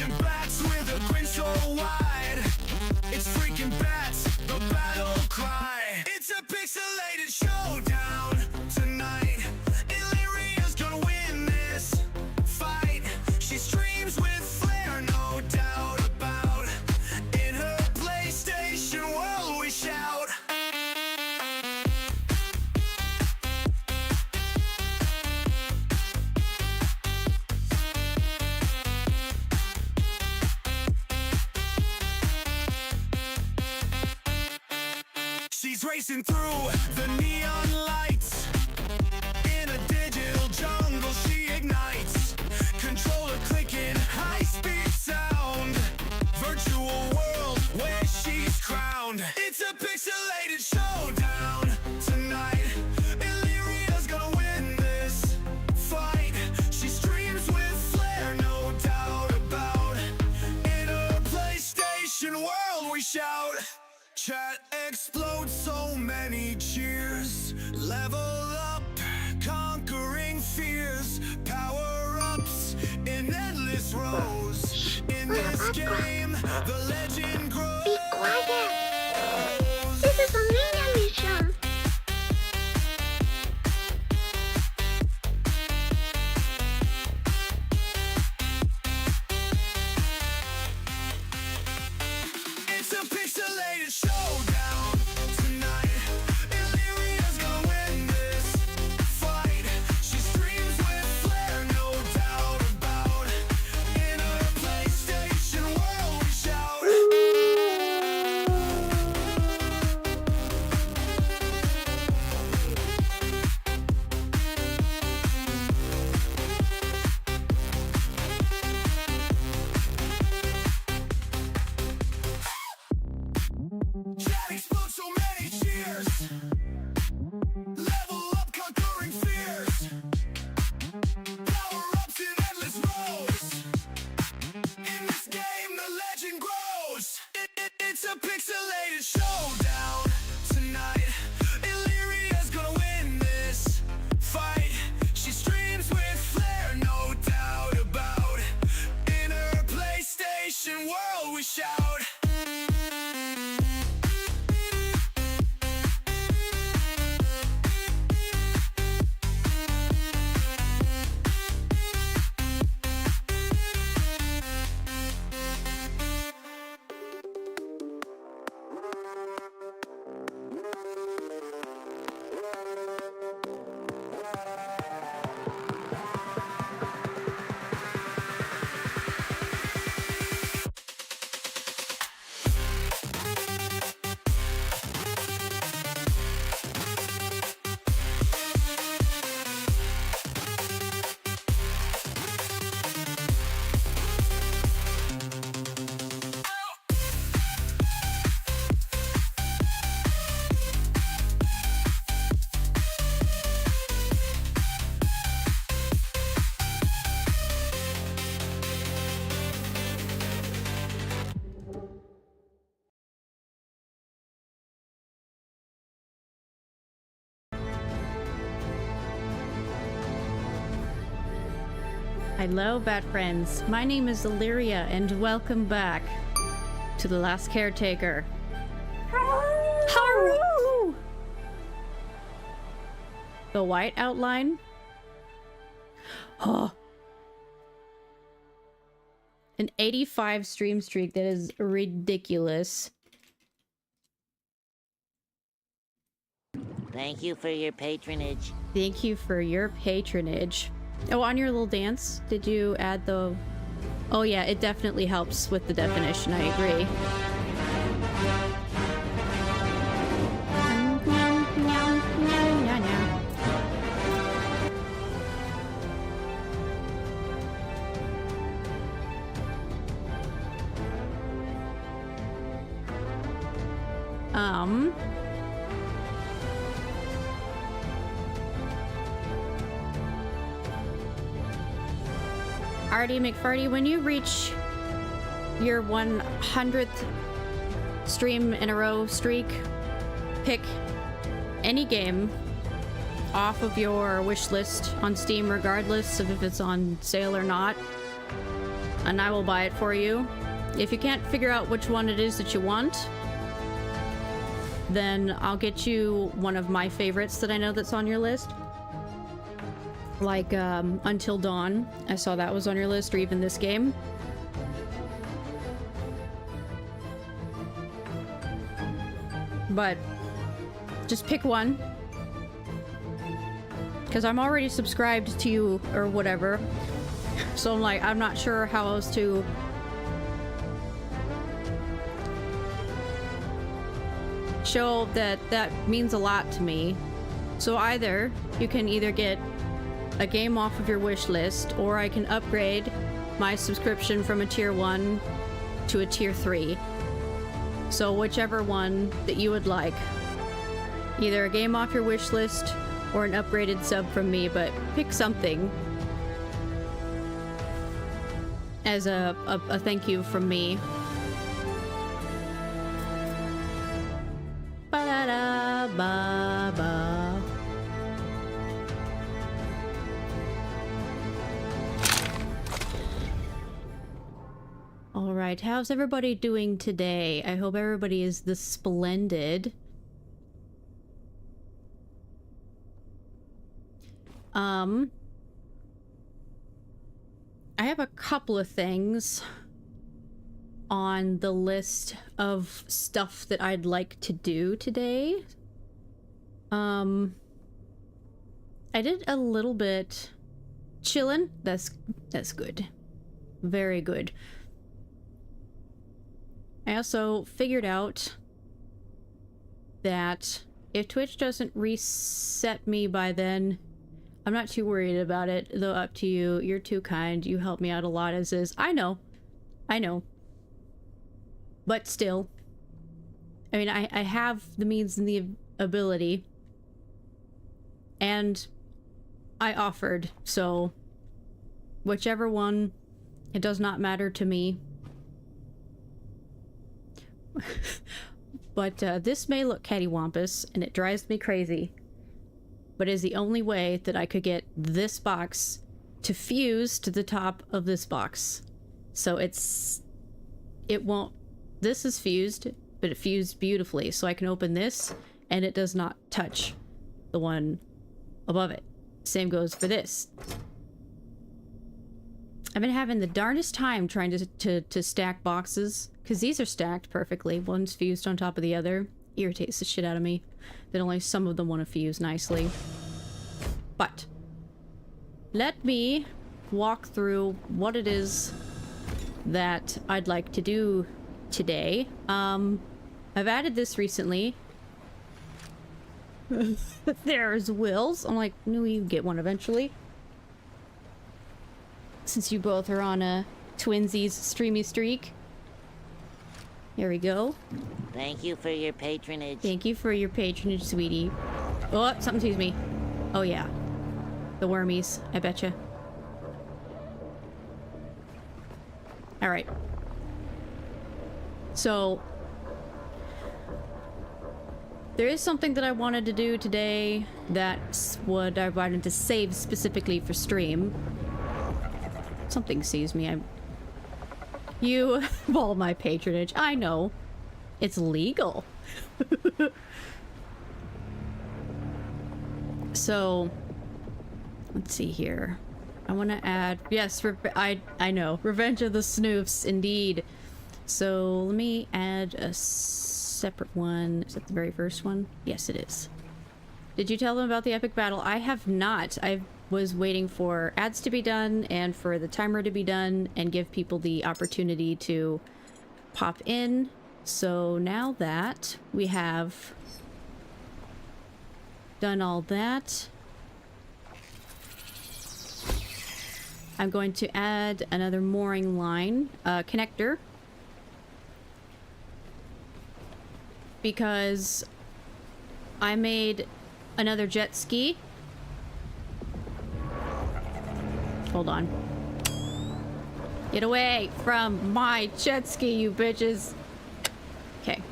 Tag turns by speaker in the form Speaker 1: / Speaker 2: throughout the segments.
Speaker 1: chasing bats with a grin so wide. It's freaking bats, the battle cry. It's a pixelated showdown tonight. Illyria's gonna win this fight. She streams with flair, no doubt about. In her PlayStation world we shout. She's racing through the neon lights. In a digital jungle she ignites. Controller clicking, high-speed sound. Virtual world where she's crowned. It's a pixelated showdown tonight. Illyria's gonna win this fight. She streams with flair, no doubt about. In her PlayStation world we shout. Chat explodes, so many cheers. Level up, conquering fears. Power-ups in endless rows. In this game, the legend grows.
Speaker 2: Be quiet! This is a mini mission!
Speaker 1: It's a pixelated showdown tonight. Illyria's gonna win this fight. She streams with flair, no doubt about. In her PlayStation world we shout. Chat explodes, so many cheers. Level up, conquering fears. Power-ups in endless rows. In this game, the legend grows. It's a pixelated showdown tonight. Illyria's gonna win this fight. She streams with flair, no doubt about. In her PlayStation world we shout.
Speaker 3: Hello, bad friends. My name is Illyria, and welcome back to the last Caretaker. Haru! The white outline. Oh. An 85 stream streak. That is ridiculous.
Speaker 4: Thank you for your patronage.
Speaker 3: Thank you for your patronage. Oh, on your little dance, did you add the... Oh yeah, it definitely helps with the definition, I agree. Artie McFarty, when you reach your 100th stream in a row streak, pick any game off of your wish list on Steam, regardless of if it's on sale or not. and I will buy it for you. If you can't figure out which one it is that you want, then I'll get you one of my favorites that I know that's on your list. Like, Until Dawn. I saw that was on your list, or even this game. But just pick one. Because I'm already subscribed to you, or whatever. So I'm like, I'm not sure how else to... show that that means a lot to me. So either you can either get a game off of your wish list, or I can upgrade my subscription from a tier 1 to a tier 3. So whichever one that you would like. Either a game off your wish list or an upgraded sub from me, but pick something as a thank you from me. Ba-da-da-ba-ba. Alright, how's everybody doing today? I hope everybody is the splendid. I have a couple of things on the list of stuff that I'd like to do today. I did a little bit chillin'. That's good. Very good. I also figured out that if Twitch doesn't reset me by then, I'm not too worried about it, though up to you. You're too kind. You help me out a lot as is. I know. But still. I mean, I have the means and the ability. And I offered, so whichever one, it does not matter to me. But this may look cattywampus, and it drives me crazy, but is the only way that I could get this box to fuse to the top of this box. So it won't, this is fused, but it fused beautifully, so I can open this and it does not touch the one above it. Same goes for this. I've been having the darndest time trying to stack boxes, because these are stacked perfectly. One's fused on top of the other. Irritates the shit out of me that only some of them want to fuse nicely. But let me walk through what it is that I'd like to do today. I've added this recently. There's Will's. I'm like, no, you get one eventually. Since you both are on a twinsies streamy streak. Here we go.
Speaker 4: Thank you for your patronage.
Speaker 3: Thank you for your patronage, sweetie. Oh, something sees me. Oh yeah. The wormies, I betcha. Alright. So there is something that I wanted to do today. That's what I wanted to save specifically for stream. Something sees me. You have all my patronage. I know. It's legal. So, let's see here. I want to add... Yes, I know. Revenge of the Snoofs, indeed. So, let me add a separate one. Is that the very first one? Yes, it is. Did you tell them about the epic battle? I have not. I was waiting for ads to be done and for the timer to be done and give people the opportunity to pop in. So now that we have done all that, I'm going to add another mooring line, connector, because I made another jet ski. Hold on. Get away from my jet ski, you bitches. Okay.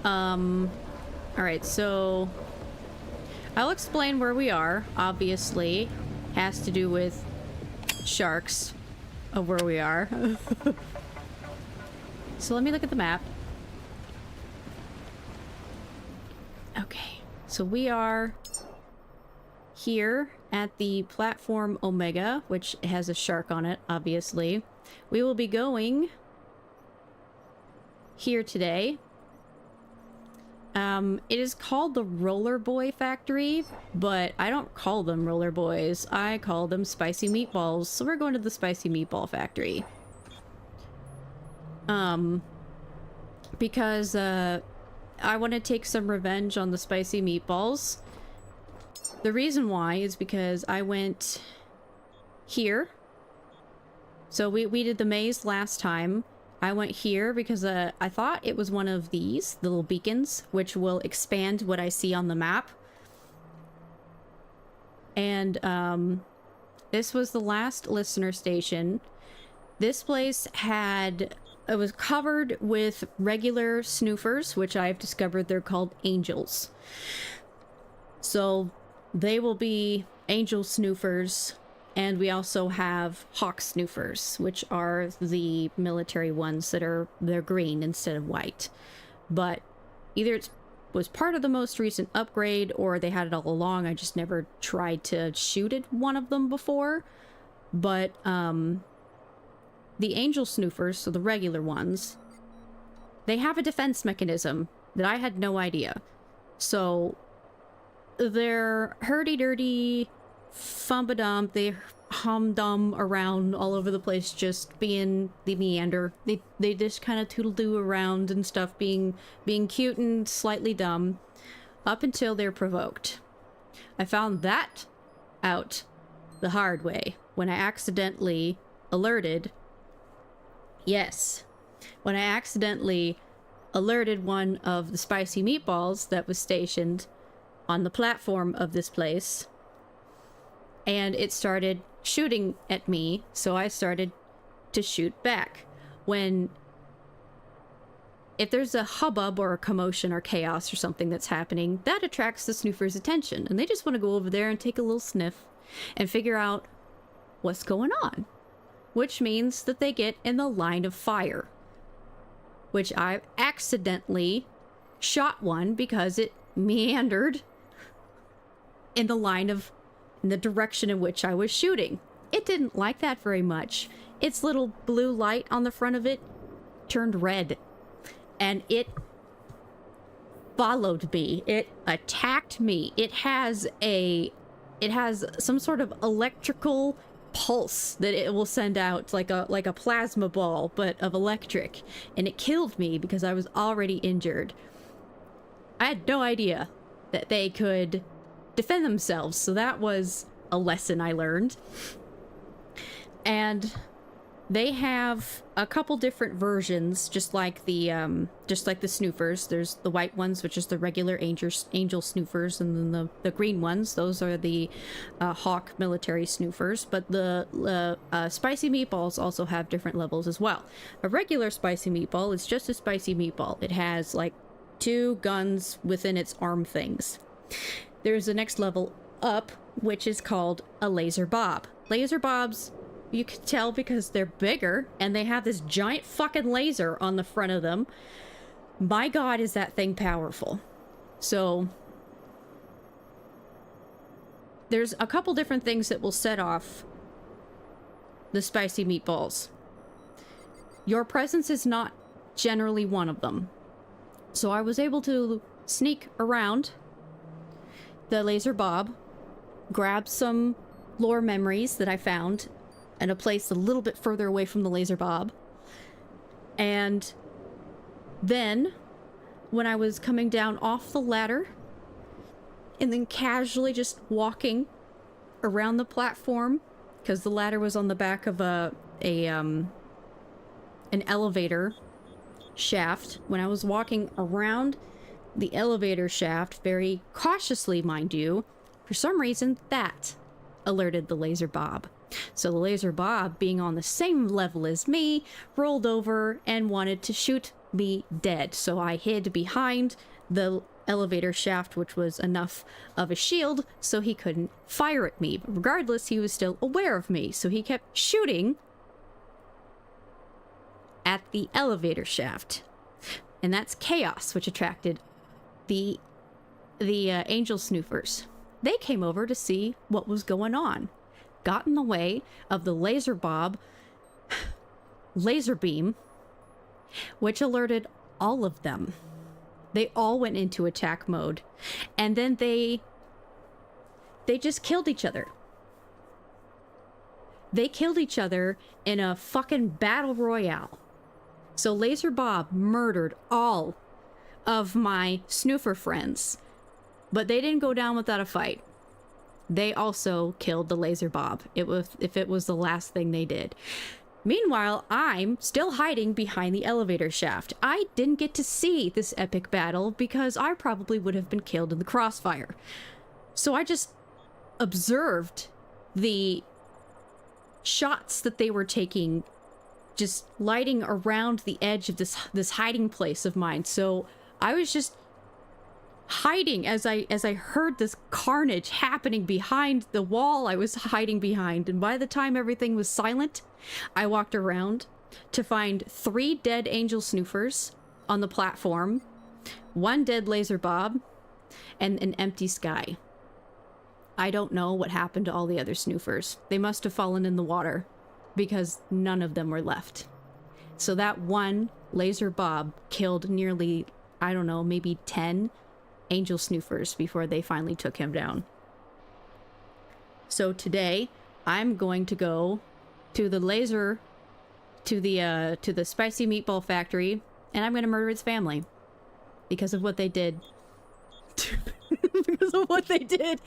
Speaker 3: Alright, so I'll explain where we are. Obviously, has to do with sharks of where we are. So let me look at the map. Okay, so we are here at the platform Omega, which has a shark on it, obviously. We will be going here today. It is called the Roller Boy Factory, but I don't call them Roller Boys. I call them Spicy Meatballs. So we're going to the Spicy Meatball Factory. Because, I want to take some revenge on the Spicy Meatballs. The reason why is because I went here. So we did the maze last time. I went here because I thought it was one of these little beacons, which will expand what I see on the map. And this was the last listener station. This place it was covered with regular snoofers, which I've discovered they're called angels. So they will be angel snoofers. And we also have hawk snoofers, which are the military ones they're green instead of white. But either it was part of the most recent upgrade or they had it all along. I just never tried to shoot at one of them before. But the angel snoofers, so the regular ones, they have a defense mechanism that I had no idea. So they're hurdy-durdy, fum-ba-dum, they hum-dum around all over the place, just being the meander. They just kind of toodle-doo around and stuff, being cute and slightly dumb, up until they're provoked. I found that out the hard way when I accidentally alerted... Yes, when I accidentally alerted one of the spicy meatballs that was stationed on the platform of this place, and it started shooting at me, so I started to shoot back. If there's a hubbub or a commotion or chaos or something that's happening, that attracts the snoofers' attention, and they just want to go over there and take a little sniff and figure out what's going on. Which means that they get in the line of fire. Which I accidentally shot one because it meandered in the direction in which I was shooting. It didn't like that very much. Its little blue light on the front of it turned red. And it followed me. It attacked me. It has some sort of electrical pulse that it will send out, like a plasma ball, but of electric, and it killed me because I was already injured. I had no idea that they could defend themselves, so that was a lesson I learned. And they have a couple different versions, just like the snoofers. There's the white ones, which is the regular angel snoofers, and then the green ones, those are the hawk military snoofers. But the spicy meatballs also have different levels as well. A regular spicy meatball is just a spicy meatball. It has like 2 guns within its arm things. There's the next level up, which is called a laser bob. Laser bobs, you can tell because they're bigger and they have this giant fucking laser on the front of them. My god, is that thing powerful. So there's a couple different things that will set off the spicy meatballs. Your presence is not generally one of them. So I was able to sneak around the laser bob, grab some lore memories that I found and a place a little bit further away from the laser bob. And then when I was coming down off the ladder and then casually just walking around the platform, because the ladder was on the back of an elevator shaft. When I was walking around the elevator shaft, very cautiously, mind you, for some reason that alerted the laser bob. So the laser bob, being on the same level as me, rolled over and wanted to shoot me dead. So I hid behind the elevator shaft, which was enough of a shield so he couldn't fire at me. But regardless, he was still aware of me, so he kept shooting at the elevator shaft. And that's chaos, which attracted the angel snoofers. They came over to see what was going on, got in the way of the laser beam, which alerted all of them. They all went into attack mode, and then they just killed each other. They killed each other in a fucking battle royale. So Laser Bob murdered all of my snoofer friends, but they didn't go down without a fight. They also killed the Laser Bob. If it was the last thing they did. Meanwhile, I'm still hiding behind the elevator shaft. I didn't get to see this epic battle because I probably would have been killed in the crossfire. So I just observed the shots that they were taking, just lighting around the edge of this hiding place of mine. So I was just hiding as I heard this carnage happening behind the wall I was hiding behind. And by the time everything was silent, I walked around to find 3 dead angel snoofers on the platform, 1 dead Laser Bob, and an empty sky. I don't know what happened to all the other snoofers. They must have fallen in the water because none of them were left. So that 1 Laser Bob killed nearly, I don't know, maybe 10 angel snoofers before they finally took him down. So today I'm going to go to the spicy meatball factory, and I'm going to murder its family because of what they did because of what they did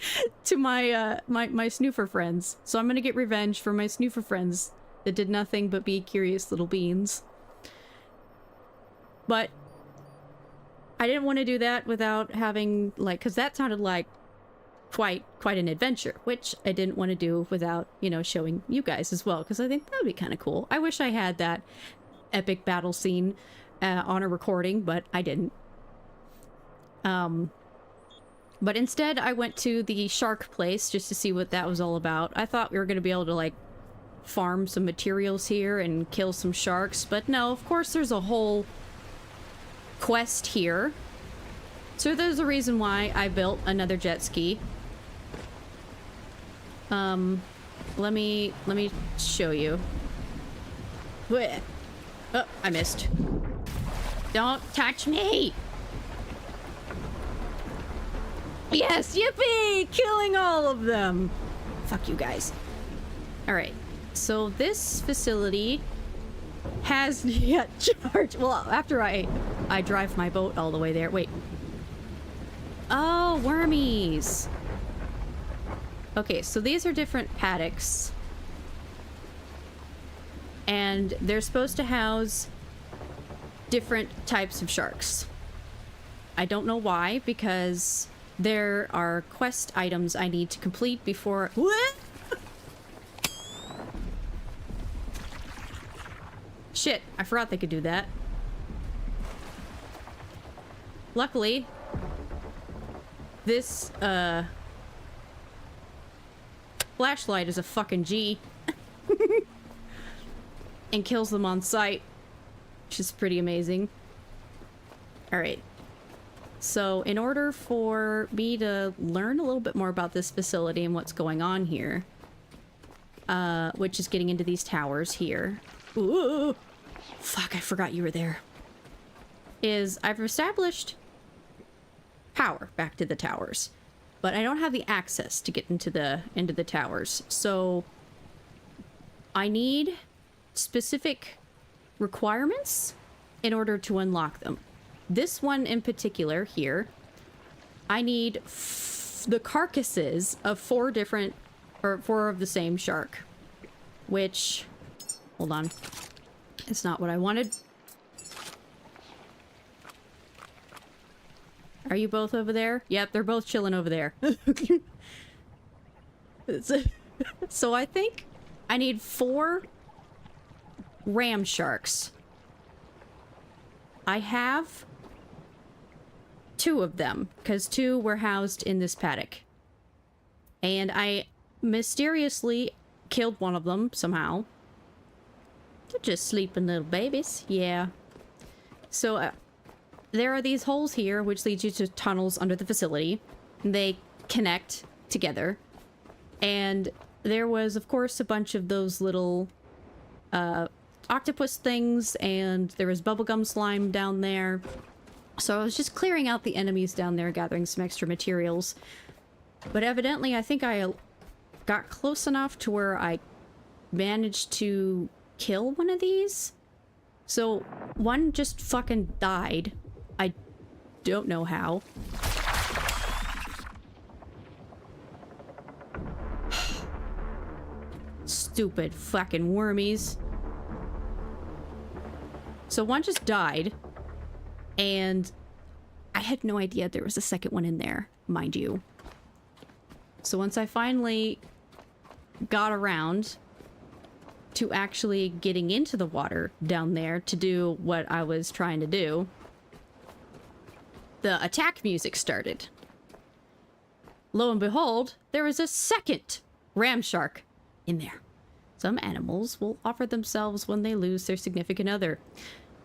Speaker 3: to my my snoofer friends. So I'm going to get revenge for my snoofer friends that did nothing but be curious little beans. But I didn't want to do that without having, like, because that sounded like quite an adventure, which I didn't want to do without, you know, showing you guys as well, because I think that would be kind of cool. I wish I had that epic battle scene on a recording, but I didn't. But instead I went to the shark place just to see what that was all about. I thought we were going to be able to, like, farm some materials here and kill some sharks, but no, of course there's a whole quest here. So there's a reason why I built another jet ski. Let me show you. Blech. Oh, I missed. Don't touch me! Yes, yippee! Killing all of them! Fuck you guys. Alright, so this facility has yet charged. Well, after I drive my boat all the way there. Wait. Oh, wormies! Okay, so these are different paddocks. And they're supposed to house different types of sharks. I don't know why, because there are quest items I need to complete before... What? Shit, I forgot they could do that. Luckily, this, flashlight is a fucking G. And kills them on sight, which is pretty amazing. Alright. So, in order for me to learn a little bit more about this facility and what's going on here, which is getting into these towers here. Ooh! Fuck, I forgot you were there. Is I've established power back to the towers, but I don't have the access to get into the towers. So I need specific requirements in order to unlock them. This one in particular here, I need the carcasses of 4 of the same shark, which, hold on, it's not what I wanted. Are you both over there? Yep, they're both chilling over there. So I think I need 4 ram sharks. I have two of them, because two were housed in this paddock. And I mysteriously killed one of them somehow. They're just sleeping little babies. Yeah. So there are these holes here, which lead you to tunnels under the facility. They connect together. And there was, of course, a bunch of those little octopus things, and there was bubblegum slime down there. So I was just clearing out the enemies down there, gathering some extra materials. But evidently, I think I got close enough to where I managed to kill one of these. So one just fucking died. I don't know how. Stupid fucking wormies. So one just died, and I had no idea there was a second one in there, mind you. So once I finally got around to actually getting into the water down there to do what I was trying to do, the attack music started. Lo and behold, there was a second ram shark in there. Some animals will offer themselves when they lose their significant other.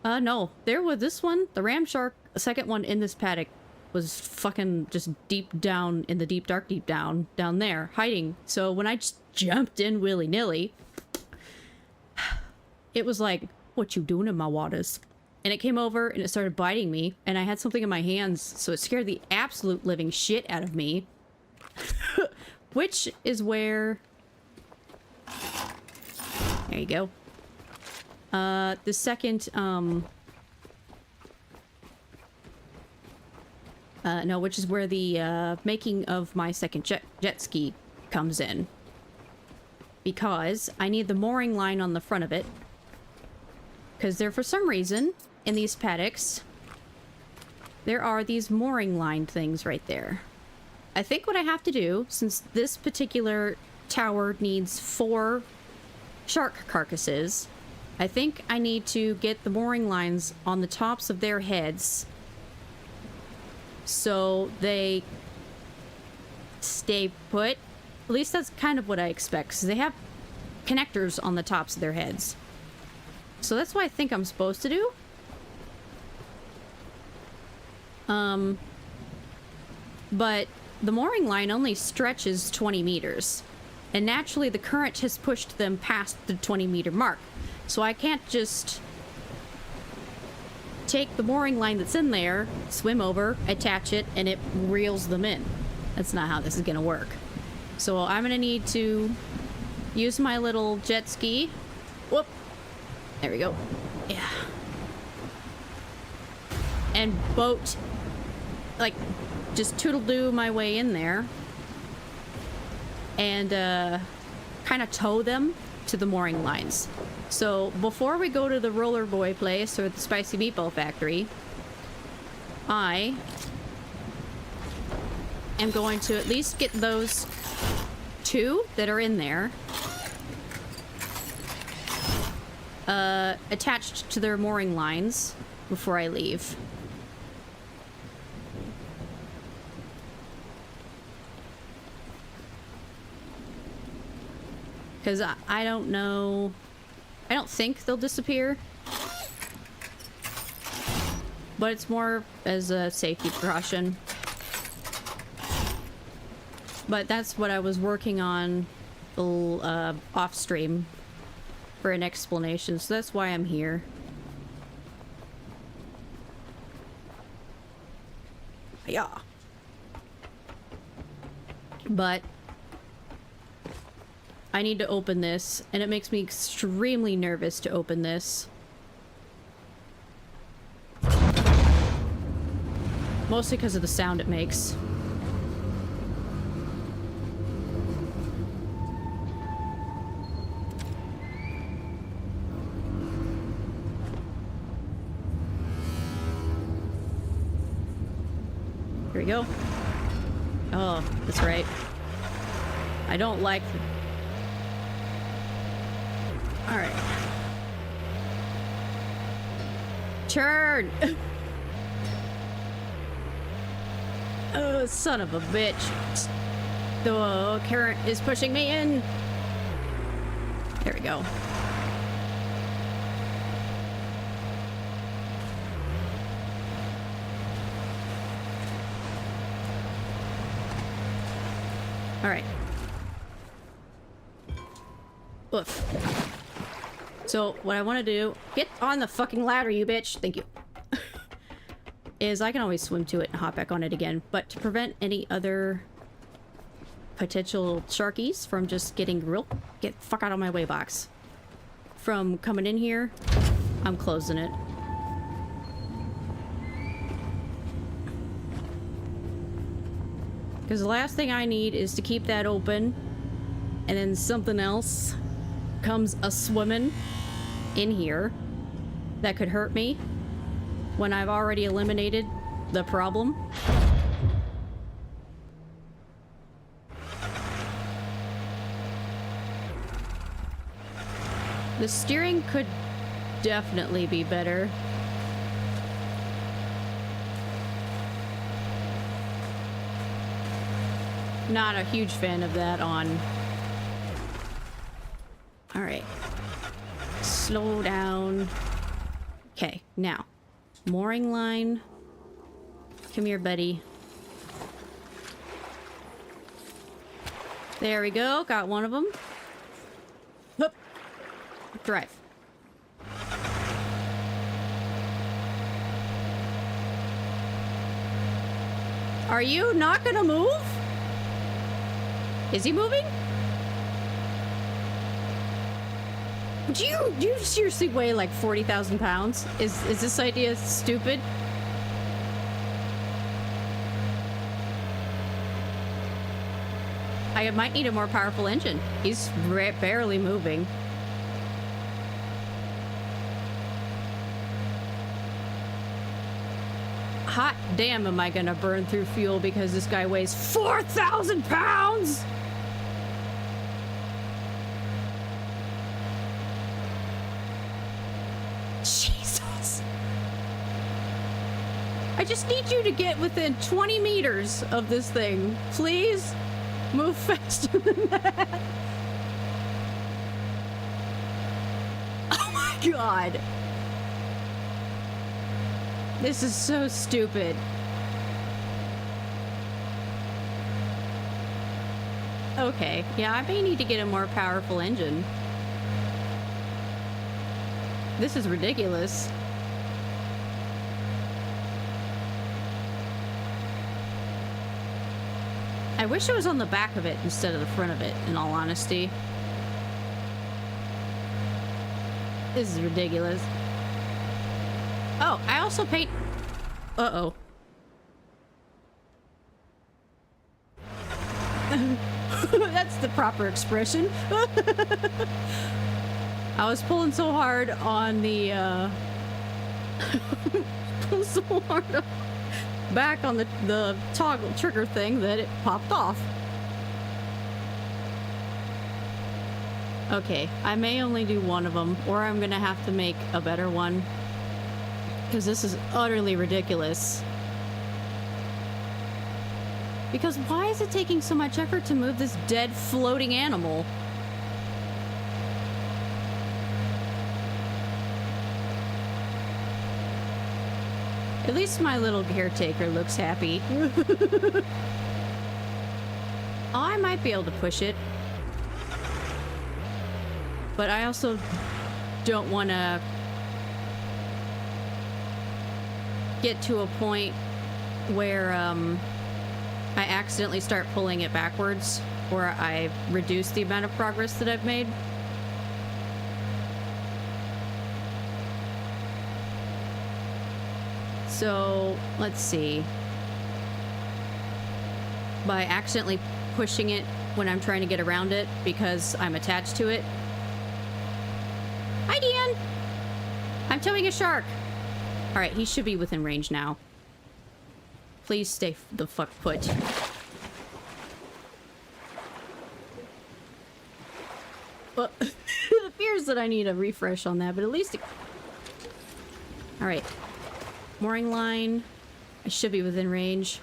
Speaker 3: No, there was this one, the ram shark, the second one in this paddock, was fucking just deep down in the deep dark deep down there, hiding. So when I just jumped in willy-nilly, it was like, what you doing in my waters? And it came over and it started biting me, and I had something in my hands, so it scared the absolute living shit out of me. Which is where... There you go. The second, no, which is where the, making of my second jet ski comes in. Because I need the mooring line on the front of it. Because there, for some reason, in these paddocks, there are these mooring line things right there. I think what I have to do, since this particular tower needs 4 shark carcasses, I think I need to get the mooring lines on the tops of their heads so they stay put. At least that's kind of what I expect, because they have connectors on the tops of their heads. So that's what I think I'm supposed to do. But the mooring line only stretches 20 meters. And naturally, the current has pushed them past the 20-meter mark. So I can't just take the mooring line that's in there, swim over, attach it, and it reels them in. That's not how this is going to work. So I'm going to need to use my little jet ski. Whoop. There we go. Yeah. And boat, like, just toodle-doo my way in there. And kind of tow them to the mooring lines. So before we go to the roller boy place or the spicy meatball factory, I am going to at least get those 2 that are in there attached to their mooring lines before I leave. Because I don't know... I don't think they'll disappear. But it's more as a safety precaution. But that's what I was working on off stream for an explanation. So that's why I'm here. Yeah. But I need to open this, and it makes me extremely nervous to open this. Mostly because of the sound it makes. Here we go. Oh, that's right. I don't like... Alright. Son of a bitch. The current is pushing me in. There we go. All right. Oof. So what I want to do, get on the fucking ladder, you bitch. Thank you. Is I can always swim to it and hop back on it again. But to prevent any other potential sharkies from just getting real, get the fuck out of my way, box. From coming in here, I'm closing it. Because the last thing I need is to keep that open and then something else comes a-swimming in here that could hurt me when I've already eliminated the problem. The steering could definitely be better. Not a huge fan of that on. All right. Slow down. Okay, now. Mooring line. Come here, buddy. There we go. Got one of them. Hup. Drive. Are you not gonna move? Is he moving? Do you seriously weigh like 40,000 pounds? Is this idea stupid? I might need a more powerful engine. He's barely moving. Hot damn, am I gonna burn through fuel because this guy weighs 4,000 pounds? Jesus. I just need you to get within 20 meters of this thing. Please move faster than that. Oh my God. This is so stupid. Okay, yeah, I may need to get a more powerful engine. This is ridiculous. I wish it was on the back of it instead of the front of it, in all honesty. This is ridiculous. Oh, I also paint... Uh-oh. That's the proper expression. I was pulling so hard on the, pulling so hard back on the toggle trigger thing that it popped off. Okay, I may only do one of them, or I'm gonna have to make a better one. Because this is utterly ridiculous. Because why is it taking so much effort to move this dead floating animal? At least my little caretaker looks happy. Oh, I might be able to push it. But I also don't want to get to a point where I accidentally start pulling it backwards, or I reduce the amount of progress that I've made. So let's see. By accidentally pushing it when I'm trying to get around it because I'm attached to it. Hi, Dan! I'm towing a shark. Alright, he should be within range now. Please stay the fuck put. Well, it appears that I need a refresh on that, but at least it... Alright. Mooring line. I should be within range.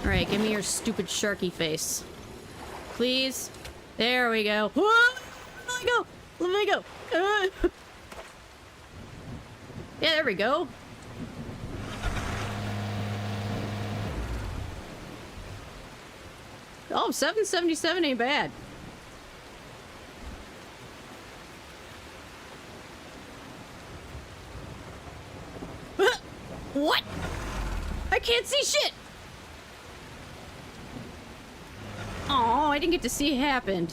Speaker 3: Alright, give me your stupid sharky face. Please. There we go. Whoa! Let me go! Let me go! Yeah, there we go. Oh, 777 ain't bad. What? I can't see shit! Oh, I didn't get to see it happen.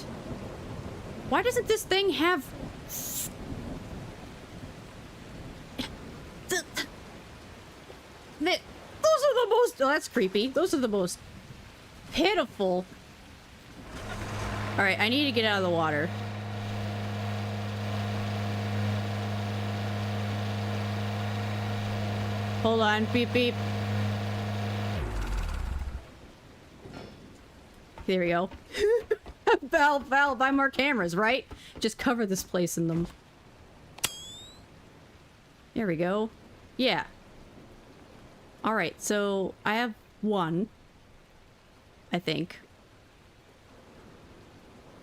Speaker 3: Why doesn't this thing have... Those are the most... Oh, that's creepy. Those are the most pitiful... Alright, I need to get out of the water. Hold on. Beep, beep. There we go. Val, buy more cameras, right? Just cover this place in them. There we go. Yeah. Alright, so I have one. I think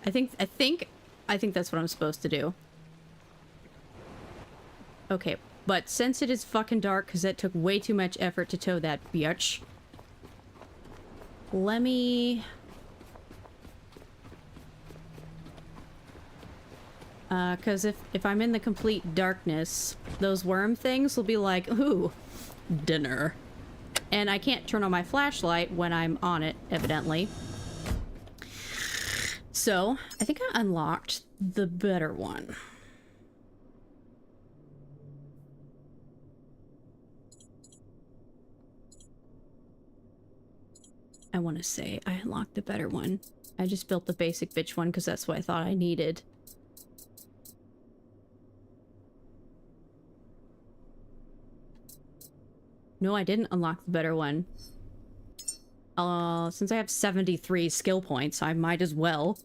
Speaker 3: that's what I'm supposed to do. Okay, but since it is fucking dark, because that took way too much effort to tow that bitch, let me... because if I'm in the complete darkness, those worm things will be like, ooh, dinner. And I can't turn on my flashlight when I'm on it, evidently. So, I think I unlocked the better one. I want to say I unlocked the better one. I just built the basic bitch one because that's what I thought I needed. No, I didn't unlock the better one. Since I have 73 skill points, I might as well.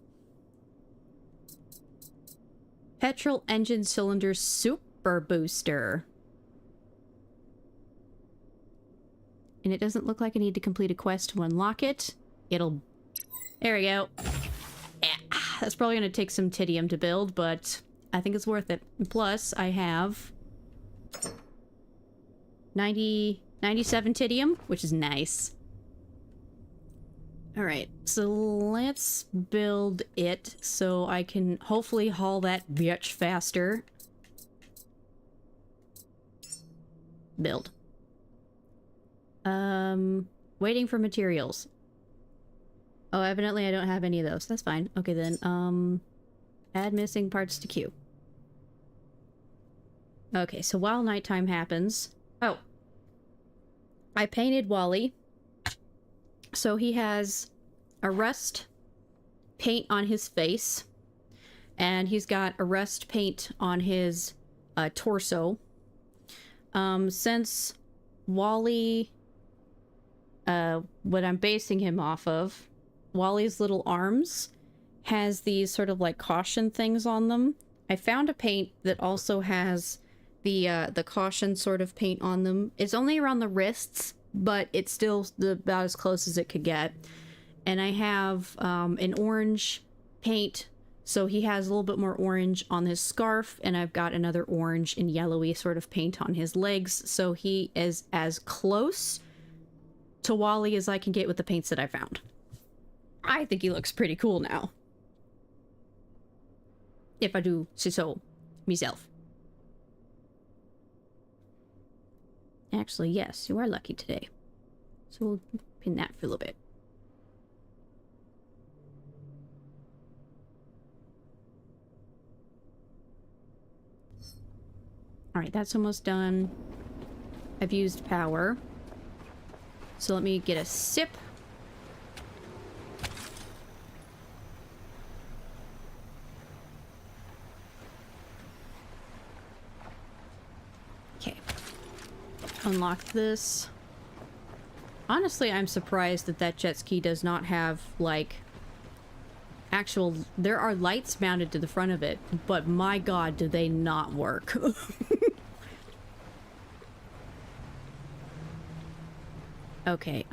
Speaker 3: Petrol engine cylinder super booster. And it doesn't look like I need to complete a quest to unlock it. It'll... There we go. Yeah, that's probably going to take some titium to build, but I think it's worth it. Plus, I have... 97 titium, which is nice. Alright, so let's build it so I can hopefully haul that bitch faster. Build. Waiting for materials. Oh, evidently I don't have any of those. That's fine. Okay then, add missing parts to queue. Okay, so while nighttime happens... Oh. I painted Wally. So he has a rust paint on his face. And he's got a rust paint on his torso. Since Wally... what I'm basing him off of, Wally's little arms has these sort of like caution things on them. I found a paint that also has the caution sort of paint on them. It's only around the wrists, but it's still about as close as it could get. And I have an orange paint, so he has a little bit more orange on his scarf, and I've got another orange and yellowy sort of paint on his legs, so he is as close to Wally as I can get with the paints that I found. I think he looks pretty cool now. If I do say so myself. Actually, yes, you are lucky today. So we'll pin that for a little bit. Alright, that's almost done. I've used power. So let me get a sip. Okay. Unlock this. Honestly, I'm surprised that that jet ski does not have, like, actual... There are lights mounted to the front of it, but my god, do they not work. Okay,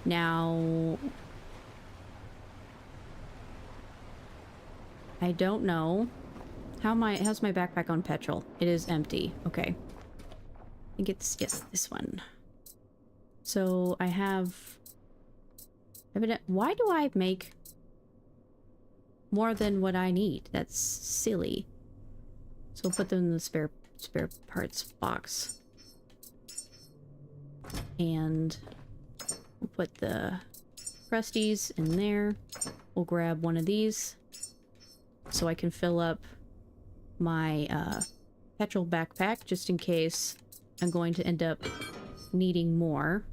Speaker 3: Now, I don't know. How's my backpack on petrol? It is empty. Okay. I think it's, yes, this one. So I have... Why do I make more than what I need? That's silly. So we'll put them in the spare parts box. And we'll put the crusties in there. We'll grab one of these so I can fill up my petrol backpack just in case I'm going to end up needing more.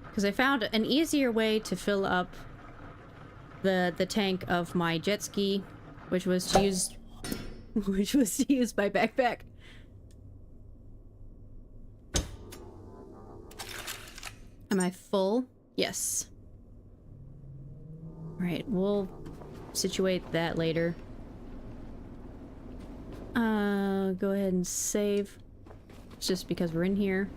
Speaker 3: Because I found an easier way to fill up the tank of my jet ski, which was to use my backpack. Am I full? Yes. Alright, we'll situate that later. Go ahead and save. It's just because we're in here.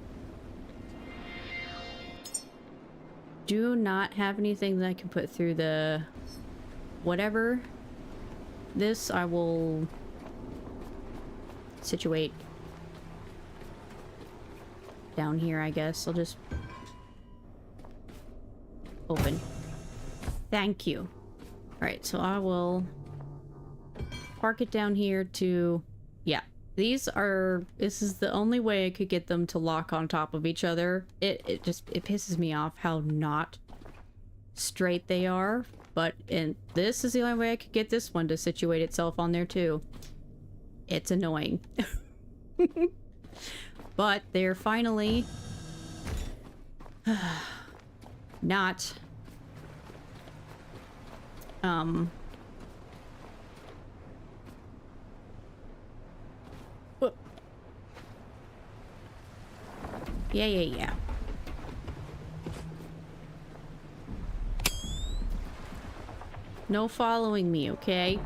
Speaker 3: Do not have anything that I can put through the... whatever. This I will situate down here, I guess. I'll just open. Thank you. Alright, so I will park it down here to... yeah. This is the only way I could get them to lock on top of each other. It pisses me off how not straight they are. And this is the only way I could get this one to situate itself on there too. It's annoying. But they're finally not yeah. No following me, okay?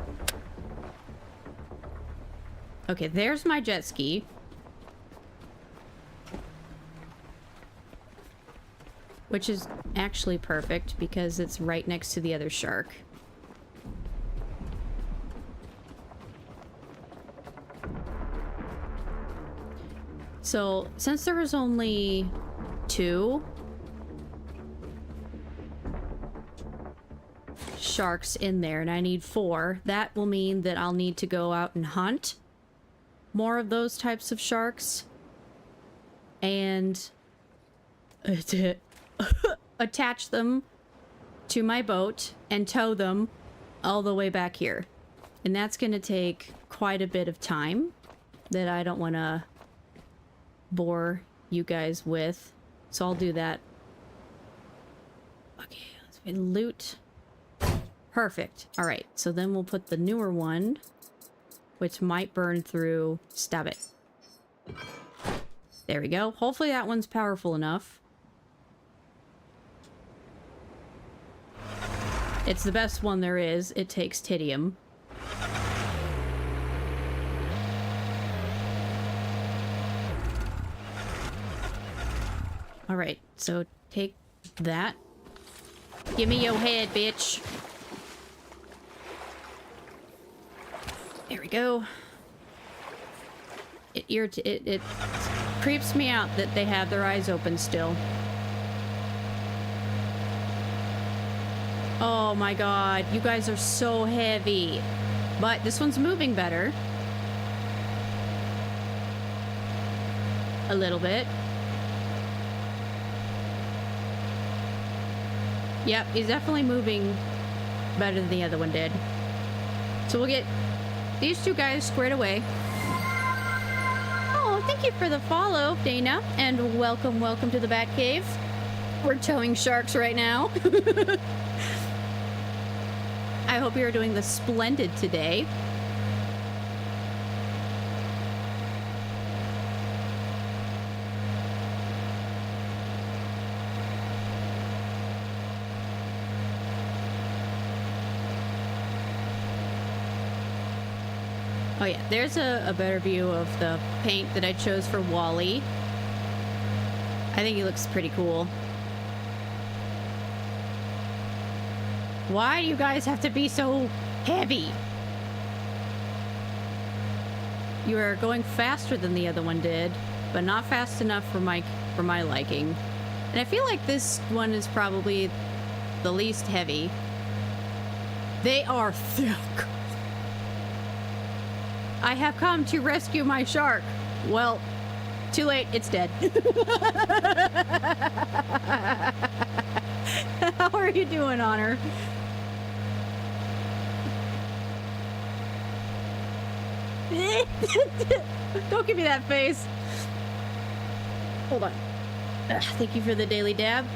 Speaker 3: Okay, there's my jet ski. Which is actually perfect because it's right next to the other shark. So, since there was only 2 sharks in there and I need 4, that will mean that I'll need to go out and hunt more of those types of sharks and attach them to my boat and tow them all the way back here. And that's going to take quite a bit of time that I don't want to bore you guys with. So I'll do that. Okay, let's loot. Perfect. All right, so then we'll put the newer one, which might burn through. Stab it. There we go. Hopefully that one's powerful enough. It's the best one there is. It takes titium. Alright, so take that. Give me your head, bitch. There we go. It creeps me out that they have their eyes open still. Oh my god, you guys are so heavy. But this one's moving better. A little bit. Yep, he's definitely moving better than the other one did. So we'll get these 2 guys squared away. Oh, thank you for the follow, Dana. And welcome to the Batcave. We're towing sharks right now. I hope you're doing the splendid today. Oh yeah, there's a better view of the paint that I chose for Wally. I think he looks pretty cool. Why do you guys have to be so heavy? You are going faster than the other one did, but not fast enough for my liking. And I feel like this one is probably the least heavy. They are thick. I have come to rescue my shark. Well, too late, it's dead. How are you doing, Honor? Don't give me that face. Hold on. Thank you for the daily dab.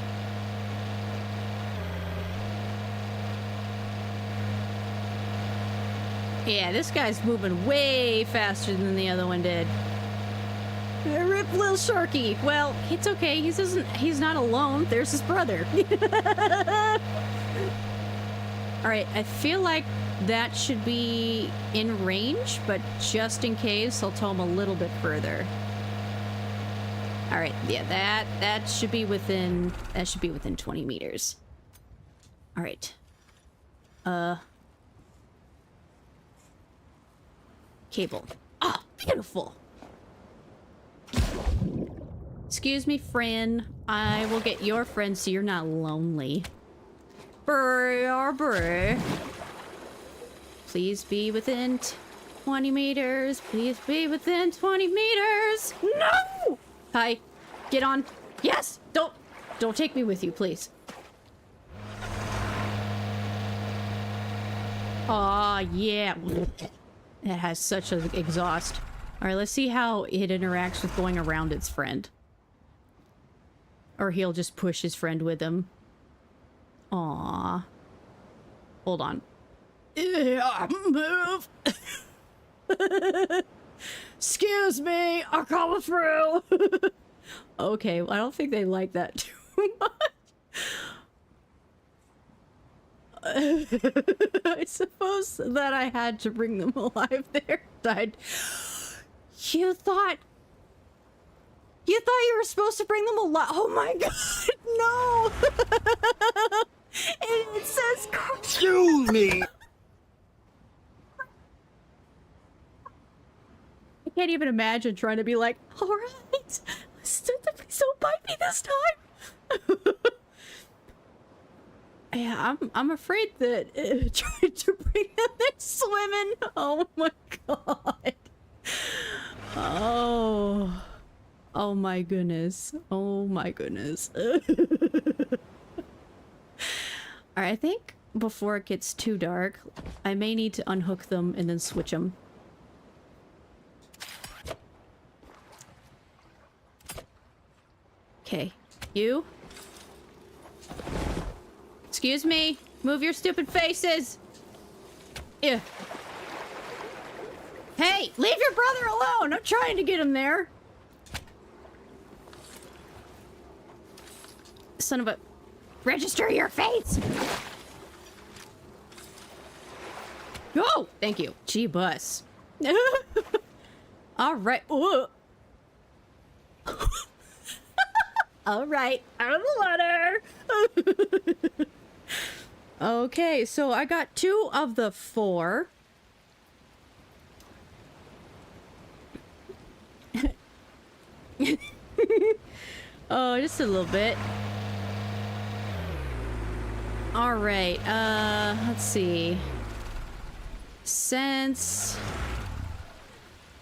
Speaker 3: Yeah, this guy's moving way faster than the other one did. Rip little Sharky. Well, it's okay. He's not alone. There's his brother. All right, I feel like that should be in range, but just in case, I'll tow him a little bit further. All right, yeah, that should be within 20 meters. All right. Cable. Ah, beautiful. Excuse me, friend. I will get your friend so you're not lonely. Brr. Please be within 20 meters. Please be within 20 meters. No! Hi. Get on. Yes! Don't take me with you, please. Aw, yeah. It has such an exhaust. Alright, let's see how it interacts with going around its friend. Or he'll just push his friend with him. Aww. Hold on. Yeah, move! Excuse me, I'm coming through! Okay, well, I don't think they like that too much. I suppose that I had to bring them alive there. You thought you were supposed to bring them alive? Oh my god, no! It says...
Speaker 5: Excuse me!
Speaker 3: I can't even imagine trying to be like, alright, please don't bite me this time! Yeah, I'm afraid that trying to bring them in swimming. Oh my god. Oh my goodness. Oh my goodness. Alright, I think before it gets too dark, I may need to unhook them and then switch them. Okay, you. Excuse me. Move your stupid faces. Yeah. Hey, leave your brother alone. I'm trying to get him there. Son of a... Register your face. Go. Thank you. Gee, bus. All right. All right. Out of the water. Okay, so I got 2 of the 4. Oh, just a little bit. All right, let's see. Since...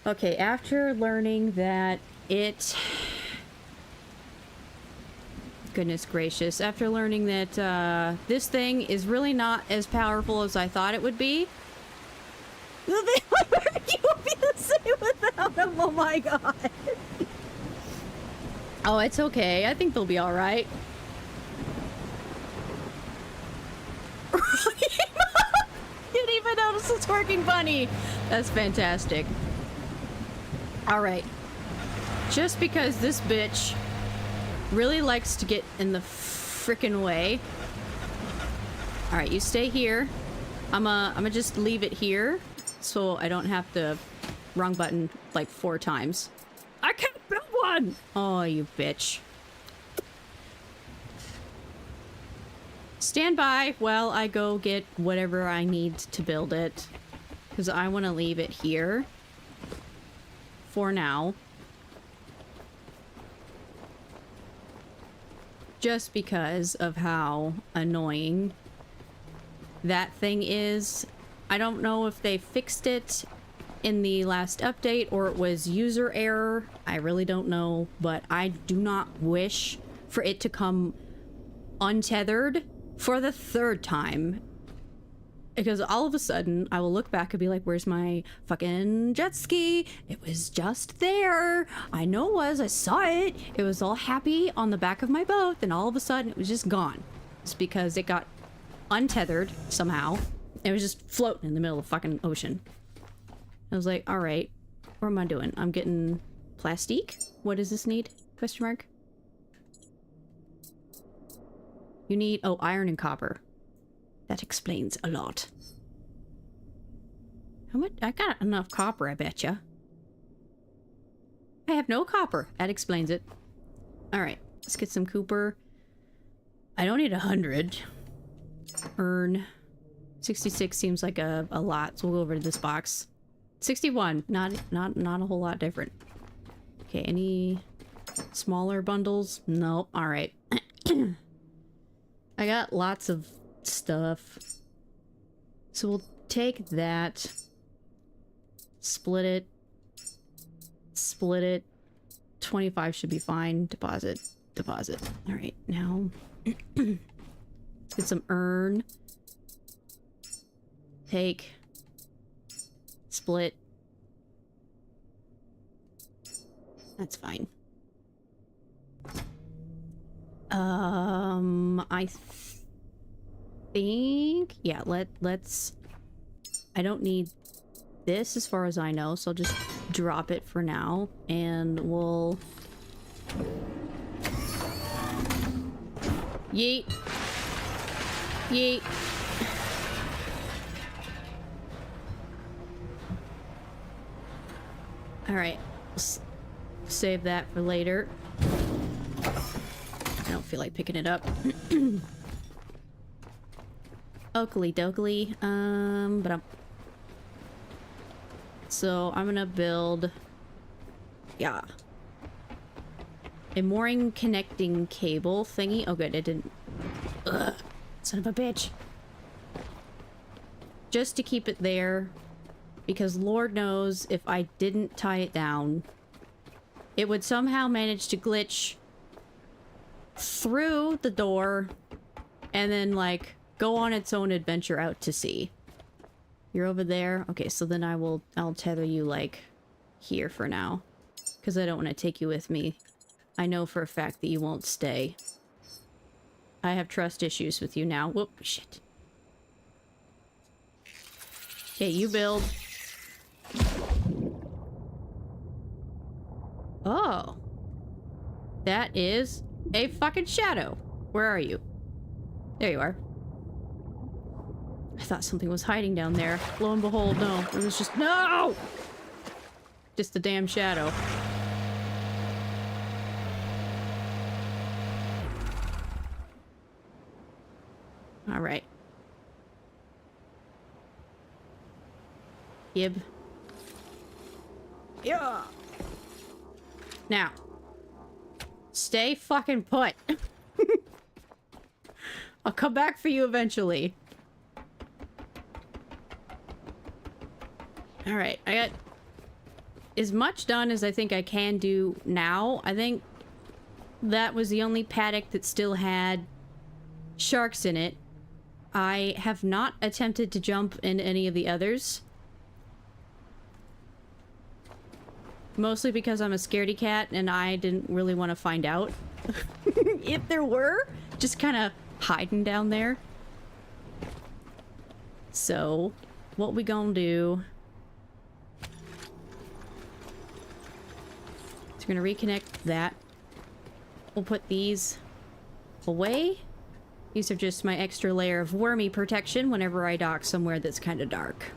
Speaker 3: Okay, after learning that it... Goodness gracious. After learning that this thing is really not as powerful as I thought it would be. You will be the same without him. Oh my god. Oh, it's okay. I think they'll be alright. You didn't even notice the twerking bunny. That's fantastic. Alright. Just because this bitch really likes to get in the frickin' way. Alright, you stay here. I'm just leave it here so I don't have to wrong button like 4 times. I can't build one! Oh, you bitch. Stand by while I go get whatever I need to build it. Because I want to leave it here. For now. Just because of how annoying that thing is. I don't know if they fixed it in the last update or it was user error. I really don't know, but I do not wish for it to come untethered for the 3rd time. Because all of a sudden, I will look back and be like, where's my fucking jet ski? It was just there. I know it was. I saw it. It was all happy on the back of my boat. Then all of a sudden, it was just gone. It's because it got untethered somehow. It was just floating in the middle of the fucking ocean. I was like, all right, what am I doing? I'm getting plastique? What does this need? Question mark. You need, oh, iron and copper. That explains a lot. How much? I got enough copper, I betcha. I have no copper. That explains it. Alright, let's get some copper. I don't need 100. Earn. 66 seems like a lot, so we'll go over to this box. 61. Not a whole lot different. Okay, any smaller bundles? Nope. Alright. I got lots of stuff. So we'll take that. Split it. Split it. 25 should be fine. Deposit. Deposit. Alright, now let's get some earn. Take. Split. That's fine. I think, yeah, let's, I don't need this as far as I know, so I'll just drop it for now, and we'll yeet. Yeet. Alright, save that for later. I don't feel like picking it up. Oakley dokley. So I'm gonna build, yeah, a mooring connecting cable thingy. Oh good, it didn't. Ugh, son of a bitch. Just to keep it there, because Lord knows if I didn't tie it down, it would somehow manage to glitch through the door and then like go on its own adventure out to sea. You're over there? Okay, so then I'll tether you like here for now, because I don't want to take you with me. I know for a fact that you won't stay. I have trust issues with you now. Whoop, shit. Okay, you build. Oh. That is a fucking shadow. Where are you? There you are. I thought something was hiding down there. Lo and behold, no. It was just... No! Just a damn shadow. Alright. Gib. Yeah! Now. Stay fucking put. I'll come back for you eventually. Alright, I got as much done as I think I can do now. I think that was the only paddock that still had sharks in it. I have not attempted to jump in any of the others. Mostly because I'm a scaredy cat and I didn't really want to find out if there were. Just kind of hiding down there. So, what we gonna do... We're gonna reconnect that. We'll put these away. These are just my extra layer of wormy protection whenever I dock somewhere that's kind of dark.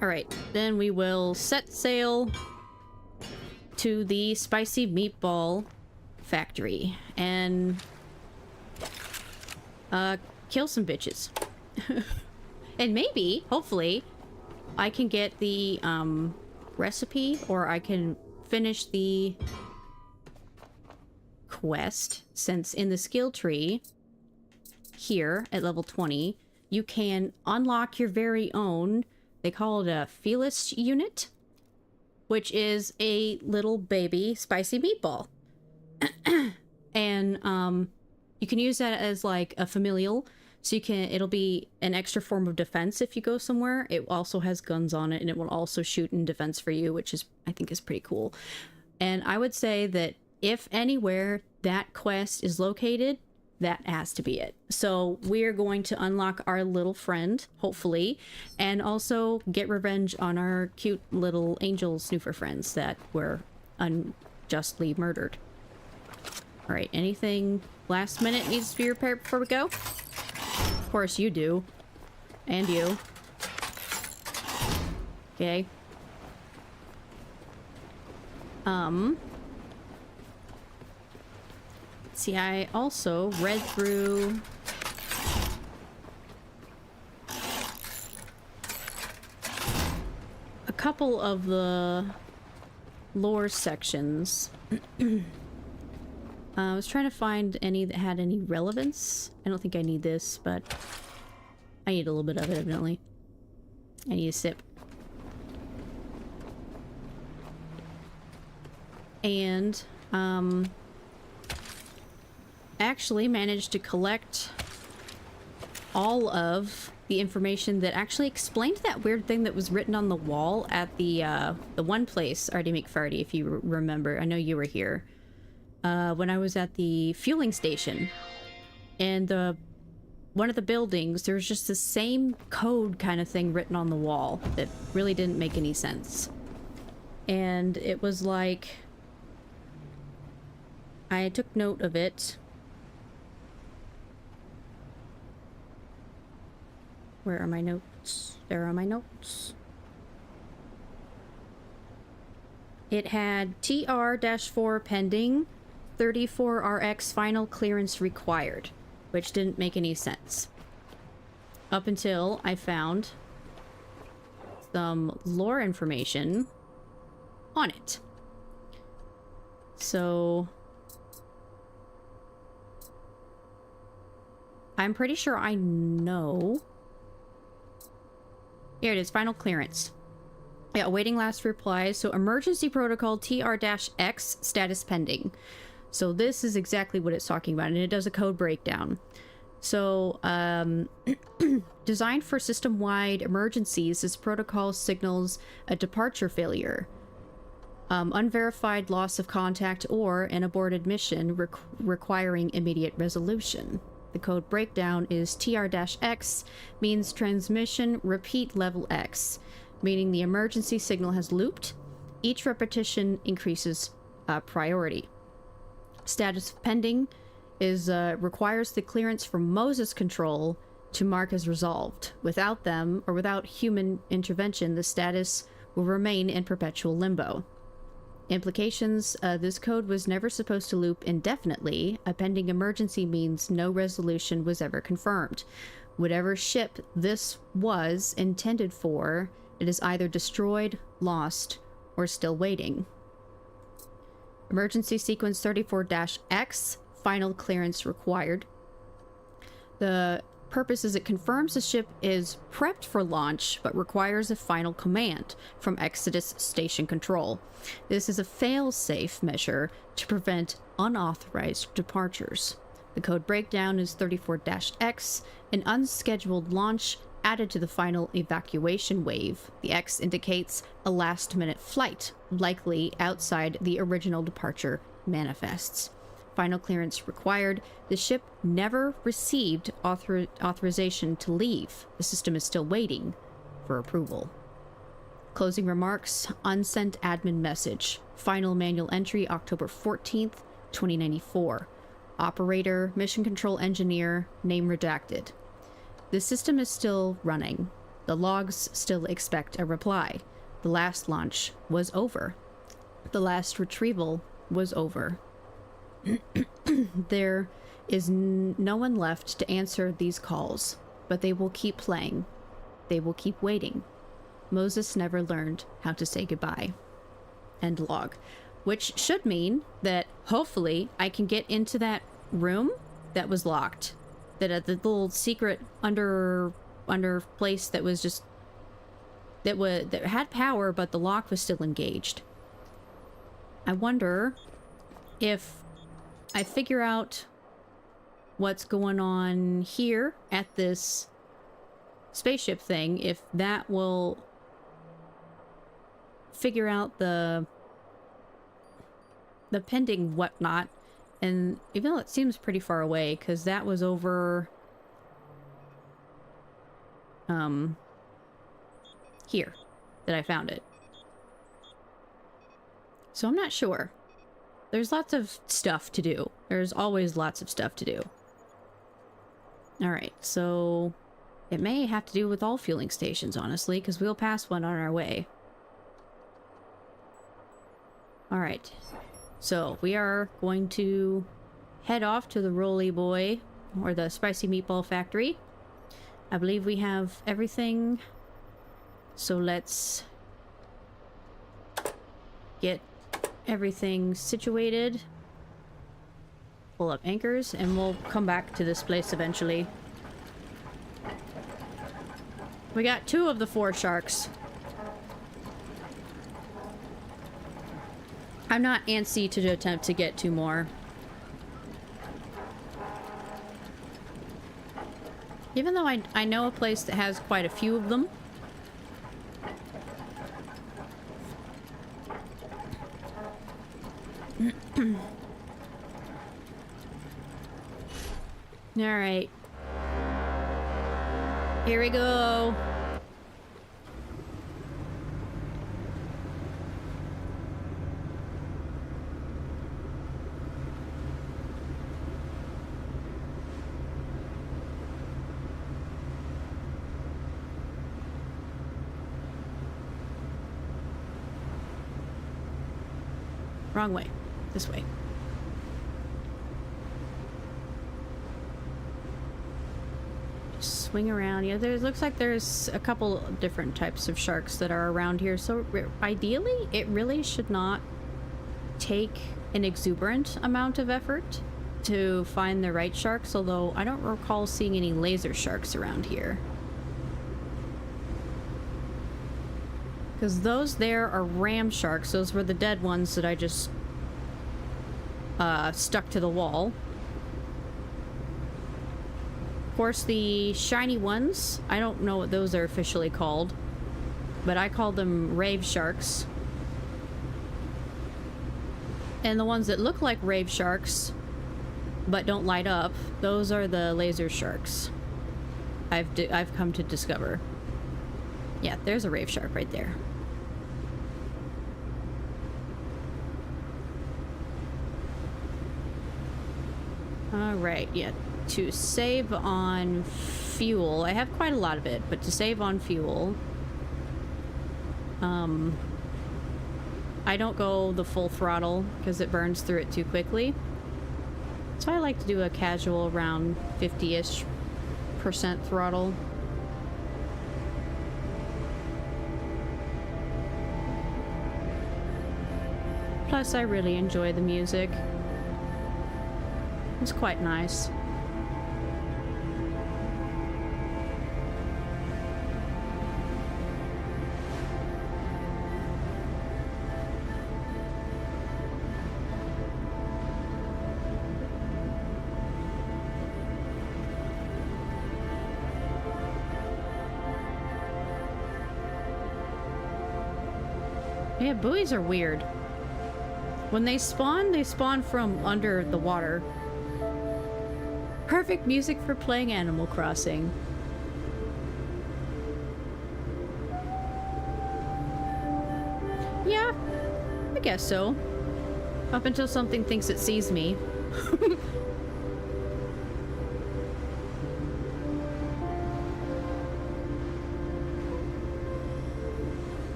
Speaker 3: Alright, then we will set sail to the spicy meatball factory and kill some bitches. And maybe, hopefully, I can get the recipe, or I can finish the quest, since in the skill tree here at level 20 you can unlock your very own, they call it a felis unit, which is a little baby spicy meatball. And you can use that as like a familial, so you can, it'll be an extra form of defense if you go somewhere. It also has guns on it, and it will also shoot in defense for you, which is, I think, is pretty cool. And I would say that if anywhere that quest is located, that has to be it. So we're going to unlock our little friend, hopefully, and also get revenge on our cute little angel snoofer friends that were unjustly murdered. All right, anything last minute needs to be repaired before we go? Of course you do. And you. Okay. See, I also read through a couple of the lore sections. I was trying to find any that had any relevance. I don't think I need this, but I need a little bit of it, evidently. I need a sip. And, actually managed to collect all of the information that actually explained that weird thing that was written on the wall at the one place, Artie McFarty, if you remember. I know you were here. When I was at the fueling station. And one of the buildings, there was just the same code kind of thing written on the wall that really didn't make any sense. And it was like, I took note of it. Where are my notes? There are my notes. It had TR-4 pending, 34RX final clearance required, which didn't make any sense. Up until I found some lore information on it. So I'm pretty sure I know. Here it is, final clearance. Yeah, awaiting last replies. So emergency protocol TR-X status pending. So this is exactly what it's talking about, and it does a code breakdown. So, designed for system-wide emergencies, this protocol signals a departure failure, unverified loss of contact, or an aborted mission requiring immediate resolution. The code breakdown is TR-X means transmission repeat level X, meaning the emergency signal has looped. Each repetition increases priority. Status pending is requires the clearance from Moses control to mark as resolved. Without them, or without human intervention, the status will remain in perpetual limbo. Implications: this code was never supposed to loop indefinitely. A pending emergency means no resolution was ever confirmed. Whatever ship this was intended for, it is either destroyed, lost, or still waiting. Emergency sequence 34-X, final clearance required. The purpose is it confirms the ship is prepped for launch, but requires a final command from Exodus Station Control. This is a fail-safe measure to prevent unauthorized departures. The code breakdown is 34-X, an unscheduled launch added to the final evacuation wave. The X indicates a last-minute flight, likely outside the original departure manifests. Final clearance required. The ship never received authorization to leave. The system is still waiting for approval. Closing remarks: unsent admin message. Final manual entry October 14th, 2094. Operator, mission control engineer, name redacted. The system is still running. The logs still expect a reply. The last launch was over. The last retrieval was over. There is no one left to answer these calls, but they will keep playing. They will keep waiting. Moses never learned how to say goodbye. End log. Which should mean that hopefully I can get into that room that was locked. That at the little secret under place that was just that had power, but the lock was still engaged. I wonder if I figure out what's going on here at this spaceship thing, if that will figure out the pending whatnot. And even though it seems pretty far away, because that was over here that I found it. So I'm not sure. There's lots of stuff to do. There's always lots of stuff to do. Alright, so it may have to do with all fueling stations, honestly, because we'll pass one on our way. Alright, so we are going to head off to the Rolly Boy, or the Spicy Meatball Factory. I believe we have everything, so let's get everything situated. Pull up anchors, and we'll come back to this place eventually. We got 2 of the 4 sharks. I'm not antsy to attempt to get 2 more. Even though I know a place that has quite a few of them. Alright. Here we go. Wrong way. This way. Just swing around. Yeah, there looks like there's a couple different types of sharks that are around here. So ideally, it really should not take an exuberant amount of effort to find the right sharks, although I don't recall seeing any laser sharks around here. Because those there are ram sharks. Those were the dead ones that I just stuck to the wall. Of course, the shiny ones, I don't know what those are officially called, but I call them rave sharks. And the ones that look like rave sharks but don't light up, those are the laser sharks. I've come to discover. Yeah, there's a rave shark right there. Alright, yeah. To save on fuel, I have quite a lot of it, but to save on fuel, I don't go the full throttle because it burns through it too quickly. So I like to do a casual around 50-ish% throttle. Plus, I really enjoy the music. It's quite nice. Yeah, buoys are weird. When they spawn from under the water. Perfect music for playing Animal Crossing. Yeah, I guess so. Up until something thinks it sees me.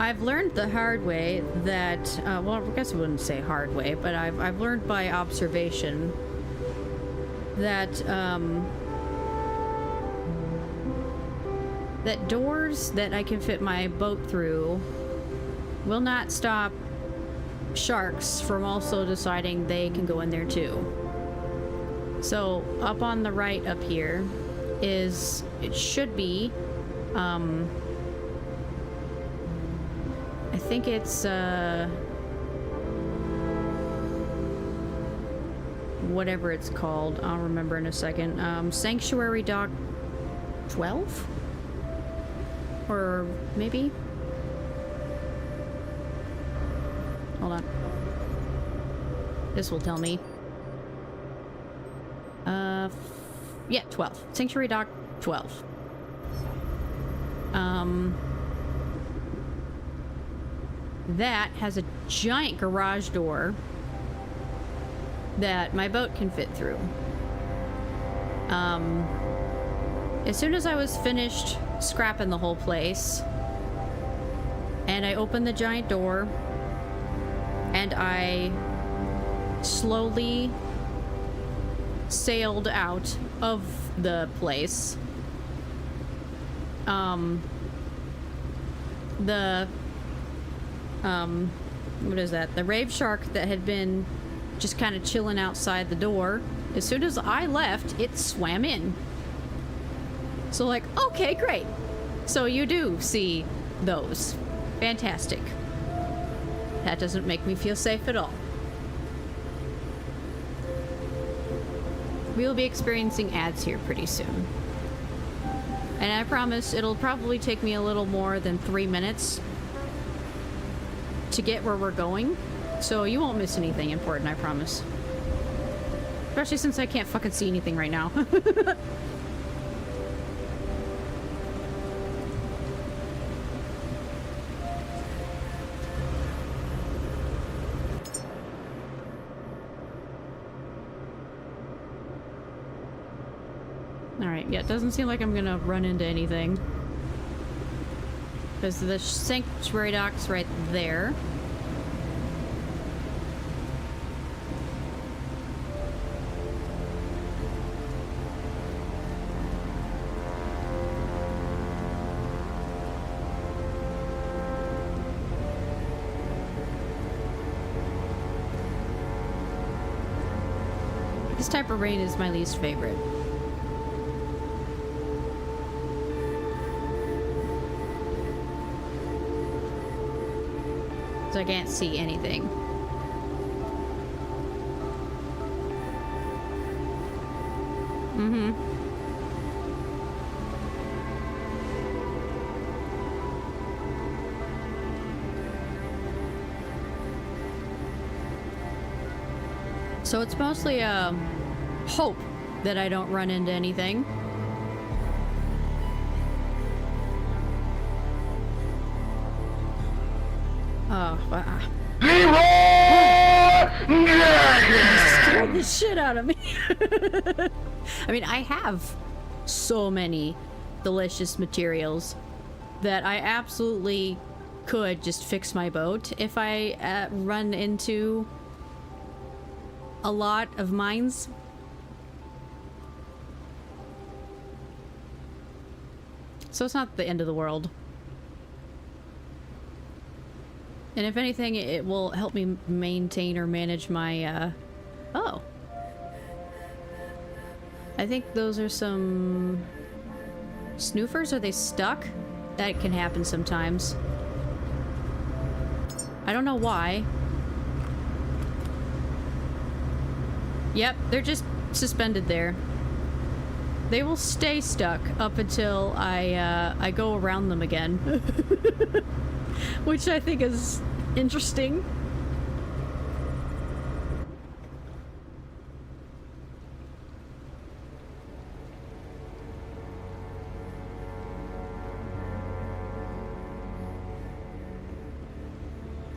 Speaker 3: I've learned the hard way that, well, I guess I wouldn't say hard way, but I've learned by observation that, that doors that I can fit my boat through will not stop sharks from also deciding they can go in there too. So, up on the right up here is, it should be, I think it's, whatever it's called. I'll remember in a second. Sanctuary Dock 12? Or maybe? Hold on. This will tell me. Yeah, 12. Sanctuary Dock 12. That has a giant garage door that my boat can fit through. As soon as I was finished scrapping the whole place, and I opened the giant door, and I slowly sailed out of the place, what is that? The rave shark that had been just kind of chilling outside the door, as soon as I left, it swam in. So like, okay, great. So you do see those. Fantastic. That doesn't make me feel safe at all. We'll be experiencing ads here pretty soon. And I promise it'll probably take me a little more than 3 minutes to get where we're going. So you won't miss anything important, I promise. Especially since I can't fucking see anything right now. Alright, yeah, it doesn't seem like I'm gonna run into anything. Because the sanctuary dock's right there. This type of rain is my least favorite. So I can't see anything. Mm-hmm. So it's mostly a hope that I don't run into anything. Oh, scared the shit out of me. I mean, I have so many delicious materials that I absolutely could just fix my boat if I run into a lot of mines. So it's not the end of the world. And if anything, it will help me maintain or manage my, oh. I think those are some Snoofers. Are they stuck? That can happen sometimes. I don't know why. Yep, they're just suspended there. They will stay stuck up until I go around them again. Which I think is interesting.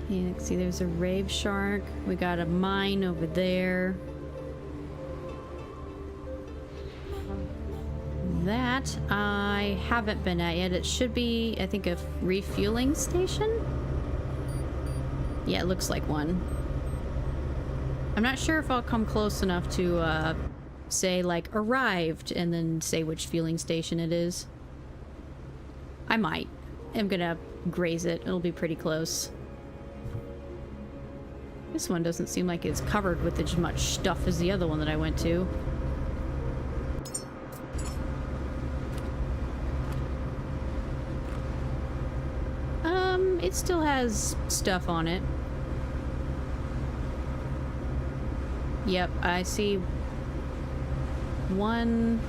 Speaker 3: You can see there's a rave shark. We got a mine over there. That I I haven't been at yet. It should be, I think, a refueling station? Yeah, it looks like one. I'm not sure if I'll come close enough to say, like, arrived, and then say which fueling station it is. I might. I'm gonna graze it. It'll be pretty close. This one doesn't seem like it's covered with as much stuff as the other one that I went to. It still has stuff on it. Yep, I see one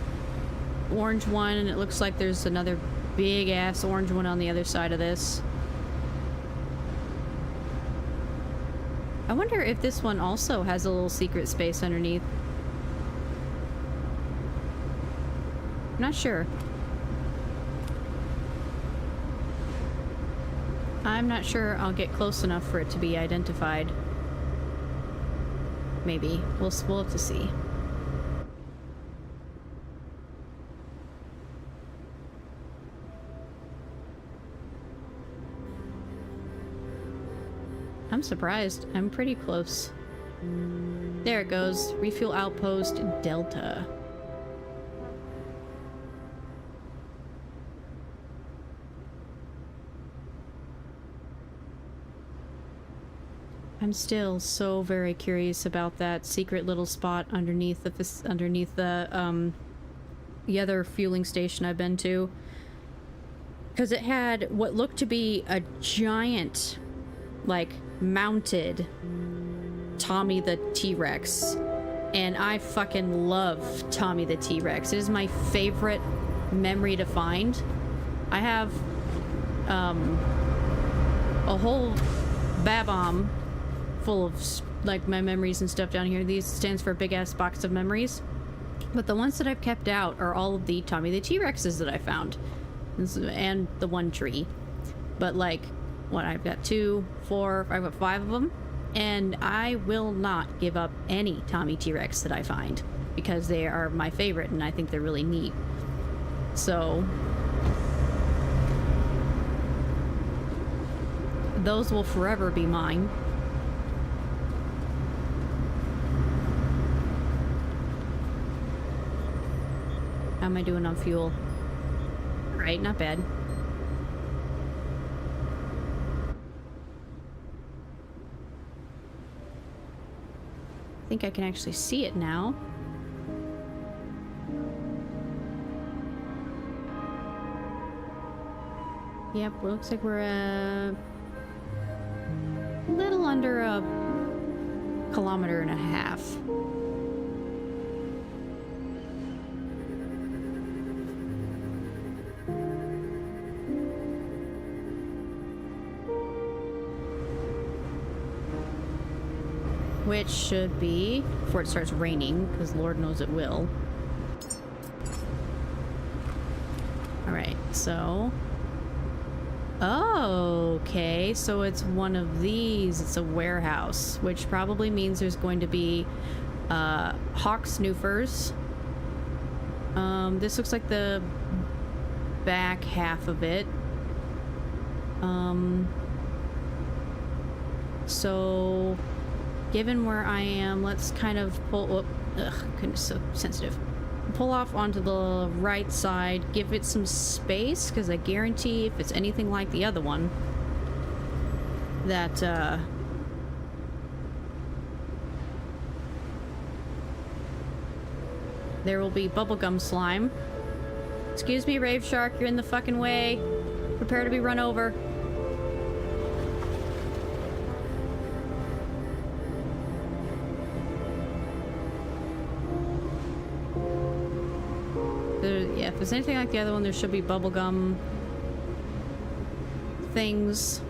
Speaker 3: orange one, and it looks like there's another big ass orange one on the other side of this. I wonder if this one also has a little secret space underneath. I'm not sure. I'm not sure I'll get close enough for it to be identified. Maybe. We'll have to see. I'm surprised. I'm pretty close. There it goes. Refuel outpost Delta. I'm still so very curious about that secret little spot underneath the other fueling station I've been to, because it had what looked to be a giant, like, mounted Tommy the T-Rex, and I fucking love Tommy the T-Rex. It is my favorite memory to find. I have a whole babom full of like my memories and stuff down here. These stands for big ass box of memories, but the ones that I've kept out are all of the Tommy the T-Rexes that I found, and the one tree. But like, what, I've got 2, 4, I've got 5 of them, and I will not give up any Tommy T-Rex that I find, because they are my favorite and I think they're really neat. So those will forever be mine. How am I doing on fuel? Alright, not bad. I think I can actually see it now. Yep, looks like we're a little under a 1.5 kilometers. Which should be before it starts raining, because Lord knows it will. Alright, so... Oh, okay, so it's one of these. It's a warehouse, which probably means there's going to be Hawk Snoofers. This looks like the back half of it. So... Given where I am, let's kind of pull... ugh, goodness, so sensitive. Pull off onto the right side, give it some space, because I guarantee if it's anything like the other one, that, there will be bubblegum slime. Excuse me, Rave Shark, you're in the fucking way. Prepare to be run over. Yeah, if it's anything like the other one, there should be bubblegum things.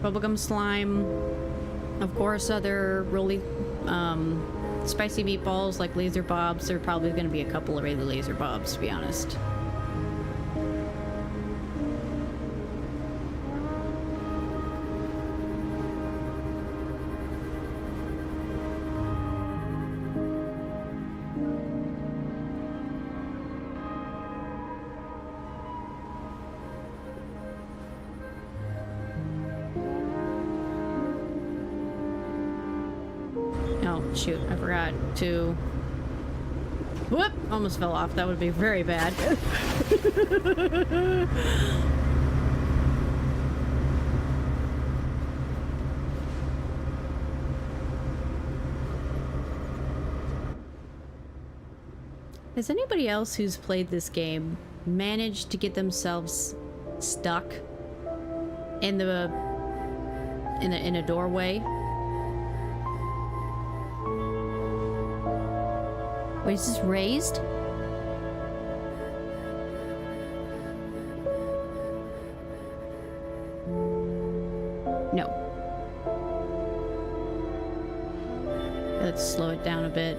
Speaker 3: Bubblegum slime. Of course, other really spicy meatballs like laser bobs. There are probably going to be a couple of regular laser bobs, to be honest. shoot, I forgot to... Whoop! Almost fell off. That would be very bad. Has anybody else who's played this game managed to get themselves stuck in the in a doorway? Wait, is this raised? No. Let's slow it down a bit.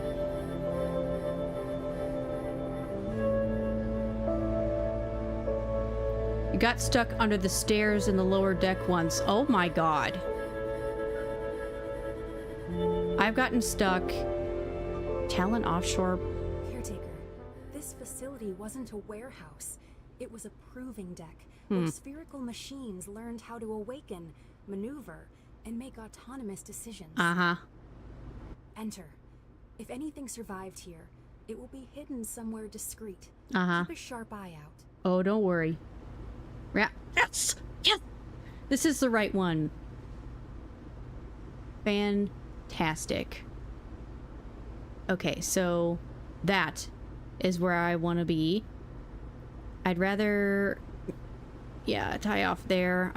Speaker 3: You got stuck under the stairs in the lower deck once. Oh my god. I've gotten stuck. Talon Offshore.
Speaker 5: Caretaker, this facility wasn't a warehouse. It was a proving deck where spherical machines learned how to awaken, maneuver, and make autonomous decisions.
Speaker 3: Uh-huh.
Speaker 5: Enter. If anything survived here, it will be hidden somewhere discreet.
Speaker 3: Uh-huh.
Speaker 5: Keep a sharp eye out.
Speaker 3: Oh, don't worry. Yeah. Yes! Yes! This is the right one. Fantastic. Okay, so that is where I want to be. I'd rather... Yeah, tie off there.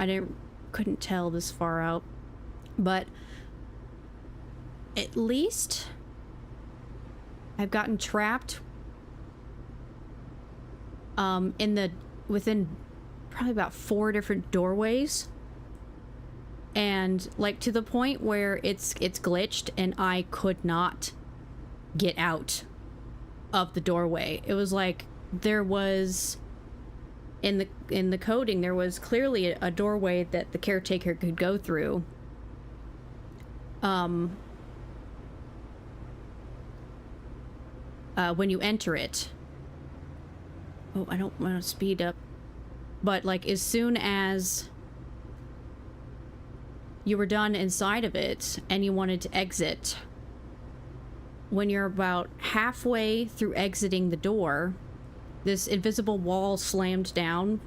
Speaker 3: Couldn't tell this far out. But at least I've gotten trapped within probably about 4 different doorways, and like to the point where it's glitched and I could not get out of the doorway. It was like there was in the coding there was clearly a doorway that the caretaker could go through. When you enter it. Oh, I don't want to speed up. But like as soon as you were done inside of it and you wanted to exit, when you're about halfway through exiting the door, this invisible wall slammed down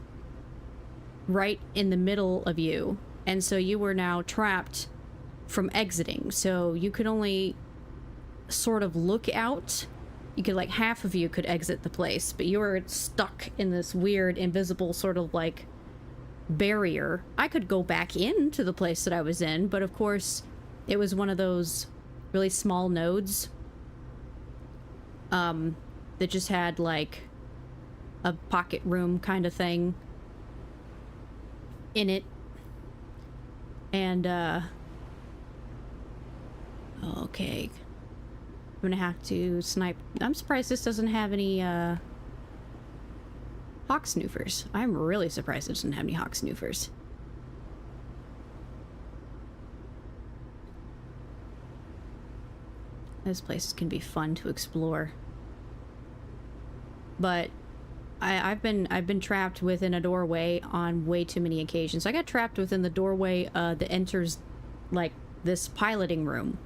Speaker 3: right in the middle of you. And so you were now trapped from exiting. So you could only sort of look out. You could, like, half of you could exit the place, but you were stuck in this weird invisible sort of like barrier. I could go back into the place that I was in, but of course it was one of those really small nodes that just had like a pocket room kind of thing in it. And okay, I'm gonna have to snipe. I'm surprised this doesn't have any hawk snoofers. I'm really surprised it doesn't have any hawk snoofers. This place can be fun to explore. But I've been trapped within a doorway on way too many occasions. I got trapped within the doorway that enters like this piloting room.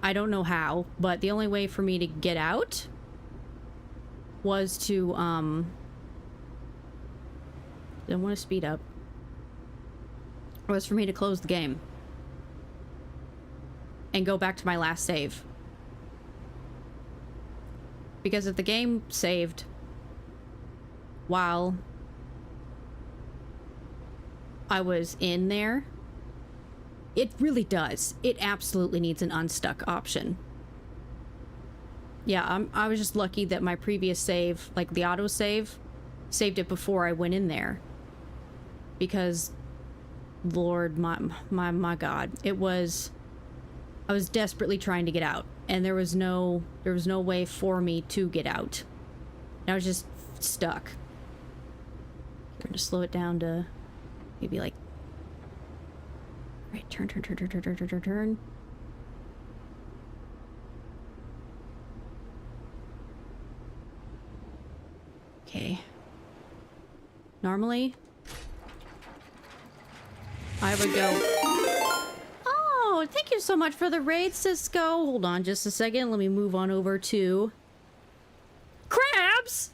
Speaker 3: I don't know how, but the only way for me to get out was to don't want to speed up. Was for me to close the game and go back to my last save. Because if the game saved while I was in there, it really does. It absolutely needs an unstuck option. Yeah, I was just lucky that my previous save, like the autosave, saved it before I went in there. Because, Lord, my God, it was... I was desperately trying to get out, and there was no way for me to get out. I was just stuck. I'm gonna slow it down to maybe like... Right, turn. Okay. Normally, I would go... Oh, Oh, thank you so much for the raid, Cisco. Hold on just a second. Let me move on over to crabs.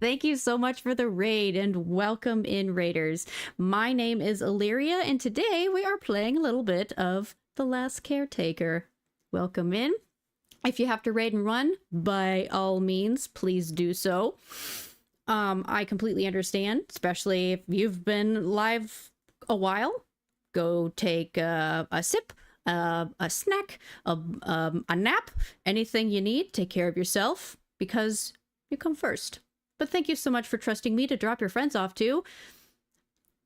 Speaker 3: Thank you so much for the raid and welcome in, raiders. My name is Illyria and today we are playing a little bit of The Last Caretaker. Welcome in. If you have to raid and run, by all means, please do so. I completely understand, especially if you've been live a while. Go take a sip, a snack, a nap, anything you need. Take care of yourself because you come first. But thank you so much for trusting me to drop your friends off to.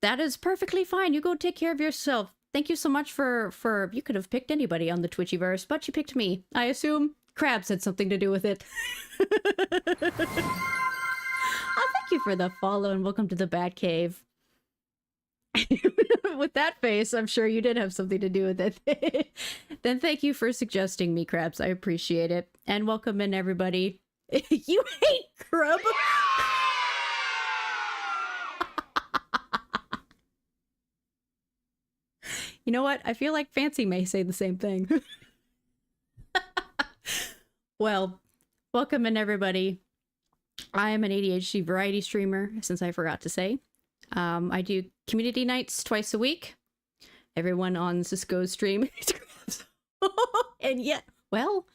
Speaker 3: That is perfectly fine. You go take care of yourself. Thank you so much for you could have picked anybody on the Twitchiverse, but you picked me. I assume Crabs had something to do with it. Oh, thank you for the follow and welcome to the Bat Cave. With that face, I'm sure you did have something to do with it. Then thank you for suggesting me, Crabs. I appreciate it. And welcome in, everybody. You hate Crub? You know what? I feel like Fancy may say the same thing. Well, welcome in, everybody. I am an ADHD variety streamer, since I forgot to say. I do community nights twice a week. Everyone on Cisco's stream. And yet, well,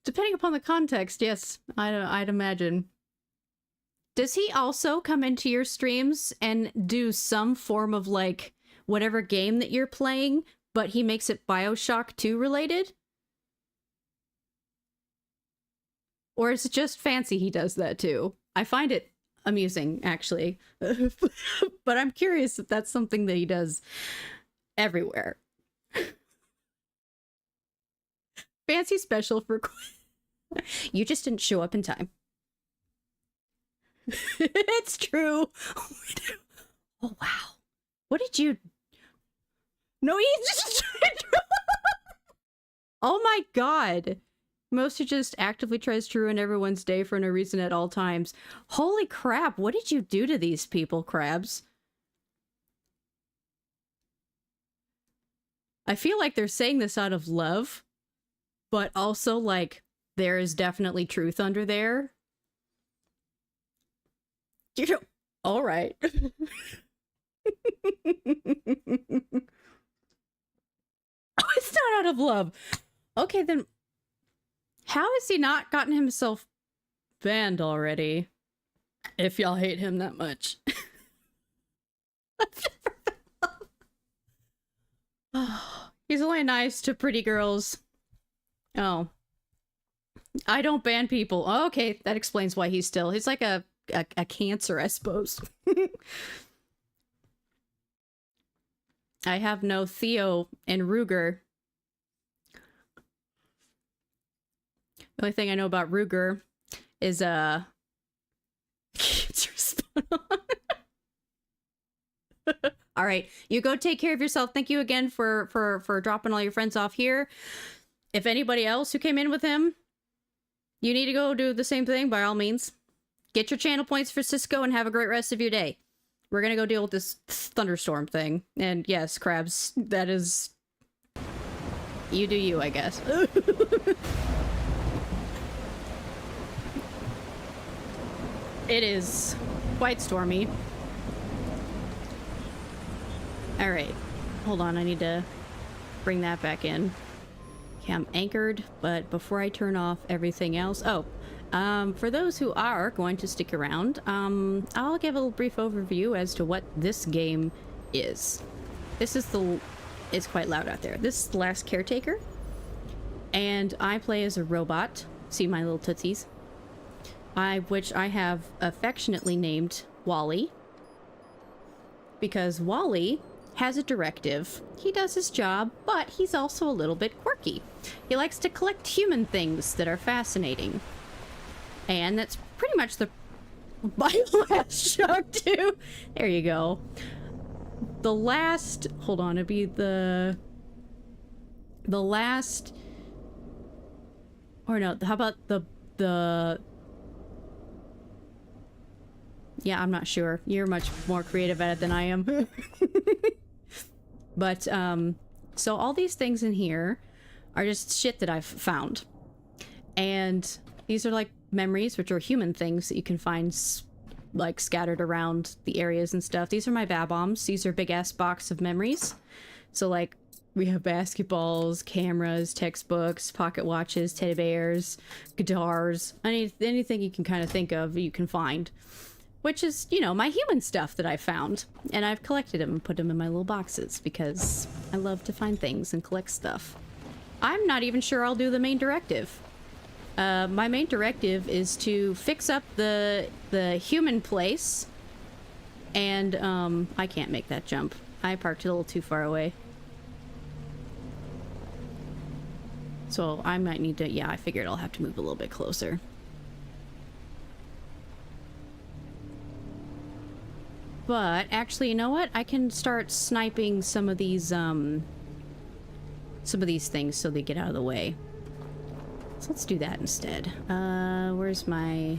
Speaker 3: depending upon the context, yes, I'd imagine. Does he also come into your streams and do some form of, like, whatever game that you're playing, but he makes it BioShock 2 related? Or is it just Fancy he does that too? I find it amusing, actually. But I'm curious if that's something that he does everywhere. Fancy special for... You just didn't show up in time. It's true. Oh, wow. What did you... No, he just... Oh my god. Most who just actively tries to ruin everyone's day for no reason at all times. Holy crap, what did you do to these people, Crabs? I feel like they're saying this out of love, but also, like, there is definitely truth under there. You know, alright. Oh, it's not out of love. Okay, then... How has he not gotten himself banned already? If y'all hate him that much. He's only nice to pretty girls. Oh. I don't ban people. Oh, okay, that explains why he's like a cancer, I suppose. I have no Theo and Ruger. The only thing I know about Ruger is cancer spawn. All right, you go take care of yourself. Thank you again for dropping all your friends off here. If anybody else who came in with him, you need to go do the same thing, by all means. Get your channel points for Cisco and have a great rest of your day. We're gonna go deal with this thunderstorm thing. And yes, Crabs, that is... You do you, I guess. It is quite stormy. Alright. Hold on, I need to bring that back in. Okay, I'm anchored, but before I turn off everything else... Oh, for those who are going to stick around, I'll give a little brief overview as to what this game is. This is the... It's quite loud out there. This is The Last Caretaker. And I play as a robot. See my little tootsies? Which I have affectionately named Wally. Because Wally has a directive. He does his job, but he's also a little bit quirky. He likes to collect human things that are fascinating. And that's pretty much the BioShock 2. There you go. The last... Hold on, it'd be the last... Or no, how about the... Yeah, I'm not sure. You're much more creative at it than I am. But, so all these things in here are just shit that I've found. And these are like memories, which are human things that you can find like scattered around the areas and stuff. These are my bombs. These are big ass box of memories. So like we have basketballs, cameras, textbooks, pocket watches, teddy bears, guitars, anything you can kind of think of you can find. Which is, you know, my human stuff that I found. And I've collected them and put them in my little boxes because I love to find things and collect stuff. I'm not even sure I'll do the main directive. My main directive is to fix up the human place. And, I can't make that jump. I parked a little too far away. So I might need to, yeah, I figured I'll have to move a little bit closer. But actually, you know what? I can start sniping some of these things so they get out of the way. So let's do that instead. Where's my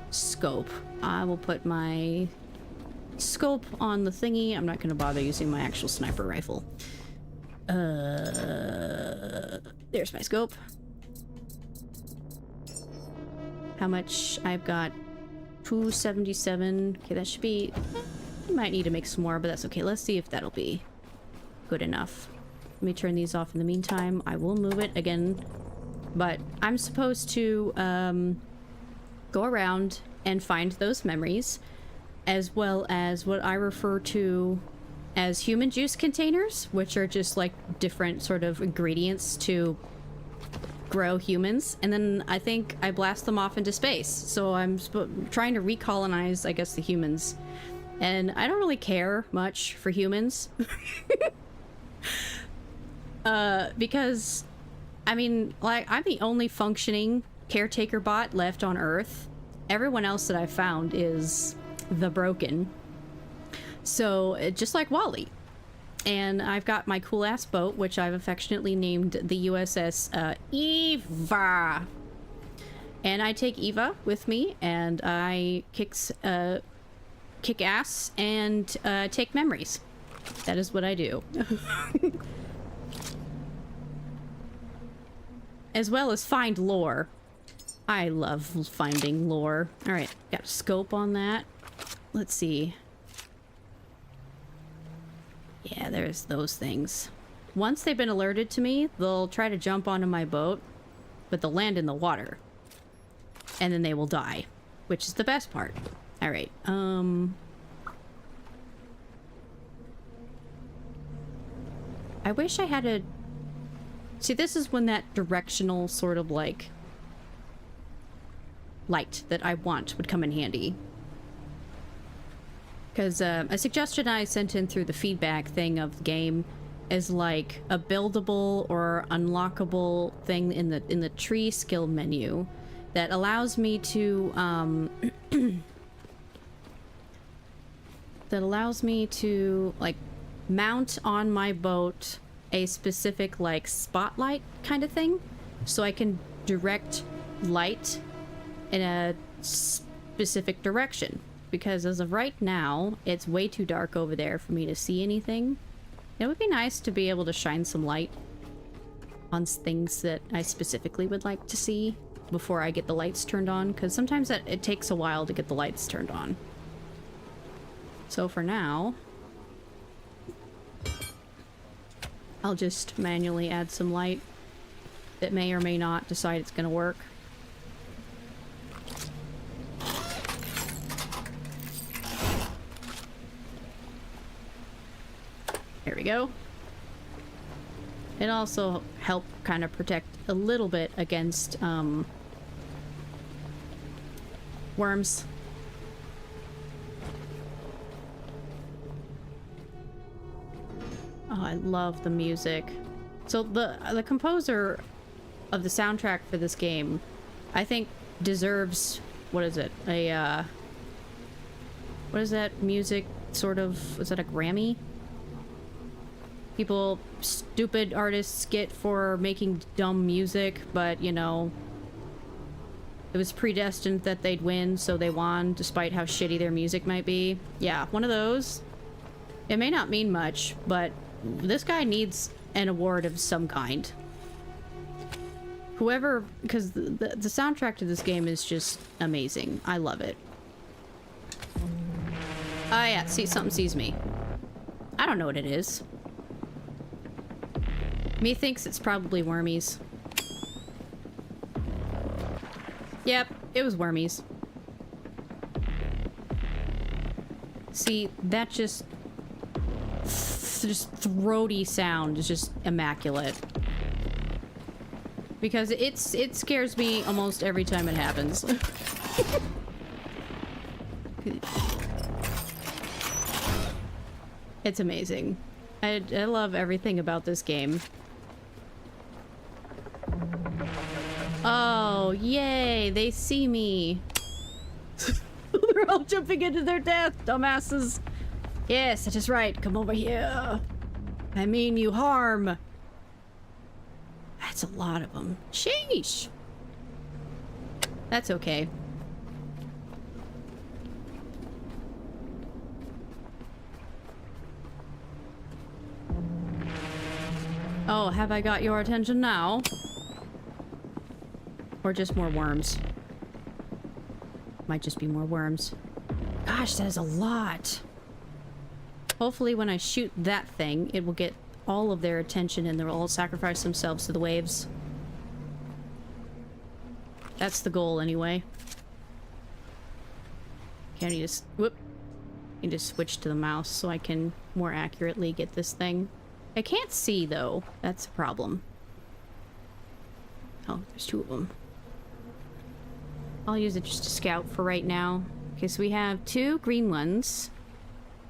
Speaker 3: scope? I will put my scope on the thingy. I'm not going to bother using my actual sniper rifle. There's my scope. How much? I've got 277. Okay, that should be... Might need to make some more, but that's okay. Let's see if that'll be good enough. Let me turn these off in the meantime. I will move it again. But I'm supposed to go around and find those memories, as well as what I refer to as human juice containers, which are just like different sort of ingredients to grow humans. And then I think I blast them off into space. So I'm trying to recolonize, I guess, the humans. And I don't really care much for humans. Because, I mean, like, I'm the only functioning caretaker bot left on Earth. Everyone else that I've found is the broken. So, just like Wally. And I've got my cool-ass boat, which I've affectionately named the USS Eva. And I take Eva with me, and I kick ass and take memories. That is what I do. As well as find lore. I love finding lore. Alright, got a scope on that. Let's see. Yeah, there's those things. Once they've been alerted to me, they'll try to jump onto my boat, but they'll land in the water. And then they will die, which is the best part. Alright, I wish I had a... See, this is when that directional sort of, like, light that I want would come in handy. Because a suggestion I sent in through the feedback thing of the game is like a buildable or unlockable thing in the tree skill menu that allows me to like mount on my boat a specific like spotlight kind of thing, so I can direct light in a specific direction. Because as of right now, it's way too dark over there for me to see anything. It would be nice to be able to shine some light on things that I specifically would like to see before I get the lights turned on, because sometimes it takes a while to get the lights turned on. So for now, I'll just manually add some light that may or may not decide it's gonna work. There we go. It also helped kind of protect a little bit against worms. Oh, I love the music. So the composer of the soundtrack for this game, I think, deserves, what is it? What is that music sort of, is that a Grammy? People, stupid artists get for making dumb music, but, you know, It was predestined that they'd win, so they won, despite how shitty their music might be. Yeah, one of those. It may not mean much, but this guy needs an award of some kind. Whoever, because the soundtrack to this game is just amazing. I love it. Oh yeah, see, something sees me. I don't know what it is. Me thinks it's probably wormies. Yep, it was wormies. See, that just throaty sound is just immaculate. Because it scares me almost every time it happens. It's amazing. I love everything about this game. Oh, yay! They see me. They're all jumping into their death, dumbasses. Yes, that is right. Come over here. I mean you harm. That's a lot of them. Sheesh. That's okay. Oh, have I got your attention now? Or just more worms? Might just be more worms. Gosh, that is a lot. Hopefully when I shoot that thing, it will get all of their attention and they'll all sacrifice themselves to the waves. That's the goal anyway. Okay, I need to whoop. I need to switch to the mouse so I can more accurately get this thing. I can't see though. That's a problem. Oh, there's two of them. I'll use it just to scout for right now. Okay, so we have 2 green ones.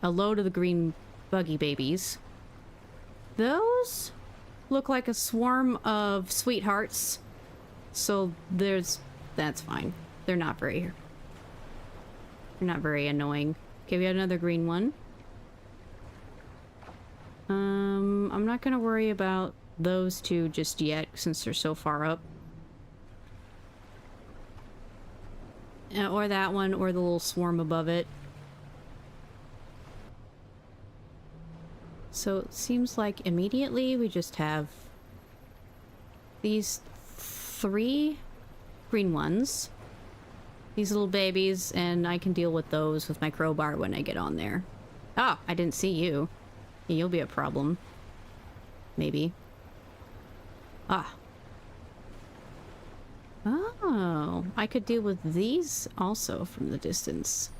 Speaker 3: A load of the green buggy babies. Those look like a swarm of sweethearts. So that's fine. They're not very annoying. Okay, we have another green one. I'm not gonna worry about those 2 just yet since they're so far up. Or that one, or the little swarm above it. So it seems like immediately we just have these 3 green ones. These little babies, and I can deal with those with my crowbar when I get on there. Ah, I didn't see you. Yeah, you'll be a problem. Maybe. Ah. Oh, I could deal with these also from the distance.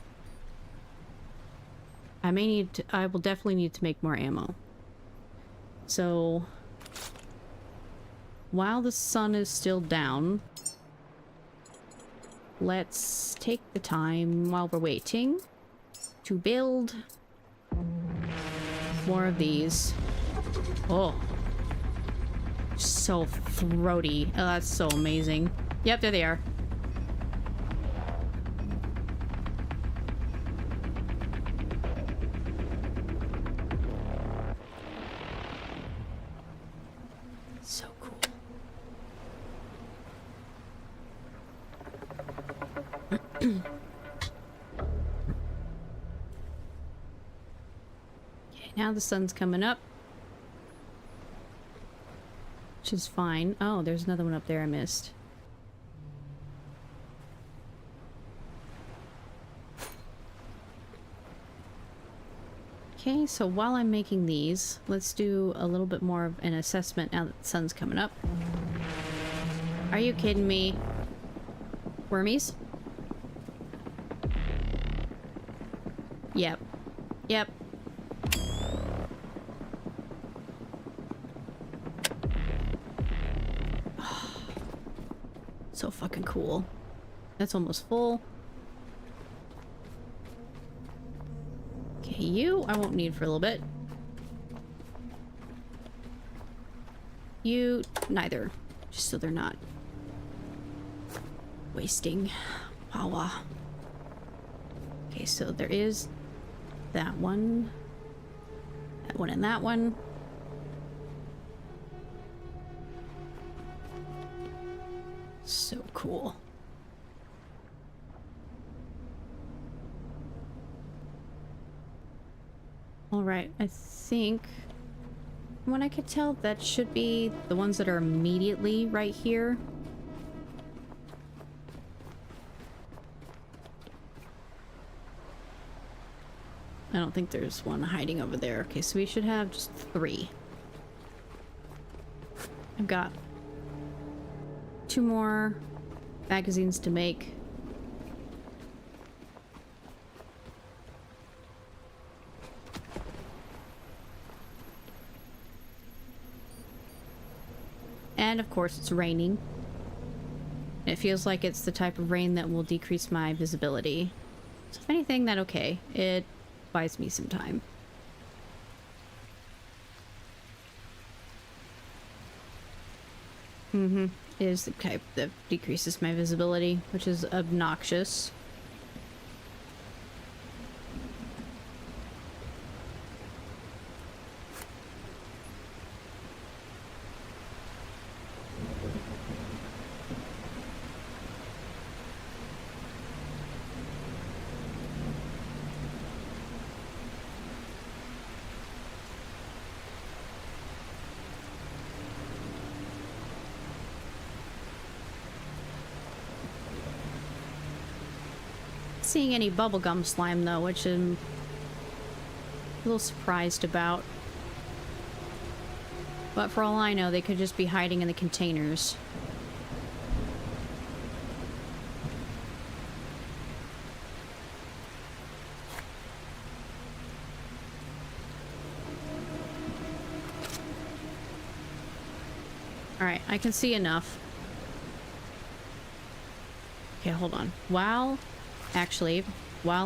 Speaker 3: I will definitely need to make more ammo. So, while the sun is still down, let's take the time while we're waiting to build more of these. Oh. So throaty. Oh, that's so amazing. Yep, there they are. So cool. Okay, now the sun's coming up. Which is fine. Oh, there's another one up there I missed. Okay, so while I'm making these, let's do a little bit more of an assessment now that the sun's coming up. Are you kidding me? Wormies? Yep. Yep. So fucking cool. That's almost full. Okay, you I won't need for a little bit. You neither. Just so they're not wasting power. Okay, so there is that one, and that one. So cool. Alright, I think from what I could tell, that should be the ones that are immediately right here. I don't think there's one hiding over there. Okay, so we should have just 3. I've got 2 more magazines to make. And of course it's raining. It feels like it's the type of rain that will decrease my visibility. So if anything, that okay. It buys me some time. It is the type that decreases my visibility, which is obnoxious. Seeing any bubblegum slime though, which I'm a little surprised about. But for all I know, they could just be hiding in the containers. Alright, I can see enough. Okay, hold on. While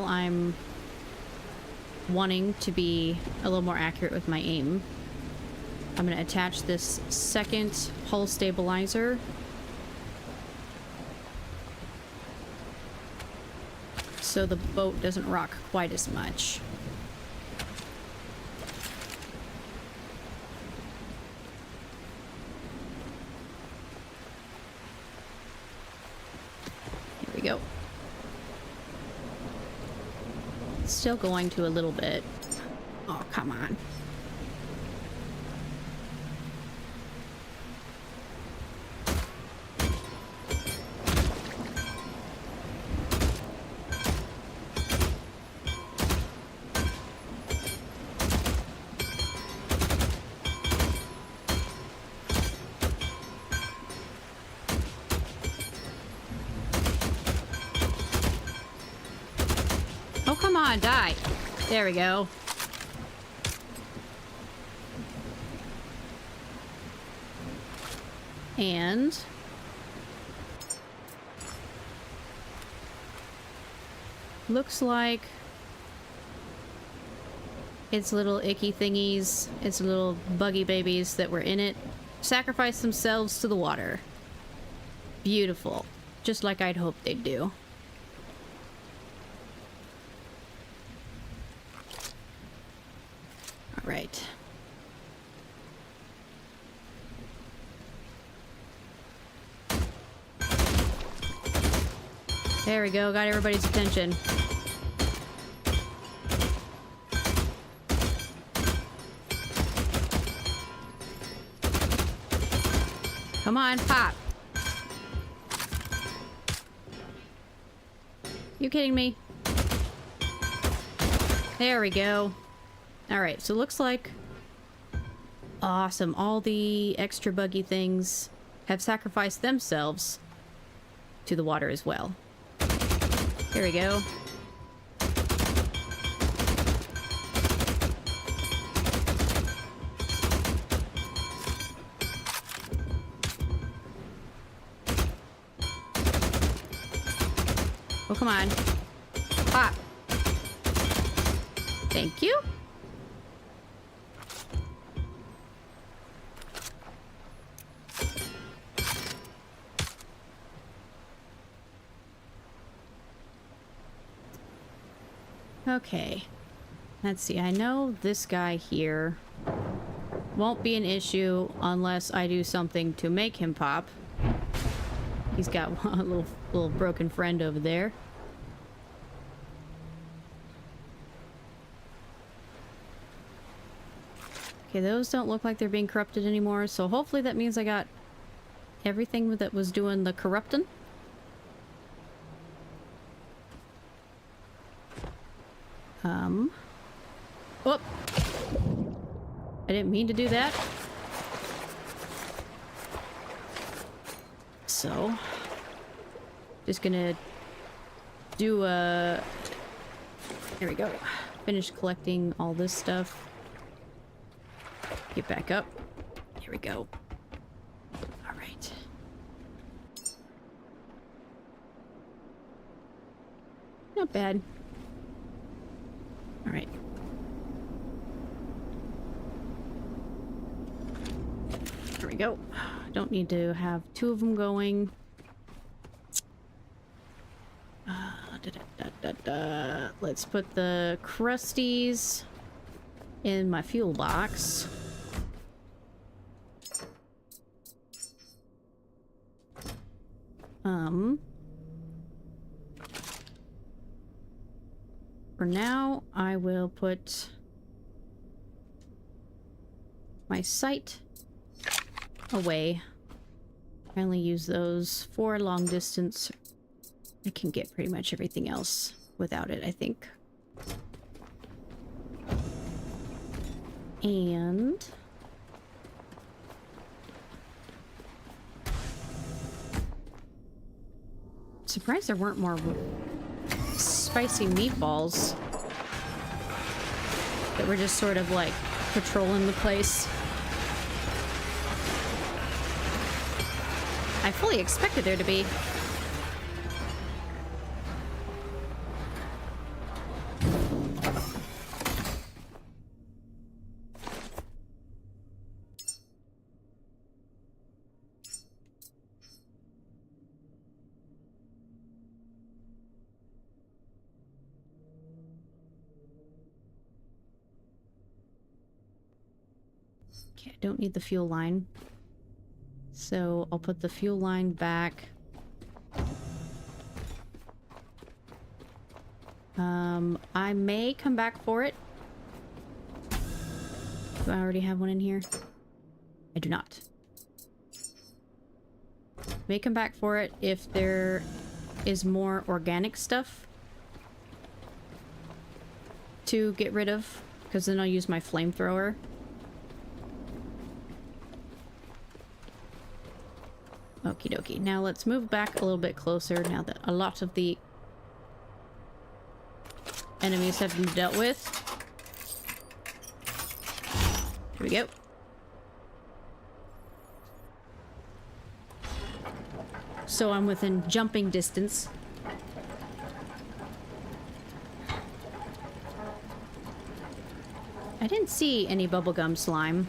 Speaker 3: I'm wanting to be a little more accurate with my aim, I'm going to attach this second hull stabilizer. So the boat doesn't rock quite as much. Here we go. Still going to a little bit. Oh, come on. Oh, come on, die. There we go. And looks like its little icky thingies, its little buggy babies that were in it, sacrificed themselves to the water. Beautiful. Just like I'd hoped they'd do. Right. There we go, got everybody's attention. Come on, pop. You kidding me? There we go. Alright, so looks like... Awesome. All the extra buggy things have sacrificed themselves to the water as well. Here we go. Oh, come on. Pop. Thank you. Okay, let's see. I know this guy here won't be an issue unless I do something to make him pop. He's got a little broken friend over there. Okay, those don't look like they're being corrupted anymore, so hopefully that means I got everything that was doing the corrupting. Whoop! I didn't mean to do that. So, just gonna do a... Here we go. Finish collecting all this stuff. Get back up. Here we go. All right. Not bad. All right. There we go. Don't need to have two of them going. Let's put the crusties in my fuel box. For now, I will put my sight away. I only use those for long distance. I can get pretty much everything else without it, I think. And surprised there weren't more spicy meatballs that were just sort of like patrolling the place. I fully expected there to be. Okay, I don't need the fuel line. So I'll put the fuel line back. I may come back for it. Do I already have one in here? I do not. May come back for it if there is more organic stuff to get rid of, because then I'll use my flamethrower. Okie dokie. Now let's move back a little bit closer now that a lot of the enemies have been dealt with. Here we go. So I'm within jumping distance. I didn't see any bubblegum slime.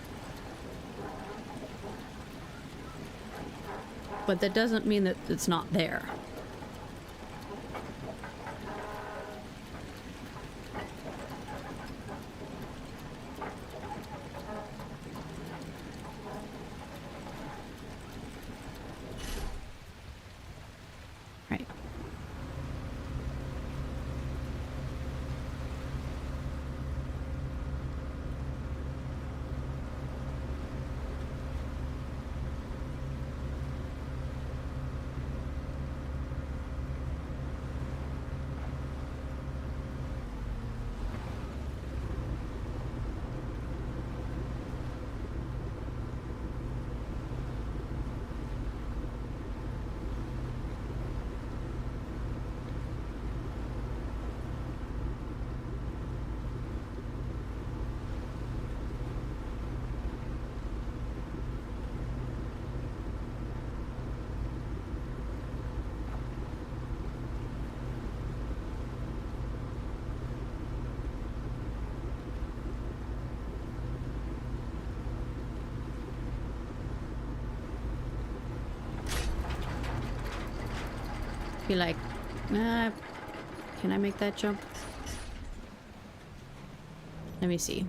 Speaker 3: But that doesn't mean that it's not there. Right. Be like, can I make that jump? Let me see.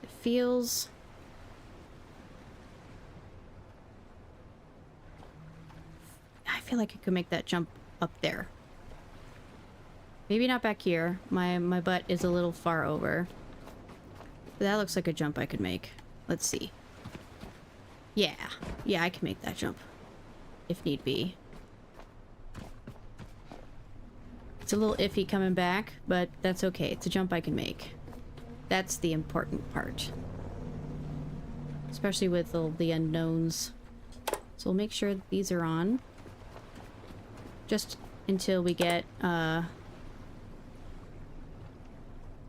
Speaker 3: It feels... I feel like I could make that jump up there. Maybe not back here. My butt is a little far over. But that looks like a jump I could make. Let's see. Yeah. Yeah, I can make that jump. If need be. It's a little iffy coming back, but that's okay. It's a jump I can make. That's the important part. Especially with all the unknowns. So we'll make sure that these are on. Just until we get the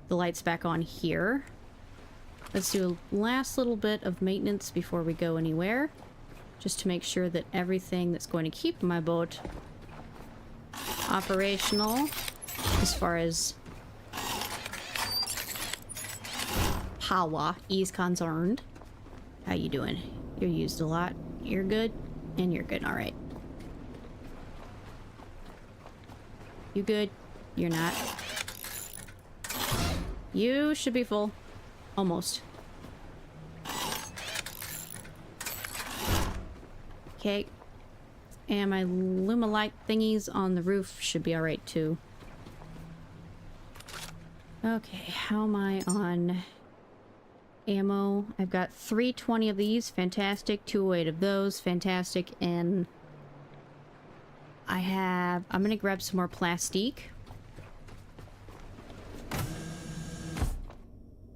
Speaker 3: lights back on here. Let's do a last little bit of maintenance before we go anywhere. Just to make sure that everything that's going to keep my boat operational as far as power is concerned. How you doing? You're used a lot. You're good? And you're good. Alright. You good? You're not. You should be full. Almost. Okay. And my Lumalight thingies on the roof should be alright too. Okay, how am I on ammo? I've got 320 of these. Fantastic. 208 of those. Fantastic. And I'm gonna grab some more plastique.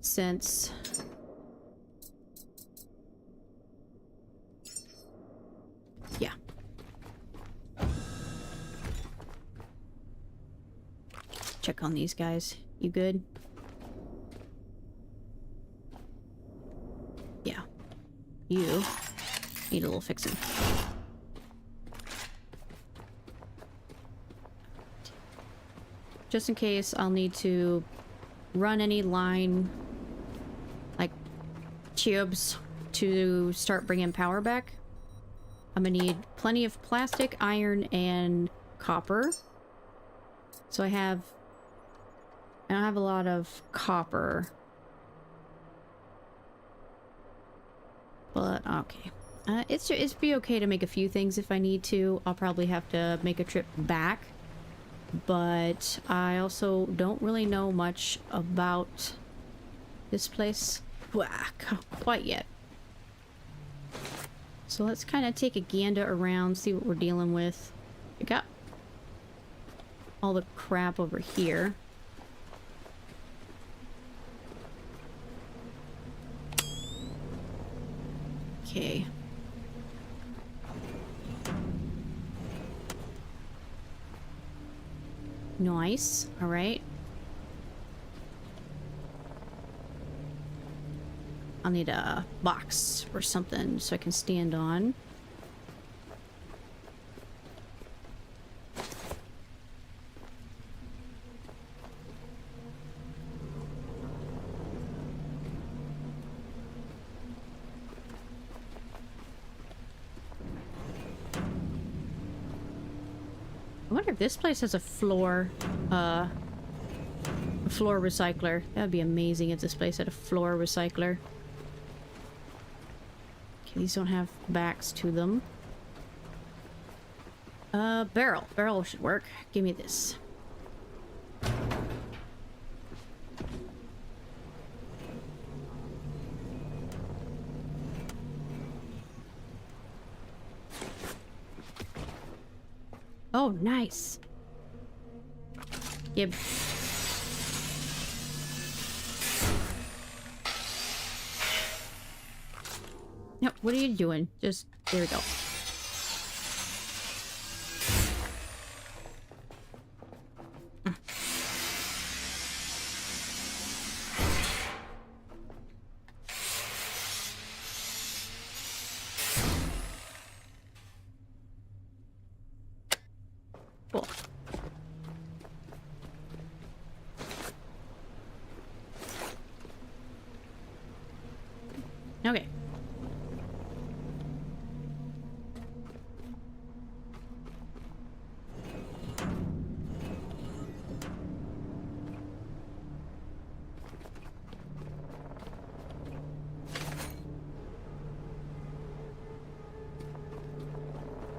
Speaker 3: Since yeah. Check on these guys. You good? Yeah. You need a little fixing. Just in case I'll need to run any line like tubes to start bringing power back. I'm gonna need plenty of plastic, iron, and copper. So I don't have a lot of copper. But okay. It's be okay to make a few things if I need to. I'll probably have to make a trip back. But I also don't really know much about this place quite yet. So let's kind of take a gander around, see what we're dealing with. We got all the crap over here. Okay. Nice. All right. I'll need a box or something so I can stand on. I wonder if this place has a floor recycler. That would be amazing if this place had a floor recycler. Okay, these don't have backs to them. Barrel. Barrel should work. Give me this. Oh, nice. Yep. No, what are you doing? Just, there we go. Cool. Okay.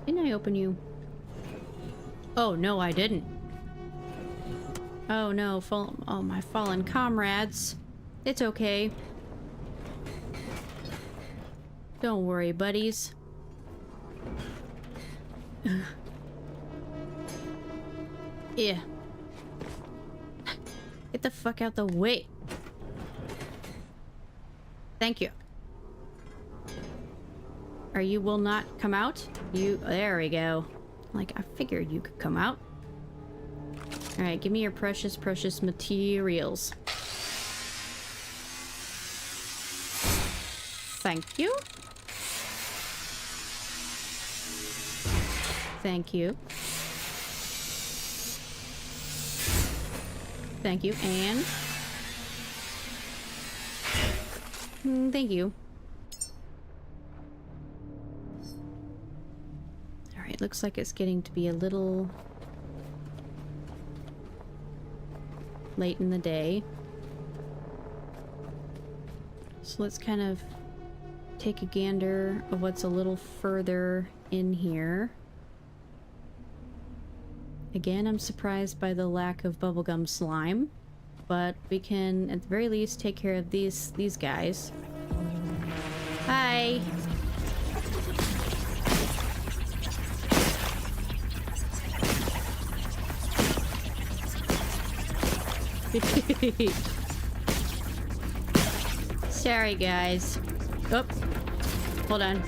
Speaker 3: Didn't I open you? Oh, no, I didn't. Oh no, oh my fallen comrades. It's okay. Don't worry, buddies. Yeah. Get the fuck out the way. Thank you. Or you will not come out? There we go. Like, I figured you could come out. Alright, give me your precious, precious materials. Thank you. Thank you. Thank you, and... thank you. Alright, looks like it's getting to be a little... late in the day. So let's kind of take a gander of what's a little further in here. Again, I'm surprised by the lack of bubblegum slime, but we can at the very least take care of these guys. Hi! Sorry, guys. Oh, hold on.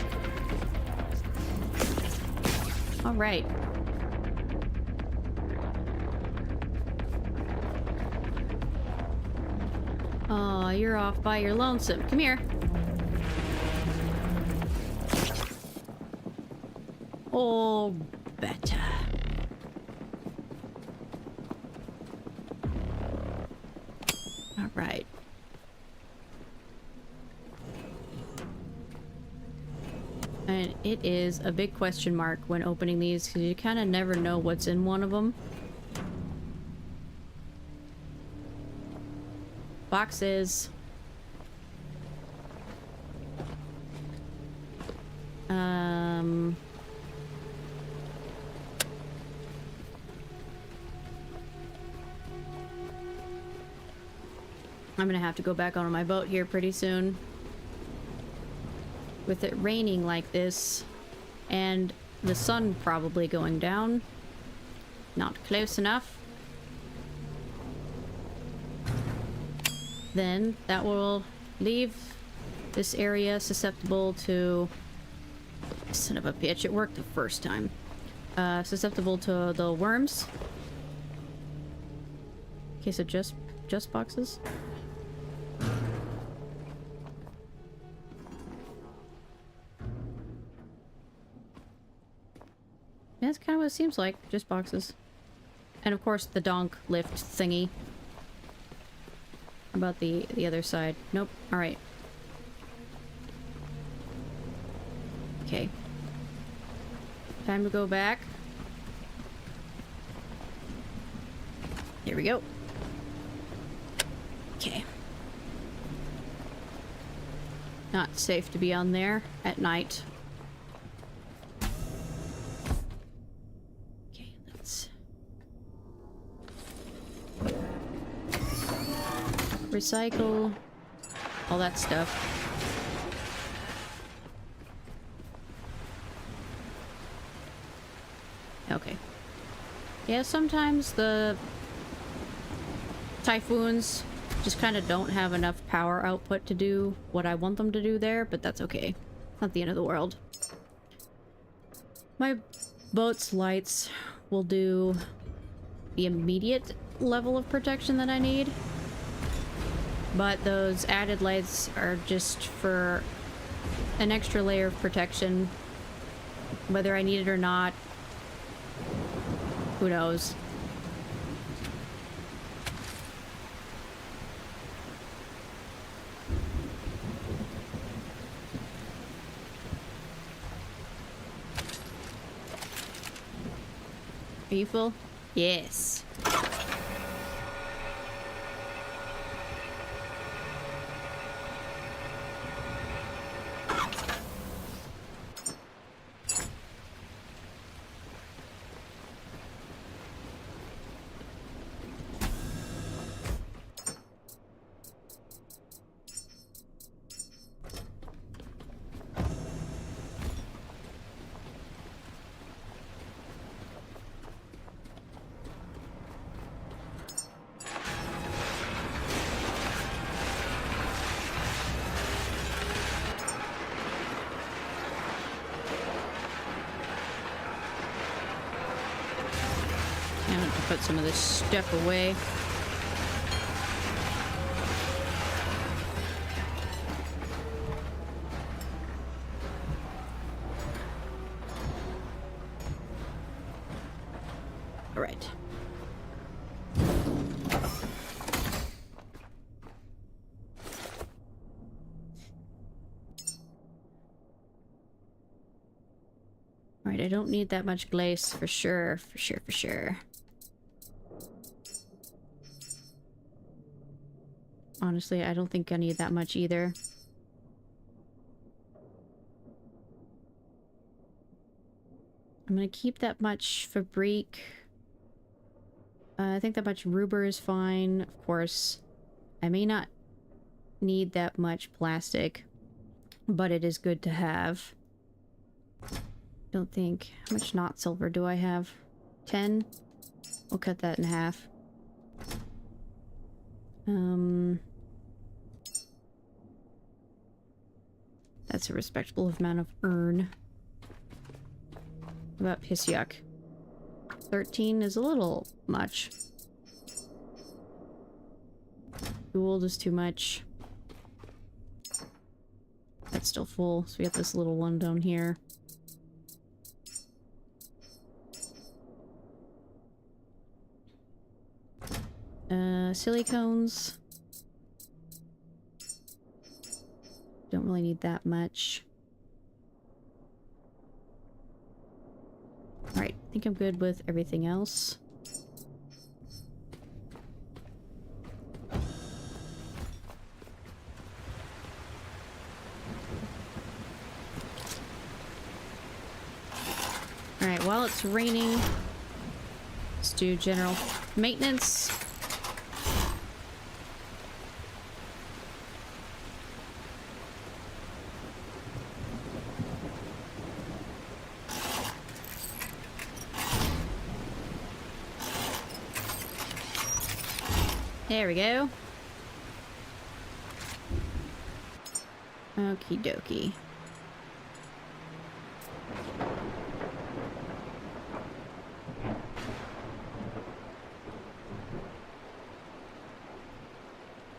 Speaker 3: All right. Oh, you're off by your lonesome. Come here. Oh, better. All right. And it is a big question mark when opening these because you kind of never know what's in one of them. Boxes. I'm gonna have to go back on my boat here pretty soon. With it raining like this, and the sun probably going down. Not close enough. Then that will leave this area susceptible to... Son of a bitch, it worked the first time. Susceptible to the worms. Okay, so just boxes? That's kind of what it seems like, just boxes. And of course the donk lift thingy. How about the other side? Nope. Alright. Okay. Time to go back. Here we go. Okay. Not safe to be on there at night. Okay, let's... recycle all that stuff. Okay. Yeah, sometimes the typhoons just kind of don't have enough power output to do what I want them to do there, but that's okay. Not the end of the world. My boat's lights will do the immediate level of protection that I need. But those added lights are just for an extra layer of protection. Whether I need it or not, who knows? Are you full? Yes. put some of this stuff away. All right. Alright, I don't need that much glaze for sure, for sure. Honestly, I don't think I need that much either. I'm gonna keep that much fabrique. I think that much rubber is fine. Of course, I may not need that much plastic, but it is good to have. Don't think. How much not silver do I have? 10? We'll cut that in half. That's a respectable amount of urn. What about piss yuck? 13 is a little much. Gold is too much. That's still full, so we got this little one down here. Silicones. Don't really need that much. Alright, I think I'm good with everything else. Alright, while it's raining, let's do general maintenance. There we go. Okie dokie.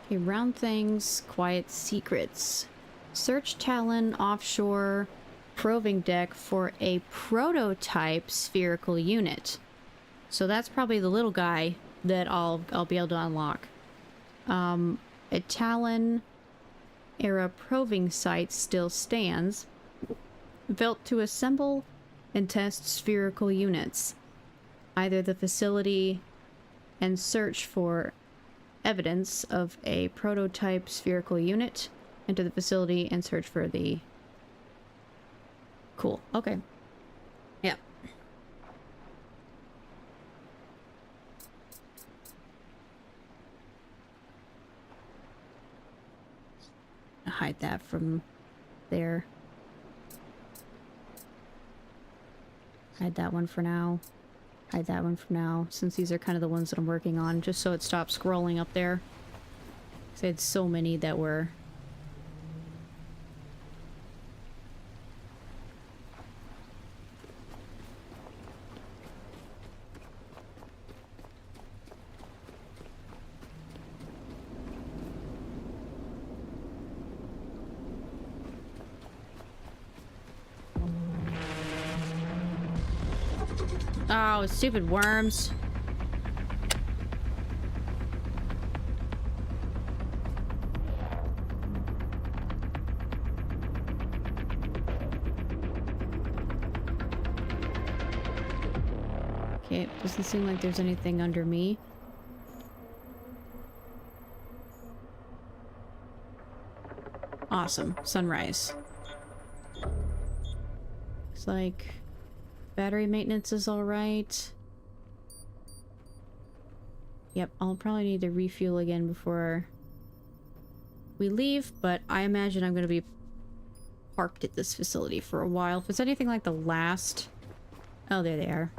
Speaker 3: Okay, round things, quiet secrets. Search Talon offshore proving deck for a prototype spherical unit. So that's probably the little guy that I'll be able to unlock. A Talon era proving site still stands, built to assemble and test spherical units. Either the facility and search for evidence of a prototype spherical unit, enter the facility and search for the... Cool. Okay. Yep. Hide that from there. Hide that one for now. Hide that one for now, since these are kind of the ones that I'm working on, just so it stops scrolling up there. 'Cause I had so many that were... Oh, stupid worms. Okay, it doesn't seem like there's anything under me. Awesome. Sunrise. Looks like battery maintenance is alright. Yep, I'll probably need to refuel again before we leave, but I imagine I'm going to be parked at this facility for a while. If it's anything like the last... Oh, there they are.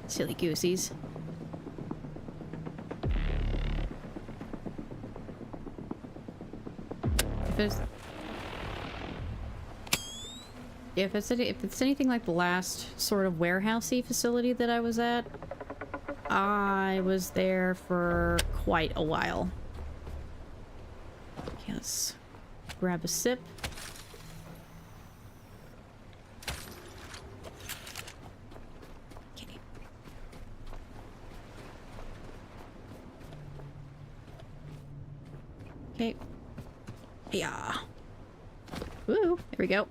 Speaker 3: Silly goosies. If it's... if it's anything like the last sort of warehousey facility that I was at, I was there for quite a while. Okay, let's grab a sip. Okay. Okay. Yeah. Woo, there we go.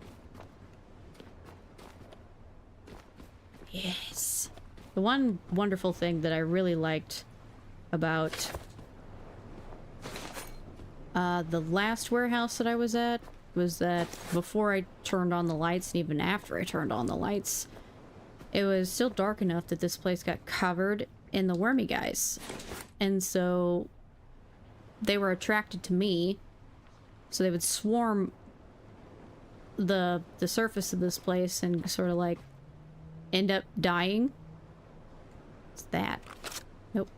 Speaker 3: Yes. The one wonderful thing that I really liked about the last warehouse that I was at was that before I turned on the lights, and even after I turned on the lights, it was still dark enough that this place got covered in the wormy guys. And so they were attracted to me, so they would swarm the surface of this place and sort of like end up dying. What's that? Nope.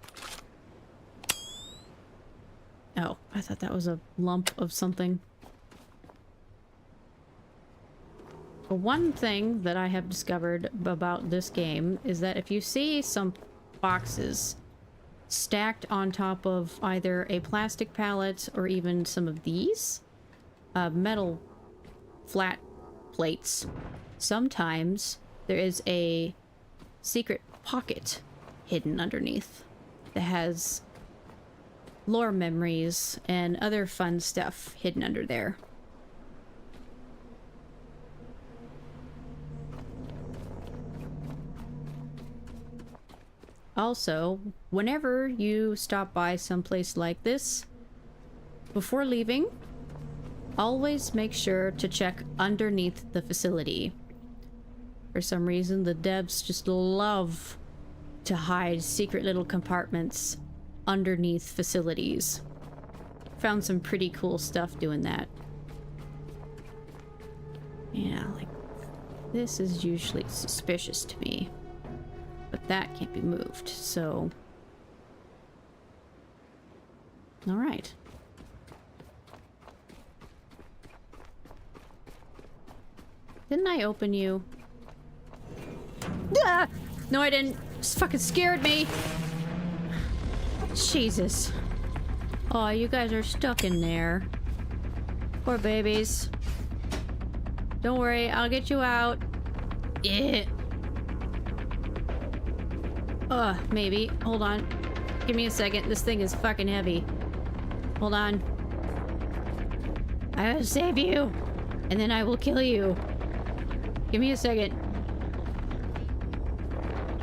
Speaker 3: Oh, I thought that was a lump of something. But one thing that I have discovered about this game is that if you see some boxes stacked on top of either a plastic pallet or even some of these metal flat plates, sometimes there is a secret pocket hidden underneath that has lore memories and other fun stuff hidden under there. Also, whenever you stop by someplace like this, before leaving, always make sure to check underneath the facility. For some reason, the devs just love to hide secret little compartments underneath facilities. Found some pretty cool stuff doing that. Yeah, like, this is usually suspicious to me. But that can't be moved, so... Alright. Didn't I open you? Ah! No, I didn't. Just fucking scared me. Jesus. Oh, you guys are stuck in there. Poor babies. Don't worry, I'll get you out. Yeah. Maybe. Hold on. Give me a second. This thing is fucking heavy. Hold on. I will save you. And then I will kill you. Give me a second.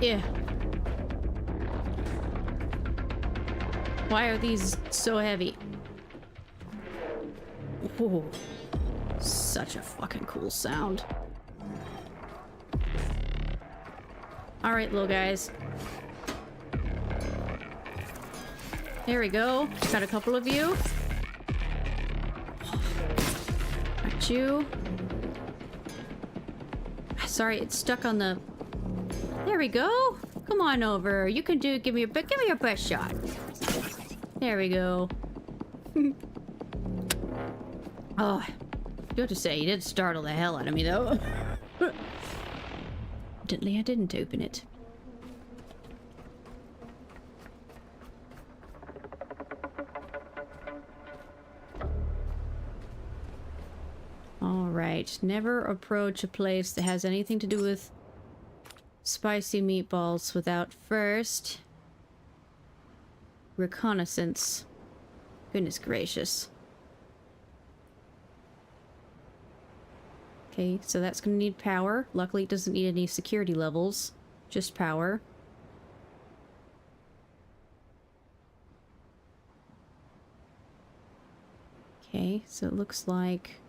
Speaker 3: Yeah. Why are these so heavy? Ooh. Such a fucking cool sound. Alright, little guys. There we go. Got a couple of you. Got you. Sorry, it's stuck on the... There we go. Come on over. You can do... Give me your best shot. There we go. Oh, you have to say, you did startle the hell out of me, though. Evidently, I didn't open it. Alright, never approach a place that has anything to do with spicy meatballs without first... reconnaissance. Goodness gracious. Okay, so that's gonna need power. Luckily, it doesn't need any security levels. Just power. Okay, so it looks like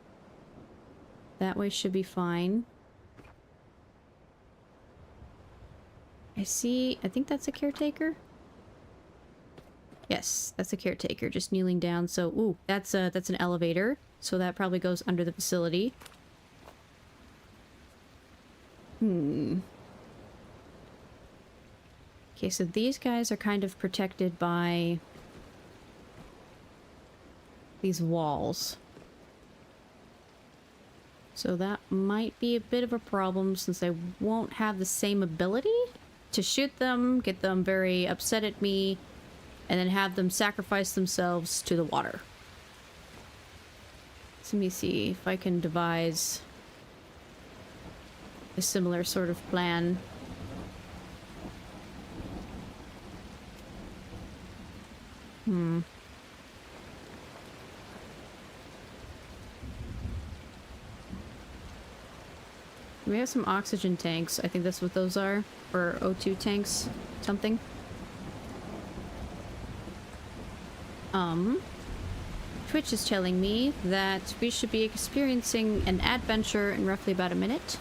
Speaker 3: that way should be fine. I see, I think that's a caretaker. Yes, that's a caretaker, just kneeling down. So, ooh, that's an elevator. So that probably goes under the facility. Okay, so these guys are kind of protected by these walls. So that might be a bit of a problem since I won't have the same ability to shoot them, get them very upset at me, and then have them sacrifice themselves to the water. So let me see if I can devise a similar sort of plan. We have some oxygen tanks. I think that's what those are. Or O2 tanks. Something. Twitch is telling me that we should be experiencing an adventure in roughly about a minute.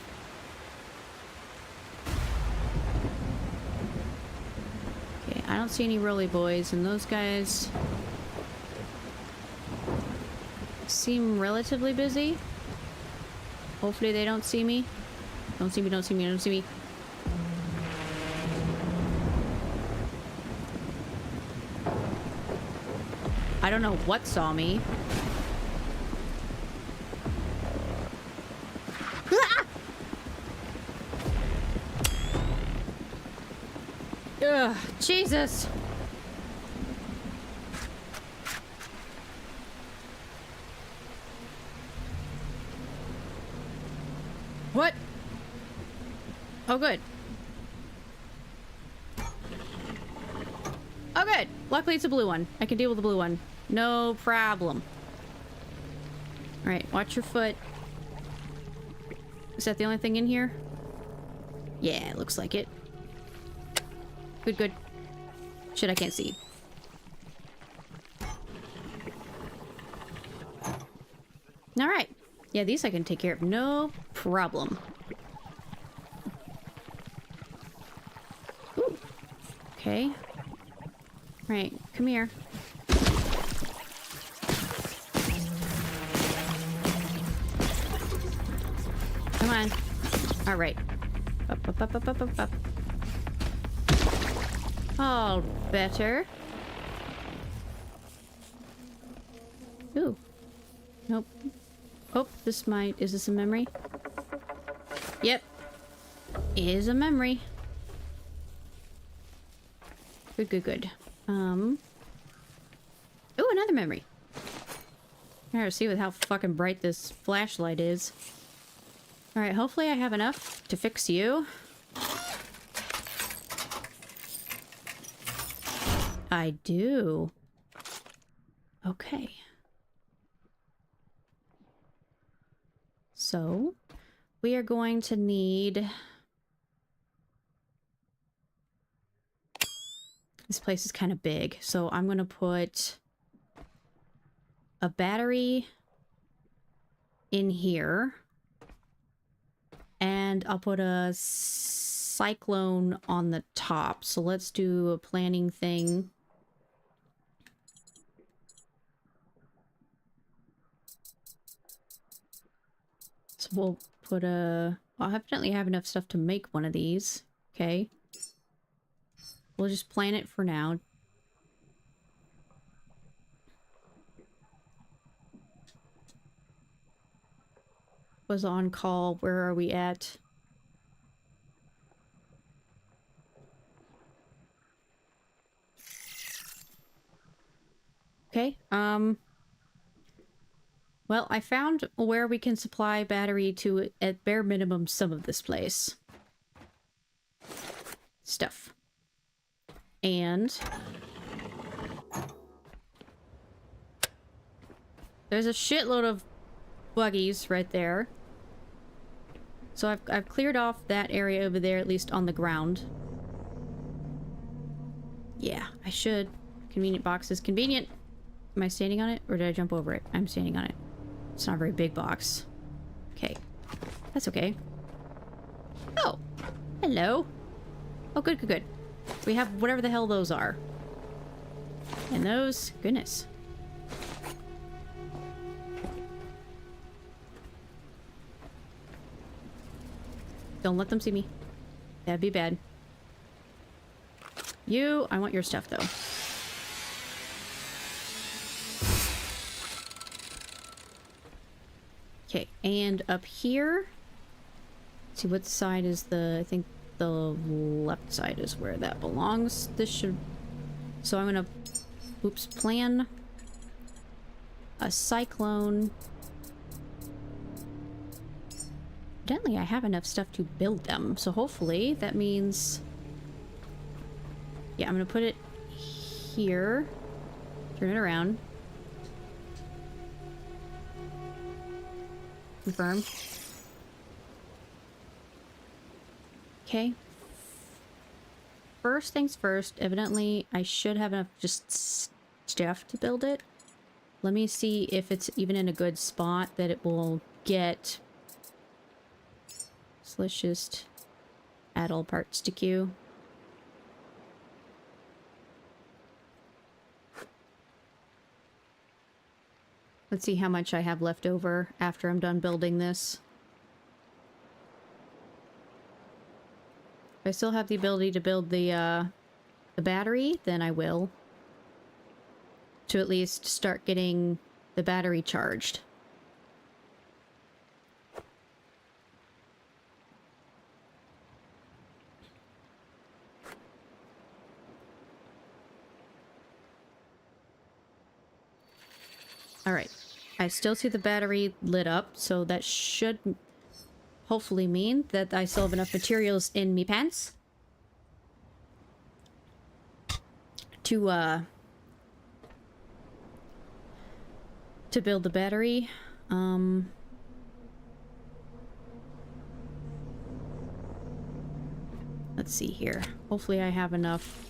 Speaker 3: Okay, I don't see any rolly boys, and those guys seem relatively busy. Hopefully they don't see me. Don't see me, don't see me, don't see me. I don't know what saw me. Ah! Ugh, Jesus. What? Oh, good. Oh, good. Luckily, it's a blue one. I can deal with the blue one. No problem. Alright, watch your foot. Is that the only thing in here? Yeah, it looks like it. Good, good. Shit, I can't see. Alright. Yeah, these I can take care of. No problem. Ooh. Okay. Right, come here. Come on. Alright. Up, up, up, up, up, up, up. All better. Ooh. Nope. Oh, this might... Is this a memory? Yep. Is a memory. Good, good, good. Ooh, another memory. I gotta see with how fucking bright this flashlight is. Alright, hopefully I have enough to fix you. I do. Okay. So, we are going to need... This place is kind of big, so I'm going to put a battery in here. And I'll put a cyclone on the top. So let's do a planning thing. So we'll put a... I'll definitely have enough stuff to make one of these. Okay. We'll just plan it for now. Was on call. Where are we at? Okay. Well, I found where we can supply battery to, at bare minimum, some of this place. Stuff. And there's a shitload of buggies right there. So I've cleared off that area over there, at least on the ground. Yeah, I should. Convenient boxes. Convenient. Am I standing on it? Or did I jump over it? I'm standing on it. It's not a very big box. Okay. That's okay. Oh. Hello. Oh, good, good, good. We have whatever the hell those are. And those... Goodness. Don't let them see me. That'd be bad. You... I want your stuff, though. Okay. And up here, let's see what side is the, I think the left side is where that belongs. This should, so I'm gonna, oops, plan a cyclone. Evidently I have enough stuff to build them, so hopefully that means, yeah, I'm gonna put it here, turn it around, confirm. Okay. First things first, evidently I should have enough just stuff to build it. Let me see if it's even in a good spot that it will get. So let's just add all parts to queue. Let's see how much I have left over after I'm done building this. If I still have the ability to build the battery, then I will. To at least start getting the battery charged. Alright. I still see the battery lit up, so that should hopefully mean that I still have enough materials in me pants to build the battery. Let's see here. Hopefully I have enough.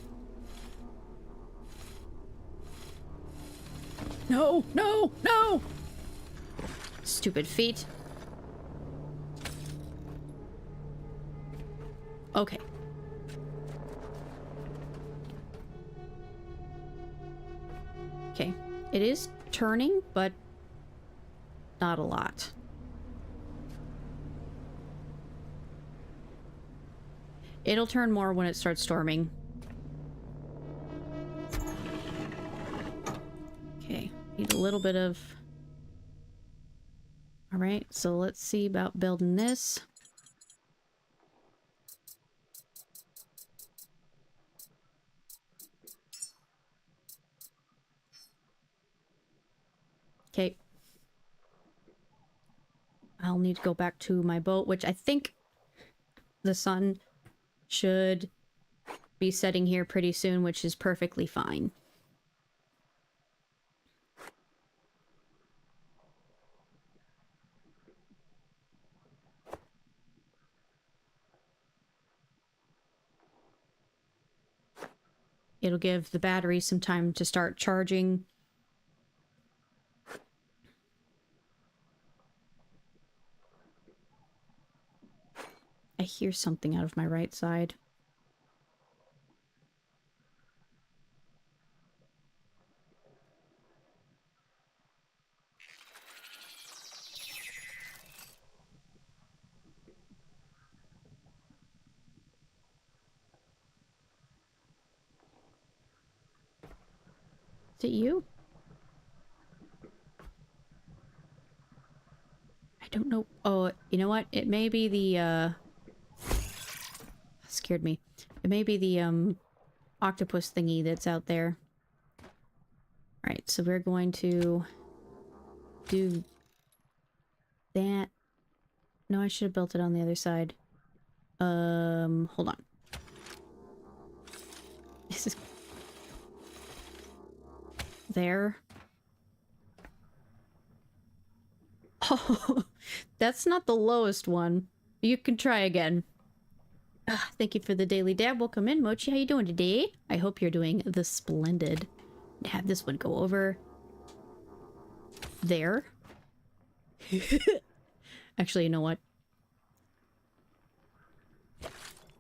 Speaker 3: No, no, no! Stupid feet. Okay. Okay. It is turning, but not a lot. It'll turn more when it starts storming. Okay. Need a little bit of... Alright, so let's see about building this. Okay. I'll need to go back to my boat, which I think the sun should be setting here pretty soon, which is perfectly fine. It'll give the battery some time to start charging. I hear something out of my right side. Is it you? I don't know. Oh, you know what? It may be the, scared me. It may be the, octopus thingy that's out there. Alright, so we're going to do that. No, I should have built it on the other side. Hold on. This is... There. Oh, that's not the lowest one. You can try again. Thank you for the daily dab. Welcome in, Mochi. How you doing today? I hope you're doing the splendid. Have this one go over there. Actually, you know what?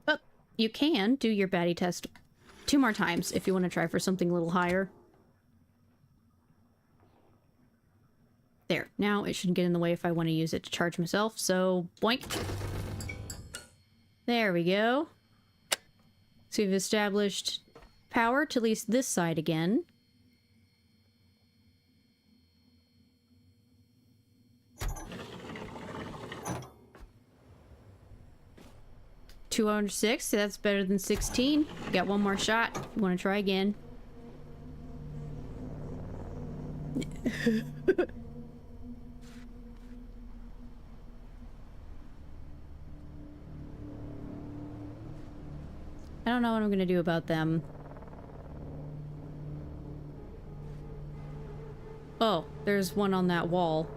Speaker 3: Oh, you can do your baddie test 2 more times if you want to try for something a little higher. There. Now it shouldn't get in the way if I want to use it to charge myself, so boink. There we go. So we've established power to at least this side again. 206, that's better than 16. Got one more shot. You want to try again? I don't know what I'm gonna do about them. Oh, there's one on that wall.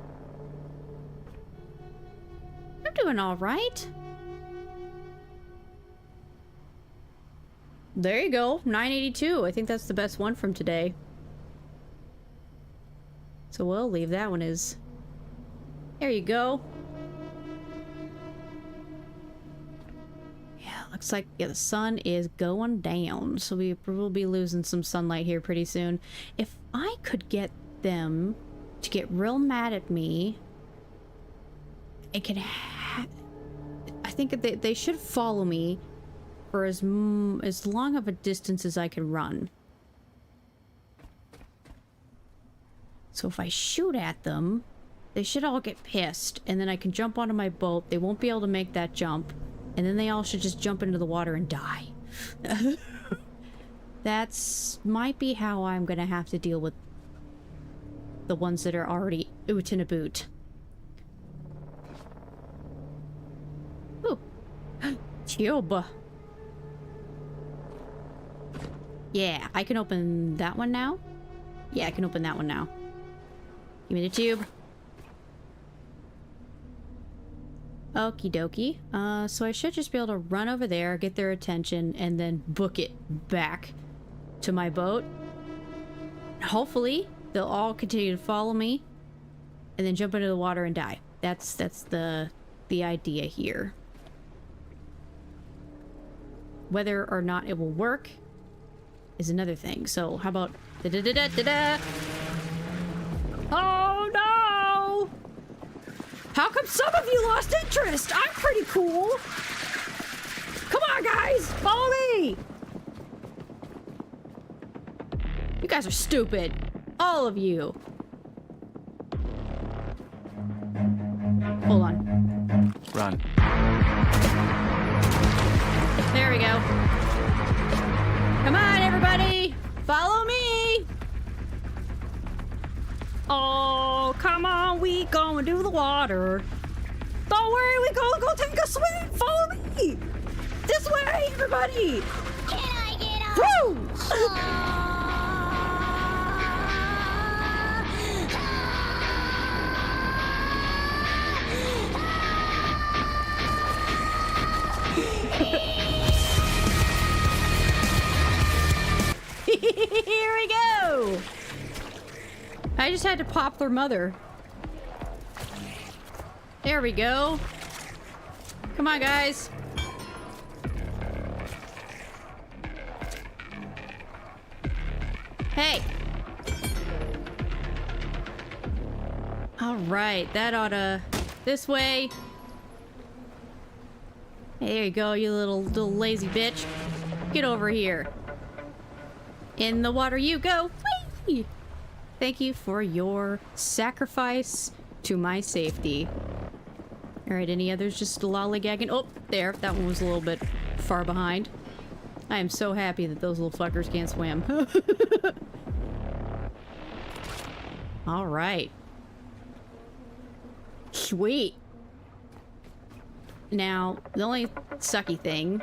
Speaker 3: I'm doing all right. There you go, 982. I think that's the best one from today. So we'll leave that one as... There you go. Yeah, looks like the sun is going down. So we will be losing some sunlight here pretty soon. If I could get them to get real mad at me, it can I think that they should follow me for as long of a distance as I can run. So if I shoot at them, they should all get pissed, and then I can jump onto my boat. They won't be able to make that jump, and then they all should just jump into the water and die. That's might be how I'm gonna have to deal with the ones that are already oot in a boot. Ooh. Tube. Yeah, I can open that one now? Yeah, I can open that one now. Give me the tube. Okie dokie. So I should just be able to run over there, get their attention, and then book it back to my boat. Hopefully, they'll all continue to follow me, and then jump into the water and die. That's the idea here. Whether or not it will work is another thing. So how about da-da-da-da-da-da? Oh no! How come some of you lost interest? I'm pretty cool. Come on, guys, follow me. You guys are stupid, all of you. Hold on.
Speaker 6: Run.
Speaker 3: There we go. Come on, everybody! Follow me! Oh, come on, we going to the water. Don't worry, we go take a swim. Follow me! This way, everybody!
Speaker 2: Can I get up?
Speaker 3: Woo! Here we go! I just had to pop their mother. There we go. Come on, guys. Hey! Alright, that oughta... This way. Hey, there you go, you little lazy bitch. Get over here. In the water you go. Whee! Thank you for your sacrifice to my safety. Alright, any others just lollygagging? Oh, there. That one was a little bit far behind. I am so happy that those little fuckers can't swim. Alright. Sweet. Now, the only sucky thing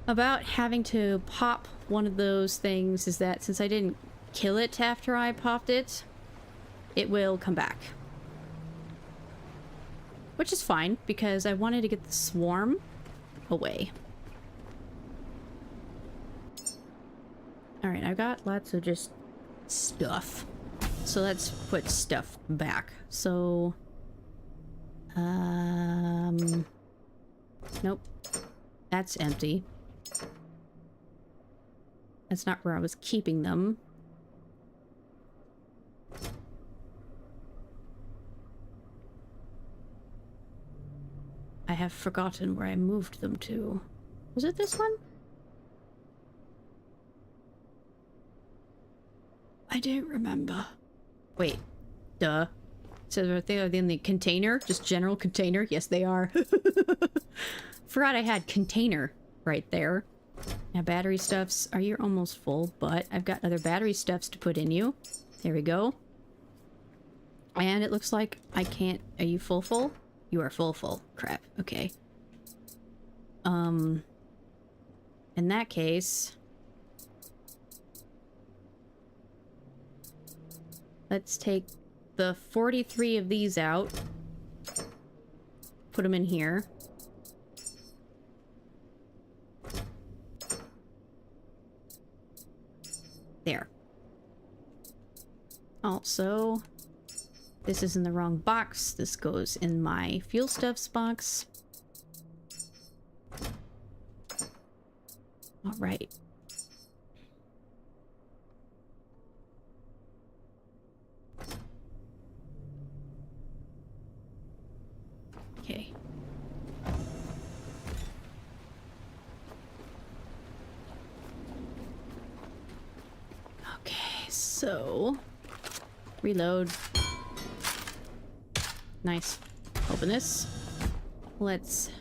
Speaker 3: about having to pop one of those things is that since I didn't kill it after I popped it, it will come back. Which is fine, because I wanted to get the swarm away. Alright, I've got lots of just stuff. So let's put stuff back. So... Nope. That's empty. That's not where I was keeping them. I have forgotten where I moved them to. Was it this one? I don't remember. Wait. Duh. So are they in the container? Just general container? Yes, they are. Forgot I had container right there. Now battery stuffs. Are you almost full? But I've got other battery stuffs to put in you. There we go. And it looks like I can't... Are you full? You are full. Crap. Okay. In that case... Let's take the 43 of these out. Put them in here. There. Also, this is in the wrong box. This goes in my fuel stuffs box. All right. Okay. Okay, so reload. Nice. Open this. Let's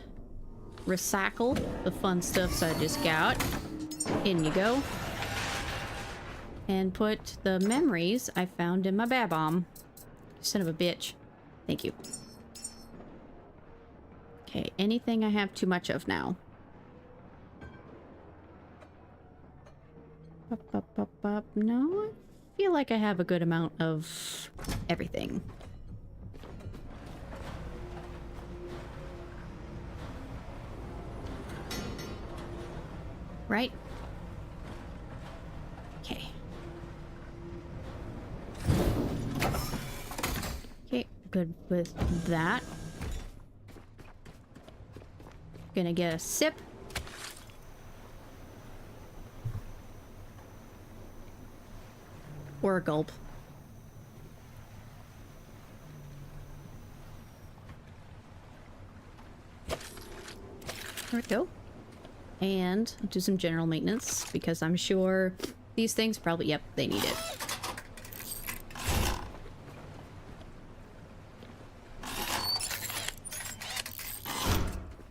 Speaker 3: recycle the fun stuffs I just got. In you go. And put the memories I found in my bomb. Son of a bitch. Thank you. Okay, anything I have too much of now? No, I feel like I have a good amount of everything. Right? Okay. Okay, good with that. Gonna get a sip. Or a gulp. There we go. And I'll do some general maintenance because I'm sure these things probably, yep, they need it.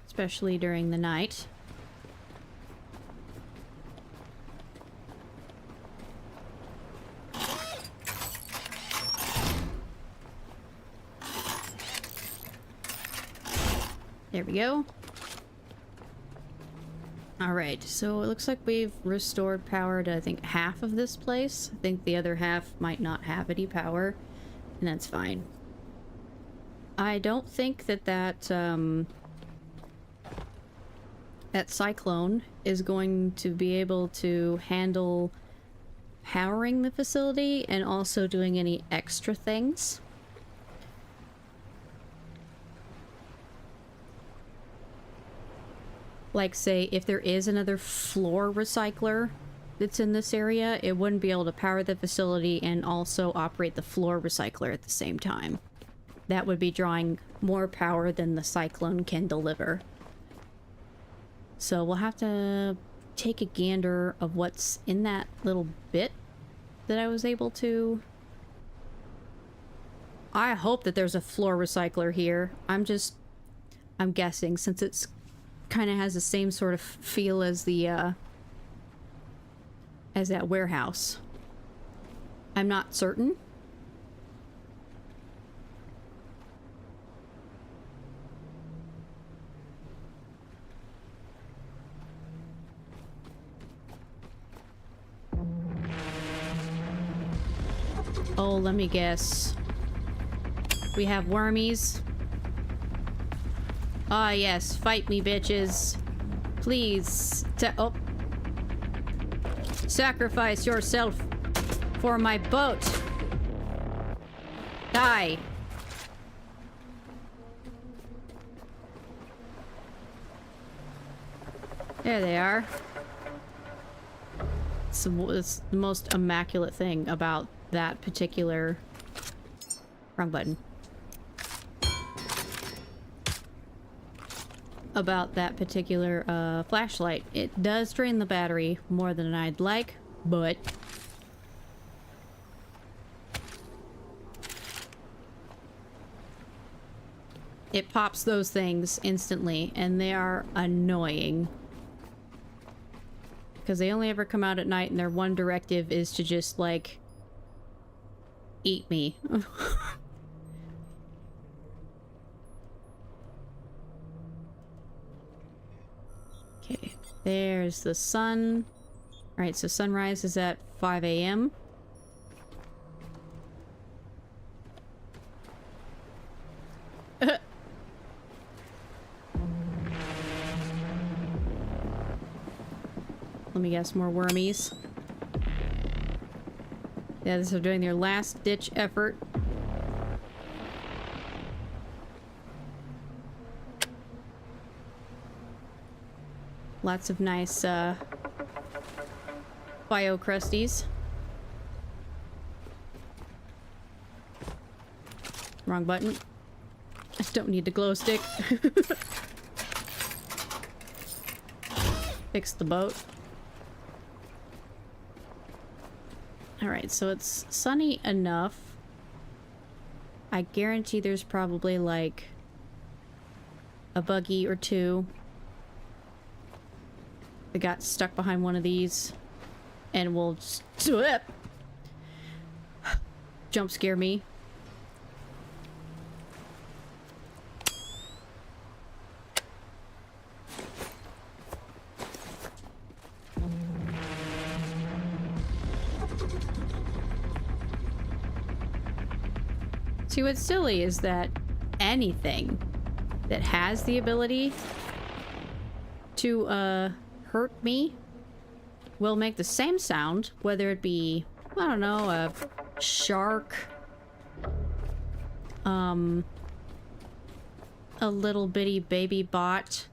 Speaker 3: Especially during the night. There we go. Alright, so it looks like we've restored power to, I think, half of this place. I think the other half might not have any power, and that's fine. I don't think that that cyclone is going to be able to handle powering the facility and also doing any extra things. Like, say, if there is another floor recycler that's in this area, it wouldn't be able to power the facility and also operate the floor recycler at the same time. That would be drawing more power than the cyclone can deliver. So we'll have to take a gander of what's in that little bit that I was able to... I hope that there's a floor recycler here. I'm guessing, since it's kind of has the same sort of feel as the as that warehouse. I'm not certain. Oh, let me guess. We have wormies. Ah, yes. Fight me, bitches. Please. Oh. Sacrifice yourself for my boat. Die. There they are. It's the most immaculate thing about that particular... Wrong button. About that particular flashlight. It does drain the battery more than I'd like, but it pops those things instantly, and they are annoying. Because they only ever come out at night, and their one directive is to just, like, eat me. Okay, there's the sun. Alright, so sunrise is at 5 a.m. Let me guess, more wormies. Yeah, they're doing their last ditch effort. Lots of nice bio crusties. Wrong button. I don't need the glow stick. Fix the boat. Alright, so it's sunny enough. I guarantee there's probably like a buggy or two that got stuck behind one of these and will just jump scare me. See, what's silly is that anything that has the ability to hurt me will make the same sound, whether it be, I don't know, a shark, a little bitty baby bot,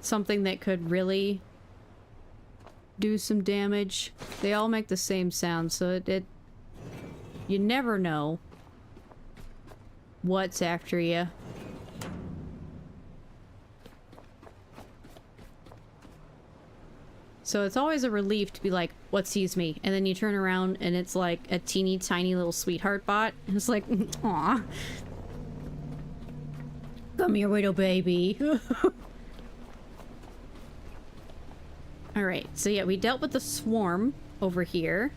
Speaker 3: something that could really do some damage. They all make the same sound, so you never know what's after you. So it's always a relief to be like, what sees me? And then you turn around and it's like a teeny tiny little sweetheart bot. And it's like, aw. Come here, little baby. Alright, so yeah, we dealt with the swarm over here.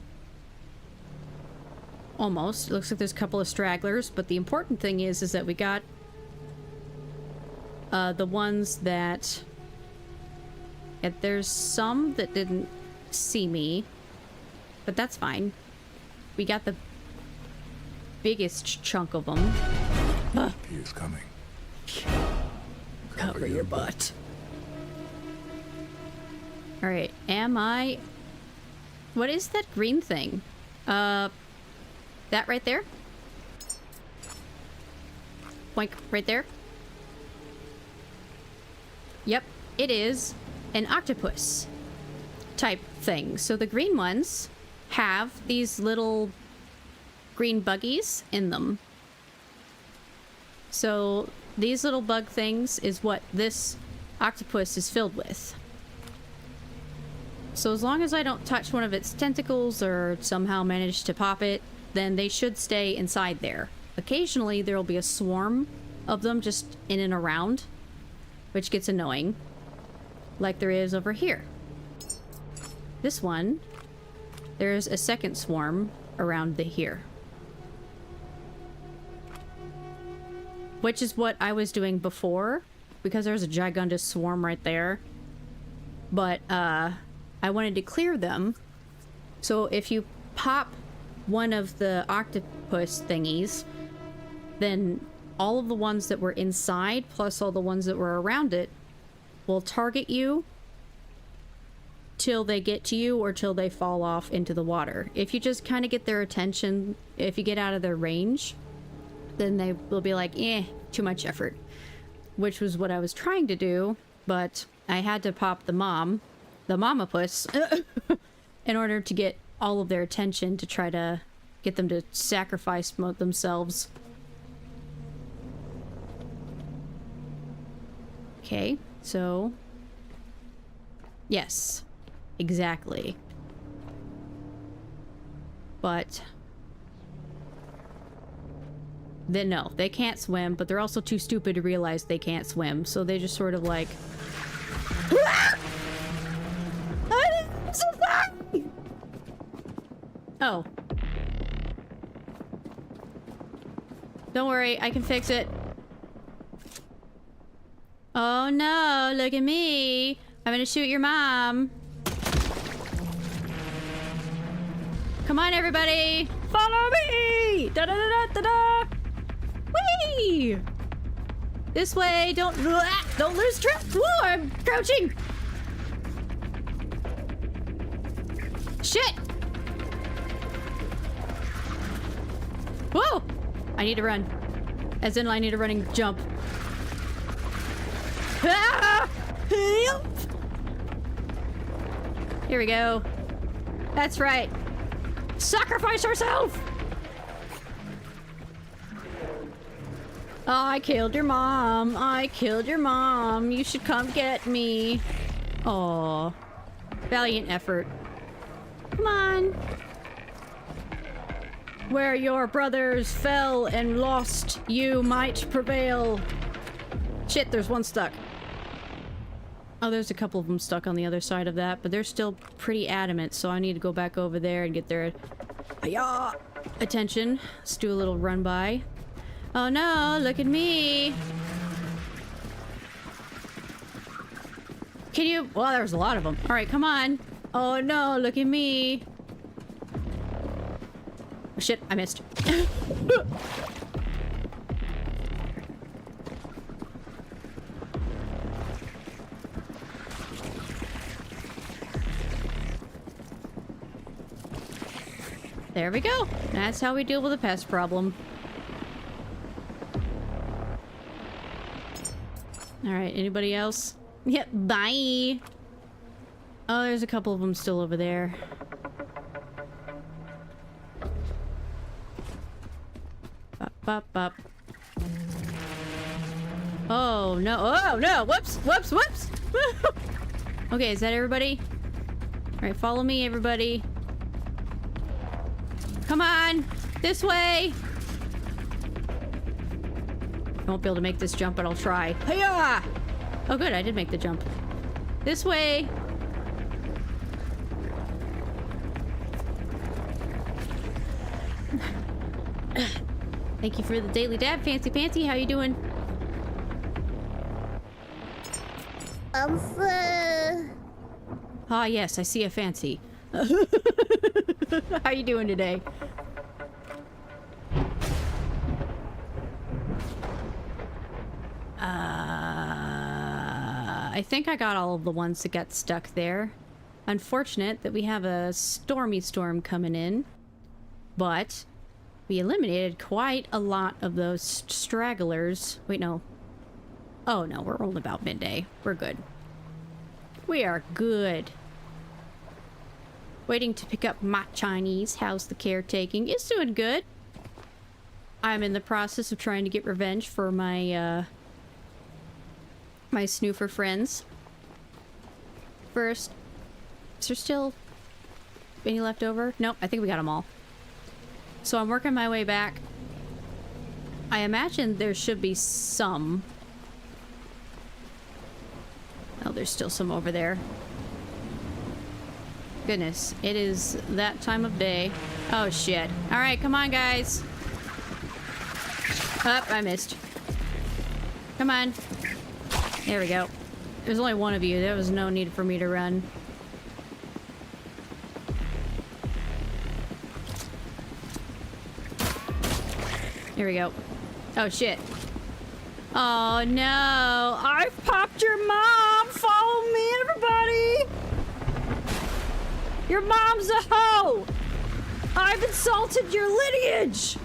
Speaker 3: Almost. It looks like there's a couple of stragglers, but the important thing is that we got the ones that... Yeah, there's some that didn't see me, but that's fine. We got the biggest chunk of them.
Speaker 6: He is coming.
Speaker 3: Cover your butt. Alright, am I... What is that green thing? That right there? Boink, right there? Yep, it is an octopus type thing. So the green ones have these little green buggies in them. So these little bug things is what this octopus is filled with. So as long as I don't touch one of its tentacles or somehow manage to pop it, then they should stay inside there. Occasionally there will be a swarm of them just in and around, which gets annoying. Like there is over here. This one, there's a second swarm around here. Which is what I was doing before, because there's a gigantous swarm right there. But, I wanted to clear them. So if you pop one of the octopus thingies, then all of the ones that were inside, plus all the ones that were around it, will target you till they get to you or till they fall off into the water. If you just kind of get their attention, if you get out of their range, then they will be like, eh, too much effort. Which was what I was trying to do, but I had to pop the mamapus, in order to get all of their attention to try to get them to sacrifice themselves. Okay, so... Yes, exactly. But... Then no, they can't swim, but they're also too stupid to realize they can't swim. So they just sort of like... I'm so sorry! Oh. Don't worry, I can fix it. Oh no, look at me. I'm gonna shoot your mom. Come on, everybody! Follow me! Da da da da da da! Whee! This way! Don't lose track! Whoa! I'm crouching! Shit! Whoa! I need to run. As in, I need a running jump. Ah! Help! Here we go. That's right. Sacrifice yourself! Oh, I killed your mom. I killed your mom. You should come get me. Aw. Valiant effort. Come on. Where your brothers fell and lost, you might prevail. Shit, there's one stuck. Oh, there's a couple of them stuck on the other side of that, but they're still pretty adamant, so I need to go back over there and get their attention. Let's do a little run by. Oh no, look at me. Can you... Well, there's a lot of them. All right, come on. Oh no, look at me. Oh, shit, I missed. There we go. That's how we deal with a pest problem. Alright, anybody else? Yep, bye! Oh, there's a couple of them still over there. Bop, bop, bop. Oh, no. Oh, no! Whoops! Whoops! Whoops! Okay, is that everybody? Alright, follow me, everybody. Come on! This way! I won't be able to make this jump, but I'll try. Hiya! Oh good, I did make the jump. This way! Thank you for the daily dab, Fancy Pantsy. How you doing? Ah yes, I see a Fancy. How you doing today? I think I got all of the ones that got stuck there. Unfortunate that we have a stormy storm coming in, but we eliminated quite a lot of those stragglers. Wait, no. Oh no, we're only about midday. We're good. We are good. Waiting to pick up my Chinese. How's the caretaking? It's doing good. I'm in the process of trying to get revenge for my, my snoofer friends. First, is there still any left over? Nope, I think we got them all. So I'm working my way back. I imagine there should be some. Oh, there's still some over there. Goodness, it is that time of day. Oh shit. Alright, come on guys. Oh, I missed. Come on. There we go. There's only one of you. There was no need for me to run. Here we go. Oh shit. Oh no. I've popped your mom. Follow me, everybody. Your mom's a hoe. I've insulted your lineage.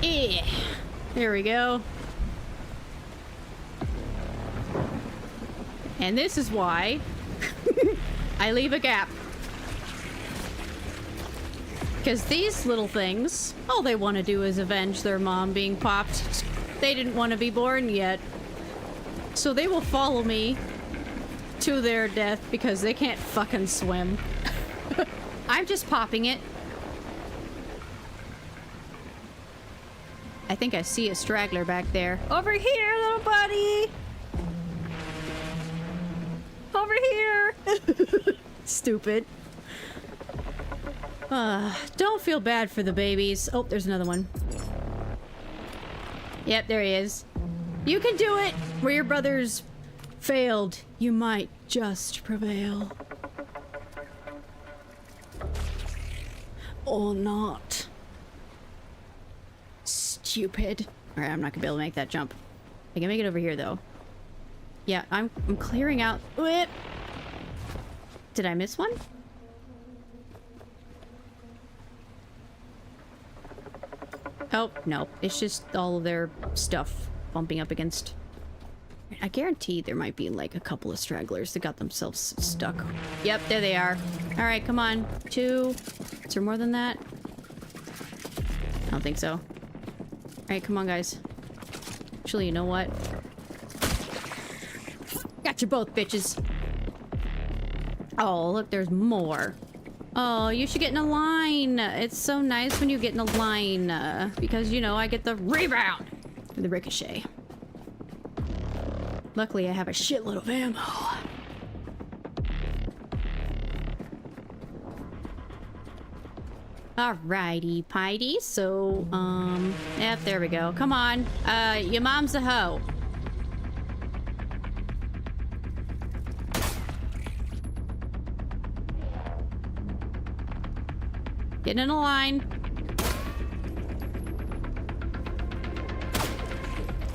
Speaker 3: Yeah. There we go. And this is why I leave a gap. Because these little things, all they want to do is avenge their mom being popped. They didn't want to be born yet. So they will follow me to their death because they can't fucking swim. I'm just popping it I think I see a straggler back there. Over here, little buddy! Over here! Stupid. Don't feel bad for the babies. Oh, there's another one. Yep, there he is. You can do it! Where your brothers failed, you might just prevail. Or not. Stupid. Alright, I'm not gonna be able to make that jump. I can make it over here, though. Yeah, I'm clearing out... Whip. Did I miss one? Oh, no. It's just all of their stuff bumping up against... I guarantee there might be, like, a couple of stragglers that got themselves stuck. Yep, there they are. Alright, come on. 2. Is there more than that? I don't think so. Alright, come on, guys. Actually, you know what? Got you both, bitches. Oh, look, there's more. Oh, you should get in a line. It's so nice when you get in a line. Because, you know, I get the rebound. Or the ricochet. Luckily, I have a shitload of ammo. Alrighty, Piety. So, yep, there we go. Come on. Your mom's a hoe. Get in a line.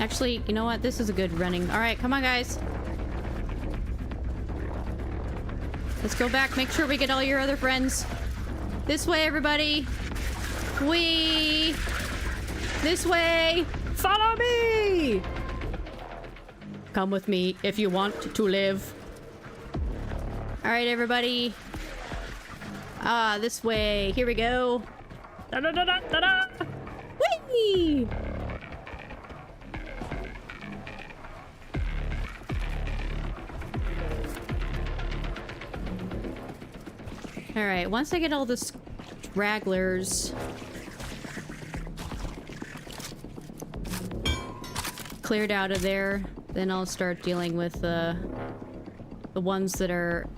Speaker 3: Actually, you know what? This is a good running. Alright, come on, guys. Let's go back. Make sure we get all your other friends. This way, everybody. This way. Follow me! Come with me if you want to live. Alright, everybody. This way. Here we go. Da-da-da-da-da-da! Whee! Alright, once I get all the stragglers cleared out of there, then I'll start dealing with the ones that are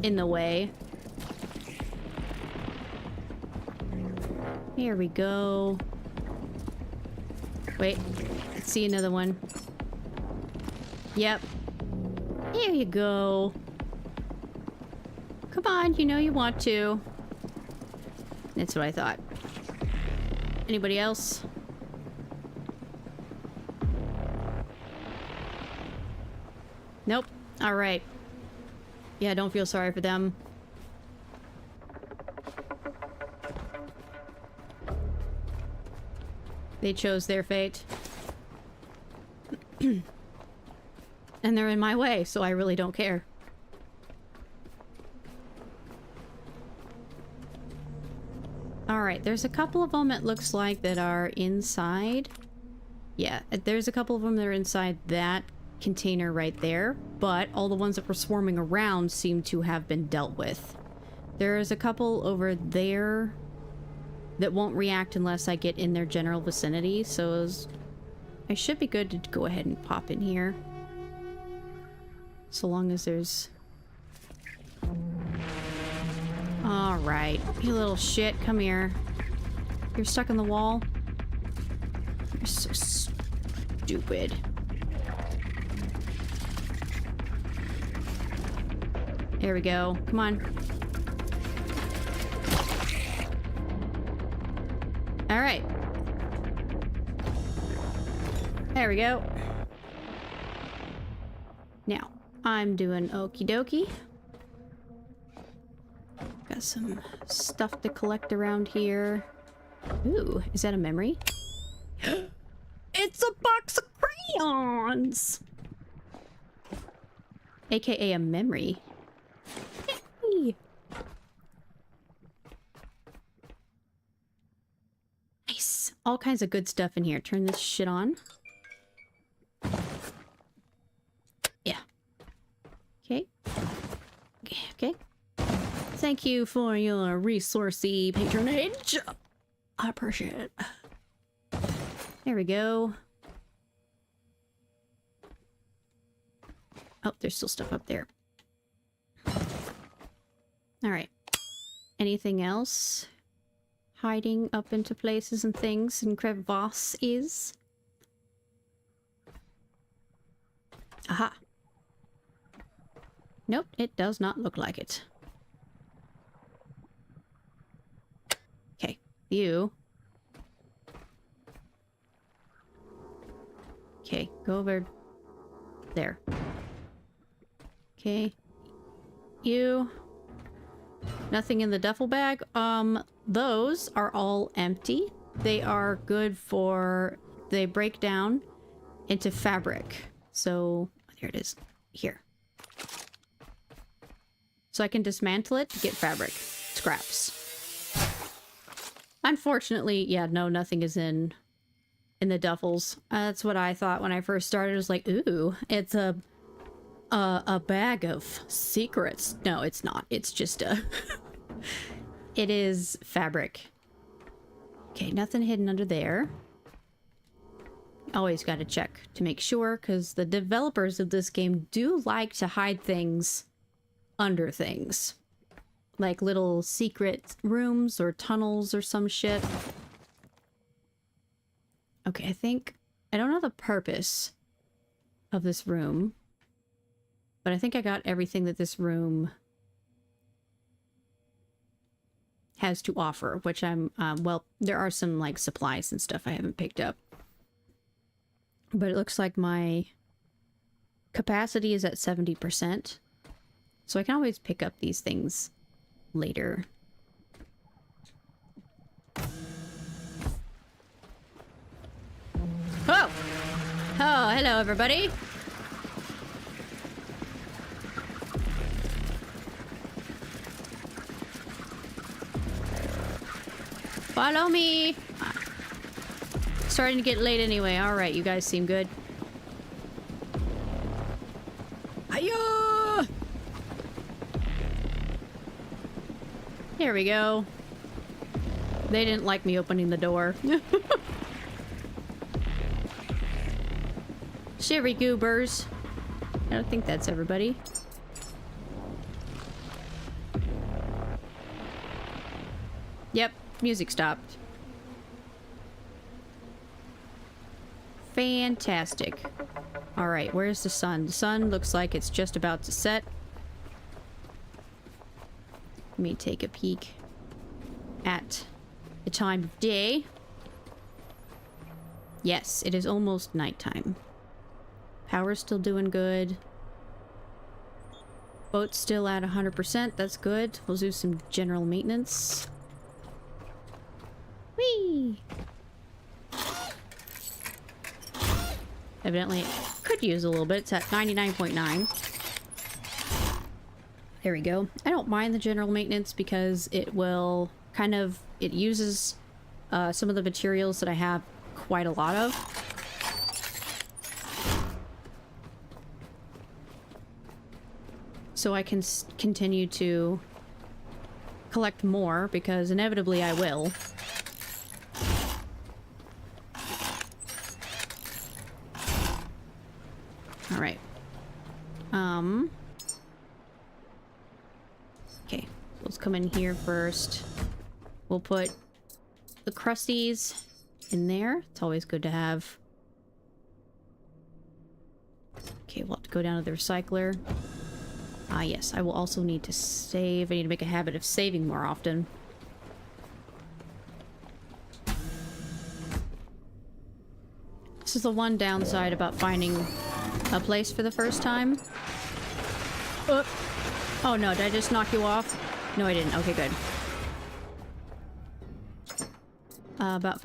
Speaker 3: in the way. Here we go. Wait, let's see another one. Yep. Here you go. Come on, you know you want to. That's what I thought. Anybody else? Nope. Alright. Yeah, don't feel sorry for them. They chose their fate. And they're in my way, so I really don't care. Alright, there's a couple of them it looks like that are inside. Yeah, there's a couple of them that are inside that container right there, but all the ones that were swarming around seem to have been dealt with. There's a couple over there that won't react unless I get in their general vicinity, so I should be good to go ahead and pop in here. So long as there's... Alright, you little shit, come here. You're stuck in the wall? You're so stupid. There we go. Come on. Alright. There we go. Now, I'm doing okie dokie. Got some stuff to collect around here. Ooh, is that a memory? It's a box of crayons! AKA a memory. Yay! Nice. All kinds of good stuff in here. Turn this shit on. Yeah. Okay. Okay. Thank you for your resourcey patronage. I appreciate it. There we go. Oh, there's still stuff up there. Alright. Anything else? Hiding up into places and things and crevasses? Aha. Nope, it does not look like it. Okay, you. Okay, go over there. Okay. You. Nothing in the duffel bag. Those are all empty. They are good for... They break down into fabric. So, here it is. Here. So I can dismantle it to get fabric. Scraps. Unfortunately, yeah, no, nothing is in the duffels. That's what I thought when I first started. I was like, ooh, it's a bag of secrets. No, it's not. It's just a... It is fabric. Okay, nothing hidden under there. Always gotta check to make sure, because the developers of this game do like to hide things under things. Like little secret rooms or tunnels or some shit. Okay, I don't know the purpose of this room, but I think I got everything that this room has to offer, which I'm, well, there are some, like, supplies and stuff I haven't picked up. But it looks like my capacity is at 70%, so I can always pick up these things later. Oh! Oh, hello everybody! Follow me! Starting to get late anyway. Alright, you guys seem good. Hiya! There we go. They didn't like me opening the door. Shivery goobers. I don't think that's everybody. Yep, music stopped. Fantastic. Alright, where's the sun? The sun looks like it's just about to set. Let me take a peek at the time of day. Yes, it is almost nighttime. Power's still doing good. Boat's still at 100%. That's good. We'll do some general maintenance. Whee! Evidently, it could use a little bit. It's at 99.9. There we go. I don't mind the general maintenance because it will kind of... It uses some of the materials that I have quite a lot of. So I can continue to collect more, because inevitably I will. Alright. Okay, let's come in here first. We'll put the crusties in there. It's always good to have. Okay, we'll have to go down to the recycler. Ah, yes, I will also need to save. I need to make a habit of saving more often. This is the one downside about finding a place for the first time. Oh no, did I just knock you off? No, I didn't. Okay, good. About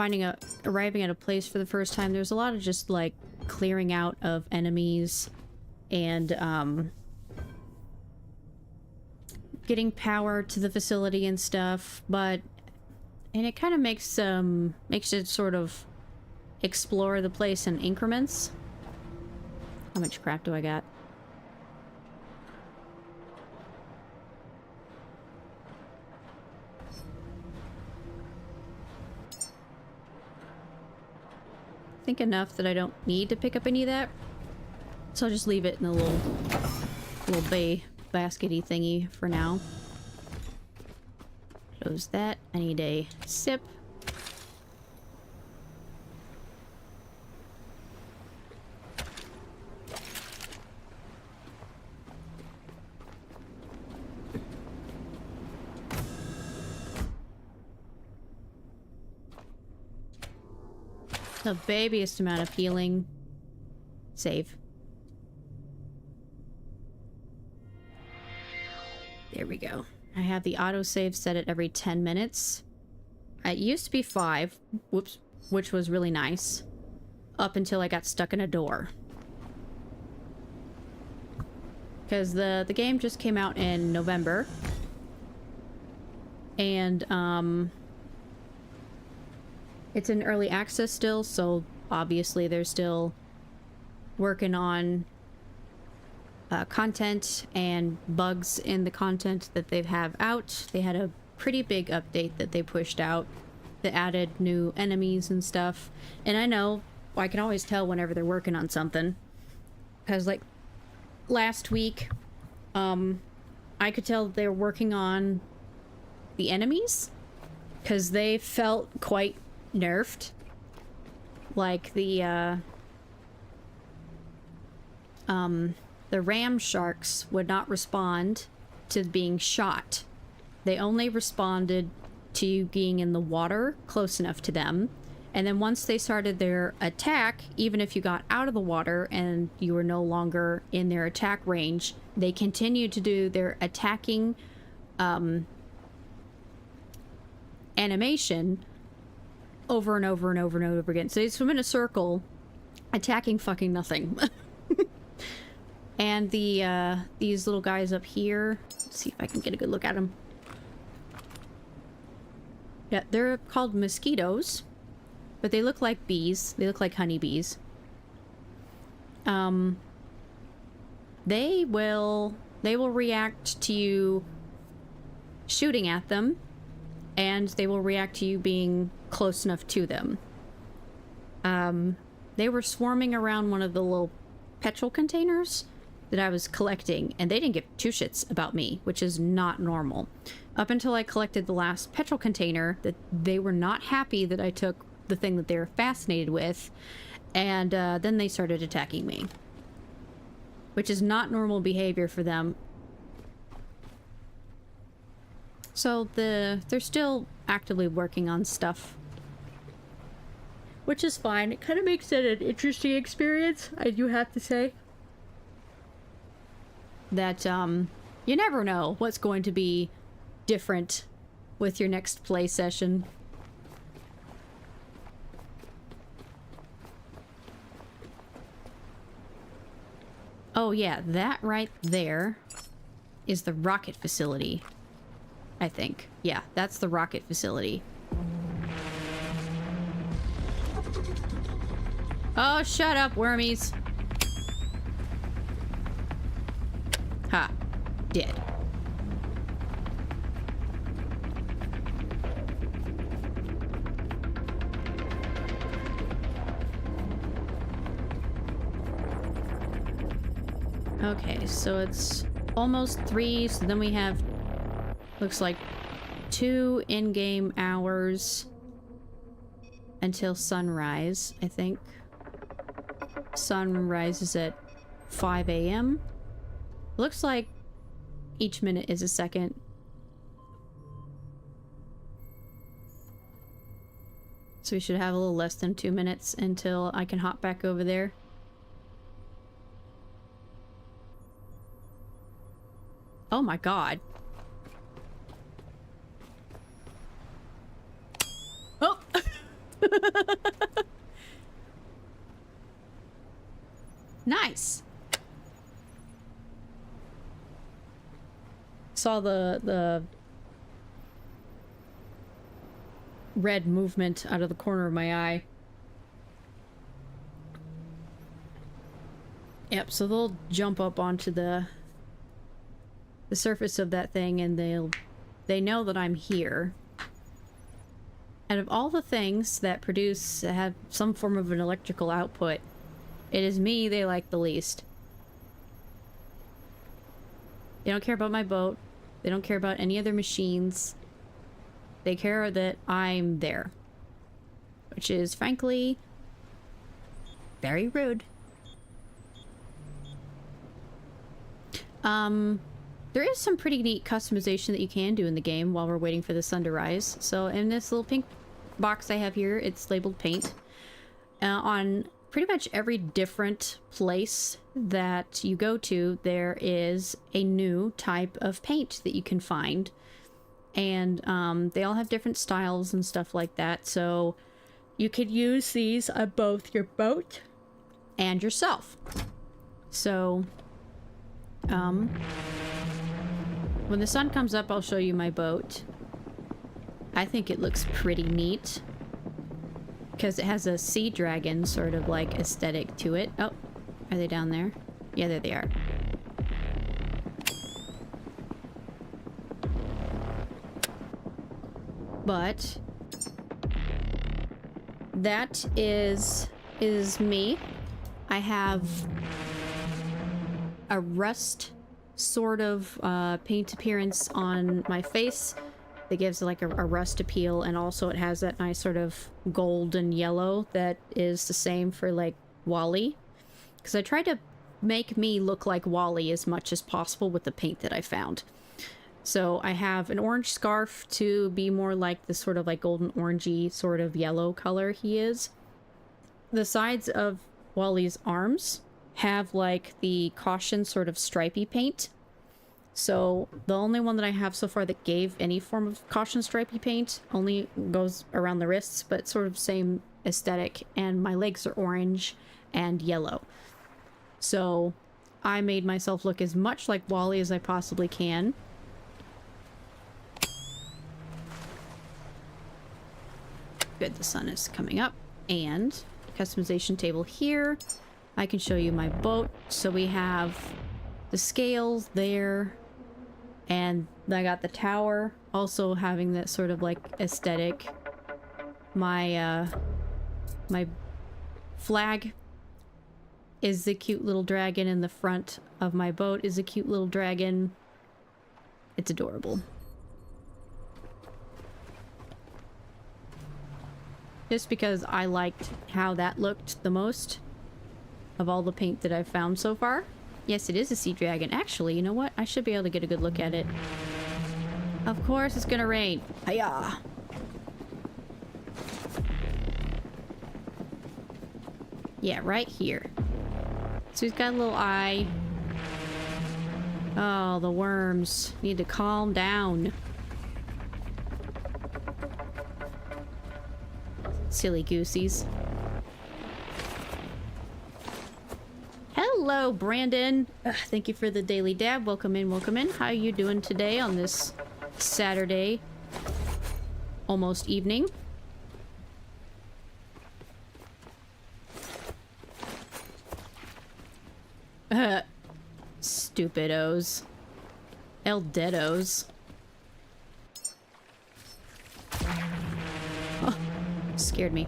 Speaker 3: arriving at a place for the first time, there's a lot of just, like, clearing out of enemies and, getting power to the facility and stuff, and it kind of makes it sort of explore the place in increments. How much crap do I got? think, enough that I don't need to pick up any of that. So I'll just leave it in a little bay baskety thingy for now. Close that. I need a sip. The babyest amount of healing. Save. There we go. I have the autosave set at every 10 minutes. It used to be 5, whoops, which was really nice. Up until I got stuck in a door. Because the game just came out in November. And, it's in early access still, so obviously they're still working on content and bugs in the content that they have out. They had a pretty big update that they pushed out that added new enemies and stuff. And I know, I can always tell whenever they're working on something. Because, like, last week, I could tell they were working on the enemies. Because they felt quite nerfed. Like the ram sharks would not respond to being shot. They only responded to you being in the water close enough to them. And then once they started their attack, even if you got out of the water and you were no longer in their attack range, they continued to do their attacking animation over and over and over and over again. So they swim in a circle, attacking fucking nothing. And these little guys up here, let's see if I can get a good look at them. Yeah, they're called mosquitoes, but they look like bees. They look like honeybees. They will react to you shooting at them, and they will react to you being close enough to them. They were swarming around one of the little petrol containers that I was collecting, and they didn't give two shits about me, which is not normal. Up until I collected the last petrol container, that they were not happy that I took the thing that they were fascinated with, and then they started attacking me. Which is not normal behavior for them. So they're still actively working on stuff. Which is fine. It kind of makes it an interesting experience, I do have to say. That, you never know what's going to be different with your next play session. Oh yeah, that right there is the rocket facility. I think. Yeah, that's the rocket facility. Oh, shut up, wormies. Ha. Dead. Okay, so it's almost 3, so then we have, looks like 2 in-game hours until sunrise, I think. Sun rises at 5 a.m. Looks like each minute is a second. So we should have a little less than 2 minutes until I can hop back over there. Oh my god. Oh! Nice! Saw the red movement out of the corner of my eye. Yep, so they'll jump up onto the surface of that thing, and they know that I'm here. out of all the things that have some form of an electrical output, it is me they like the least. They don't care about my boat. They don't care about any other machines. They care that I'm there. Which is, frankly, very rude. There is some pretty neat customization that you can do in the game while we're waiting for the sun to rise. So in this little pink box I have here, it's labeled paint. On pretty much every different place that you go to, there is a new type of paint that you can find. And they all have different styles and stuff like that. So you could use these on both your boat and yourself. So, when the sun comes up, I'll show you my boat. I think it looks pretty neat. Because it has a sea dragon sort of like aesthetic to it. Oh, are they down there? Yeah, there they are. But that is me. I have a rust sort of paint appearance on my face that gives like a rust appeal, and also it has that nice sort of gold and yellow that is the same for like Wally, because I tried to make me look like Wally as much as possible with the paint that I found. So I have an orange scarf to be more like the sort of like golden orangey sort of yellow color he is. The sides of Wally's arms have like the caution sort of stripy paint. So the only one that I have so far that gave any form of caution stripy paint only goes around the wrists, but sort of same aesthetic, and my legs are orange and yellow. So I made myself look as much like Wally as I possibly can. Good, the sun is coming up. And customization table here. I can show you my boat. So we have the scales there, and I got the tower also having that sort of like aesthetic. My my flag is the cute little dragon, and the front of my boat is a cute little dragon. It's adorable. Just because I liked how that looked the most of all the paint that I've found so far. Yes, it is a sea dragon. Actually, you know what? I should be able to get a good look at it. Of course it's gonna rain. Hiya! Yeah, right here. So he's got a little eye. Oh, the worms. Need to calm down. Silly goosies. Hello, Brandon. Thank you for the daily dab. Welcome in, welcome in. How are you doing today on this Saturday, almost evening? Stupidos. El Deados. Oh, scared me.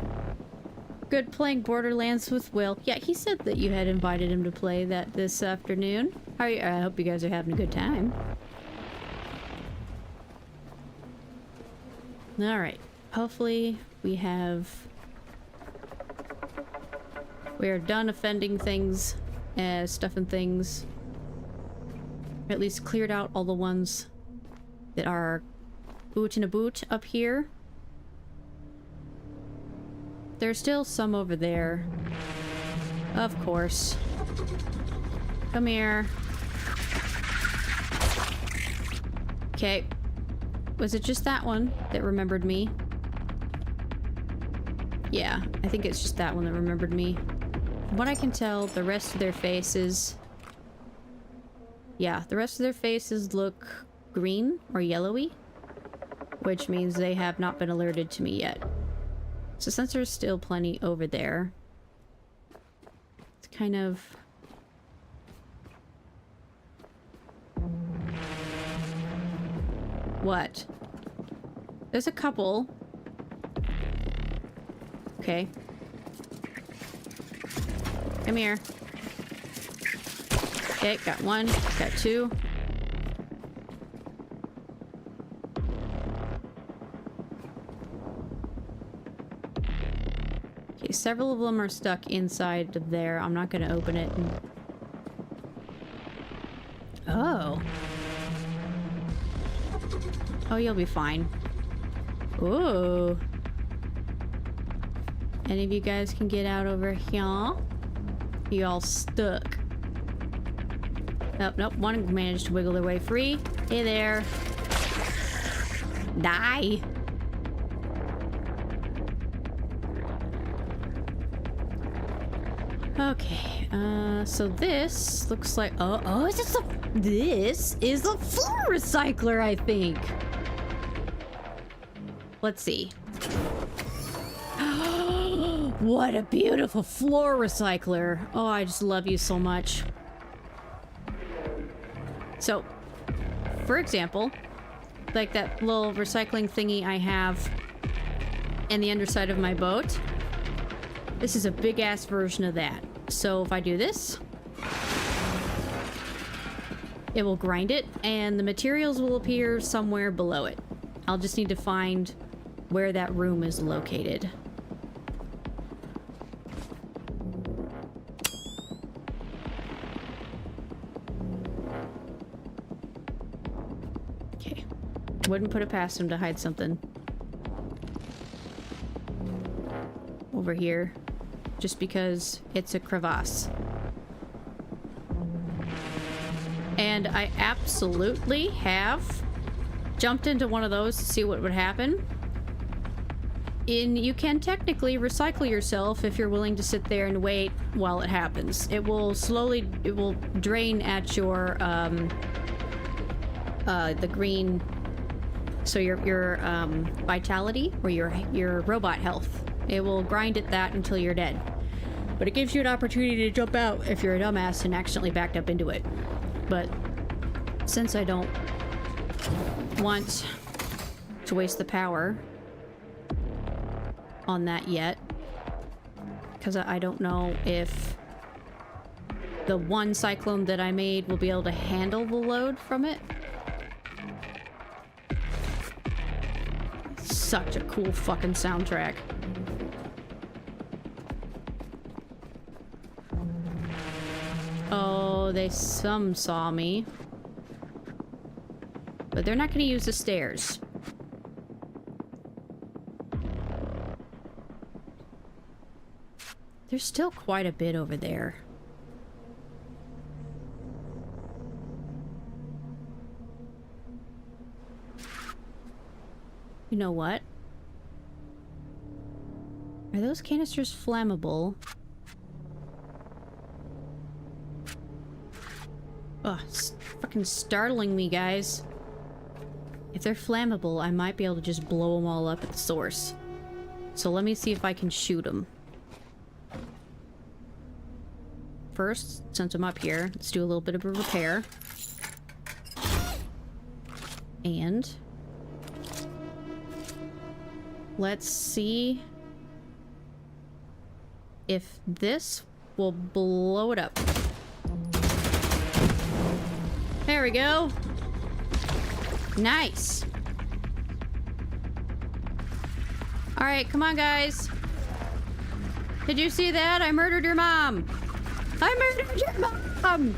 Speaker 3: Good playing Borderlands with Will. Yeah, he said that you had invited him to play that this afternoon. How are you? I hope you guys are having a good time. Alright. Hopefully we are done offending things, stuffing things. Or at least cleared out all the ones that are boot in a boot up here. There's still some over there. Of course. Come here. Okay. Was it just that one that remembered me? Yeah, I think it's just that one that remembered me. From what I can tell, the rest of their faces... Yeah, the rest of their faces look green or yellowy, which means they have not been alerted to me yet. So since there's still plenty over there, it's kind of... What? There's a couple Okay. Come here. Okay, got one, got two. Okay, several of them are stuck inside of there. I'm not gonna open it. Oh. Oh, you'll be fine. Ooh. Any of you guys can get out over here? You all stuck. Nope, nope. One managed to wiggle their way free. Hey there. Die. Okay. So this looks like... Oh, is this a... This is a floor recycler, I think. Let's see. What a beautiful floor recycler. Oh, I just love you so much. So, for example, like that little recycling thingy I have in the underside of my boat, this is a big-ass version of that. So if I do this, it will grind it, and the materials will appear somewhere below it. I'll just need to find where that room is located. Okay. Wouldn't put it past him to hide something over here, just because it's a crevasse. And I absolutely have jumped into one of those to see what would happen. You can technically recycle yourself if you're willing to sit there and wait while it happens. It will drain at your, the green, so your vitality, or your robot health. It will grind at that until you're dead. But it gives you an opportunity to jump out if you're a dumbass and accidentally backed up into it. But since I don't want to waste the power on that yet, because I don't know if the one cyclone that I made will be able to handle the load from it. Such a cool fucking soundtrack. Oh, some saw me. But they're not going to use the stairs. There's still quite a bit over there. You know what? Are those canisters flammable? Ugh, it's fucking startling me, guys. If they're flammable, I might be able to just blow them all up at the source. So let me see if I can shoot them. First, since I'm up here, let's do a little bit of a repair. And let's see if this will blow it up. There we go. Nice. All right, come on, guys. Did you see that? I murdered your mom. I murdered your mom.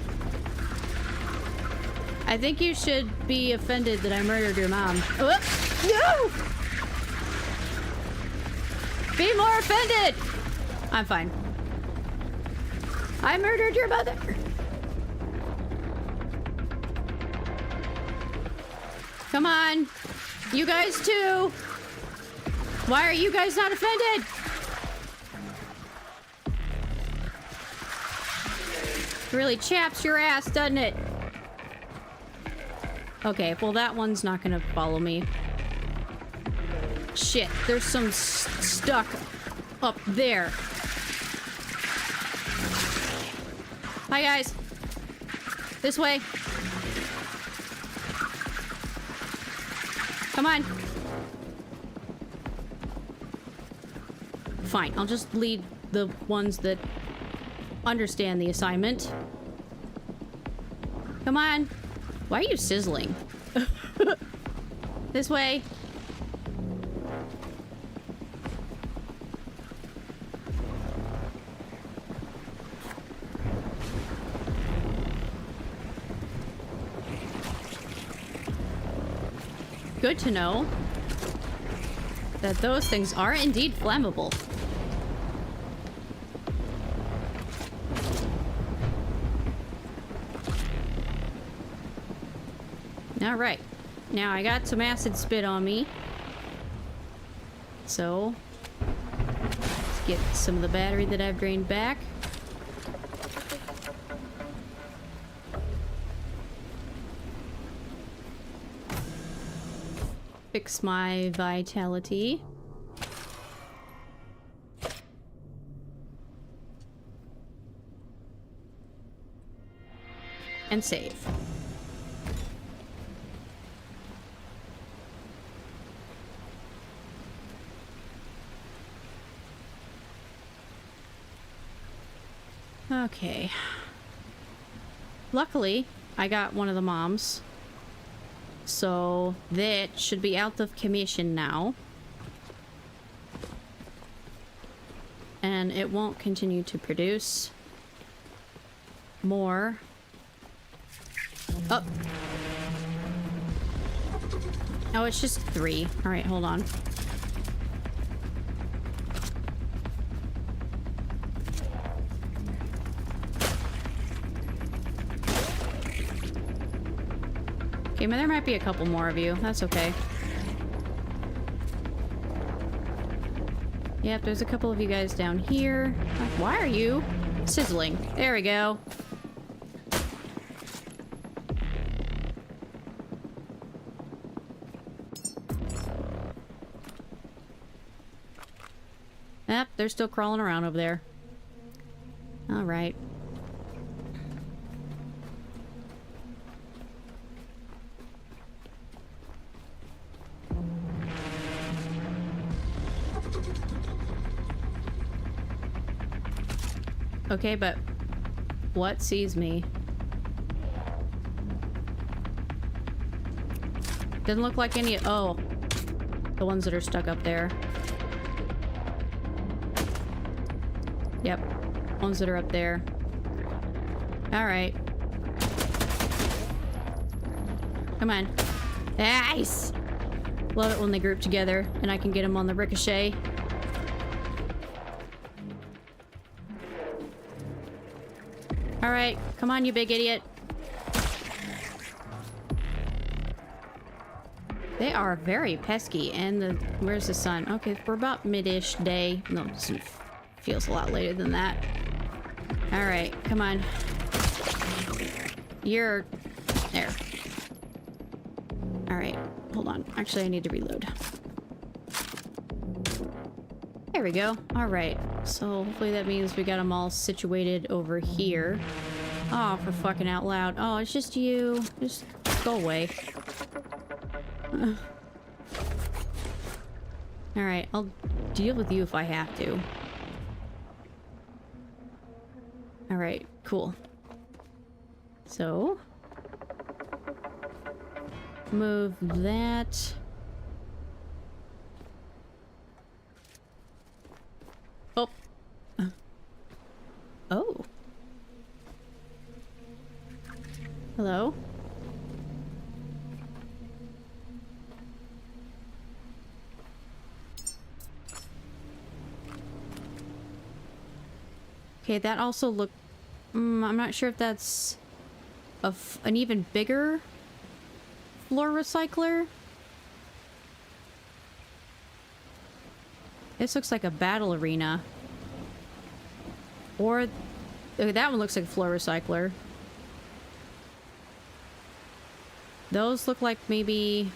Speaker 3: I think you should be offended that I murdered your mom. Oh, no! Be more offended. I'm fine. I murdered your mother. Come on. You guys too. Why are you guys not offended? It really chaps your ass, doesn't it? Okay, well that one's not gonna follow me. Shit, there's some stuck up there. Hi guys. This way. Come on. fine. I'll just lead the ones that understand the assignment. Come on. Why are you sizzling? This way. Good to know that those things are indeed flammable. All right. Now I got some acid spit on me. So let's get some of the battery that I've drained back. Fix my vitality. And save. Okay. Luckily, I got one of the moms. So that should be out of commission now. And it won't continue to produce more. Oh. Oh, it's just 3. All right, hold on. Okay, but there might be a couple more of you. That's okay. Yep, there's a couple of you guys down here. Why are you sizzling? There we go. Yep, they're still crawling around over there. All right. Okay, but what sees me? Doesn't look like any. Oh, the ones that are stuck up there. Yep, ones that are up there. All right. Come on. Nice! Love it when they group together and I can get them on the ricochet. All right, come on, you big idiot. They are very pesky, and where's the sun? Okay, we're about mid-ish day. No, it feels a lot later than that. All right, come on. You're there. All right, hold on. Actually, I need to reload. There we go. All right. So hopefully that means we got them all situated over here. Oh, for fucking out loud. Oh, it's just you. Just go away. All right. I'll deal with you if I have to. All right. Cool. So move that. Oh. Oh. Hello? Okay, that also looked... I'm not sure if that's an even bigger floor recycler. This looks like a battle arena. Or... okay, that one looks like a floor recycler. Those look like maybe...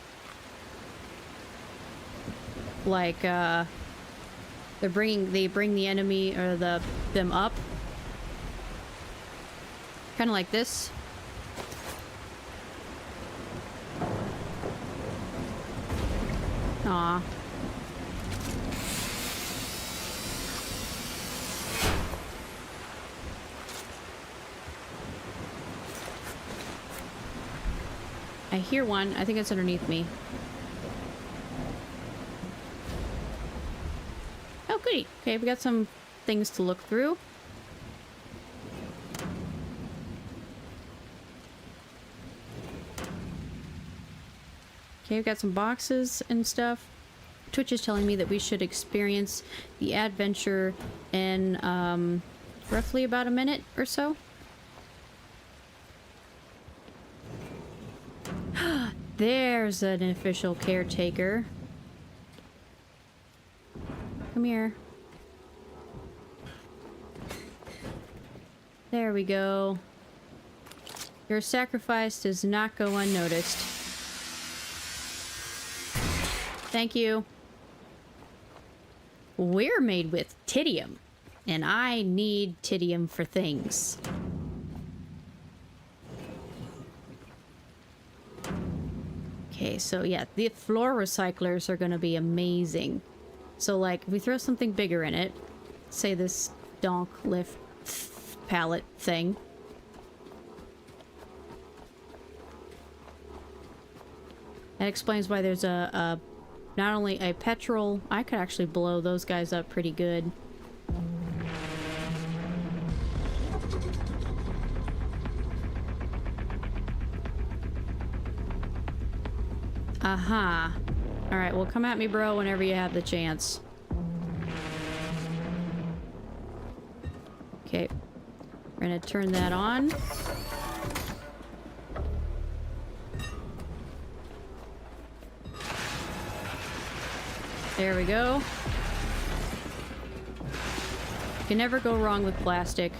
Speaker 3: like, they bring the enemy or them up. Kind of like this. Aw. I hear one. I think it's underneath me. Oh, goody. Okay, we got some things to look through. Okay, we've got some boxes and stuff. Twitch is telling me that we should experience the adventure in roughly about a minute or so. There's an official caretaker. Come here. There we go. Your sacrifice does not go unnoticed. Thank you. We're made with titium, and I need titium for things. Okay, so yeah, the floor recyclers are gonna be amazing. So like, if we throw something bigger in it, say this donk lift pallet thing. That explains why there's a not only a petrol, I could actually blow those guys up pretty good. Aha. Alright, well come at me, bro, whenever you have the chance. Okay. We're gonna turn that on. There we go. You can never go wrong with plastic.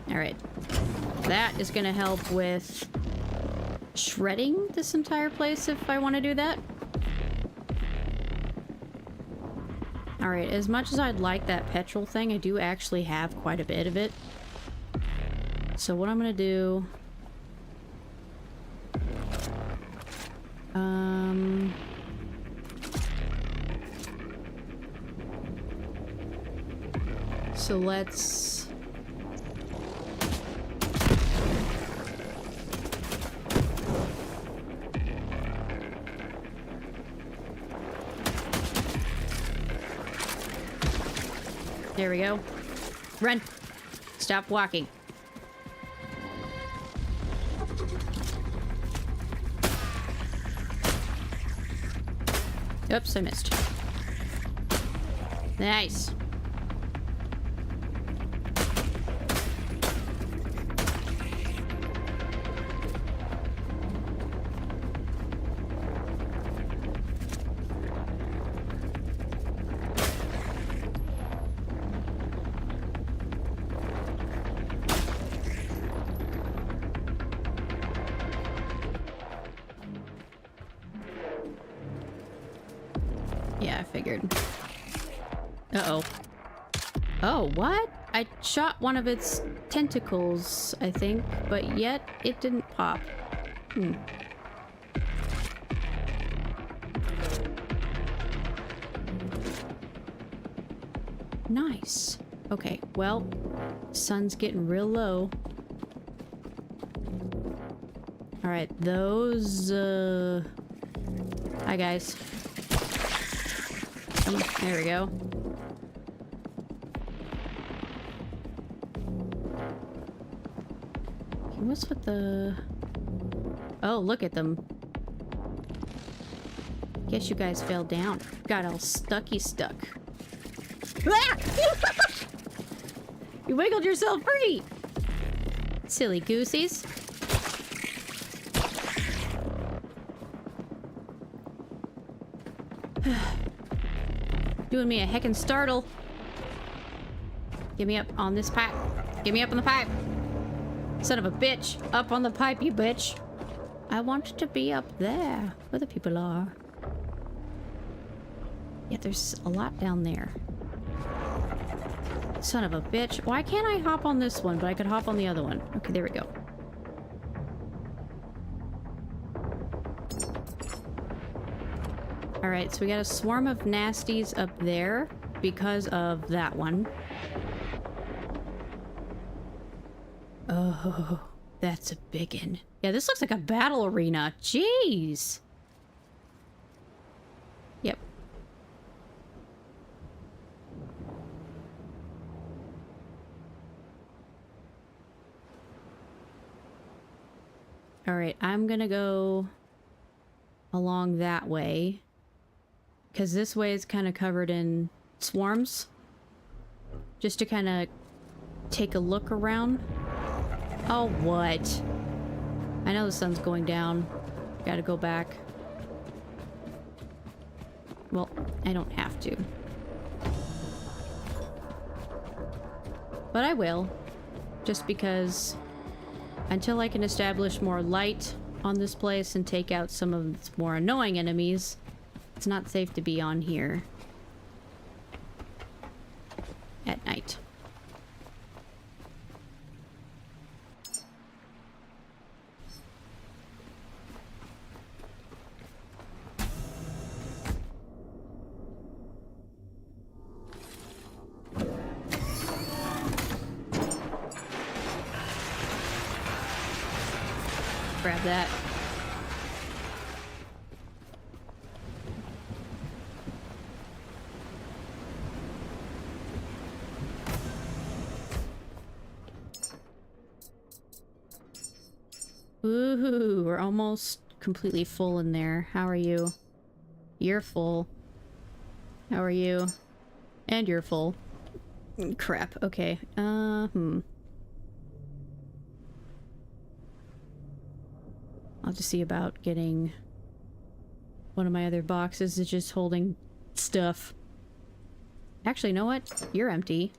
Speaker 3: Alright. That is gonna help with shredding this entire place if I want to do that. Alright, as much as I'd like that petrol thing, I do actually have quite a bit of it. So what I'm gonna do... So let's... There we go. Run! Stop walking. Oops, I missed. Nice. Yeah, I figured. Uh-oh. Oh, what? I shot one of its tentacles, I think, but yet it didn't pop. Hmm. Nice. Okay, well, sun's getting real low. Alright, those, Hi, guys. There we go. What's with the... Oh, look at them. Guess you guys fell down. Got all stuck. Ah! You wiggled yourself free! Silly goosies. Doing me a heckin' startle. Get me up on this pipe. Get me up on the pipe. Son of a bitch. Up on the pipe, you bitch. I want to be up there where the people are. Yeah, there's a lot down there. Son of a bitch. Why can't I hop on this one, but I could hop on the other one? Okay, there we go. Alright, so we got a swarm of nasties up there because of that one. Oh, That's a biggin. Yeah, this looks like a battle arena. Jeez. Yep. Alright, I'm gonna go along that way. Because this way is kind of covered in swarms. Just to kind of take a look around. Oh, what? I know the sun's going down. Gotta go back. Well, I don't have to. But I will. Just because until I can establish more light on this place and take out some of its more annoying enemies, it's not safe to be on here at night. Grab that. Ooh, we're almost completely full in there. How are you? You're full. How are you? And you're full. Crap. Okay. I'll just see about getting one of my other boxes is just holding stuff. Actually, you know what? You're empty.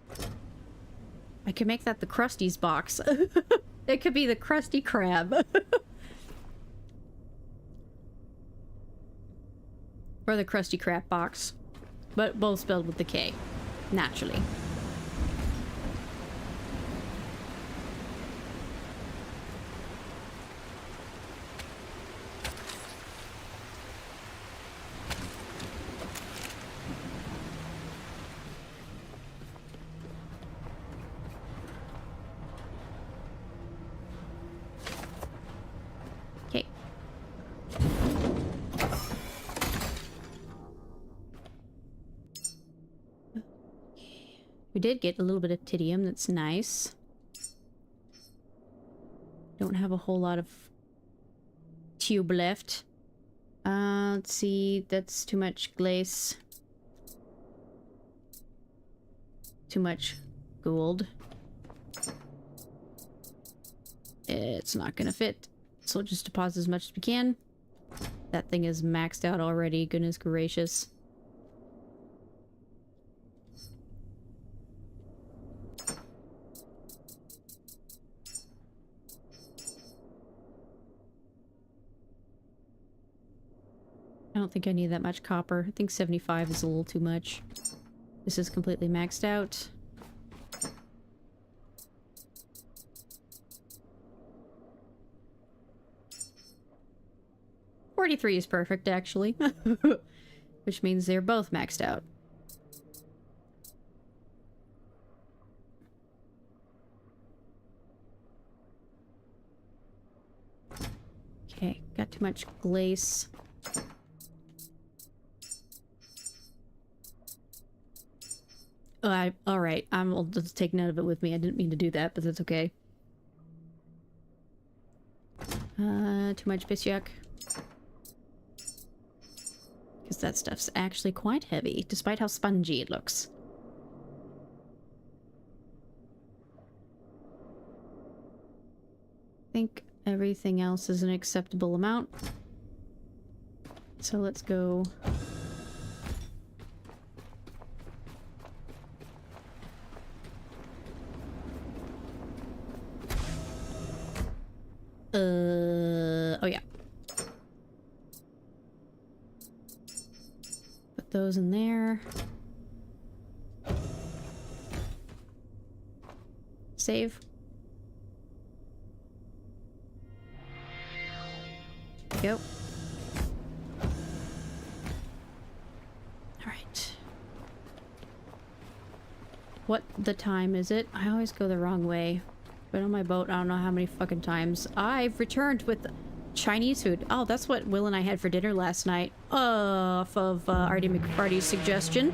Speaker 3: I could make that the Krusty's box. It could be the Krusty Krab. Or the Krusty Krab box. But both spelled with the K. Naturally. Okay. We did get a little bit of titium, that's nice. Don't have a whole lot of tube left. Let's see, that's too much glaze. Too much gold. It's not gonna fit. So we'll just deposit as much as we can. That thing is maxed out already, goodness gracious. I don't think I need that much copper. I think 75 is a little too much. This is completely maxed out. $43 is perfect, actually. Which means they're both maxed out. Okay, got too much glaze. Alright, I'll just take note of it with me. I didn't mean to do that, but that's okay. Too much bishyak. Because that stuff's actually quite heavy, despite how spongy it looks. I think everything else is an acceptable amount. So let's go... oh yeah. Put those in there. Save. Go. Alright. What the time is it? I always go the wrong way. Been on my boat I don't know how many fucking times. I've returned with Chinese food. Oh, that's what Will and I had for dinner last night. Off of Artie McFarty's suggestion.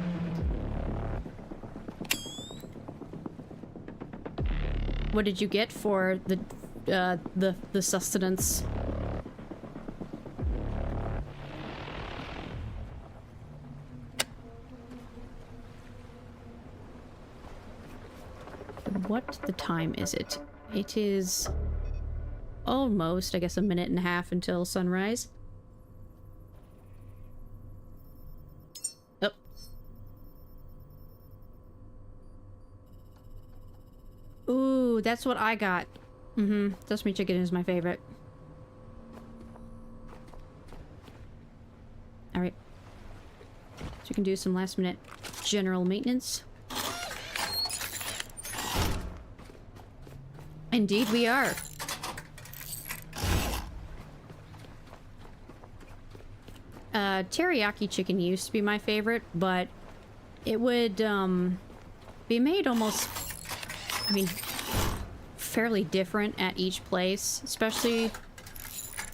Speaker 3: What did you get for the sustenance? What the time is it? It is almost, I guess, a minute and a half until sunrise. Oh. Ooh, that's what I got. Sesame chicken is my favorite. Alright. So you can do some last minute general maintenance. Indeed we are. Teriyaki chicken used to be my favorite, but it would be made almost, I mean, fairly different at each place, especially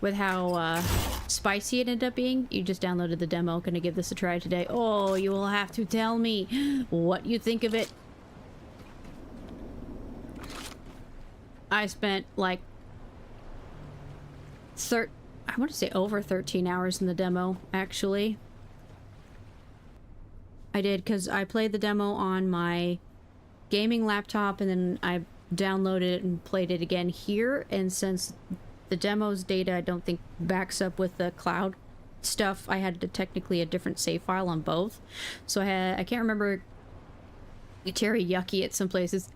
Speaker 3: with how spicy it ended up being. You just downloaded the demo. Gonna give this a try today. Oh, you will have to tell me what you think of it. I spent like I want to say over 13 hours in the demo, actually. I did, because I played the demo on my gaming laptop, and then I downloaded it and played it again here, and since the demo's data I don't think backs up with the cloud stuff, I had technically a different save file on both. So I can't remember. Teriyaki at some places.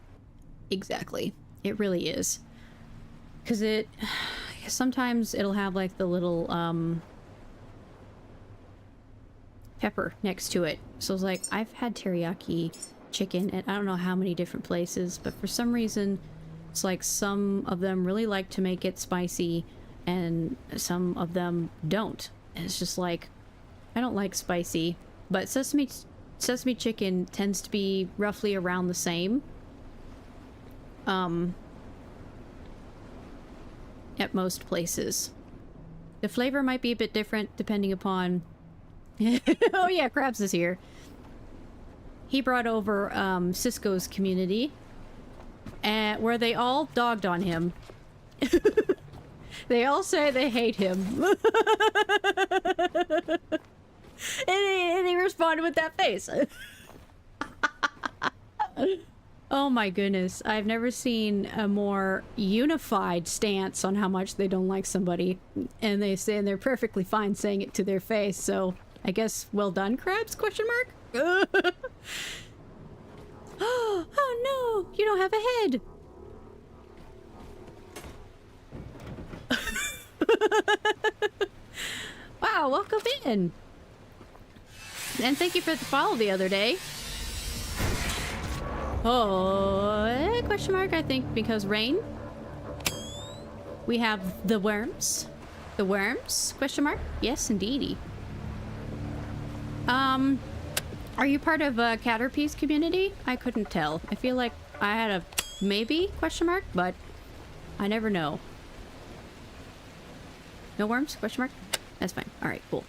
Speaker 3: Exactly. It really is. Because it... sometimes it'll have like the little pepper next to it. So it's like, I've had teriyaki chicken at I don't know how many different places, but for some reason it's like some of them really like to make it spicy and some of them don't. And it's just like, I don't like spicy, but sesame chicken tends to be roughly around the same. At most places. The flavor might be a bit different depending upon... Oh yeah, Krabs is here. He brought over Cisco's community, where they all dogged on him. They all say they hate him. and he responded with that face. Oh my goodness, I've never seen a more unified stance on how much they don't like somebody. And they say they're perfectly fine saying it to their face, so I guess well done, Krabs? Question mark? Oh no, you don't have a head. Wow, welcome in. And thank you for the follow the other day. Oh, question mark, I think, because rain. We have the worms. The worms? Question mark? Yes, indeedy. Are you part of Caterpie's community? I couldn't tell. I feel like I had a maybe question mark, but I never know. No worms? Question mark? That's fine. All right, cool.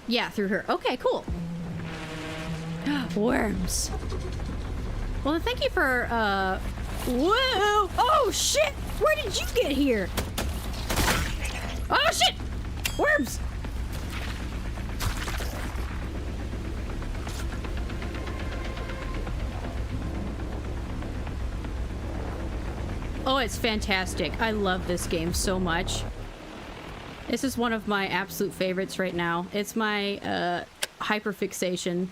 Speaker 3: Yeah, through her. Okay, cool. Worms. Well, thank you for, whoa! Oh, shit! Where did you get here? Oh, shit! Worms! Oh, it's fantastic. I love this game so much. This is one of my absolute favorites right now. It's my hyperfixation.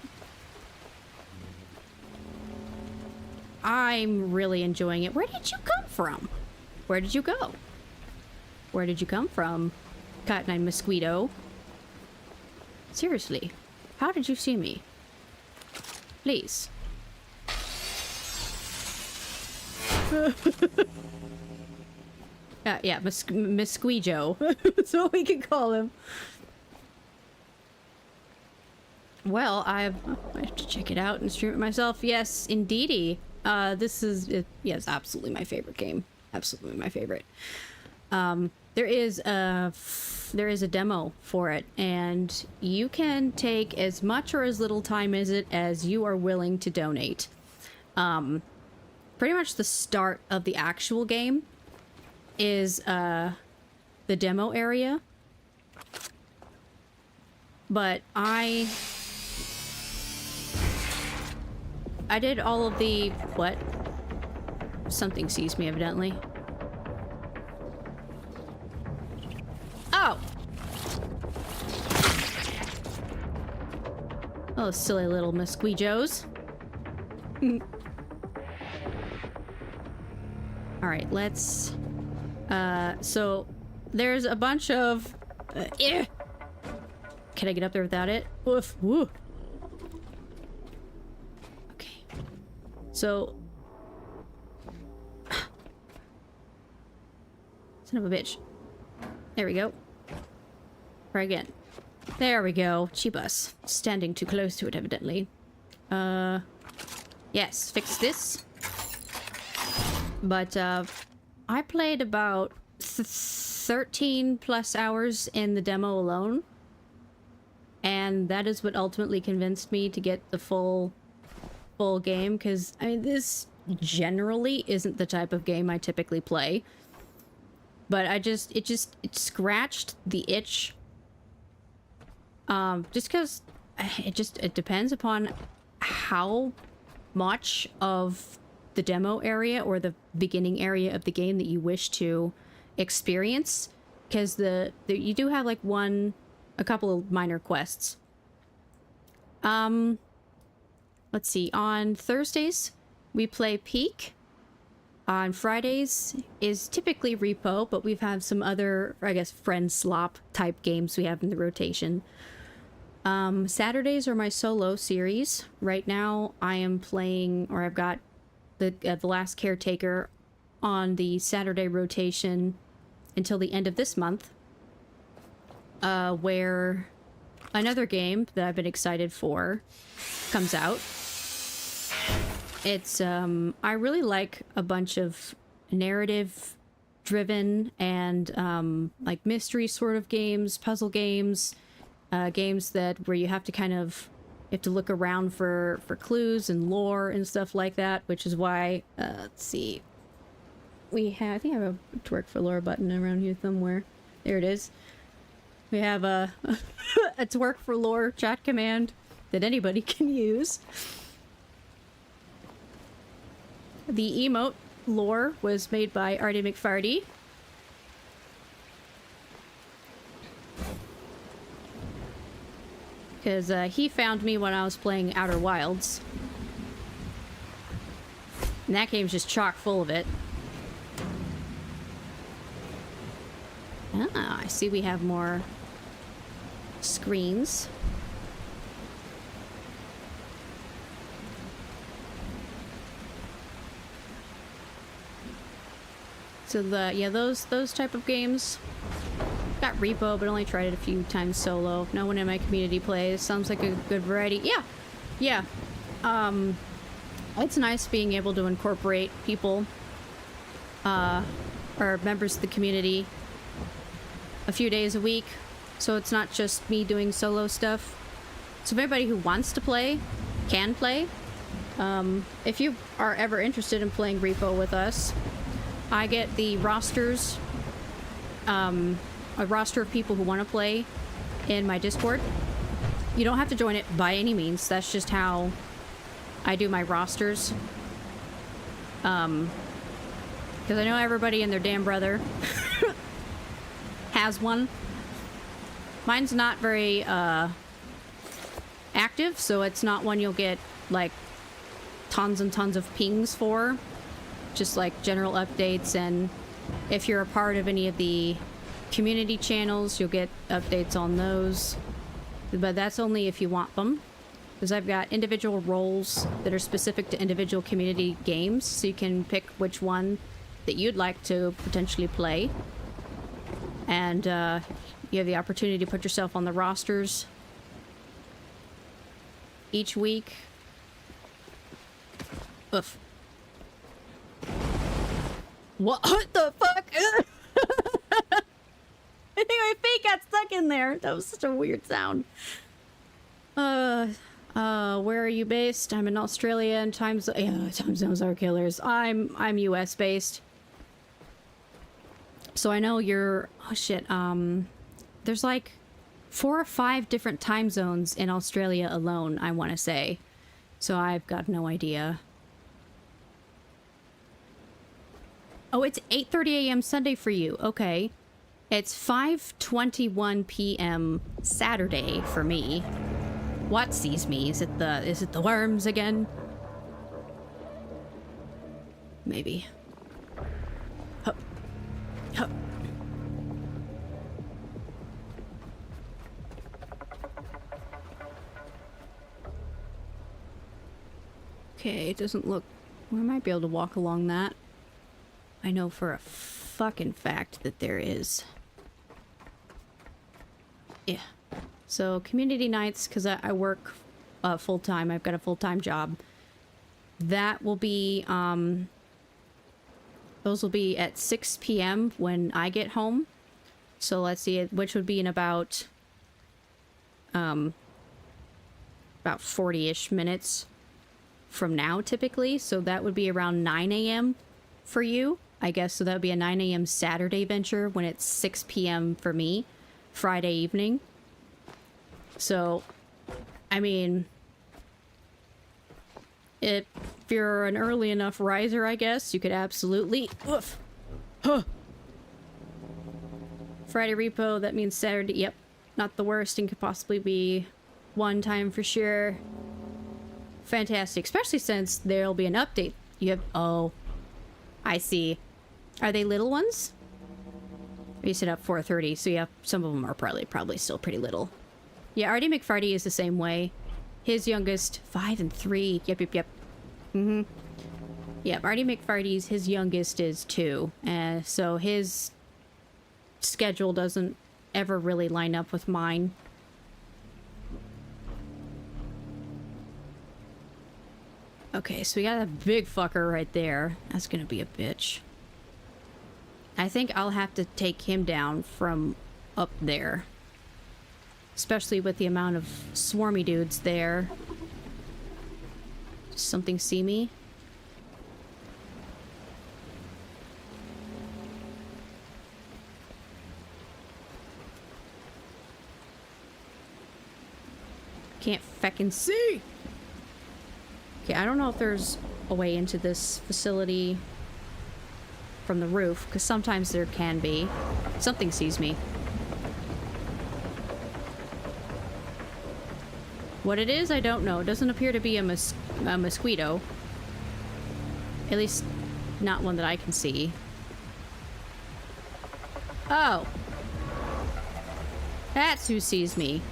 Speaker 3: I'm really enjoying it. Where did you come from? Where did you go? Where did you come from, Cat9 Mosquito? Seriously, how did you see me? Please. Yeah, Mosquito. That's what we can call him. Well, I have to check it out and stream it myself. Yes, indeedy. This is, yes, absolutely my favorite game. Absolutely my favorite. There is a demo for it, and you can take as much or as little time as you are willing to donate. Pretty much the start of the actual game is the demo area. But I did all of the... What? Something sees me, evidently. Oh! Oh, silly little mosquitoes. Alright, let's... so... There's a bunch of... Can I get up there without it? Woof. Woo. Okay. So... Son of a bitch. There we go. Try again. There we go. Chibus. Standing too close to it, evidently. Yes, fix this. But, I played about 13 plus hours in the demo alone. And that is what ultimately convinced me to get the full game, because, I mean, this generally isn't the type of game I typically play. But it scratched the itch. Just because it depends upon how much of the demo area or the beginning area of the game that you wish to experience. Because you do have like a couple of minor quests. Let's see, on Thursdays we play Peak. On Fridays is typically Repo, but we've had some other, I guess, friend slop type games we have in the rotation. Saturdays are my solo series. Right now I am playing, or I've got the last Caretaker on the Saturday rotation until the end of this month. Where another game that I've been excited for comes out. It's, I really like a bunch of narrative-driven and, like, mystery sort of games, puzzle games, games where you have to kind of, you have to look around for clues and lore and stuff like that, which is why, let's see, I think I have a twerk for lore button around here somewhere. There it is. We have a twerk for lore chat command that anybody can use. The emote lore was made by Artie McFarty. Because he found me when I was playing Outer Wilds. And that game's just chock full of it. Ah, I see we have more screens. So those type of games. Got Repo, but only tried it a few times solo. No one in my community plays. Sounds like a good variety. Yeah. It's nice being able to incorporate people, or members of the community a few days a week. So it's not just me doing solo stuff. So if anybody who wants to play can play. If you are ever interested in playing Repo with us, I get the rosters, a roster of people who want to play in my Discord. You don't have to join it by any means. That's just how I do my rosters. Because I know everybody and their damn brother has one. Mine's not very active, so it's not one you'll get like tons and tons of pings for. Just like general updates, and if you're a part of any of the community channels, you'll get updates on those. But that's only if you want them, because I've got individual roles that are specific to individual community games, so you can pick which one that you'd like to potentially play. And you have the opportunity to put yourself on the rosters. each week. Oof. What the fuck? I think my feet got stuck in there. That was such a weird sound. Where are you based? I'm in Australia, and time zones are killers. I'm US based. So I know you're, oh shit, there's like 4 or 5 different time zones in Australia alone, I want to say. So I've got no idea. Oh, it's 8:30 a.m. Sunday for you. Okay. It's 5:21 p.m. Saturday for me. What sees me? Is it the worms again? Maybe. Hup. Hup. Okay, it doesn't look... We might be able to walk along that. I know for a fucking fact that there is. Yeah. So, community nights, because I work full-time. I've got a full-time job. That will be, those will be at 6 p.m. when I get home. So, let's see, which would be in about 40-ish minutes from now, typically. So, that would be around 9 a.m. for you, I guess. So, that would be a 9 a.m. Saturday venture when it's 6 p.m. for me, Friday evening. So, I mean, if you're an early enough riser, I guess, you could absolutely... Oof. Huh. Friday repo, that means Saturday. Yep, not the worst and could possibly be one time for sure. Fantastic, especially since there'll be an update. You have... Oh, I see. Are they little ones? You set up 4:30, so yeah, some of them are probably still pretty little. Yeah, Artie McFriday is the same way. His youngest, 5 and 3. Yep. Yeah, Artie McFriday's, his youngest is 2. So his schedule doesn't ever really line up with mine. Okay, so we got a big fucker right there. That's gonna be a bitch. I think I'll have to take him down from up there. Especially with the amount of swarmy dudes there. Does something see me? Can't feckin' see! Okay, I don't know if there's a way into this facility from the roof, because sometimes there can be. Something sees me. What it is, I don't know. It doesn't appear to be a mosquito. At least, not one that I can see. Oh. That's who sees me.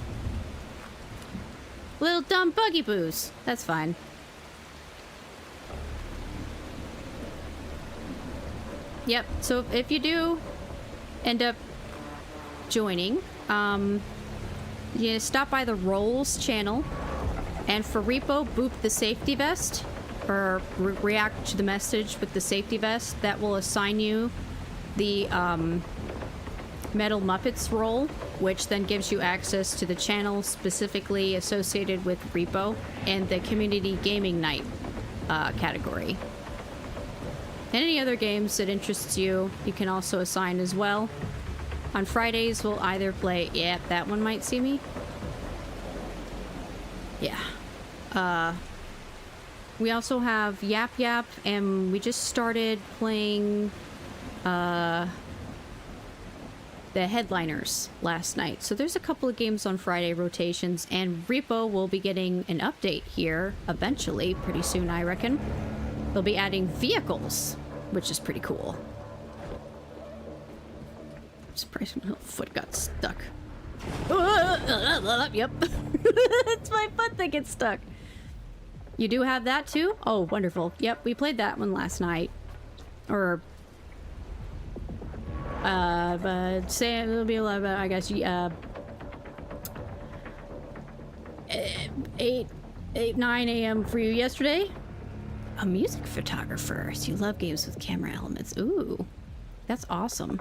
Speaker 3: Little dumb buggy boos. That's fine. Yep, so if you do end up joining, you stop by the Rolls channel, and for repo, boop the safety vest, or react to the message with the safety vest. That will assign you the Metal Muppets role, which then gives you access to the channel specifically associated with repo and the community gaming night category. And any other games that interests you, you can also assign as well. On Fridays, we'll either play... Yeah, that one might see me. Yeah. We also have Yap Yap, and we just started playing the Headliners last night. So there's a couple of games on Friday rotations, and Repo will be getting an update here eventually, pretty soon, I reckon. They'll be adding vehicles, which is pretty cool. Surprised my foot got stuck. Yep. It's my foot that gets stuck. You do have that too? Oh, wonderful. Yep, we played that one last night. Or... but say it'll be 11, I guess, 8 8, 9 a.m. for you yesterday. A music photographer. So you love games with camera elements. Ooh, that's awesome.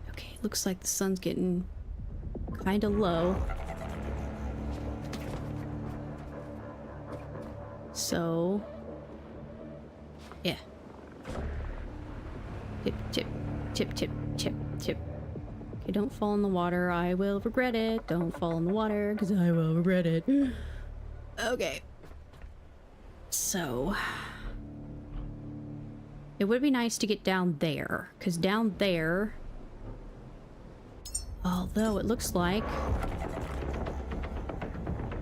Speaker 3: Okay, looks like the sun's getting kind of low. So, yeah. Tip, tip, tip, tip, tip, tip. Okay, don't fall in the water. I will regret it. Don't fall in the water, because I will regret it. Okay. So, it would be nice to get down there, because down there, although it looks like,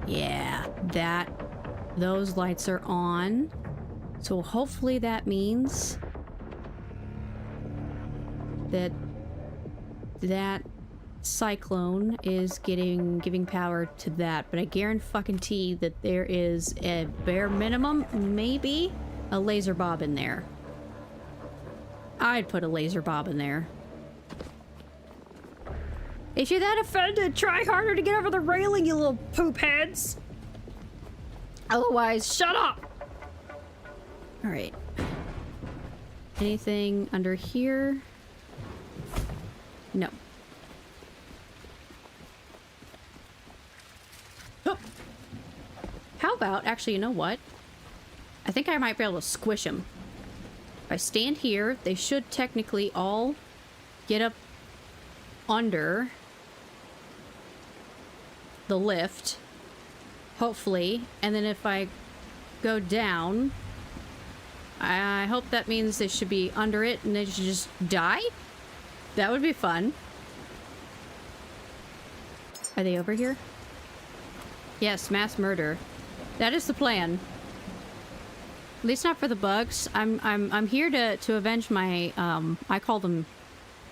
Speaker 3: yeah, those lights are on. So hopefully that means that cyclone is giving power to that, but I guarantee that there is a bare minimum, maybe a laser bob in there. I'd put a laser bob in there. If you're that offended, try harder to get over the railing, you little poop heads. Otherwise, shut up. All right. Anything under here? No. Oh. How about, actually, you know what? I think I might be able to squish them. If I stand here, they should technically all get up under the lift. Hopefully. And then if I go down, I hope that means they should be under it and they should just die? That would be fun. Are they over here? Yes, mass murder. That is the plan. At least not for the bugs. I'm here to avenge my I call them,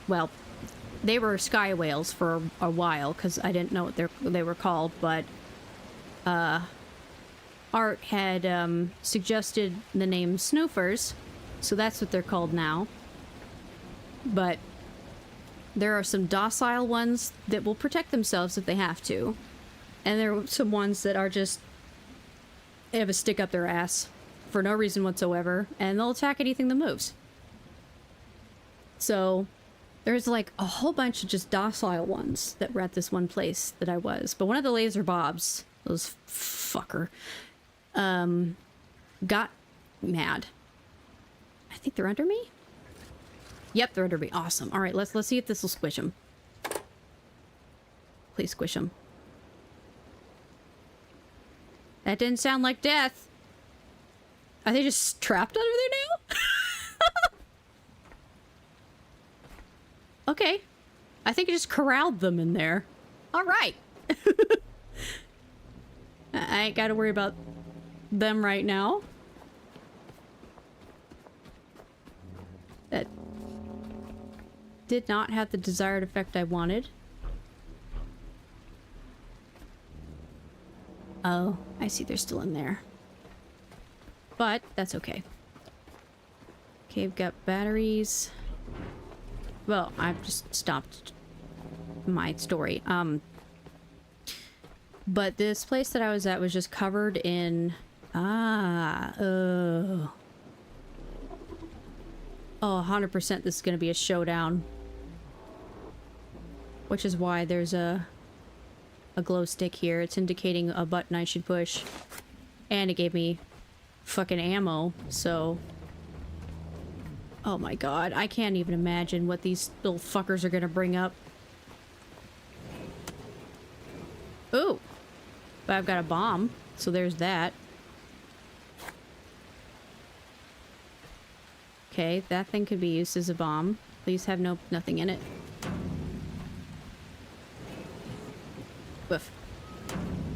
Speaker 3: well, they were sky whales for a while because I didn't know what they were called, but Art had suggested the name Snoofers, so that's what they're called now. But there are some docile ones that will protect themselves if they have to. And there are some ones that are just, they have a stick up their ass for no reason whatsoever, and they'll attack anything that moves. So there's like a whole bunch of just docile ones that were at this one place that I was. But one of the laser bobs, those fucker, got mad. I think they're under me? Yep, they're under me. Awesome. All right, let's see if this will squish them. Please squish them. That didn't sound like death. Are they just trapped under there now? Okay. I think I just corralled them in there. All right. I ain't got to worry about them right now. That did not have the desired effect I wanted. Oh, I see they're still in there. But that's okay. Okay, we've got batteries. Well, I've just stopped my story. But this place that I was at was just covered in... Oh, 100% this is going to be a showdown. Which is why there's a glow stick here. It's indicating a button I should push. And it gave me fucking ammo, so... Oh my god, I can't even imagine what these little fuckers are gonna bring up. Ooh! But I've got a bomb, so there's that. Okay, that thing could be used as a bomb. Please have nothing in it. Woof.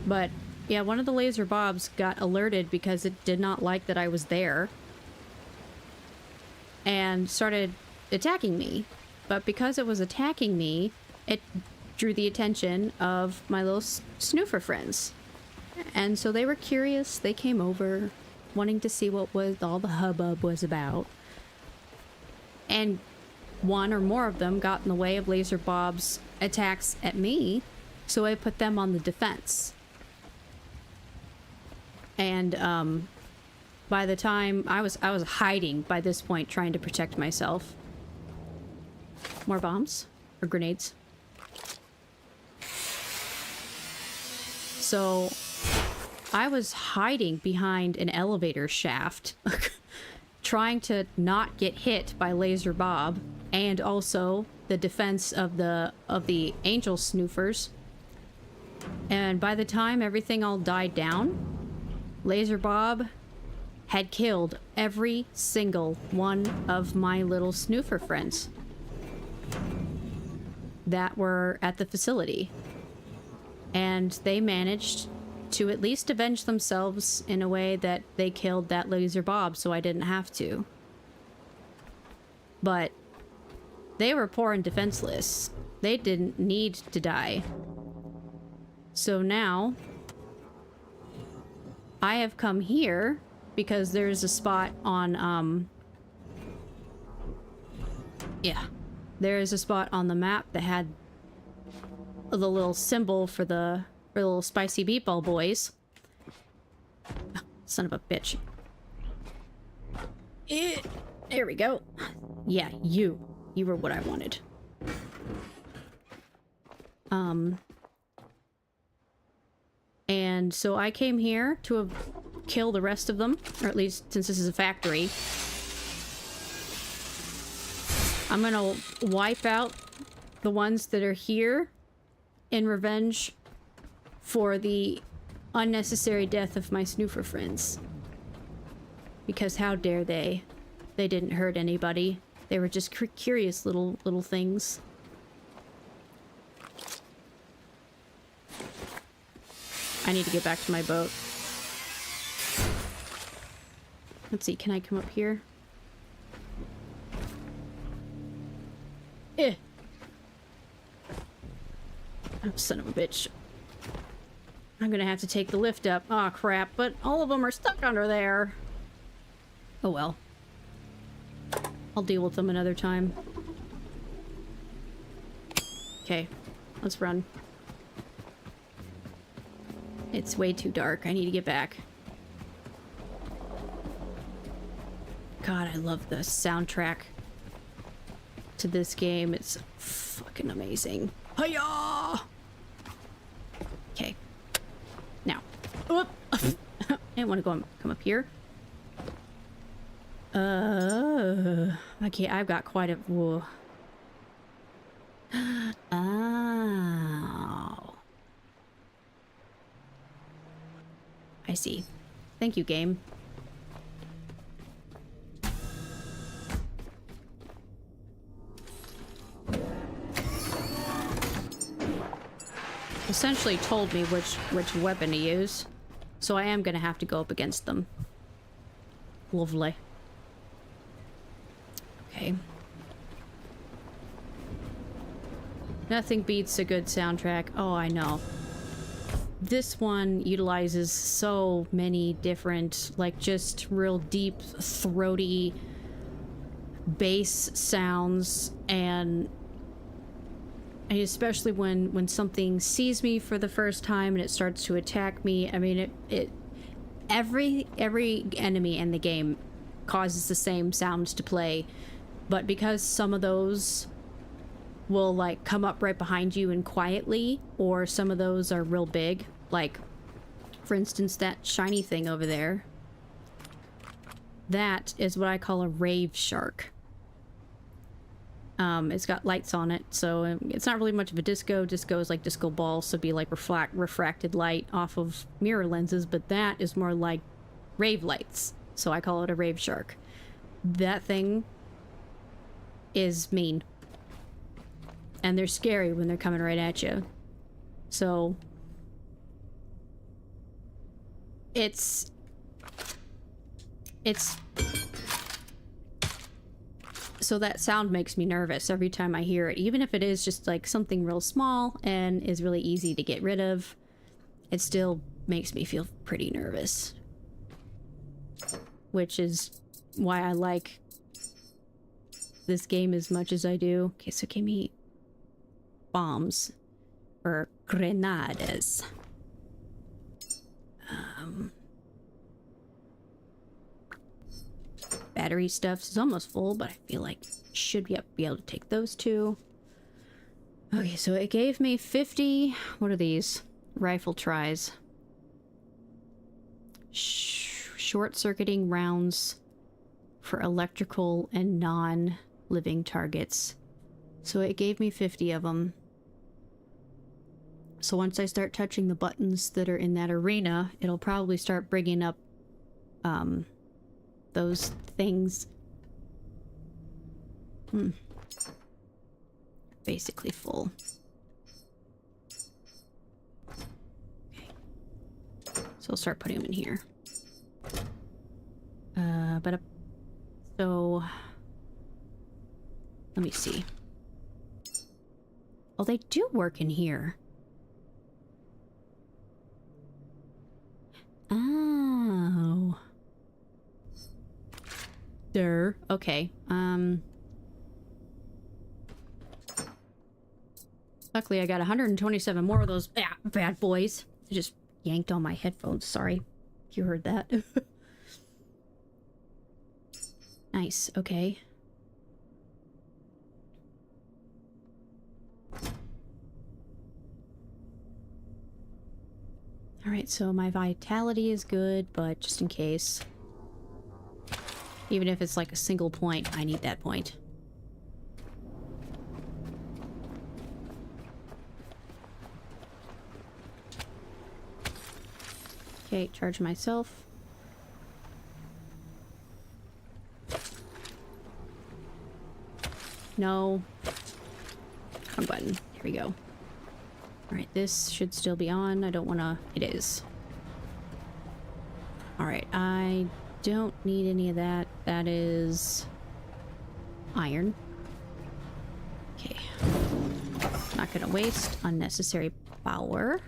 Speaker 3: But, yeah, one of the laser bobs got alerted because it did not like that I was there. And started attacking me. But because it was attacking me, it drew the attention of my little snoofer friends. And so they were curious. They came over, wanting to see what all the hubbub was about. And one or more of them got in the way of Laser Bob's attacks at me, so I put them on the defense. And by the time I was hiding by this point, trying to protect myself. More bombs or grenades. So I was hiding behind an elevator shaft, trying to not get hit by Laser Bob, and also the defense of the angel snoofers. And by the time everything all died down, Laser Bob had killed every single one of my little snoofer friends that were at the facility. And they managed to at least avenge themselves in a way that they killed that Laser Bob, so I didn't have to. But they were poor and defenseless. They didn't need to die. So now I have come here because there's a spot on, yeah. There's a spot on the map that had the little symbol for the little spicy meatball boys. Oh, son of a bitch. There we go. Yeah, you were what I wanted. And so I came here to kill the rest of them, or at least since this is a factory. I'm gonna wipe out the ones that are here in revenge for the unnecessary death of my snoofer friends. Because how dare they? They didn't hurt anybody. They were just curious little things. I need to get back to my boat. Let's see, can I come up here? Oh, son of a bitch. I'm gonna have to take the lift up. Aw, crap, but all of them are stuck under there. Oh well. I'll deal with them another time. Okay, let's run. It's way too dark. I need to get back. God, I love the soundtrack to this game. It's fucking amazing. Hiya! Okay. Now. Oop. I didn't want to come up here. Okay, I've got quite a... Whoa. Oh. I see. Thank you, game. Essentially told me which weapon to use, so I am gonna have to go up against them. Lovely. Okay. Nothing beats a good soundtrack. Oh, I know. This one utilizes so many different, like, just real deep, throaty bass sounds, and especially when something sees me for the first time and it starts to attack me. I mean, every enemy in the game causes the same sounds to play, but because some of those will like come up right behind you and quietly, or some of those are real big, like for instance that shiny thing over there, that is what I call a rave shark. It's got lights on it, so it's not really much of a disco. Disco is like disco ball, so it'd be like refracted light off of mirror lenses, but that is more like rave lights, so I call it a rave shark. That thing is mean. And they're scary when they're coming right at you. So it's so that sound makes me nervous every time I hear it, even if it is just like something real small and is really easy to get rid of. It still makes me feel pretty nervous, which is why I like this game as much as I do. Okay, so give me bombs or grenades. battery stuff is almost full, but I feel like I should be able to take those two. Okay, so it gave me 50... What are these? Rifle tries. Short-circuiting rounds for electrical and non-living targets. So it gave me 50 of them. So once I start touching the buttons that are in that arena, it'll probably start bringing up those things. Basically full. Okay. So I'll start putting them in here. So let me see. Oh, they do work in here. Oh. There. Okay. Luckily, I got 127 more of those bad boys. I just yanked on my headphones. Sorry. You heard that. Nice. Okay. Alright, so my vitality is good, but just in case. Even if it's like a single point, I need that point. Okay, charge myself. No. Wrong button. Here we go. Alright, this should still be on. I don't want to... It is. Alright, I don't need any of that. That is... iron. Okay. Not gonna waste unnecessary power.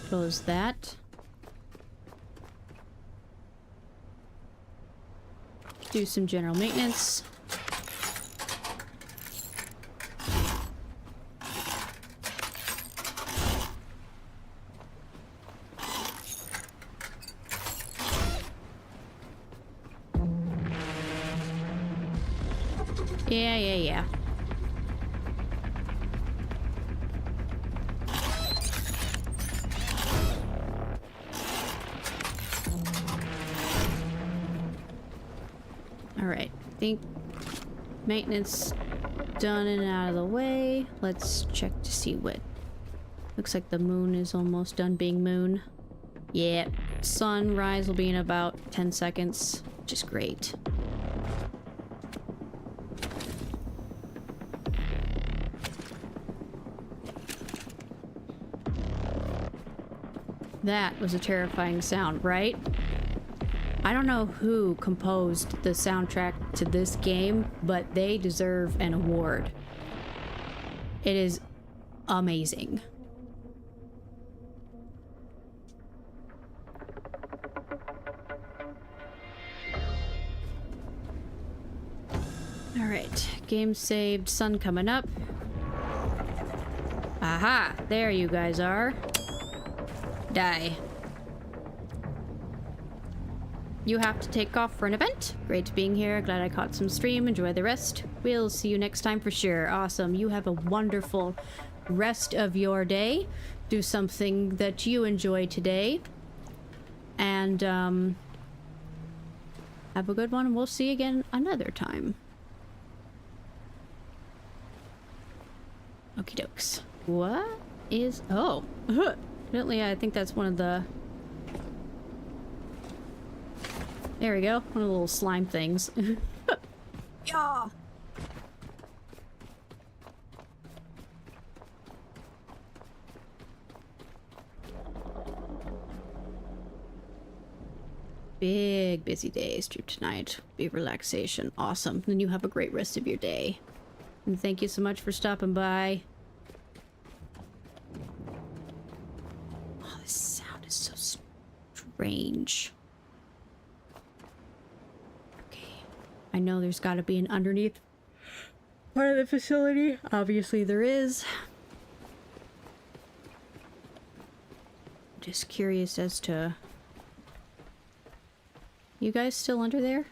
Speaker 3: Close that. Do some general maintenance. Yeah. Alright, I think maintenance done and out of the way. Let's check to see what... Looks like the moon is almost done being moon. Yeah, sunrise will be in about 10 seconds, which is great. That was a terrifying sound, right? I don't know who composed the soundtrack to this game, but they deserve an award. It is amazing. Alright, game saved, sun coming up. Aha, there you guys are. Die. You have to take off for an event. Great being here. Glad I caught some stream. Enjoy the rest. We'll see you next time for sure. Awesome. You have a wonderful rest of your day. Do something that you enjoy today. And, have a good one. We'll see you again another time. Okie dokes. What is... Oh. Evidently, I think that's one of the... There we go. One of the little slime things. Yeah. Big busy day stream tonight. Big relaxation. Awesome. Then you have a great rest of your day. And thank you so much for stopping by. Oh, this sound is so strange. I know there's got to be an underneath part of the facility. Obviously there is. Just curious as to... You guys still under there?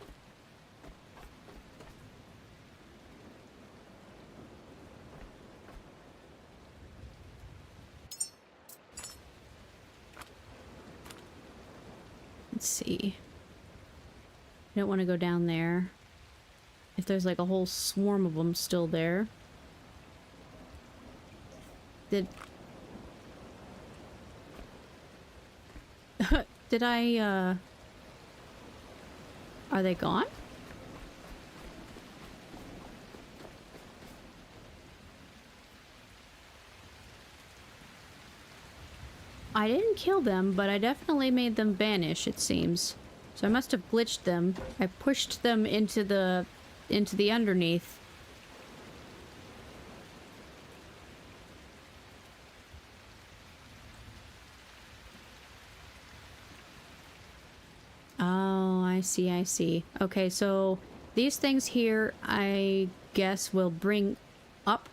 Speaker 3: see. I don't want to go down there. If there's like a whole swarm of them still there. Did I, are they gone? I didn't kill them, but I definitely made them vanish, it seems. So I must have glitched them. I pushed them into the underneath. Oh, I see, I see. Okay, so these things here, I guess, will bring up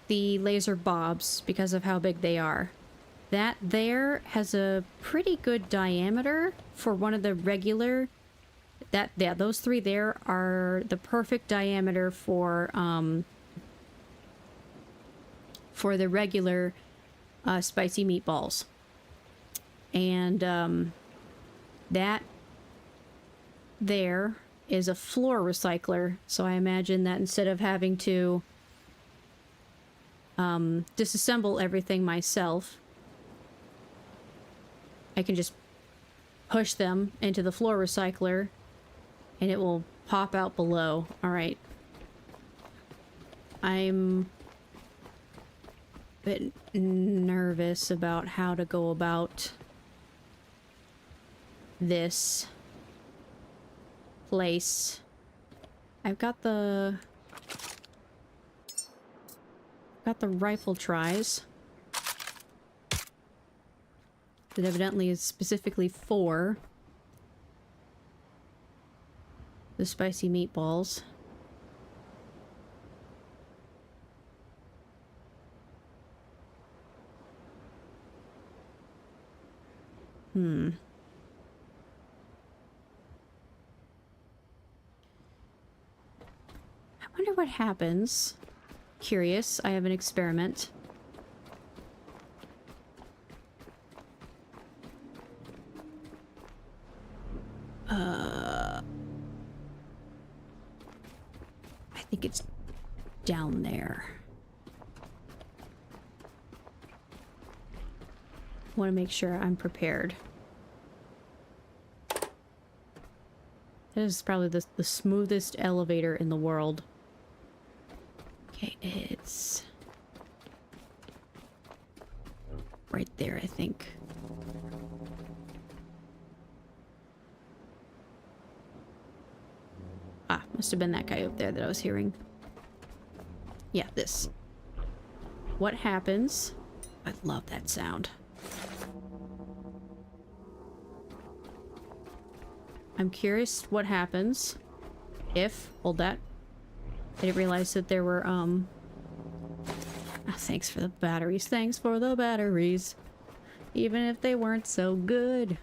Speaker 3: the laser bobs because of how big they are. That there has a pretty good diameter for one of the regular... Yeah, those three there are the perfect diameter for the regular spicy meatballs. And that there is a floor recycler, so I imagine that instead of having to disassemble everything myself, I can just push them into the floor recycler and it will pop out below. Alright. I'm a bit nervous about how to go about this place. I've got the rifle tries that evidently is specifically for the spicy meatballs. I wonder what happens. Curious, I have an experiment. I think it's down there. Want to make sure I'm prepared. That is probably the smoothest elevator in the world. Okay, it's right there, I think. Ah, must have been that guy up there that I was hearing. Yeah, this. What happens? I love that sound. I'm curious what happens if... Hold that. I didn't realize that there were, oh, thanks for the batteries. Thanks for the batteries. Even if they weren't so good.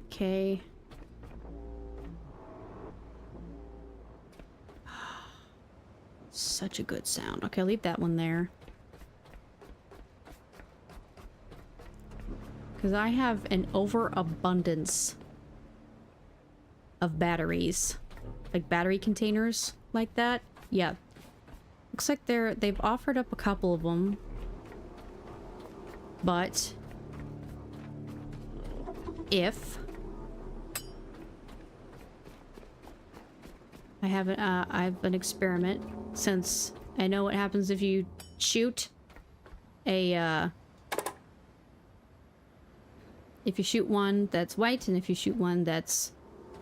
Speaker 3: Okay. Such a good sound. Okay, I'll leave that one there. Because I have an overabundance of batteries. Like battery containers like that. Yeah. Looks like they've offered up a couple of them. But if I have an experiment, since I know what happens if you shoot a if you shoot one that's white and if you shoot one that's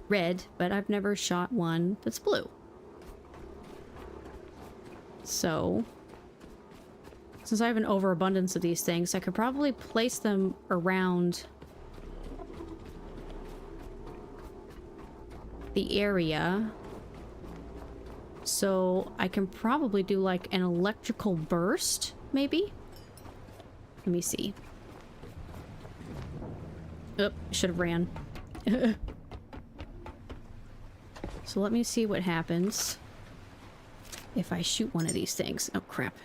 Speaker 3: red, but I've never shot one that's blue. So, since I have an overabundance of these things, I could probably place them around the area. So I can probably do like an electrical burst, maybe? Let me see. Oop, should have ran. So let me see what happens if I shoot one of these things. Oh, crap.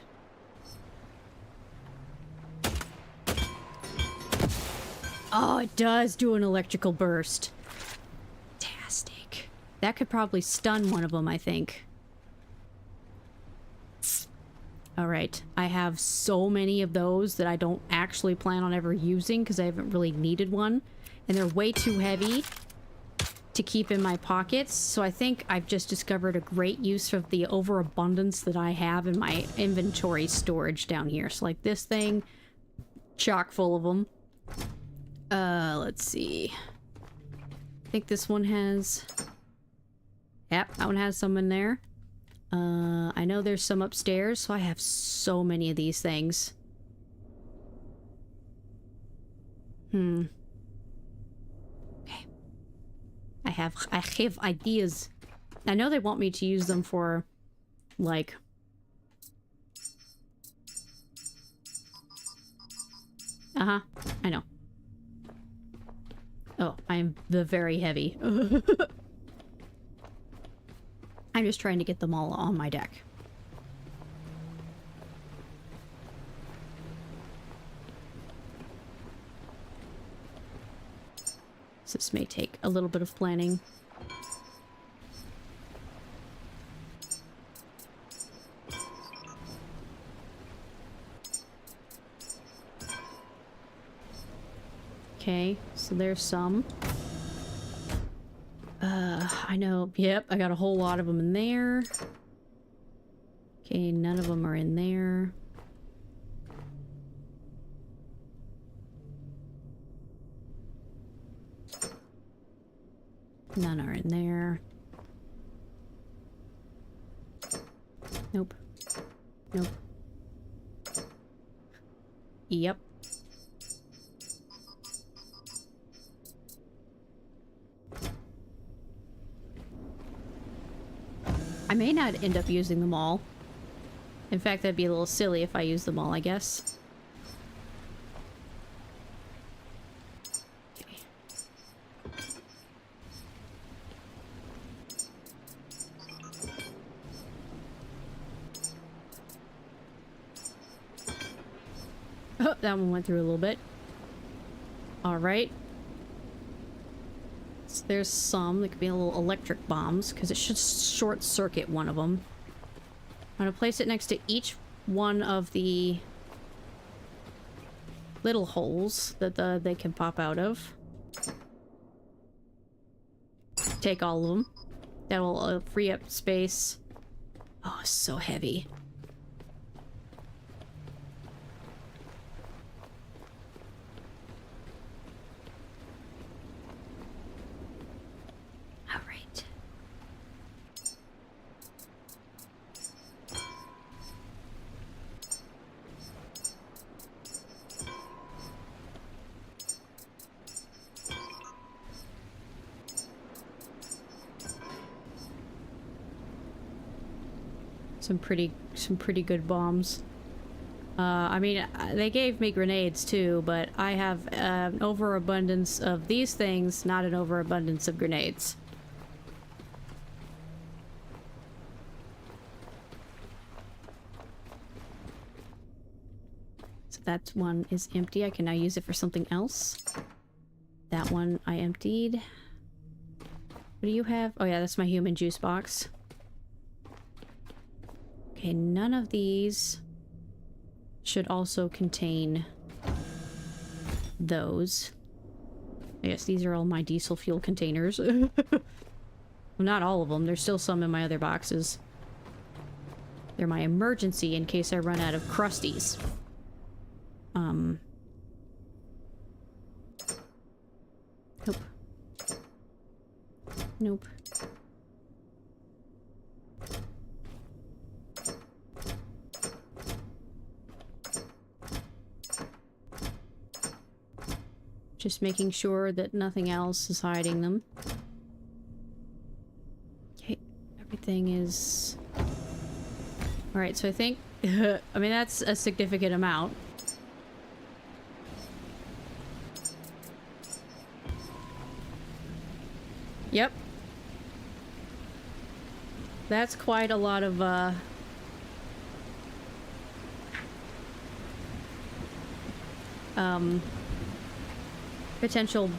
Speaker 3: Oh, it does do an electrical burst. Fantastic. That could probably stun one of them, I think. Alright, I have so many of those that I don't actually plan on ever using because I haven't really needed one. And they're way too heavy to keep in my pockets, so I think I've just discovered a great use of the overabundance that I have in my inventory storage down here. So like this thing, chock full of them. Let's see. I think this one has... Yep, that one has some in there. I know there's some upstairs, so I have so many of these things. Okay. I have ideas. I know they want me to use them for, like... Uh-huh, I know. Oh, I'm the very heavy. I'm just trying to get them all on my deck. So this may take a little bit of planning. Okay, so there's some. I know. Yep, I got a whole lot of them in there. Okay, none of them are in there. None are in there. Nope. Nope. Yep. I may not end up using them all. In fact, that'd be a little silly if I use them all, I guess. Okay. Oh, that one went through a little bit. Alright. There's some that could be little electric bombs because it should short circuit one of them. I'm gonna place it next to each one of the little holes that they can pop out of. Take all of them. That'll free up space. Oh, it's so heavy. Some pretty good bombs. I mean, they gave me grenades too, but I have an overabundance of these things, not an overabundance of grenades. So that one is empty. I can now use it for something else. That one I emptied. What do you have? Oh yeah, that's my human juice box. Okay, none of these should also contain those. Yes, these are all my diesel fuel containers. Well, not all of them. There's still some in my other boxes. They're my emergency in case I run out of crusties. Nope. Nope. Just making sure that nothing else is hiding them. Okay, everything is... Alright, so I think... I mean, that's a significant amount. Yep. That's quite a lot of, potential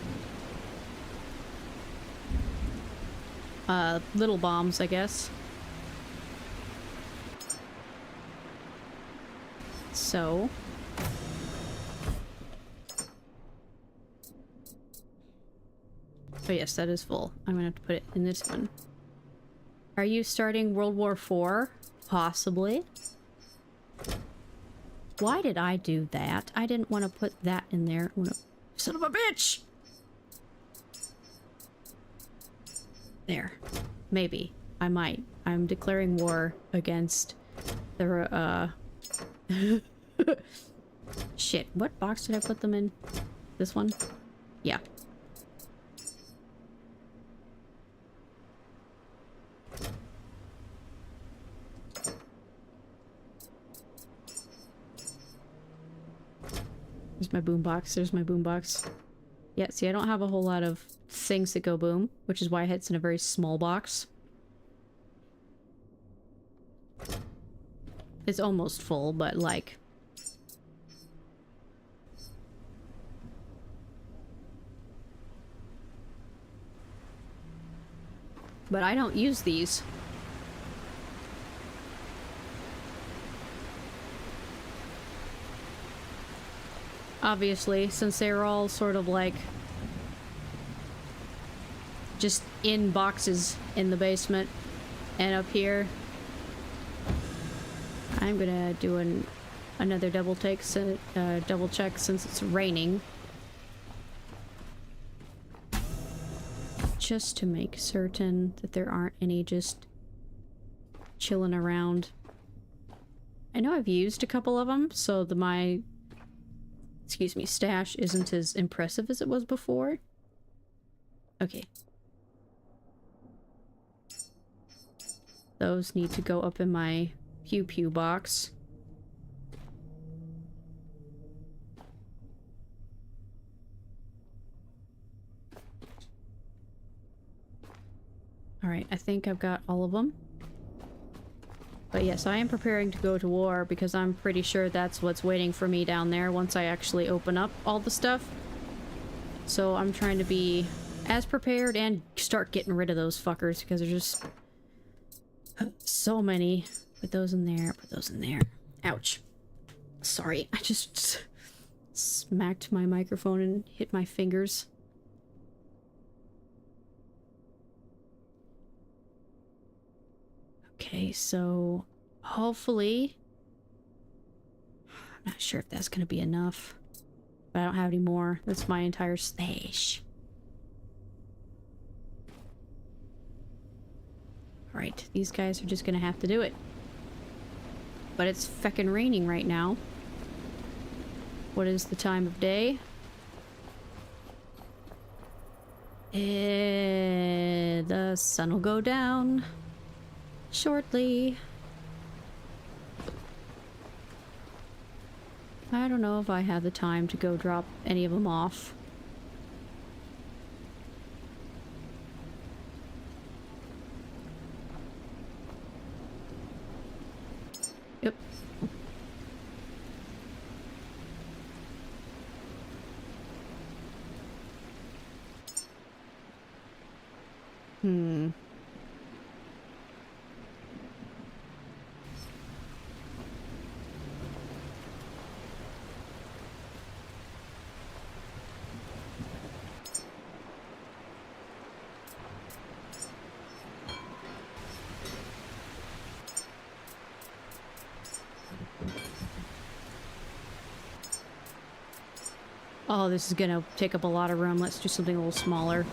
Speaker 3: little bombs, I guess. So oh yes, that is full. I'm gonna have to put it in this one. Are you starting World War IV? Possibly. Why did I do that? I didn't want to put that in there. Son of a bitch! There. Maybe. I might. I'm declaring war against the, Shit. What box did I put them in? This one? Yeah. There's my boombox. There's my boombox. Yeah, see, I don't have a whole lot of things that go boom, which is why it's in a very small box. It's almost full, but like... But I don't use these. Obviously, since they're all sort of like just in boxes in the basement and up here. I'm gonna do another double check since it's raining, just to make certain that there aren't any just chilling around. I know I've used a couple of them, so my stash isn't as impressive as it was before. Okay. Those need to go up in my pew pew box. Alright, I think I've got all of them. But yes, I am preparing to go to war because I'm pretty sure that's what's waiting for me down there once I actually open up all the stuff. So I'm trying to be as prepared and start getting rid of those fuckers because there's just so many. Put those in there, put those in there. Ouch. Sorry, I just smacked my microphone and hit my fingers. Okay, so hopefully... I'm not sure if that's gonna be enough. But I don't have any more. That's my entire stash. Alright, these guys are just gonna have to do it. But it's feckin' raining right now. What is the time of day? The sun will go down shortly. I don't know if I have the time to go drop any of them off. Yep. Oh, this is gonna take up a lot of room. Let's do something a little smaller.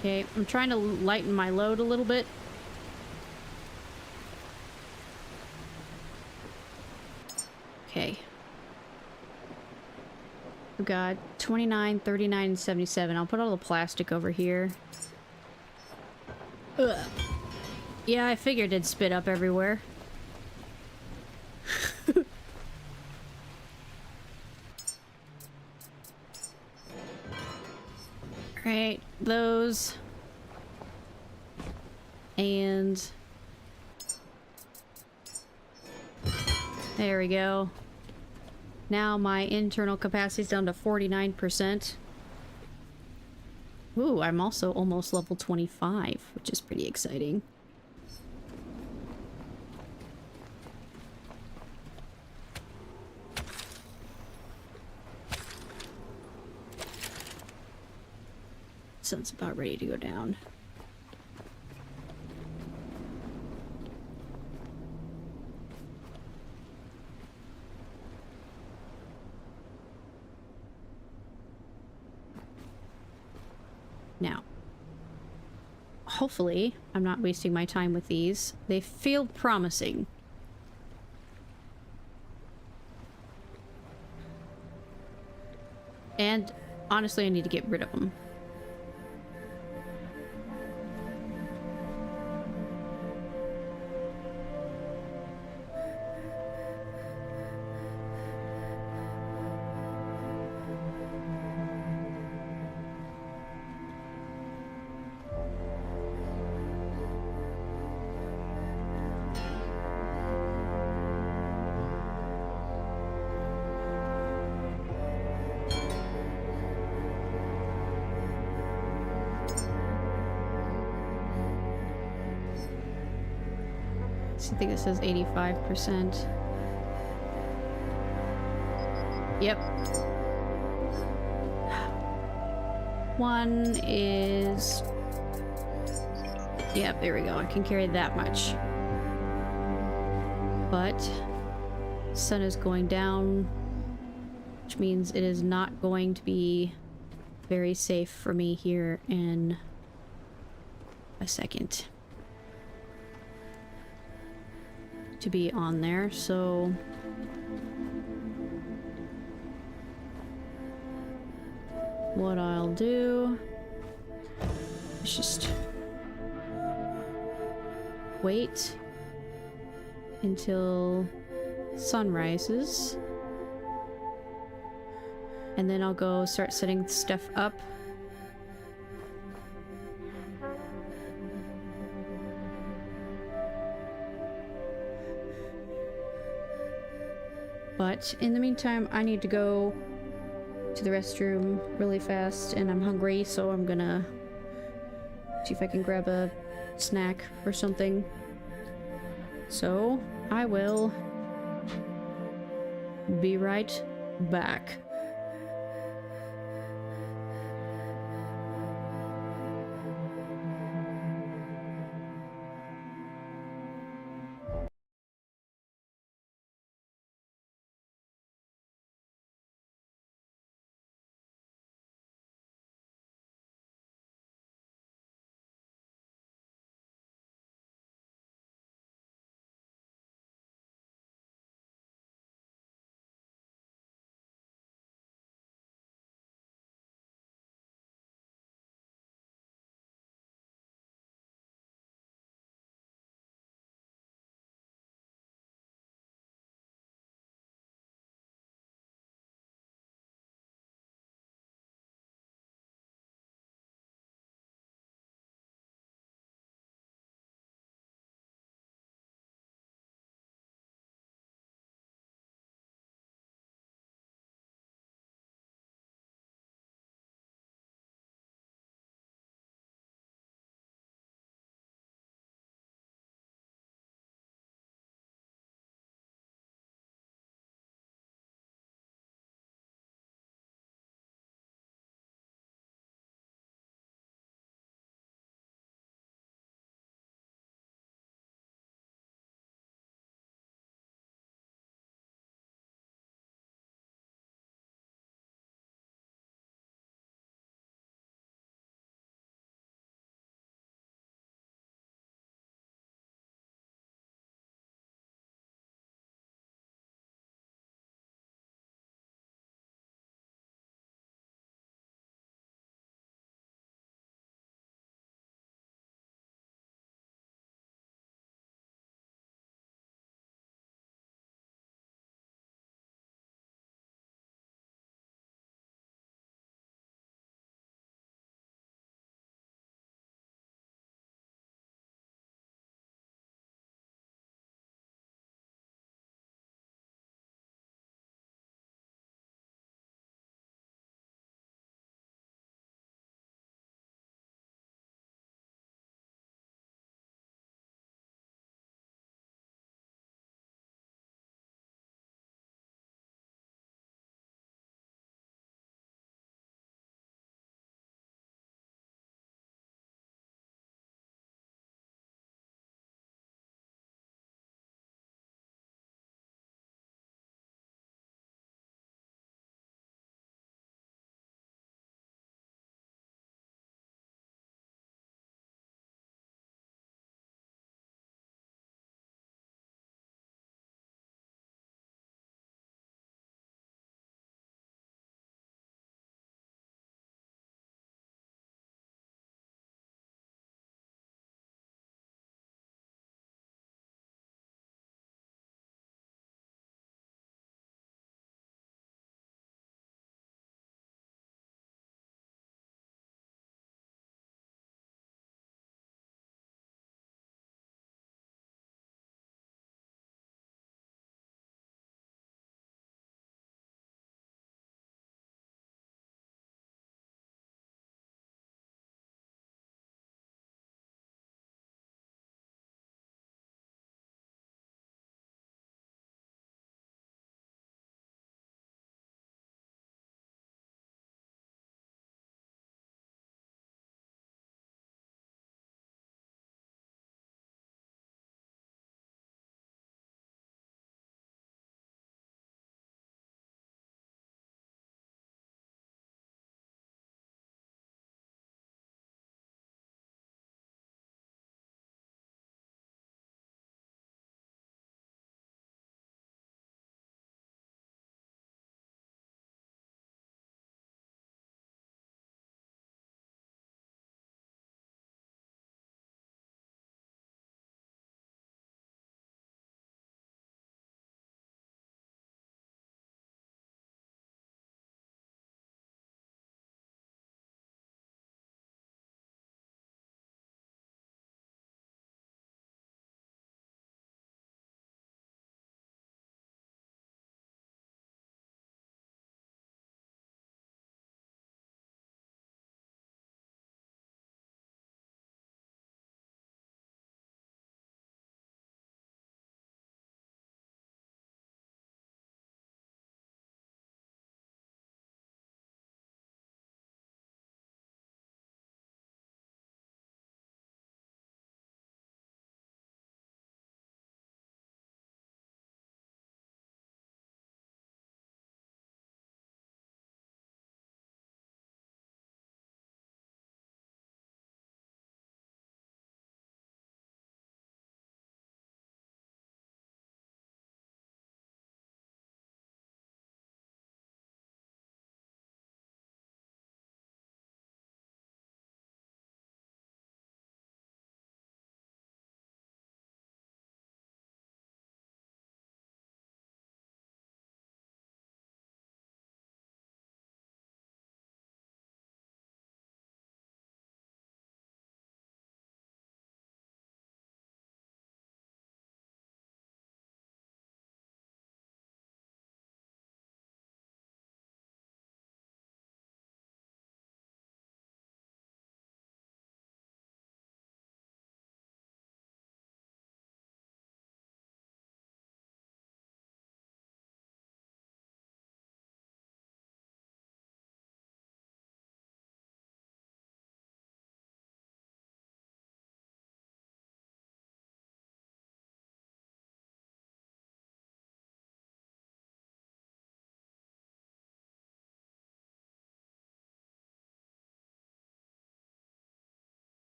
Speaker 3: Okay, I'm trying to lighten my load a little bit. Okay. We've got 29, 39, and 77. I'll put all the plastic over here. Ugh. Yeah, I figured it'd spit up everywhere. Right, those. And... there we go. Now my internal capacity is down to 49%. Ooh, I'm also almost level 25, which is pretty exciting. Sun's about ready to go down. Now, hopefully, I'm not wasting my time with these. They feel promising. And honestly, I need to get rid of them. I think it says 85%. Yep. One is... yep, there we go. I can carry that much. But... sun is going down, which means it is not going to be very safe for me here in a second to be on there, so what I'll do is just wait until sun rises, and then I'll go start setting stuff up. But in the meantime, I need to go to the restroom really fast, and I'm hungry, so I'm gonna see if I can grab a snack or something. So, I will be right back.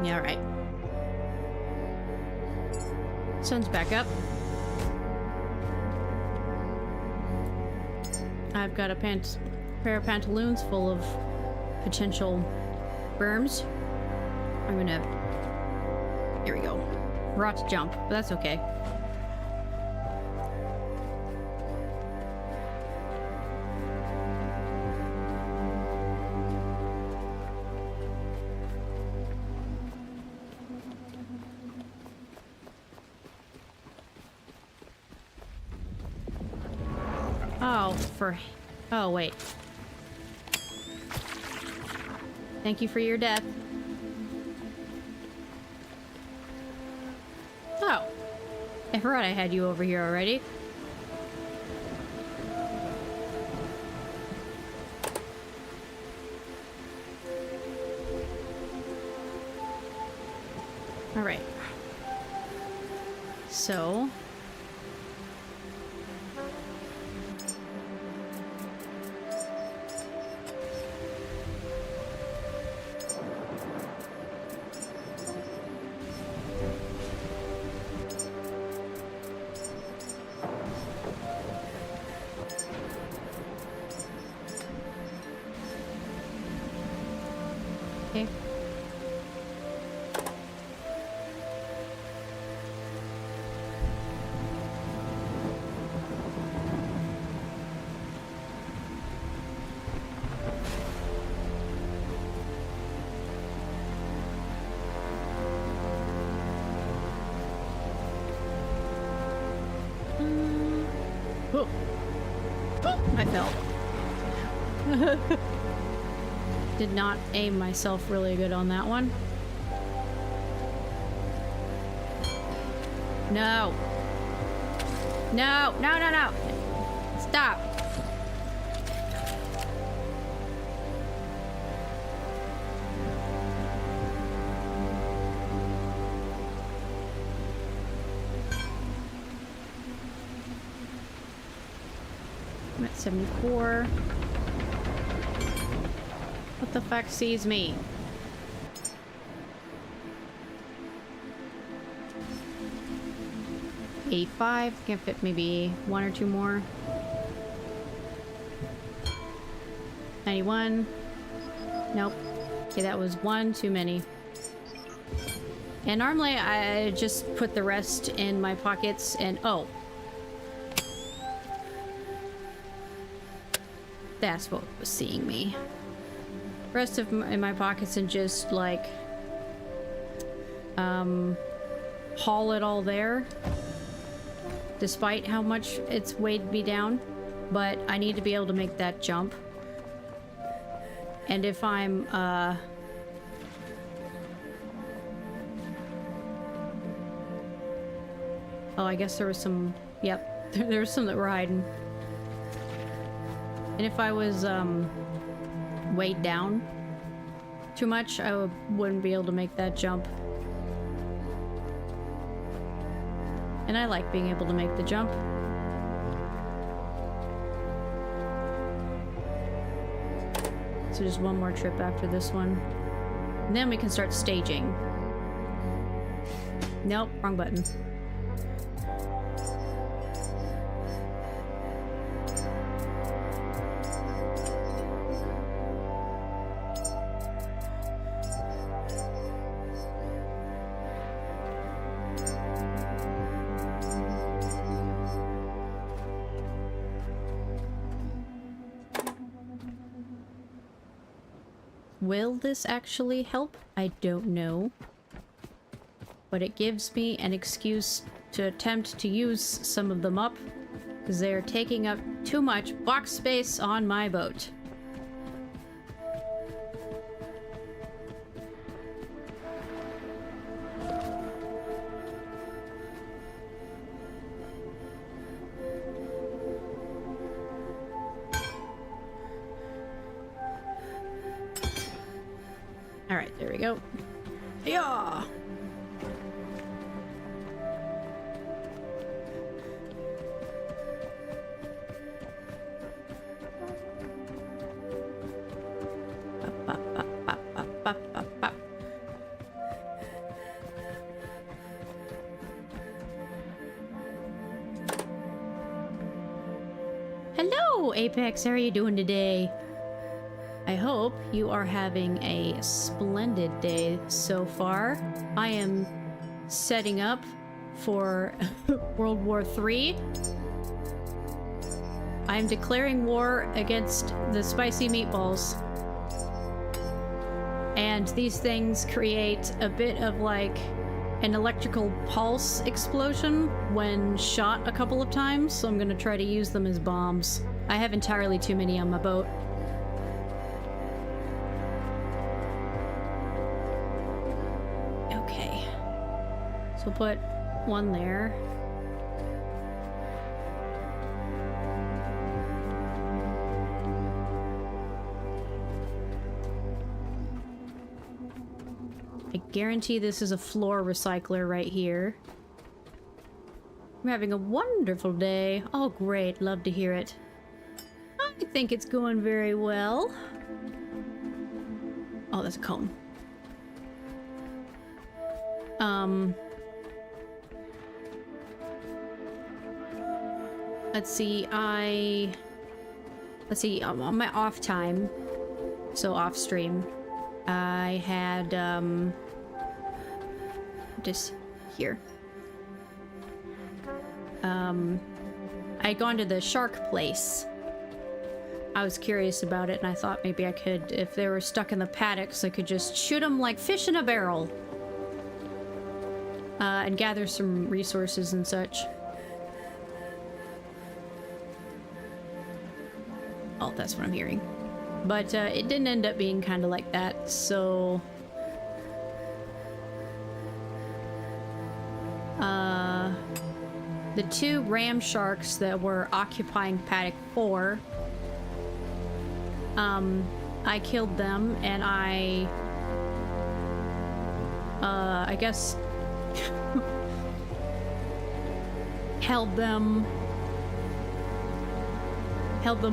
Speaker 3: Yeah, alright. Sun's back up. I've got a pair of pantaloons full of potential berms. I'm gonna... Here we go. Forgot to jump, but that's okay. Oh, wait. Thank you for your death. Oh. I forgot I had you over here already. Alright. So... Okay. Oh. Oh, I fell. Did not aim myself really good on that one. No. No, no, no, no. Stop. I'm at 74. What the fuck sees me? A5. Can fit maybe one or two more. 91. Nope. Okay, that was one too many. And normally I just put the rest in my pockets and oh. That's what was seeing me. Rest of in my pockets and just like haul it all there, despite how much it's weighed me down. But I need to be able to make that jump, and if I'm oh, I guess there was some, yep, there was some that were hiding. And if I was weighed down too much, I wouldn't be able to make that jump. And I like being able to make the jump. So just one more trip after this one. And then we can start staging. Nope, wrong button. Will this actually help? I don't know. But it gives me an excuse to attempt to use some of them up, because they are taking up too much box space on my boat. Alright, there we go. Yeah. Hello, Apex. How are you doing today? I hope you are having a splendid day so far. I am setting up for World War III. I am declaring war against the spicy meatballs. And these things create a bit of like an electrical pulse explosion when shot a couple of times, so I'm gonna try to use them as bombs. I have entirely too many on my boat. Okay. So put one there. I guarantee this is a floor recycler right here. I'm having a wonderful day. Oh, great. Love to hear it. I think it's going very well. Oh, that's a cone. Let's see, on my off time, so off stream, I had, just here. I'd gone to the shark place. I was curious about it, and I thought maybe I could, if they were stuck in the paddocks, I could just shoot them like fish in a barrel. And gather some resources and such. Oh, that's what I'm hearing. But it didn't end up being kind of like that, so... the two ram sharks that were occupying paddock 4, I killed them, and I guess held them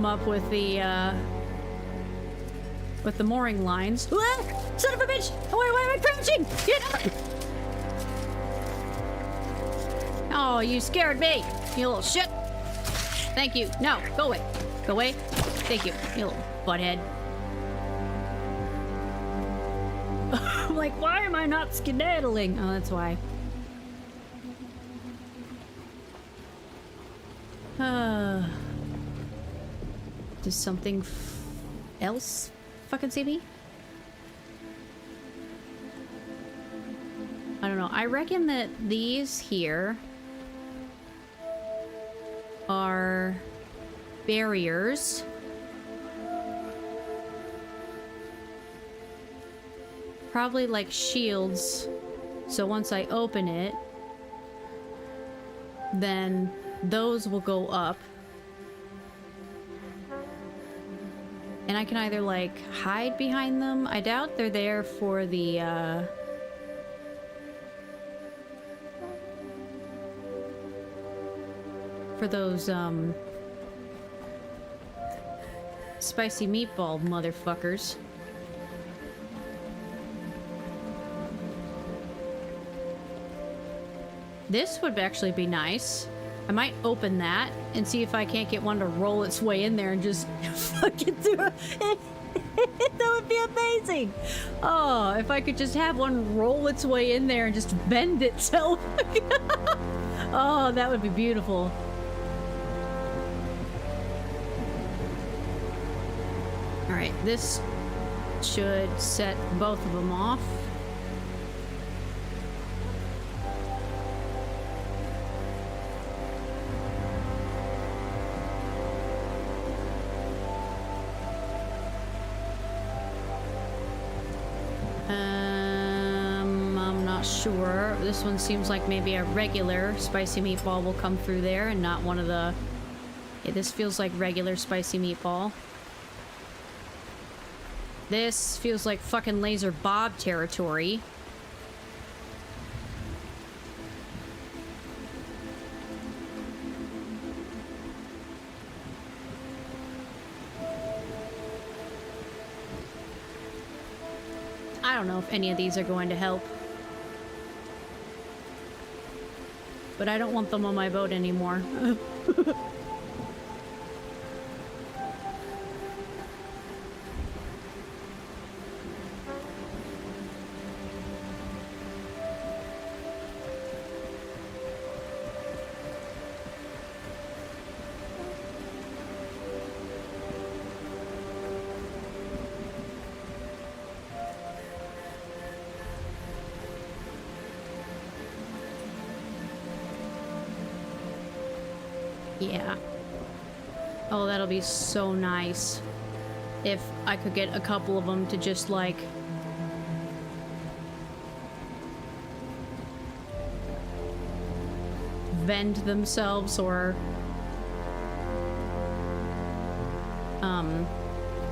Speaker 3: up with the mooring lines. Ah! Son of a bitch! Why am I crouching? Get up! Oh, you scared me, you little shit. Thank you. No, go away. Go away. Thank you, you little butthead. I'm like, why am I not skedaddling? Oh, that's why. Does something else fucking see me? I don't know. I reckon that these here are barriers. Probably like shields. So once I open it, then those will go up. And I can either like hide behind them. I doubt they're there for the for those spicy meatball motherfuckers. This would actually be nice. I might open that and see if I can't get one to roll its way in there and just fucking do it. That would be amazing. Oh, if I could just have one roll its way in there and just bend itself. Oh, that would be beautiful. All right, this should set both of them off. I'm not sure. This one seems like maybe a regular spicy meatball will come through there and not one of the... Yeah, this feels like regular spicy meatball. This feels like fucking Laser Bob territory. I don't know if any of these are going to help. But I don't want them on my boat anymore. Yeah. Oh, that'll be so nice if I could get a couple of them to just like vend themselves or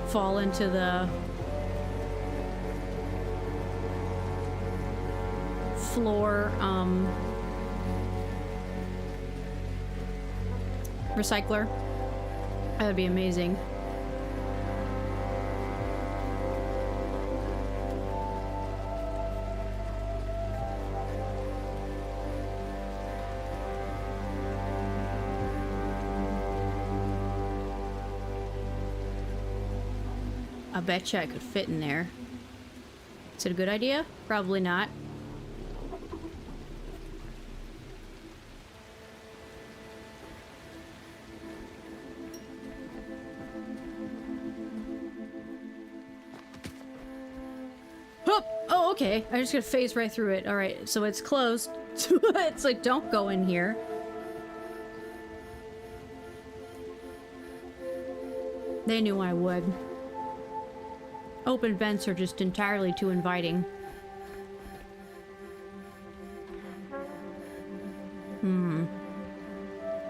Speaker 3: fall into the floor recycler. That would be amazing. I bet you I could fit in there. Is it a good idea? Probably not. Oh, okay. I just gotta phase right through it. Alright, so it's closed. It's like, don't go in here. They knew I would. Open vents are just entirely too inviting.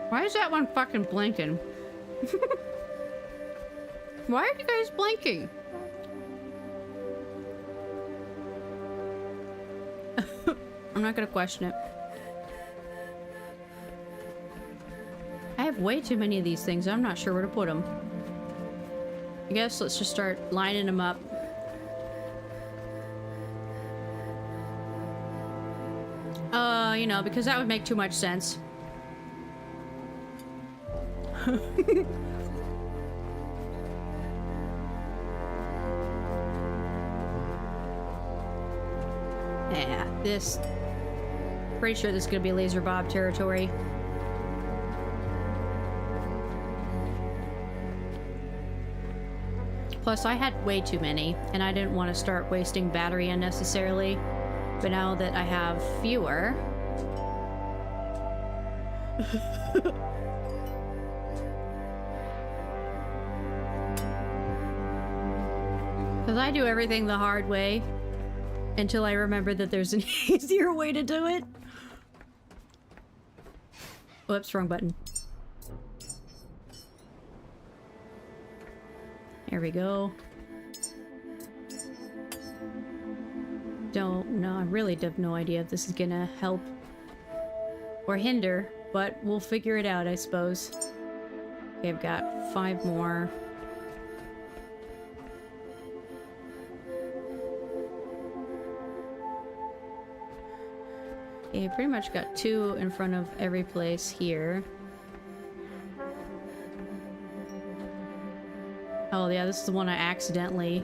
Speaker 3: Why is that one fucking blinking? Why are you guys blinking? I'm not gonna question it. I have way too many of these things. I'm not sure where to put them. I guess let's just start lining them up. You know, because that would make too much sense. Yeah, this... Pretty sure this is gonna be laser bob territory. Plus, I had way too many, and I didn't want to start wasting battery unnecessarily. But now that I have fewer... Because I do everything the hard way until I remember that there's an easier way to do it. Whoops, wrong button. There we go. Don't know. I really have no idea if this is gonna help or hinder, but we'll figure it out, I suppose. Okay, I've got 5 more. Okay, pretty much got 2 in front of every place here. Oh yeah, this is the one I accidentally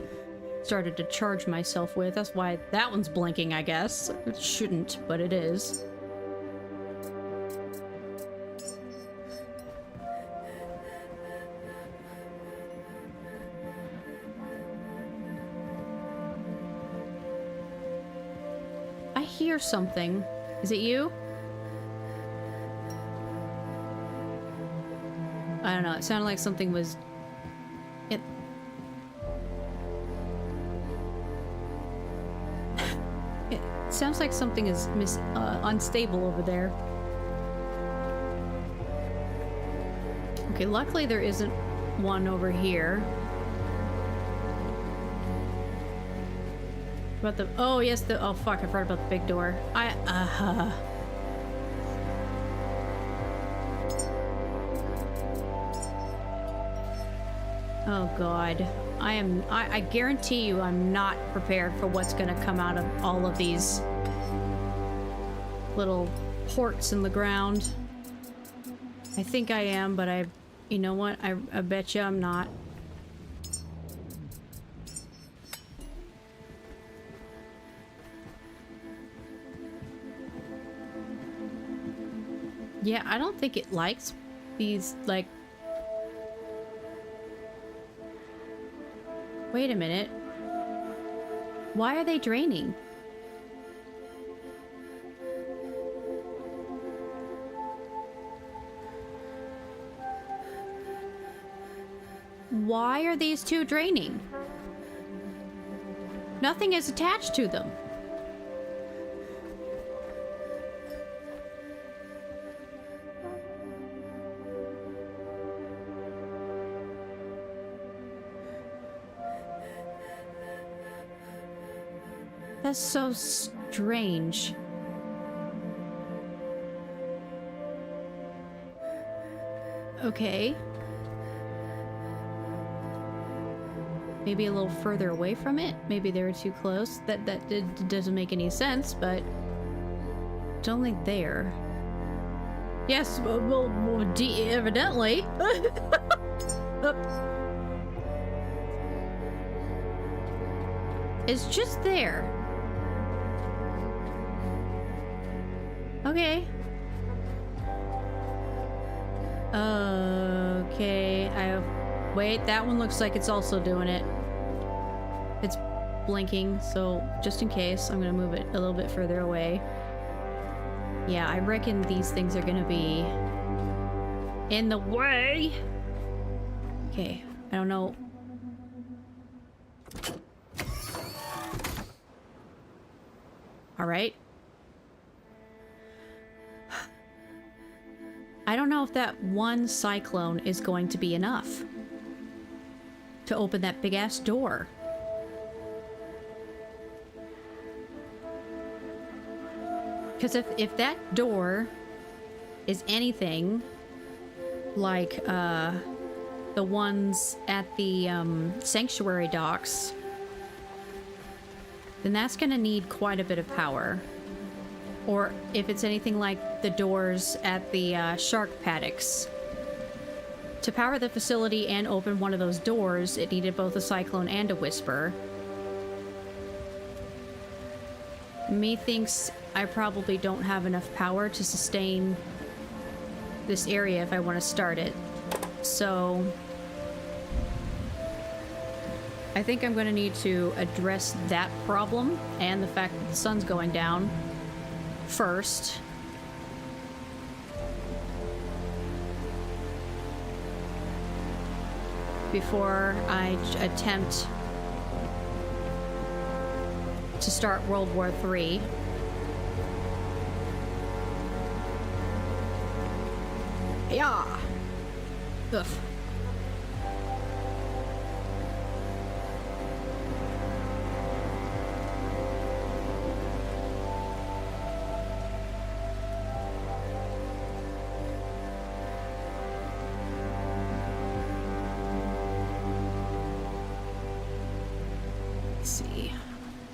Speaker 3: started to charge myself with. That's why that one's blinking, I guess. It shouldn't, but it is. I hear something. Is it you? I don't know. It sounded like something was... It... It sounds like something is unstable over there. Okay, luckily there isn't one over here. About the... Oh, yes, the... Oh, fuck, I forgot about the big door. Oh, God. I guarantee you I'm not prepared for what's gonna come out of all of these little ports in the ground. I think I am, but you know what? I bet you I'm not. Yeah, I don't think it likes these, like... Wait a minute. Why are they draining? Why are these two draining? Nothing is attached to them. That's so strange. Okay. Maybe a little further away from it. Maybe they were too close. That doesn't make any sense, but don't think there. Yes, well evidently. It's just there. Okay. Okay, wait, that one looks like it's also doing it. It's blinking, so just in case, I'm gonna move it a little bit further away. Yeah, I reckon these things are gonna be in the way. Okay, I don't know. All right. I don't know if that one cyclone is going to be enough to open that big ass door. Because if that door is anything like the ones at the sanctuary docks, then that's going to need quite a bit of power. Or if it's anything like the doors at the shark paddocks. To power the facility and open one of those doors, it needed both a cyclone and a whisper. Methinks I probably don't have enough power to sustain this area if I want to start it. So I think I'm going to need to address that problem and the fact that the sun's going down first. Before I attempt to start World War III. Yeah. Ugh.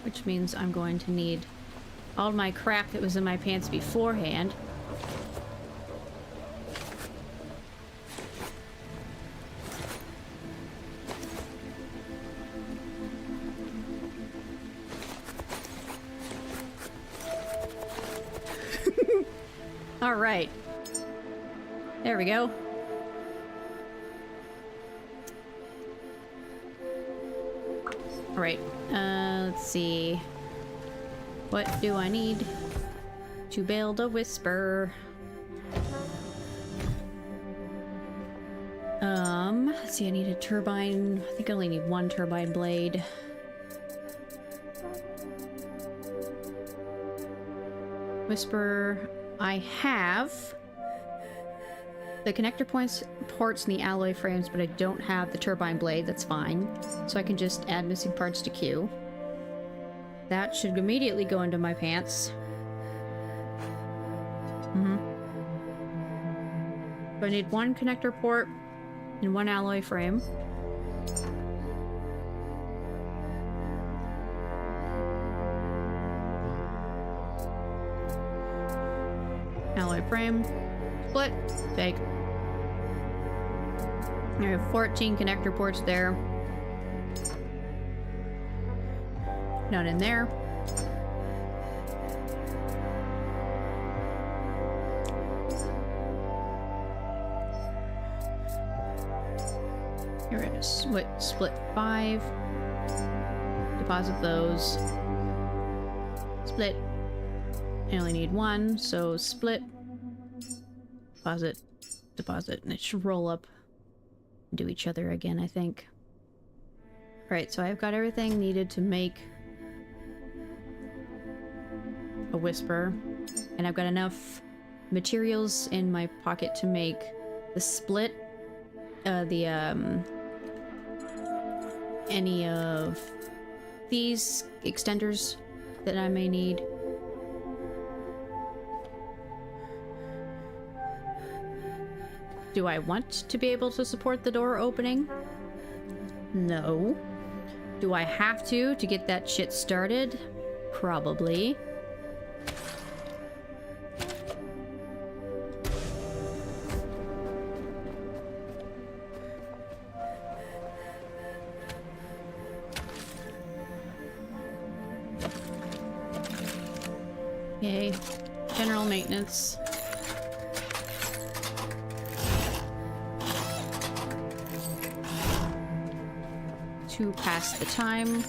Speaker 3: Which means I'm going to need all my crap that was in my pants beforehand. All right. There we go. All right. Let's see. What do I need to build a whisper? Let's see, I need a turbine. I think I only need one turbine blade. Whisper, I have the connector ports and the alloy frames, but I don't have the turbine blade. That's fine. So I can just add missing parts to queue. That should immediately go into my pants. So I need one connector port and one alloy frame. Alloy frame. Split. Fake. I have 14 connector ports there. None in there. Here it is. Split 5. Deposit those. Split. I only need one, so split. Deposit. Deposit. And it should roll up do each other again, I think. Right, so I've got everything needed to make a whisper, and I've got enough materials in my pocket to make the split, any of these extenders that I may need. Do I want to be able to support the door opening? No. Do I have to get that shit started? Probably. Okay. General maintenance. To pass the time.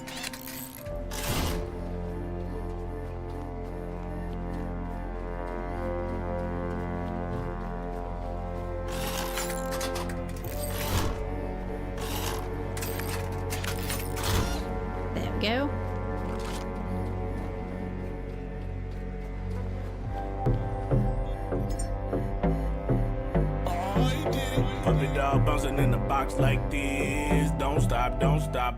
Speaker 3: There we go.
Speaker 1: Puppy dog bouncing in the box like this. Don't stop,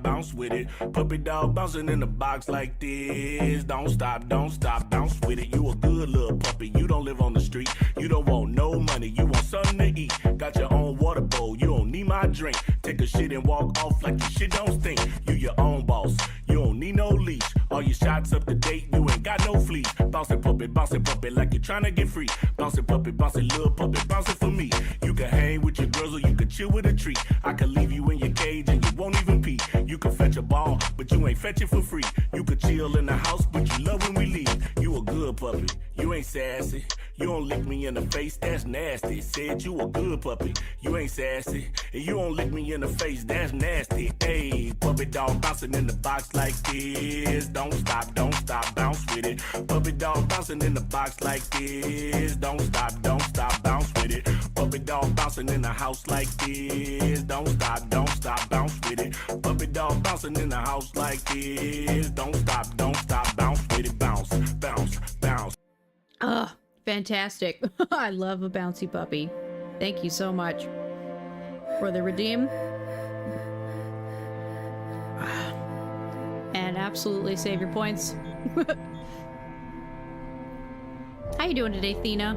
Speaker 1: bounce with it. Puppy dog bouncing in the box like this. Don't stop, bounce with it. You a good little puppy, you don't live on the street. You don't want no money, you want something to eat. Got your own water bowl, you don't need my drink. Take a shit and walk off like your shit don't stink. You your own boss, you don't need no leash. All your shots up to date, you ain't got no fleas. Bouncing puppy like you're trying to get free. Bouncing little puppy, bouncing for me. You can hang with your girls or you can chill with a tree. I can leave you in your cage and you won't even pee. You can fetch a ball, but you ain't fetch it for free. You could chill in the house, but you love when we leave. You a good puppy, you ain't sassy. You don't lick me in the face, that's nasty. Said you a good puppy, you ain't sassy. And you don't lick me in the face, that's nasty. Hey, puppy dog bouncing in the box like this. Don't stop, bounce with it. Puppy dog bouncing in the box like this. Don't stop, bounce with it. Puppy dog bouncing in the house like this. Don't stop, bounce with it. Puppy dog bouncing in the house like this. Don't stop, bounce with it. Bounce, bounce, bounce.
Speaker 3: Ugh, fantastic. I love a bouncy puppy. Thank you so much for the redeem. And absolutely save your points. How you doing today, Thena?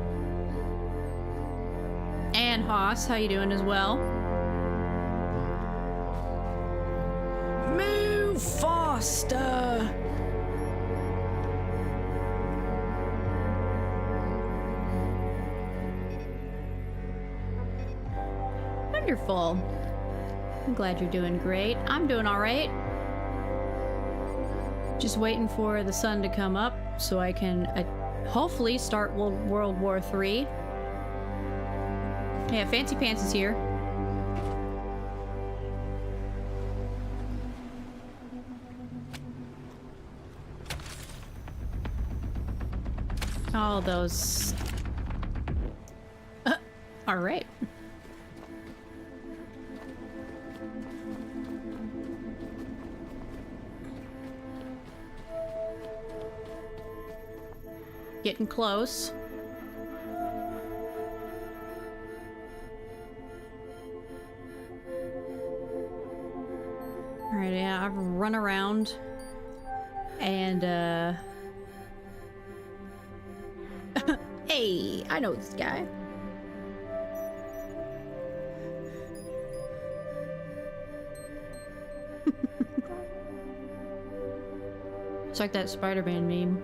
Speaker 3: And Haas, how you doing as well? Move faster! Wonderful. I'm glad you're doing great. I'm doing all right. Just waiting for the sun to come up so I can hopefully start World War III. Yeah, Fancy Pants is here. All those... all right. Getting close. Alright, yeah, I've run around and hey, I know this guy. It's like that Spider-Man meme.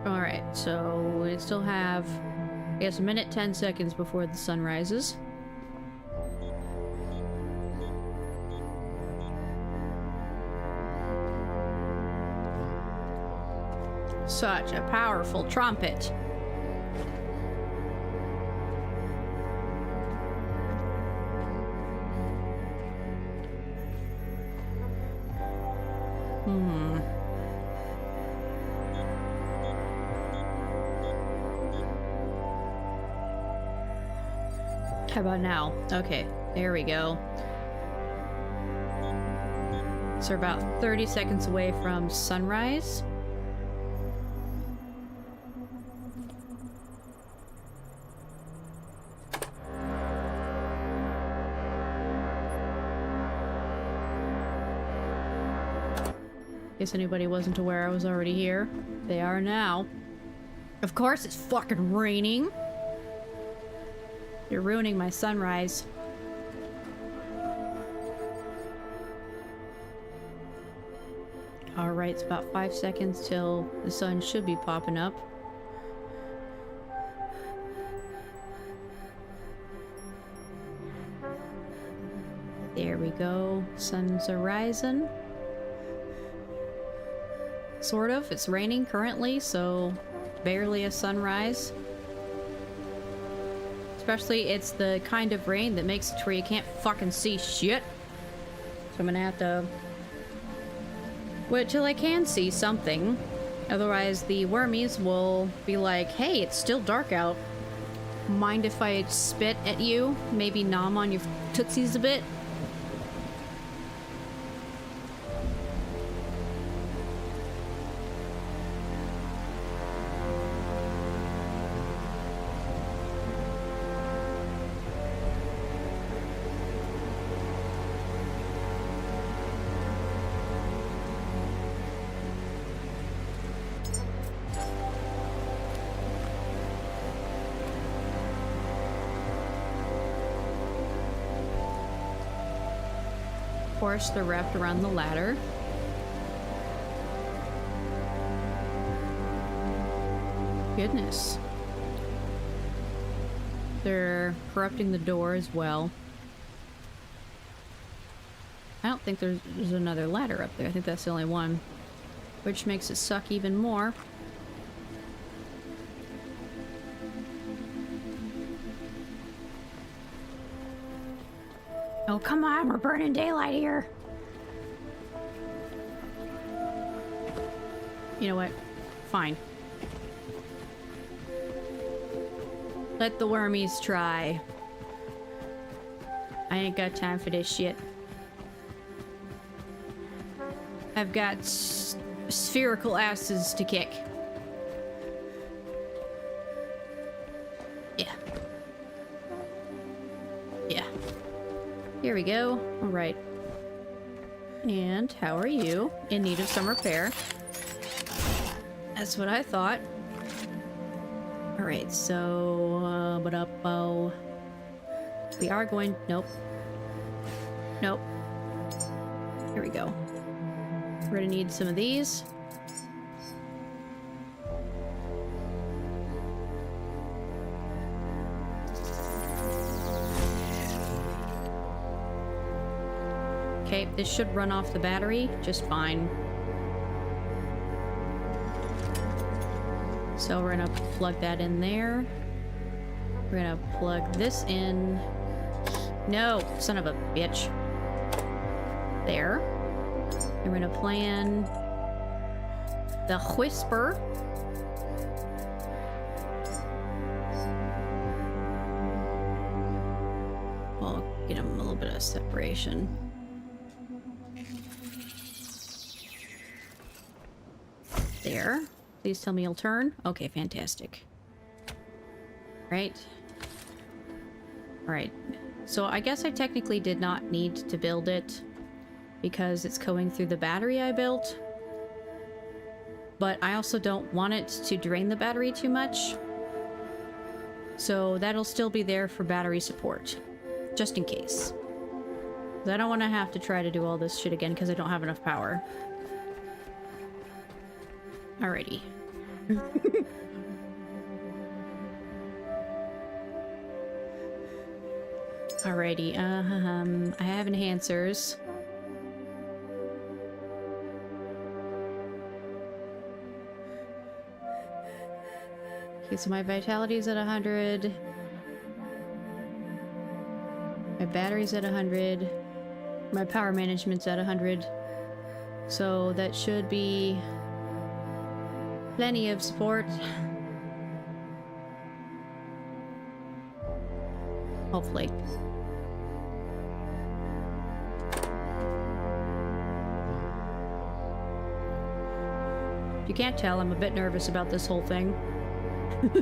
Speaker 3: Alright, so we still have, I guess, a minute 10 seconds before the sun rises. Such a powerful trumpet. How about now? Okay, there we go. So we're about 30 seconds away from sunrise. Guess anybody wasn't aware I was already here. They are now. Of course it's fucking raining. You're ruining my sunrise. Alright, it's about 5 seconds till the sun should be popping up. There we go. Sun's rising. Sort of. It's raining currently, so barely a sunrise. Especially, it's the kind of rain that makes it where you can't fucking see shit. So I'm gonna have to wait till I can see something. Otherwise, the wormies will be like, hey, it's still dark out. Mind if I spit at you? Maybe nom on your tootsies a bit? Of course, they're wrapped around the ladder. Goodness. They're corrupting the door as well. I don't think there's another ladder up there. I think that's the only one. Which makes it suck even more. Oh, come on, we're burning daylight here. You know what? Fine. Let the wormies try. I ain't got time for this shit. I've got spherical asses to kick. Yeah. Yeah. Here we go. All right. And how are you? In need of some repair. That's what I thought. All right, so we are going. Nope. Nope. Here we go. We're gonna need some of these. Okay, this should run off the battery just fine. So we're gonna plug that in there. We're gonna plug this in. No, son of a bitch. There. And we're gonna plan the whisper. I'll get him a little bit of separation. There. Please tell me you'll turn. Okay, fantastic. Right. Alright. So I guess I technically did not need to build it because it's going through the battery I built. But I also don't want it to drain the battery too much. So that'll still be there for battery support. Just in case. I don't want to have to try to do all this shit again because I don't have enough power. Alrighty. Alrighty, I have enhancers. Okay, so my vitality's at 100. My battery's at 100. My power management's at 100. So that should be plenty of support. Hopefully. If you can't tell, I'm a bit nervous about this whole thing.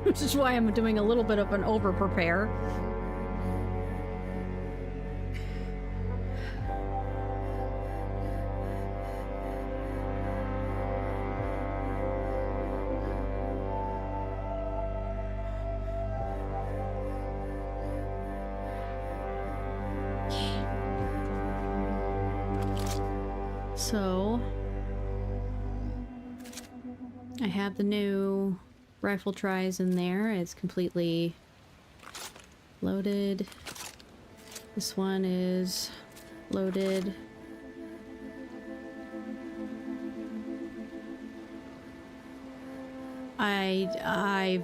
Speaker 3: Which is why I'm doing a little bit of an over-prepare. So, I have the new rifle tries in there. It's completely loaded. This one is loaded. I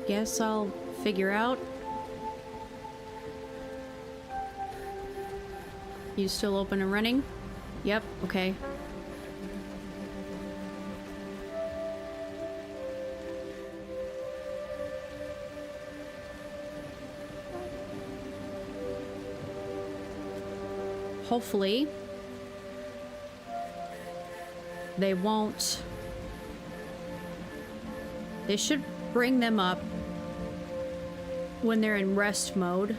Speaker 3: guess I'll figure out. You still open and running? Yep, okay. Hopefully, they won't. They should bring them up when they're in rest mode.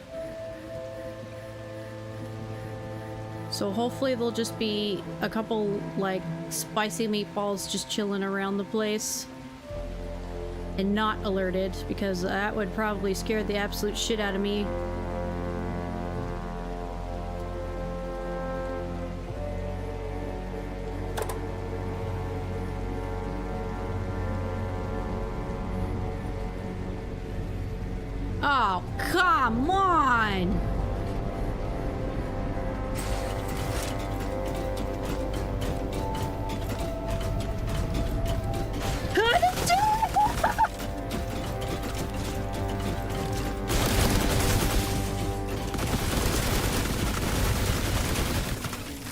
Speaker 3: So hopefully they'll just be a couple, like, spicy meatballs just chilling around the place. And not alerted, because that would probably scare the absolute shit out of me. Oh, come on!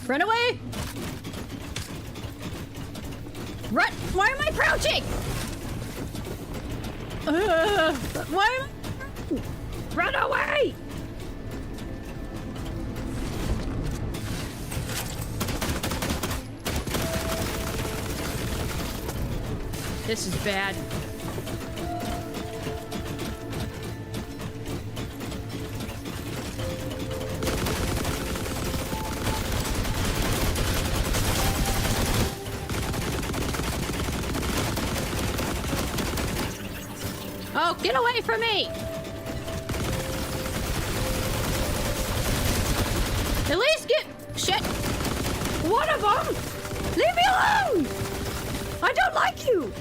Speaker 3: Run away! Run! Why am I crouching? Why am I... Run away! This is bad. Oh, get away from me! At least get... Shit! One of them! Leave me alone! I don't like you!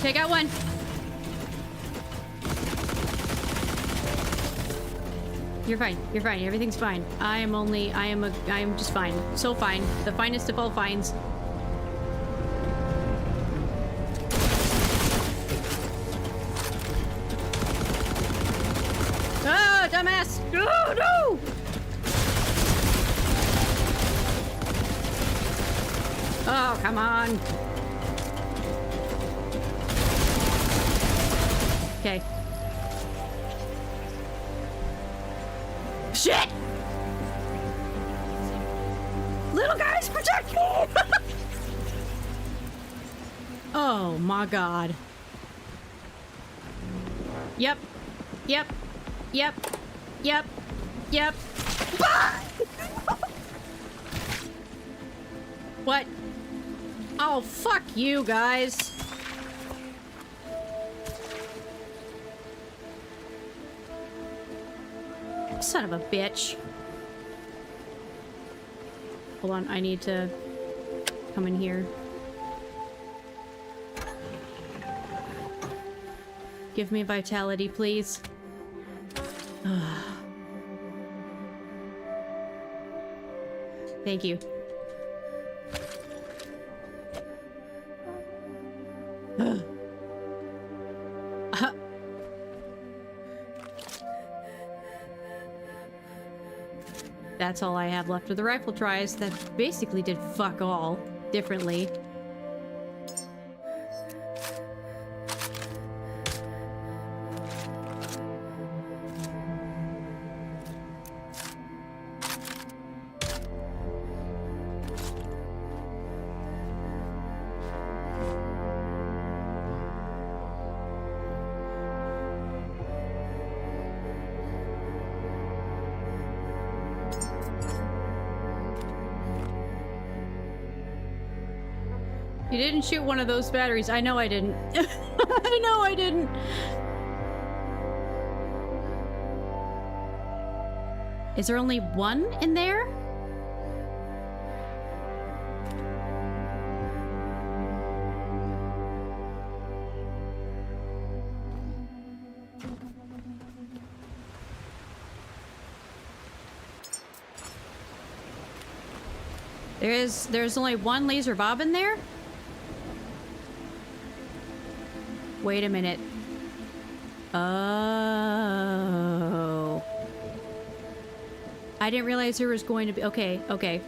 Speaker 3: Take out one. You're fine. You're fine. Everything's fine. I am just fine. So fine. The finest of all fines. Oh, dumbass! Oh, no! Oh, come on. Okay. Shit! Little guys, protect me! Oh my god. Yep. Yep. Yep. Yep. Yep. What? Oh, fuck you guys. Son of a bitch. Hold on, I need to come in here. Give me vitality, please. Thank you. That's all I have left of the rifle tries. That basically did fuck all differently. You didn't shoot one of those batteries. I know I didn't. I know I didn't. Is there only one in there? There's only one laser bob in there? Wait a minute. Oh. I didn't realize there was going to be... Okay, okay.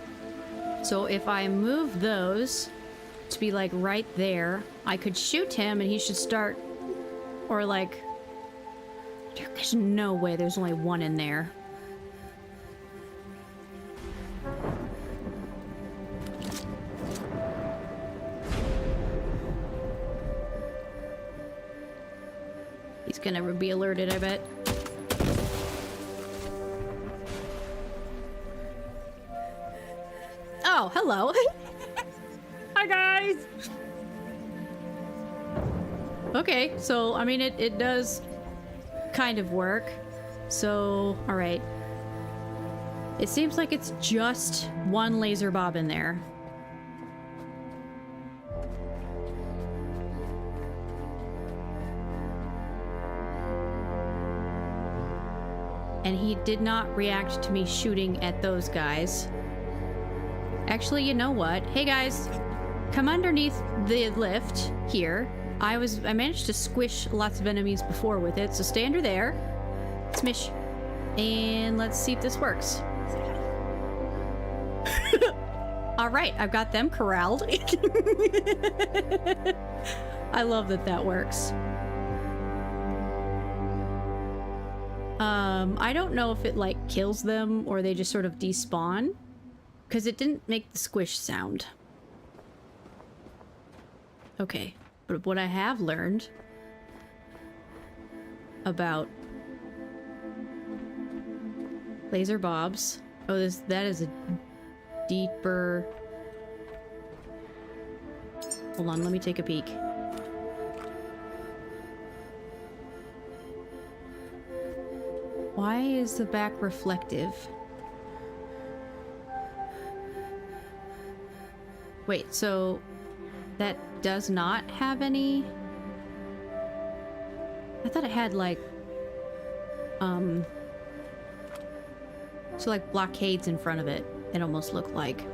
Speaker 3: So if I move those to be like right there, I could shoot him and he should start... Or like... There's no way there's only one in there. He's gonna be alerted, I bet. Oh, hello. Hi, guys. Okay, so, I mean, it does kind of work. So, alright. It seems like it's just one laser bob in there. And he did not react to me shooting at those guys. Actually, you know what? Hey guys, come underneath the lift here. I managed to squish lots of enemies before with it, so stay under there. Smish. And let's see if this works. Alright, I've got them corralled. I love that that works. I don't know if it, like, kills them or they just sort of despawn. Because it didn't make the squish sound. Okay, but what I have learned about laser bobs... Oh, that is a deeper... Hold on, let me take a peek. Why is the back reflective? Wait, so that does not have any... I thought it had like... So like blockades in front of it. It almost looked like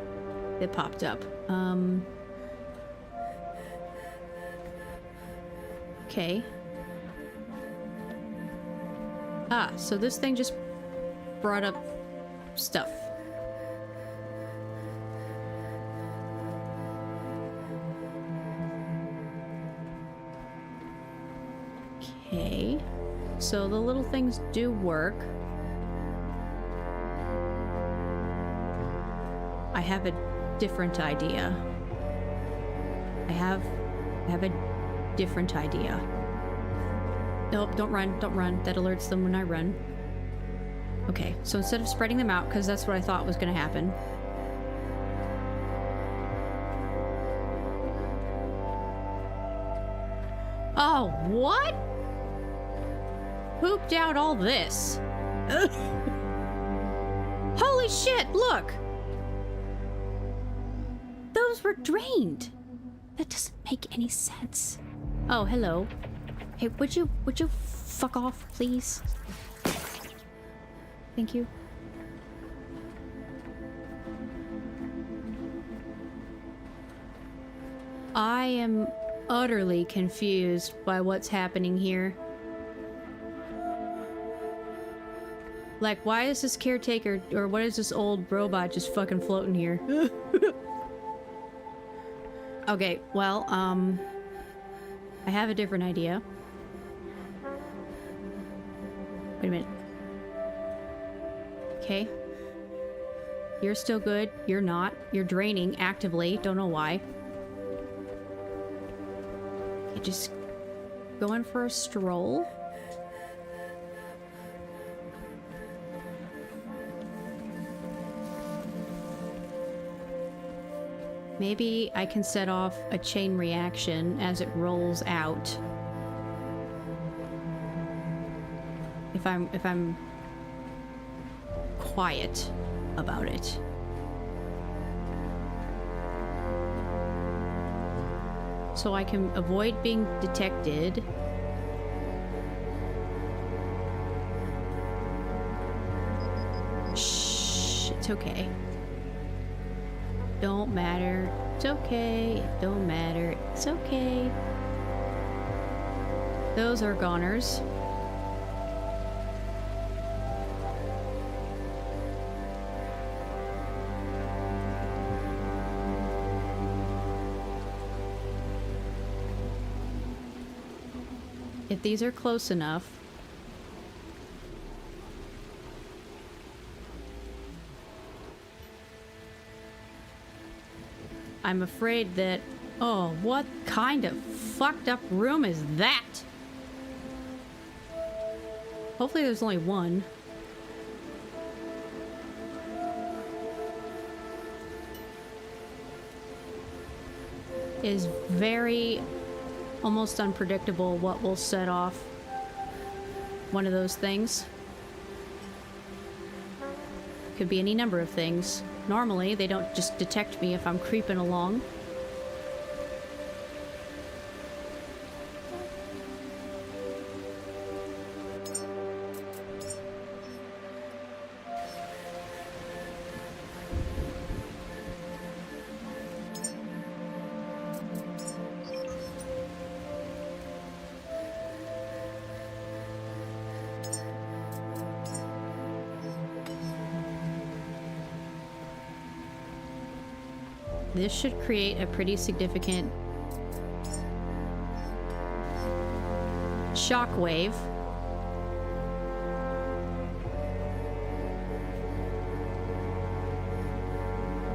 Speaker 3: it popped up. Okay. Ah, so this thing just brought up stuff. Okay. So the little things do work. I have a different idea. I have a different idea. Nope, don't run, don't run. That alerts them when I run. Okay, so instead of spreading them out, because that's what I thought was going to happen. Oh, what? Pooped out all this. Holy shit, look! Those were drained. That doesn't make any sense. Oh, hello. Hey, would you fuck off, please? Thank you. I am utterly confused by what's happening here. Like, why is this caretaker, or what is this old robot just fucking floating here? Okay, well, I have a different idea. Wait a minute. Okay. You're still good. You're not. You're draining actively. Don't know why. Okay, just going for a stroll. Maybe I can set off a chain reaction as it rolls out. If I'm quiet about it. So I can avoid being detected. Shh, it's okay. Don't matter. It's okay. It don't matter. It's okay. Those are goners. If these are close enough. I'm afraid that... Oh, what kind of fucked up room is that? Hopefully there's only one. It is very... almost unpredictable what will set off one of those things. Could be any number of things. Normally, they don't just detect me if I'm creeping along. This should create a pretty significant shockwave.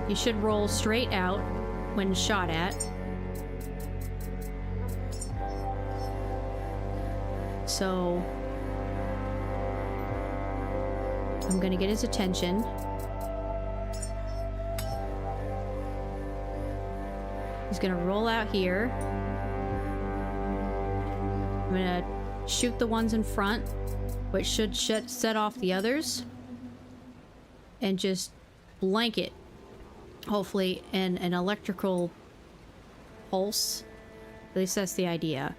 Speaker 3: You should roll straight out when shot at. So I'm gonna get his attention. He's gonna roll out here. I'm gonna shoot the ones in front, which should set off the others. And just blanket, hopefully, an electrical pulse. At least that's the idea.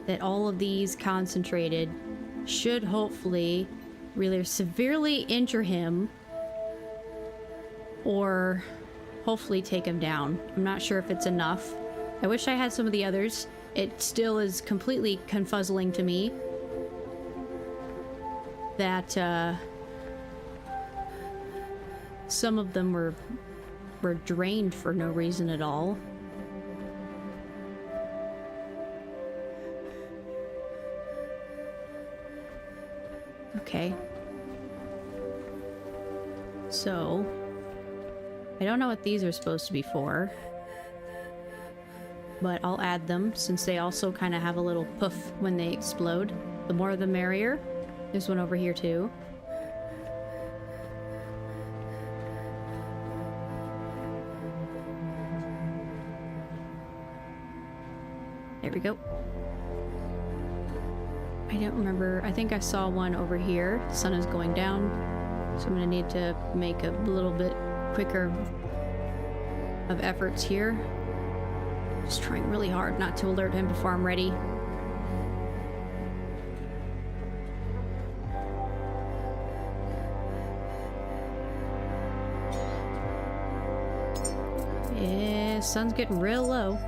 Speaker 3: That all of these concentrated should hopefully really severely injure him. Or... hopefully take him down. I'm not sure if it's enough. I wish I had some of the others. It still is completely confuzzling to me that some of them were drained for no reason at all. Okay. So I don't know what these are supposed to be for, but I'll add them since they also kind of have a little poof when they explode. The more the merrier. There's one over here too. There we go. I don't remember. I think I saw one over here. The sun is going down, so I'm gonna need to make a little bit quicker of efforts here. Just trying really hard not to alert him before I'm ready. sun's getting real low.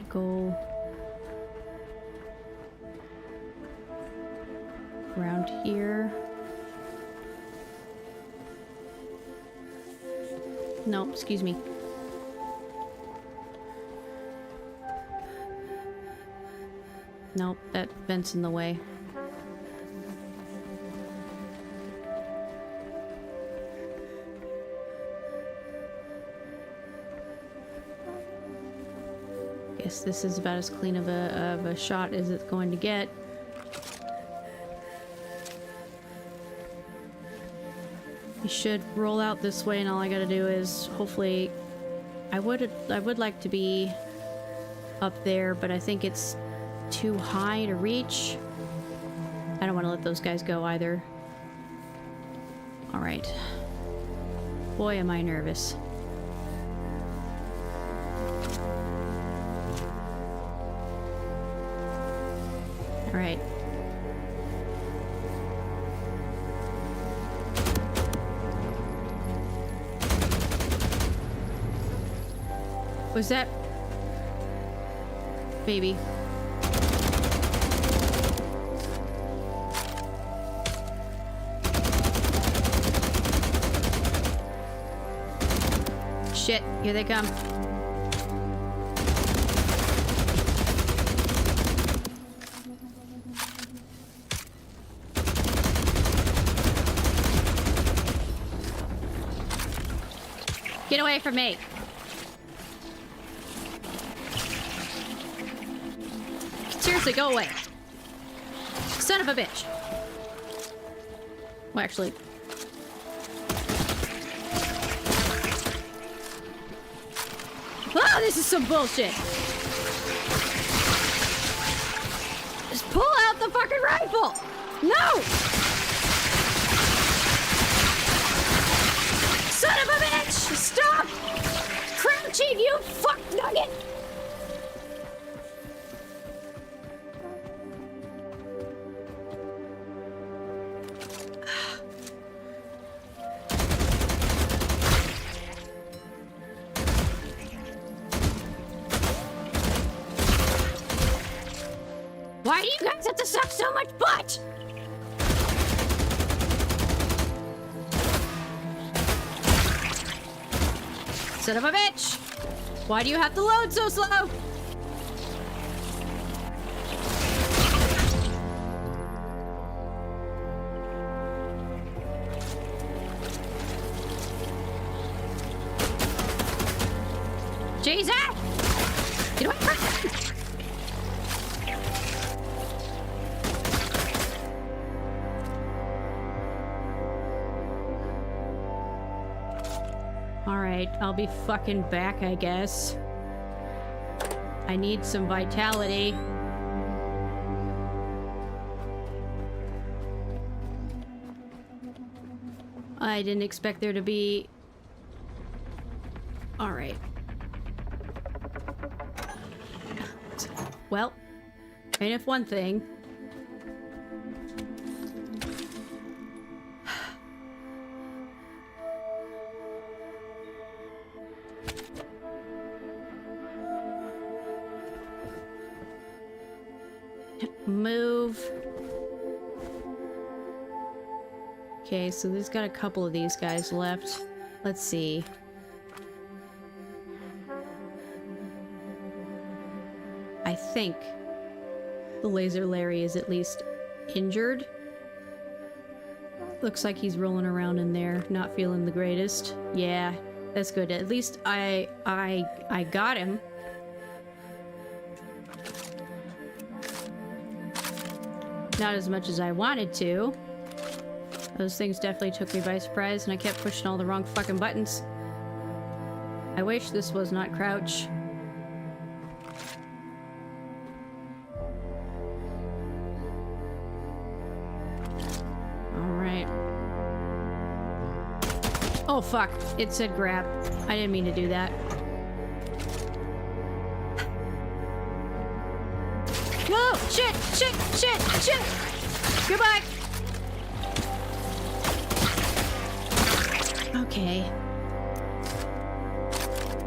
Speaker 3: Go around here. No, excuse me. Nope, that vent's in the way. Guess this is about as clean of a shot as it's going to get. You should roll out this way, and all I gotta do is hopefully. I would like to be up there, but I think it's too high to reach. I don't want to let those guys go either. All right. Boy, am I nervous. All right. Was that baby? Shit, here they come. Get away from me. Seriously, go away. Son of a bitch. Well, actually. Oh, this is some bullshit. Just pull out the fucking rifle. No! Son of a bitch! Stop! Crouching, you fuck nugget! Why do you guys have to suck so much butt? Son of a bitch! Why do you have to load so slow? Jesus! Get away from me! Alright, I'll be fucking back, I guess. I need some vitality. I didn't expect there to be... Alright. Well, and if one thing... Move. Okay, so there's got a couple of these guys left. Let's see. I think the Laser Larry is at least injured. Looks like he's rolling around in there, not feeling the greatest. Yeah, that's good. At least I got him. Not as much as I wanted to. Those things definitely took me by surprise, and I kept pushing all the wrong fucking buttons. I wish this was not crouch. Oh, fuck. It said grab. I didn't mean to do that. Whoa! Shit! Shit! Shit! Shit! Goodbye! Okay.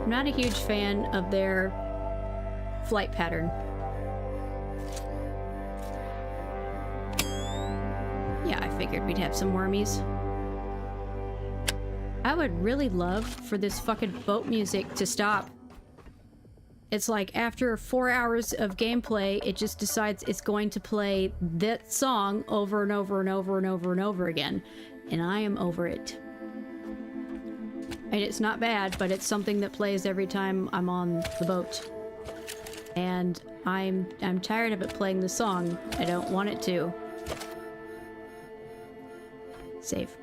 Speaker 3: I'm not a huge fan of their flight pattern. Yeah, I figured we'd have some wormies. I would really love for this fucking boat music to stop. It's like after 4 hours of gameplay, it just decides it's going to play that song over and over and over and over and over again. And I am over it. And it's not bad, but it's something that plays every time I'm on the boat. And I'm tired of it playing the song. I don't want it to. Save.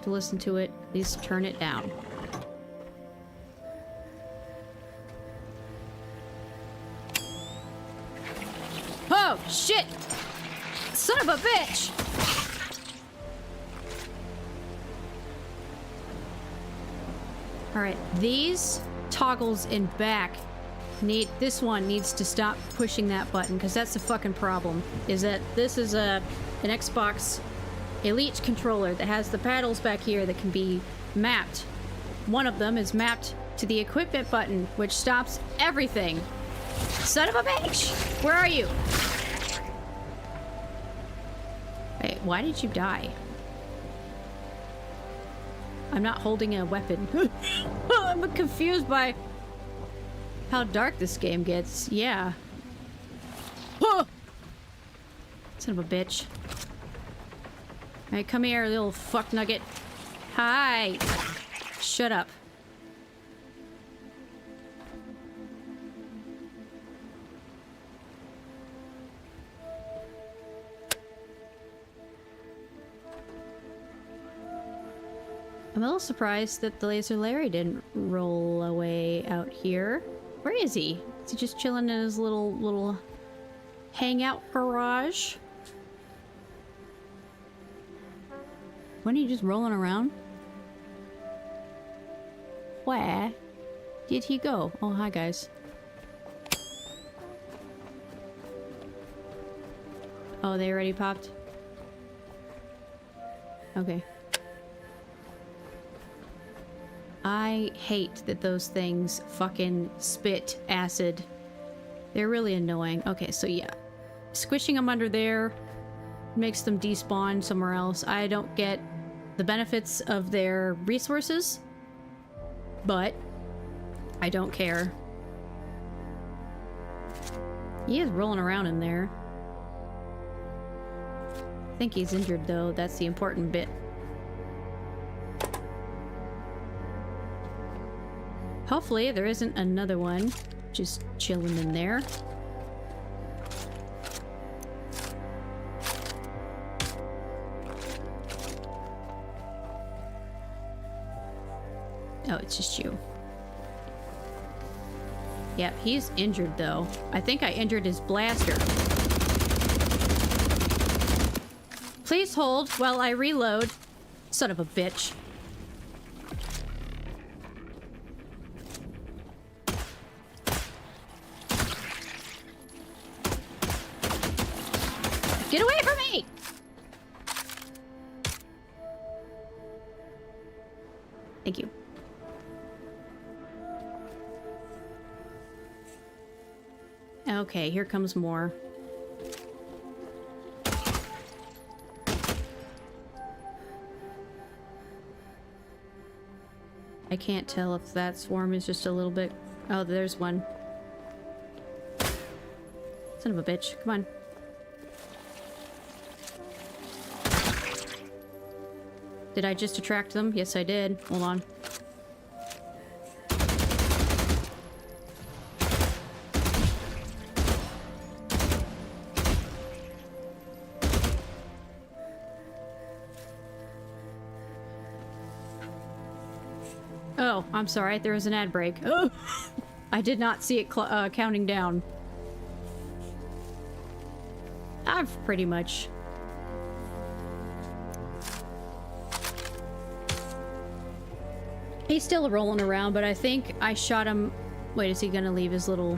Speaker 3: To listen to it, please turn it down. Oh, shit! Son of a bitch! Alright, these toggles in back this one needs to stop pushing that button, because that's the fucking problem. Is that this is an Xbox Elite controller that has the paddles back here that can be mapped. One of them is mapped to the equipment button, which stops everything. Son of a bitch! Where are you? Wait, why did you die? I'm not holding a weapon. I'm confused by how dark this game gets. Yeah. Son of a bitch. Alright, come here, little fuck nugget. Hi! Shut up. I'm a little surprised that the Laser Larry didn't roll away out here. Where is he? Is he just chilling in his little hangout garage? Wasn't he just rolling around? Where did he go? Oh, hi guys. Oh, they already popped? Okay. I hate that those things fucking spit acid. They're really annoying. Okay, so yeah. Squishing them under there makes them despawn somewhere else. I don't get the benefits of their resources, but I don't care. He is rolling around in there. I think he's injured though. That's the important bit. Hopefully there isn't another one just chilling in there. Oh, it's just you. Yep, he's injured though. I think I injured his blaster. Please hold while I reload. Son of a bitch. Get away from me! Thank you. Okay, here comes more. I can't tell if that swarm is just a little bit... Oh, there's one. Son of a bitch. Come on. Did I just attract them? Yes, I did. Hold on. Oh, I'm sorry. There was an ad break. Oh, I did not see it counting down. I've pretty much... He's still rolling around, but I think I shot him... Wait, is he gonna leave his little...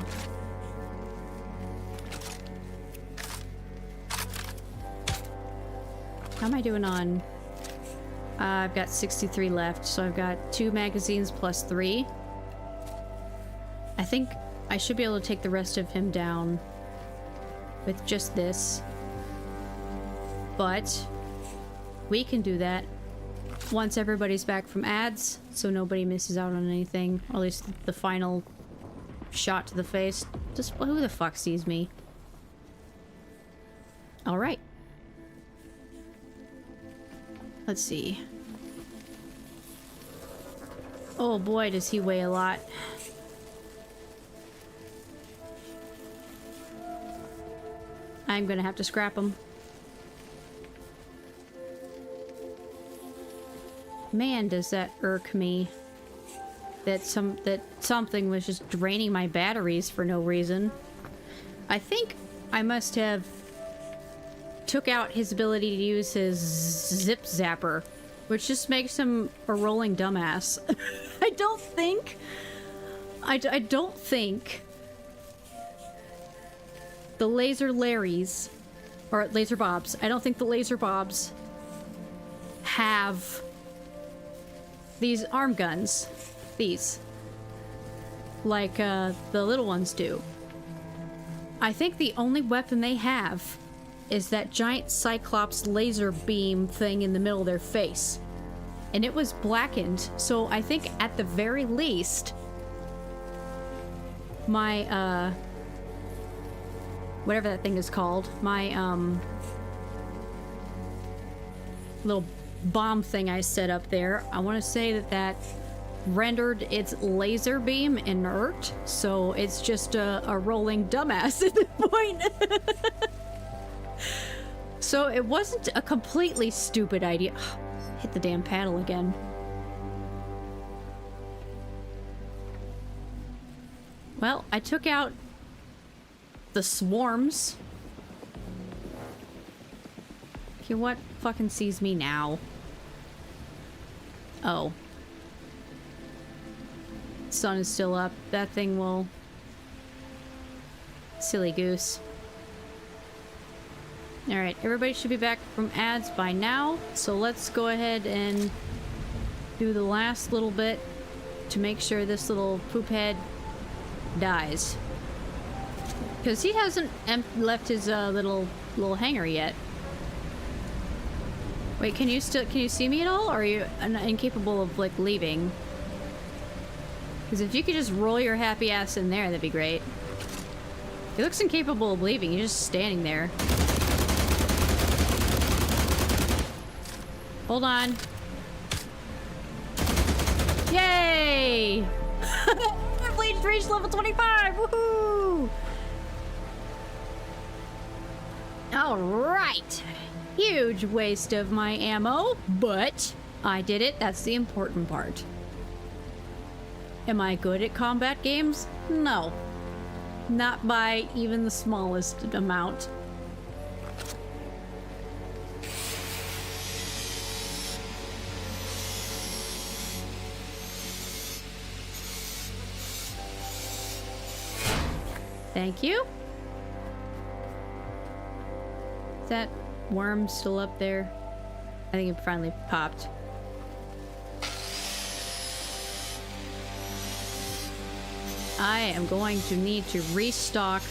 Speaker 3: How am I doing on... I've got 63 left, so I've got 2 magazines plus 3. I think I should be able to take the rest of him down with just this. But we can do that once everybody's back from ads, so nobody misses out on anything. Or at least the final shot to the face. Just who the fuck sees me? Alright. Let's see. Oh boy, does he weigh a lot. I'm gonna have to scrap him. Man, does that irk me. That something was just draining my batteries for no reason. I think I must have took out his ability to use his zip zapper, which just makes him a rolling dumbass. I don't think the laser Larrys, or laser Bobs, I don't think the laser Bobs have these arm guns. These. Like, the little ones do. I think the only weapon they have is that giant Cyclops laser beam thing in the middle of their face. And it was blackened, so I think at the very least, my, whatever that thing is called, my, little bomb thing I set up there, I want to say that rendered its laser beam inert, so it's just a rolling dumbass at this point. So it wasn't a completely stupid idea. Hit the damn paddle again. Well, I took out the swarms. Okay, what fucking sees me now? Oh. Sun is still up. That thing will... Silly goose. Alright, everybody should be back from ads by now, so let's go ahead and do the last little bit to make sure this little poop head dies. Because he hasn't left his little hangar yet. Wait, can you see me at all, or are you incapable of, like, leaving? Because if you could just roll your happy ass in there, that'd be great. He looks incapable of leaving, he's just standing there. Hold on. Yay! We've reached level 25! Woohoo! Alright. Huge waste of my ammo, but I did it. That's the important part. Am I good at combat games? No. Not by even the smallest amount. Thank you. Is that worm still up there? I think it finally popped. I am going to need to restock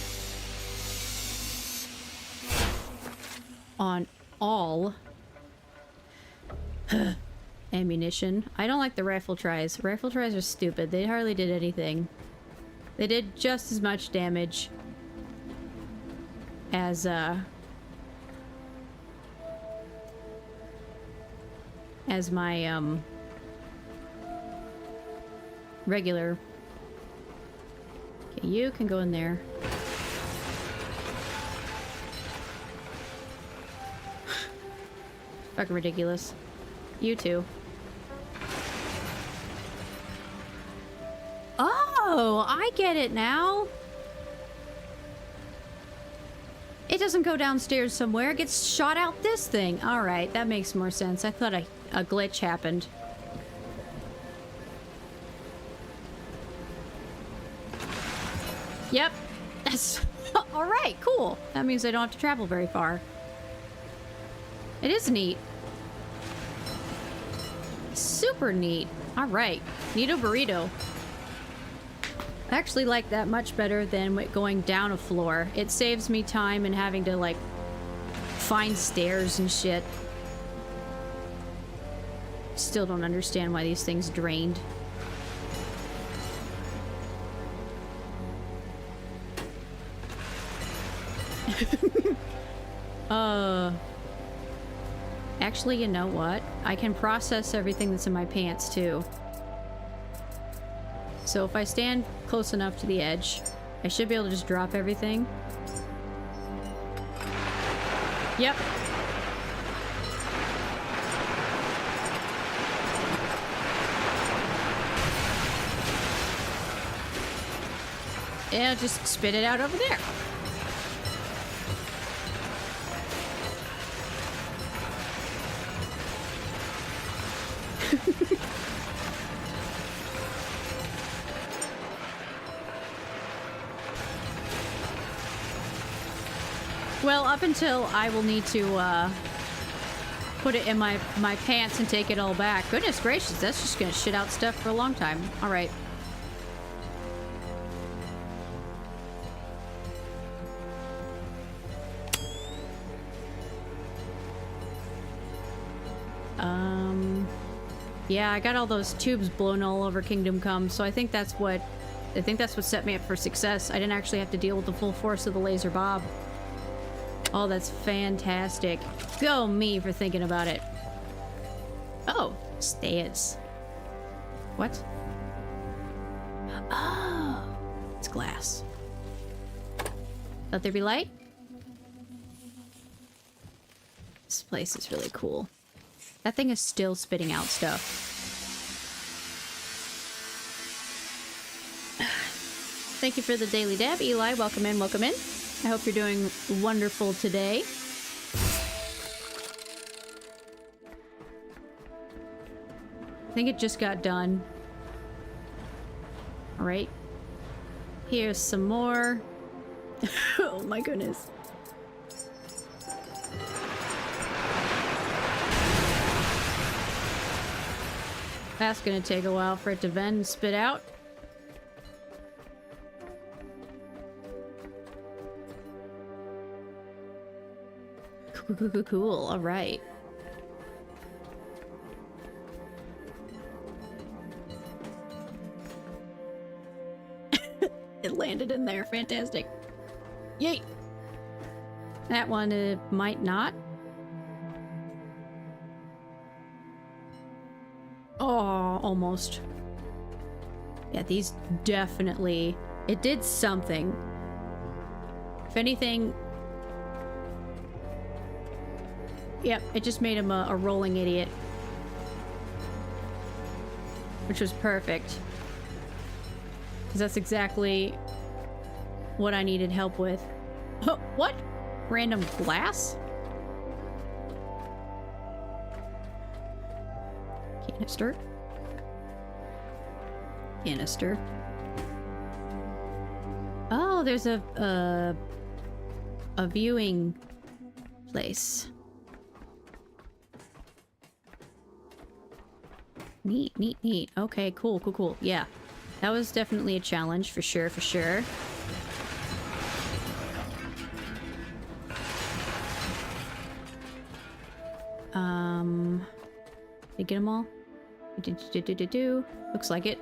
Speaker 3: on all ammunition. I don't like the rifle tries. Rifle tries are stupid. They hardly did anything. They did just as much damage as as my, regular. Okay, you can go in there. Fucking ridiculous. You too. Oh, I get it now. It doesn't go downstairs somewhere. It gets shot out this thing. All right, that makes more sense. I thought a glitch happened. Yep. That's all right. Cool. That means I don't have to travel very far. It is neat. Super neat. All right. Neato burrito. I actually like that much better than going down a floor. It saves me time and having to, like, find stairs and shit. Still don't understand why these things drained. Actually, you know what? I can process everything that's in my pants, too. So if I stand close enough to the edge, I should be able to just drop everything. Yep. Yeah, just spit it out over there. Well, up until I will need to put it in my pants and take it all back. Goodness gracious, that's just gonna shit out stuff for a long time. All right. Yeah, I got all those tubes blown all over Kingdom Come, so I think that's what set me up for success. I didn't actually have to deal with the full force of the laser bob. Oh, that's fantastic. Go me for thinking about it. Oh, stairs. What? Oh, it's glass. Let there be light? This place is really cool. That thing is still spitting out stuff. Thank you for the daily dab, Eli. Welcome in, welcome in. I hope you're doing wonderful today. I think it just got done. All right. Here's some more. Oh my goodness. That's gonna take a while for it to vent and spit out. Cool, all right. It landed in there, fantastic. Yay! That one might not. Oh, almost. Yeah, these definitely... It did something. If anything... Yep, it just made him a rolling idiot. Which was perfect. Because that's exactly what I needed help with. Oh, what? Random glass? Canister. Canister. Oh, there's a viewing place. Neat, neat, neat. Okay, cool, cool, cool. Yeah. That was definitely a challenge, for sure, for sure. Did I get them all? Looks like it.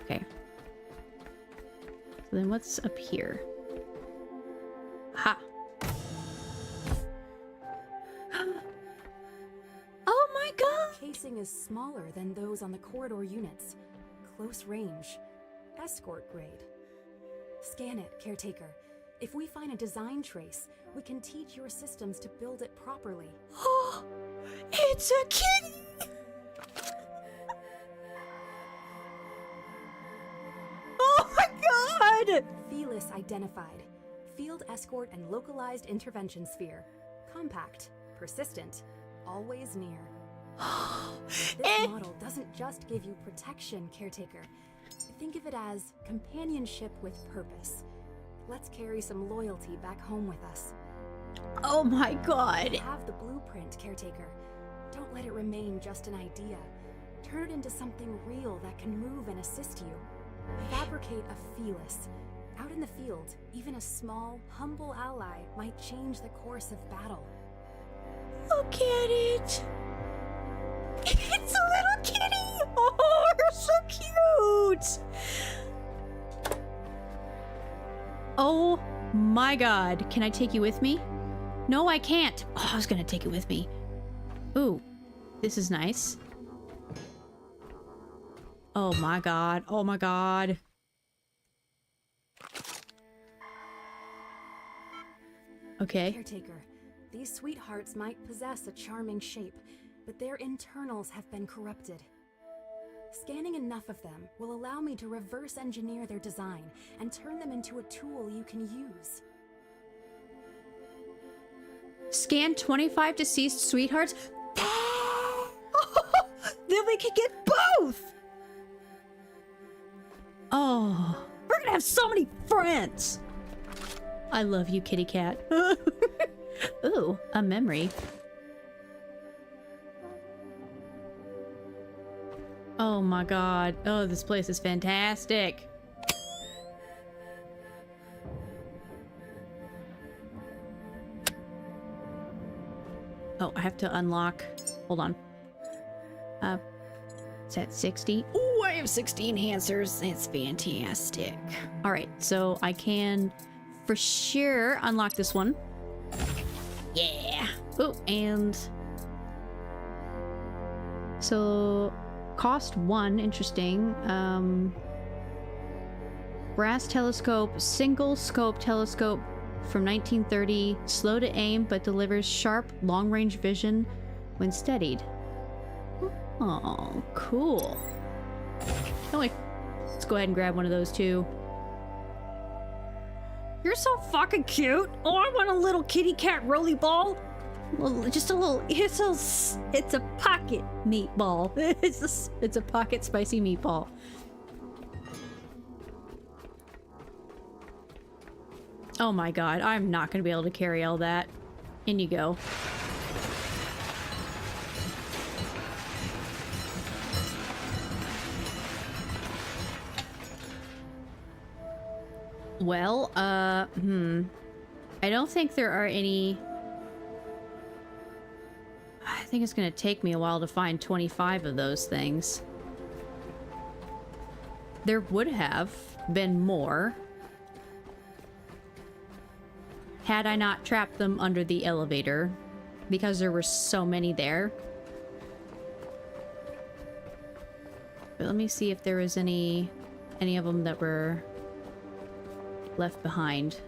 Speaker 3: Okay. So then what's up here? Ha! Oh my god!
Speaker 5: surrounding is smaller than those on the corridor units. Close range. Escort grade. Scan it, Caretaker. If we find a design trace, we can teach your systems to build it properly.
Speaker 3: Oh, it's a kitty! Oh my god!
Speaker 5: Felis identified. Field escort and localized intervention sphere. Compact, persistent, always near. This model doesn't just give you protection, Caretaker. Think of it as companionship with purpose. Let's carry some loyalty back home with us.
Speaker 3: Oh my god.
Speaker 5: Have the blueprint, Caretaker. Don't let it remain just an idea. Turn it into something real that can move and assist you. Fabricate a Felis. Out in the field, even a small, humble ally might change the course of battle.
Speaker 3: Look at it. It's a little kitty. Oh, you're so cute. Oh my god. Can I take you with me? No, I can't. Oh, I was gonna take it with me. Ooh, this is nice. Oh my god. Oh my god. Okay.
Speaker 5: Caretaker, these sweethearts might possess a charming shape, but their internals have been corrupted. Scanning enough of them will allow me to reverse engineer their design and turn them into a tool you can use.
Speaker 3: Scan 25 deceased sweethearts. Then we could get both. Oh, we're gonna have so many friends. I love you, kitty cat. Ooh, a memory. Oh my god. Oh, this place is fantastic. Oh, I have to unlock. Hold on. It's at 60. Oh, I have 60 enhancers. It's fantastic. All right, so I can for sure unlock this one. Yeah. Oh, and so cost 1, interesting. Brass telescope, single scope telescope from 1930, slow to aim but delivers sharp long-range vision when steadied. Oh, cool. Oh wait, let's go ahead and grab one of those too. You're so fucking cute. Oh, I want a little kitty cat rolly ball. Well, just a little. It's a pocket meatball. It's a pocket spicy meatball. Oh my god, I'm not gonna be able to carry all that. In you go. Well, I don't think there are any... I think it's gonna take me a while to find 25 of those things. There would have been more had I not trapped them under the elevator, because there were so many there. But let me see if there was any of them that were left behind.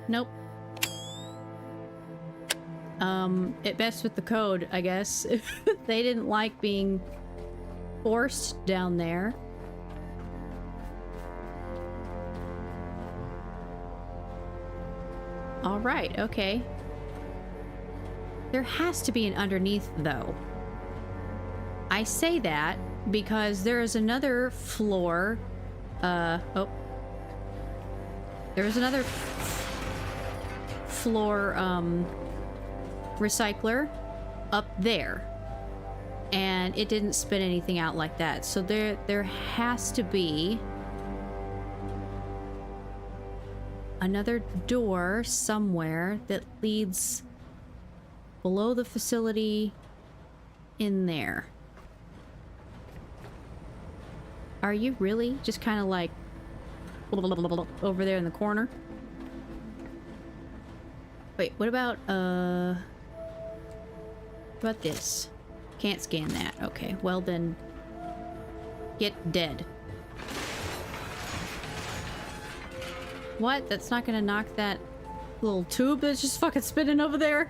Speaker 3: Nope. It messed with the code, I guess. They didn't like being forced down there. All right, okay. There has to be an underneath, though. I say that because there is another floor. Oh. There is another floor, recycler up there. And it didn't spit anything out like that. So there has to be another door somewhere that leads below the facility in there. Are you really just kind of like over there in the corner? Wait, what about this? Can't scan that. Okay, well then, get dead. What? That's not gonna knock that little tube that's just fucking spinning over there?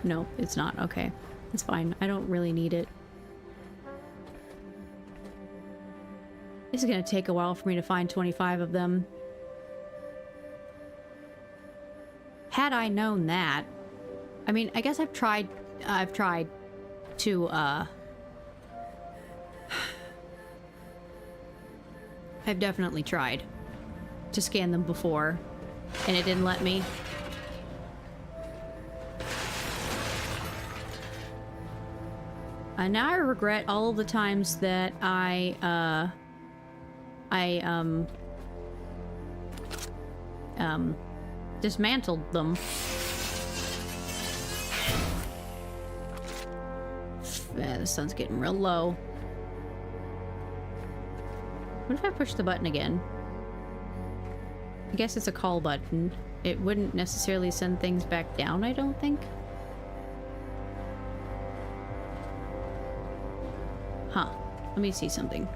Speaker 3: No, it's not. Okay, it's fine. I don't really need it. This is gonna take a while for me to find 25 of them. Had I known that, I mean, I guess I've tried to, I've definitely tried to scan them before, and it didn't let me. And now I regret all of the times that I dismantled them. Yeah, the sun's getting real low. What if I push the button again? I guess it's a call button. It wouldn't necessarily send things back down, I don't think. Huh. Let me see something.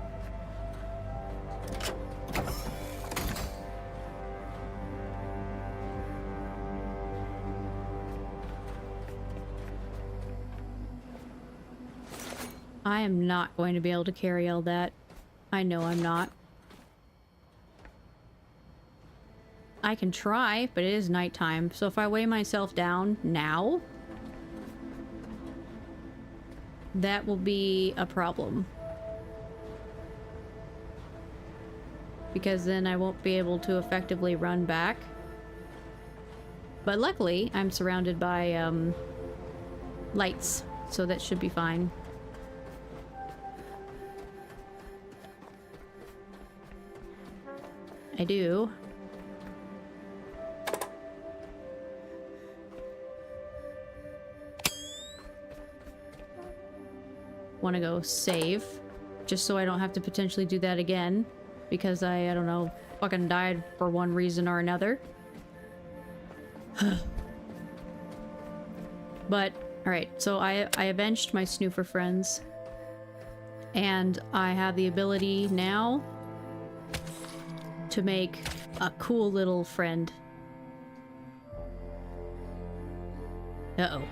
Speaker 3: I am not going to be able to carry all that. I know I'm not. I can try, but it is nighttime, so if I weigh myself down now, that will be a problem. Because then I won't be able to effectively run back. But luckily, I'm surrounded by lights, so that should be fine. I do. Want to go save, just so I don't have to potentially do that again, because I don't know, fucking died for one reason or another. But, alright, so I avenged my snoofer friends, and I have the ability now to make a cool little friend. Uh-oh.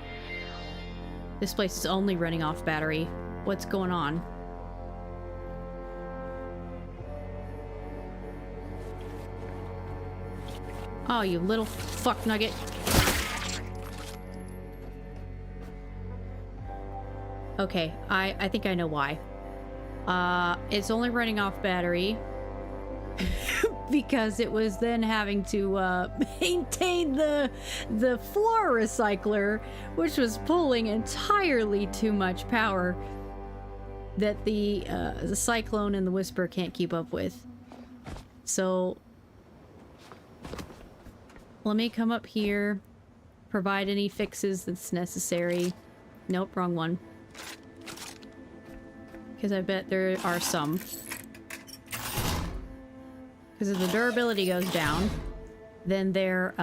Speaker 3: This place is only running off battery. What's going on? Oh, you little fuck nugget. Okay, I think I know why. It's only running off battery because it was then having to maintain the floor recycler, which was pulling entirely too much power that the cyclone and the whisper can't keep up with. So let me come up here, provide any fixes that's necessary. Nope, wrong one. Because I bet there are some. Because if the durability goes down, then their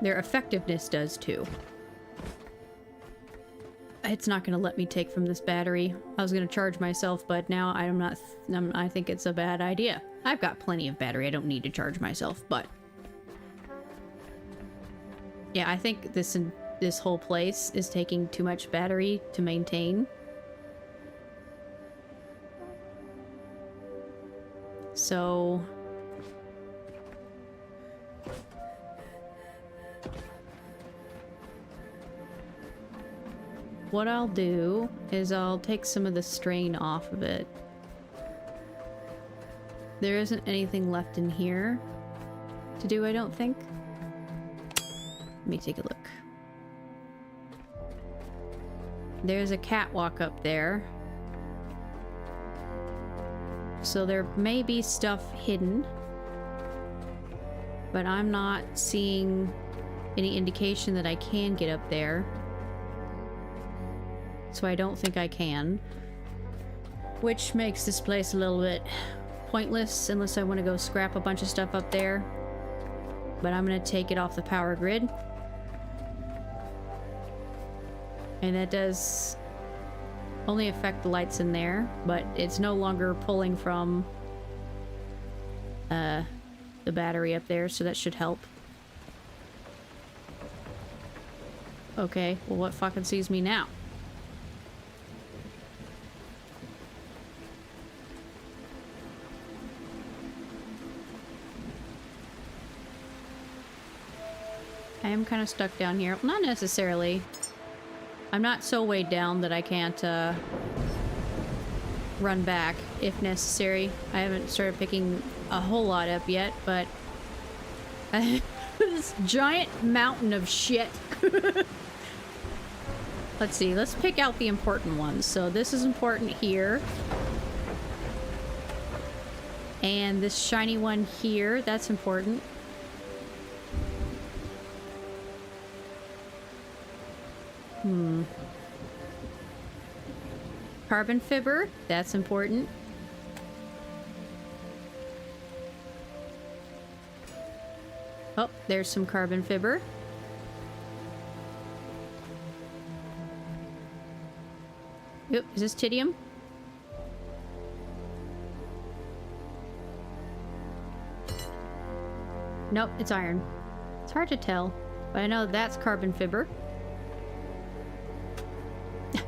Speaker 3: effectiveness does too. It's not going to let me take from this battery. I was going to charge myself, but now I'm not. I think it's a bad idea. I've got plenty of battery. I don't need to charge myself, but yeah, I think this whole place is taking too much battery to maintain. So what I'll do is I'll take some of the strain off of it. There isn't anything left in here to do, I don't think. Let me take a look. There's a catwalk up there. So there may be stuff hidden, but I'm not seeing any indication that I can get up there. So I don't think I can. which makes this place a little bit pointless unless I want to go scrap a bunch of stuff up there. But I'm going to take it off the power grid. And that does only affect the lights in there, but it's no longer pulling from the battery up there, so that should help. Okay, well, what fucking sees me now? I am kind of stuck down here. Not necessarily. I'm not so weighed down that I can't run back if necessary. I haven't started picking a whole lot up yet, but this giant mountain of shit. Let's see, let's pick out the important ones. So this is important here. And this shiny one here, that's important. Carbon fiber, that's important. Oh, there's some carbon fiber. Yep, is this titium? Nope, it's iron. It's hard to tell, but I know that's carbon fiber.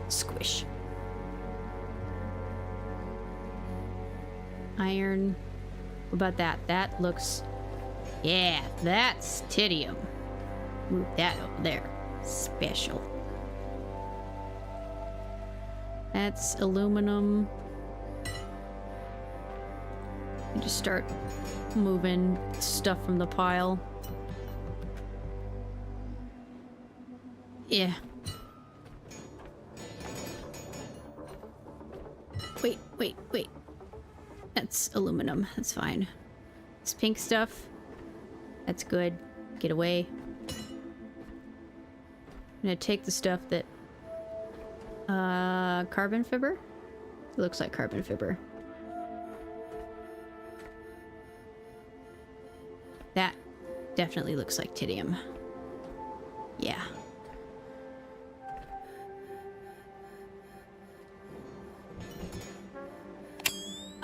Speaker 3: Squish. Iron. What about that? That looks... Yeah, that's titium. Move that over there. Special. That's aluminum. You just start moving stuff from the pile. Yeah. Wait. That's aluminum. That's fine. This pink stuff. That's good. Get away. I'm gonna take the stuff that... carbon fiber? It looks like carbon fiber. That definitely looks like titium. Yeah.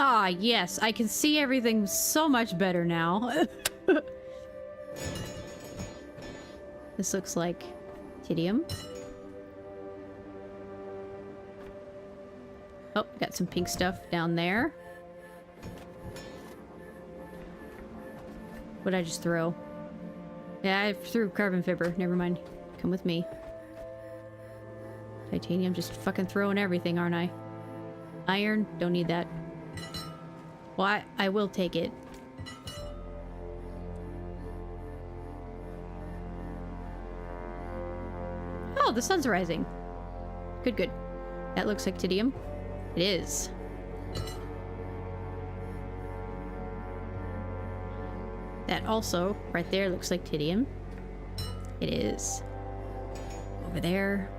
Speaker 3: Ah, yes, I can see everything so much better now. This looks like titium. Oh, got some pink stuff down there. What'd I just throw? Yeah, I threw carbon fiber. Never mind. Come with me. Titanium, just fucking throwing everything, aren't I? Iron, don't need that. Well, I will take it. Oh, the sun's rising. Good. That looks like titium. It is. That also, right there, looks like titium. It is. Over there.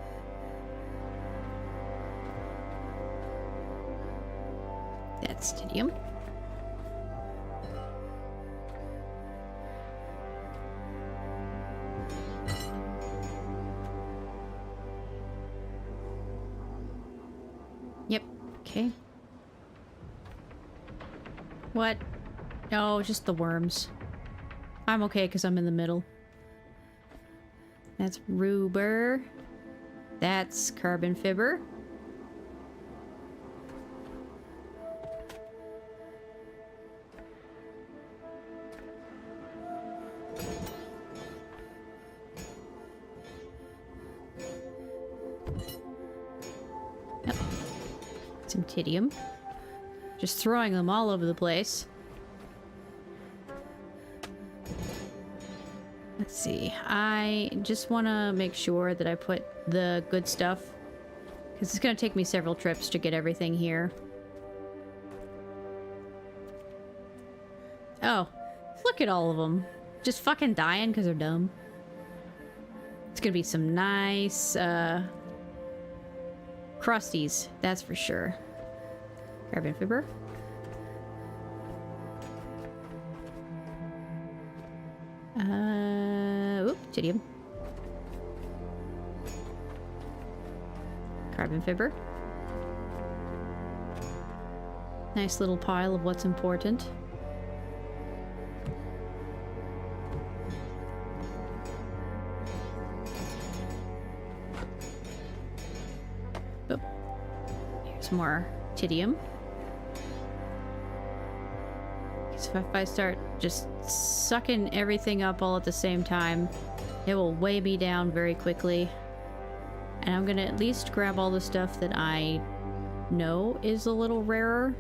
Speaker 3: That's titium. Yep. Okay. What? Oh, just the worms. I'm okay because I'm in the middle. That's rubber. That's carbon fiber. Yep. Some titium. Just throwing them all over the place. Let's see. I just want to make sure that I put the good stuff, because it's going to take me several trips to get everything here. Oh, look at all of them. Just fucking dying because they're dumb. It's going to be some nice crusties, that's for sure. Carbon fiber. Oop, titium. Carbon fiber. Nice little pile of what's important. Oh. Here's more titium. So if I start just sucking everything up all at the same time, it will weigh me down very quickly. And I'm gonna at least grab all the stuff that I know is a little rarer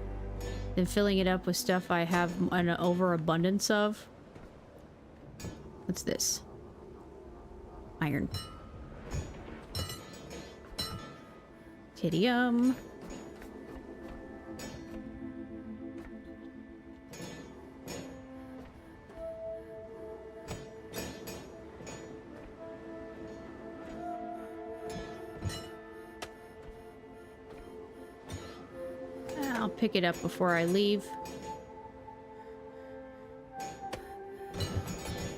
Speaker 3: than filling it up with stuff I have an overabundance of. What's this? Iron. Titium. I'll pick it up before I leave.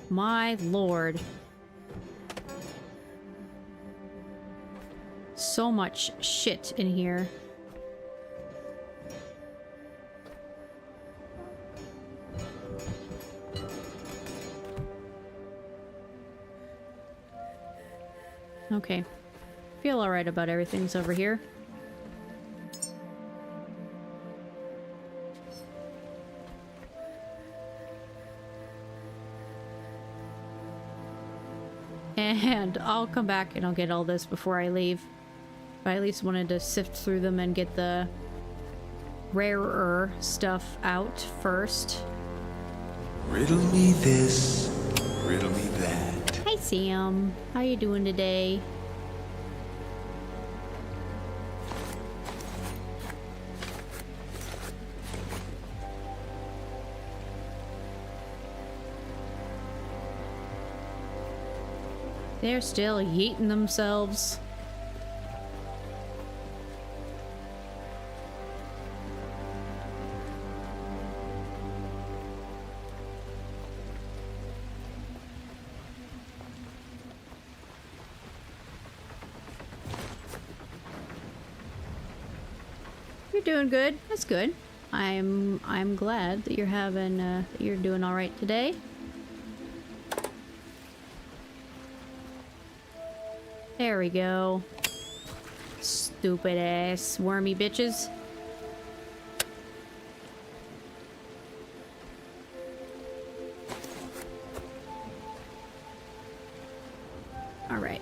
Speaker 3: My lord. So much shit in here. Okay. Feel alright about everything's over here. And I'll come back and I'll get all this before I leave. But I at least wanted to sift through them and get the rarer stuff out first.
Speaker 6: Riddle me this, riddle me that.
Speaker 3: Hi Sam, how you doing today? They're still yeeting themselves. You're doing good. That's good. I'm glad that you're having that you're doing all right today. There we go. Stupid ass wormy bitches. Alright.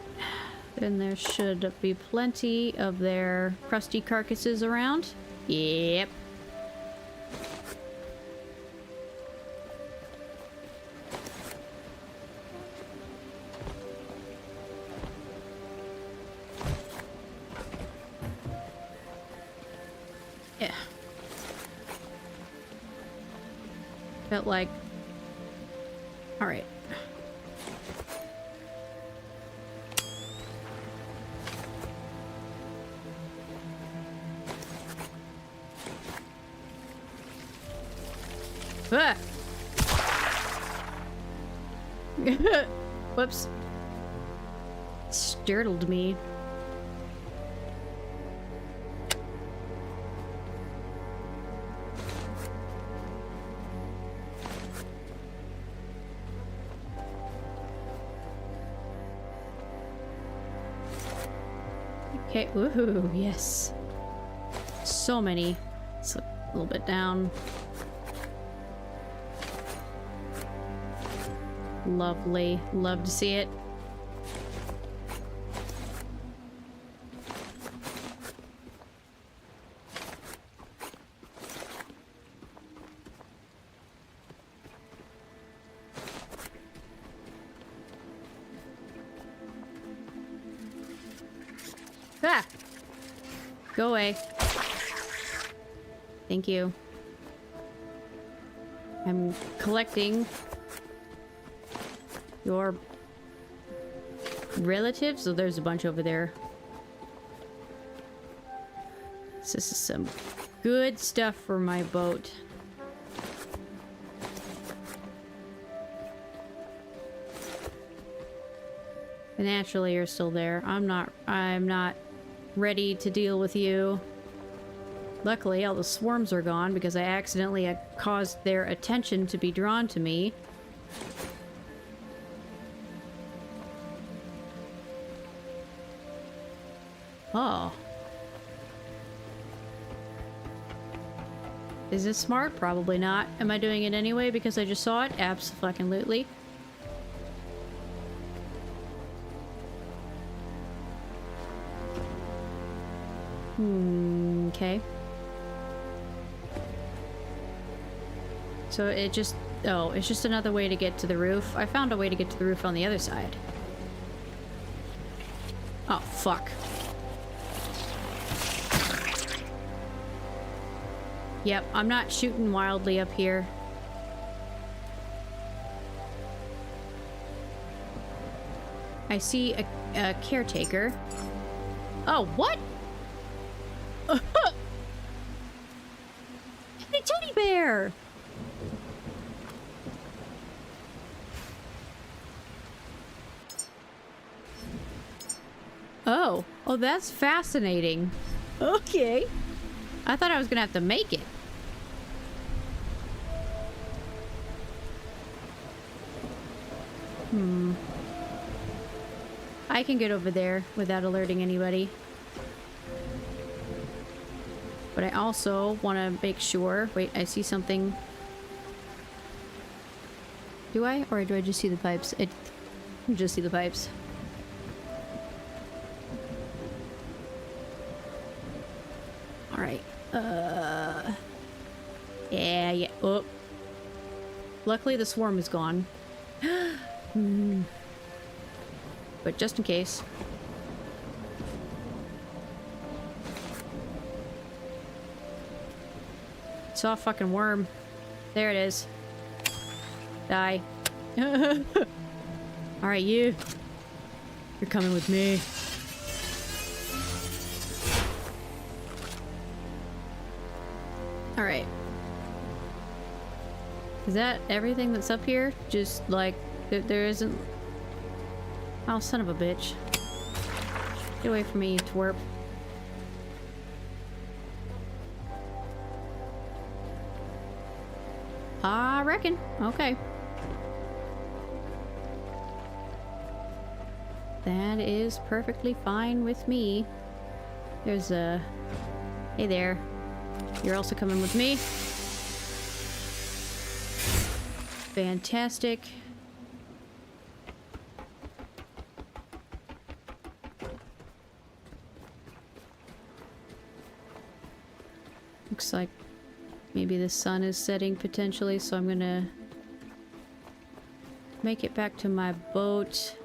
Speaker 3: Then there should be plenty of their crusty carcasses around. Yep. Yeah. Felt like... Alright. Ah! Whoops. Startled me. Okay, woohoo, yes. So many. Slip a little bit down. Lovely. Love to see it. Ah! Go away. Thank you. I'm collecting your relatives. So there's a bunch over there. This is some good stuff for my boat. And naturally, you're still there. I'm not ready to deal with you. Luckily, all the swarms are gone because I accidentally caused their attention to be drawn to me. Oh. Is this smart? Probably not. Am I doing it anyway because I just saw it? Abso-fucking-lutely. Okay. So it just... Oh, it's just another way to get to the roof. I found a way to get to the roof on the other side. Oh, fuck. Yep, I'm not shooting wildly up here. I see a caretaker. Oh, what? A teddy bear! Oh. Oh, that's fascinating. Okay. I thought I was gonna have to make it. I can get over there without alerting anybody. But I also want to make sure... Wait, I see something. Do I? Or do I just see the pipes? I just see the pipes. Alright. Yeah. Oh. Luckily the swarm is gone. But just in case. Saw a fucking worm. There it is. Die. Alright, you. You're coming with me. Alright. Is that everything that's up here? Just like, there isn't... Oh, son of a bitch. Get away from me, twerp. I reckon. Okay. That is perfectly fine with me. There's a... Hey there. You're also coming with me. Fantastic. Looks like maybe the sun is setting potentially, so I'm gonna make it back to my boat.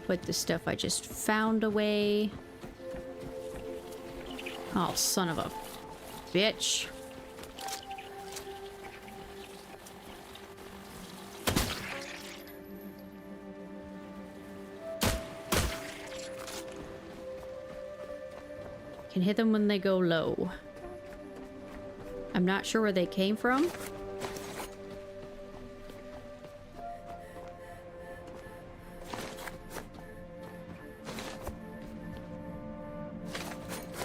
Speaker 3: Put the stuff I just found away. Oh, son of a bitch. Can hit them when they go low. I'm not sure where they came from.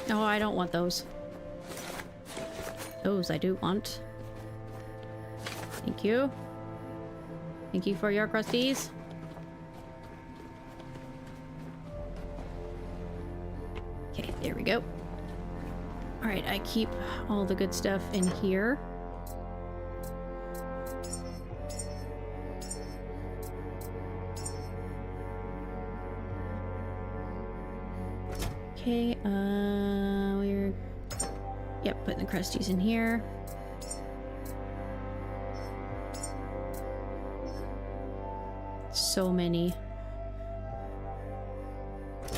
Speaker 3: Oh, I don't want those. Those I do want. Thank you. Thank you for your crusties. Okay, there we go. Alright, I keep all the good stuff in here. Okay, we're... Yep, putting the crusties in here. So many.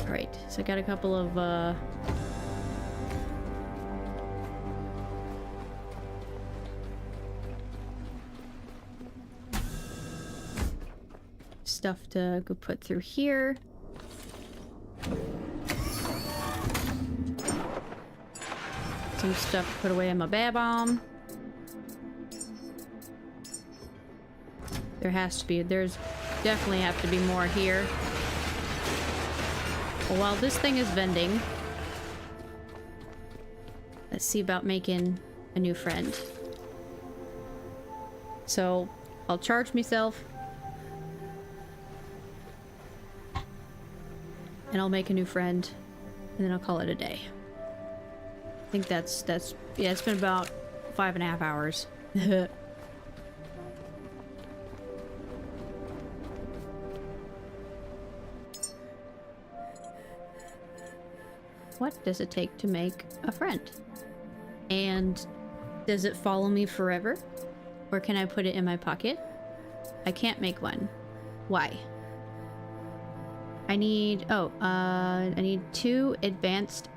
Speaker 3: Alright, so I got a couple of, stuff to go put through here. Some stuff to put away in my bear bomb. There's definitely have to be more here. Well, while this thing is vending, let's see about making a new friend. So, I'll charge myself. And I'll make a new friend. And then I'll call it a day. I think that's yeah, it's been about 5.5 hours. What does it take to make a friend? And does it follow me forever? Or can I put it in my pocket? I can't make one. Why? I need, I need 2 advanced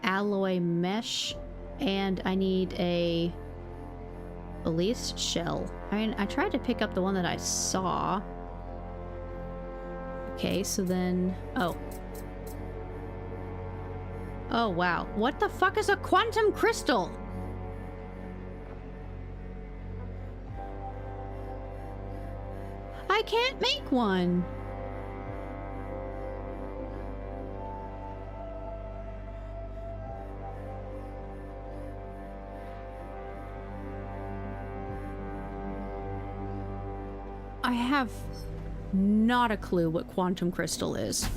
Speaker 3: alloy mesh, and I need a release shell. I mean, I tried to pick up the one that I saw. Okay, so then, oh, wow. What the fuck is a quantum crystal? I can't make one. I have not a clue what quantum crystal is.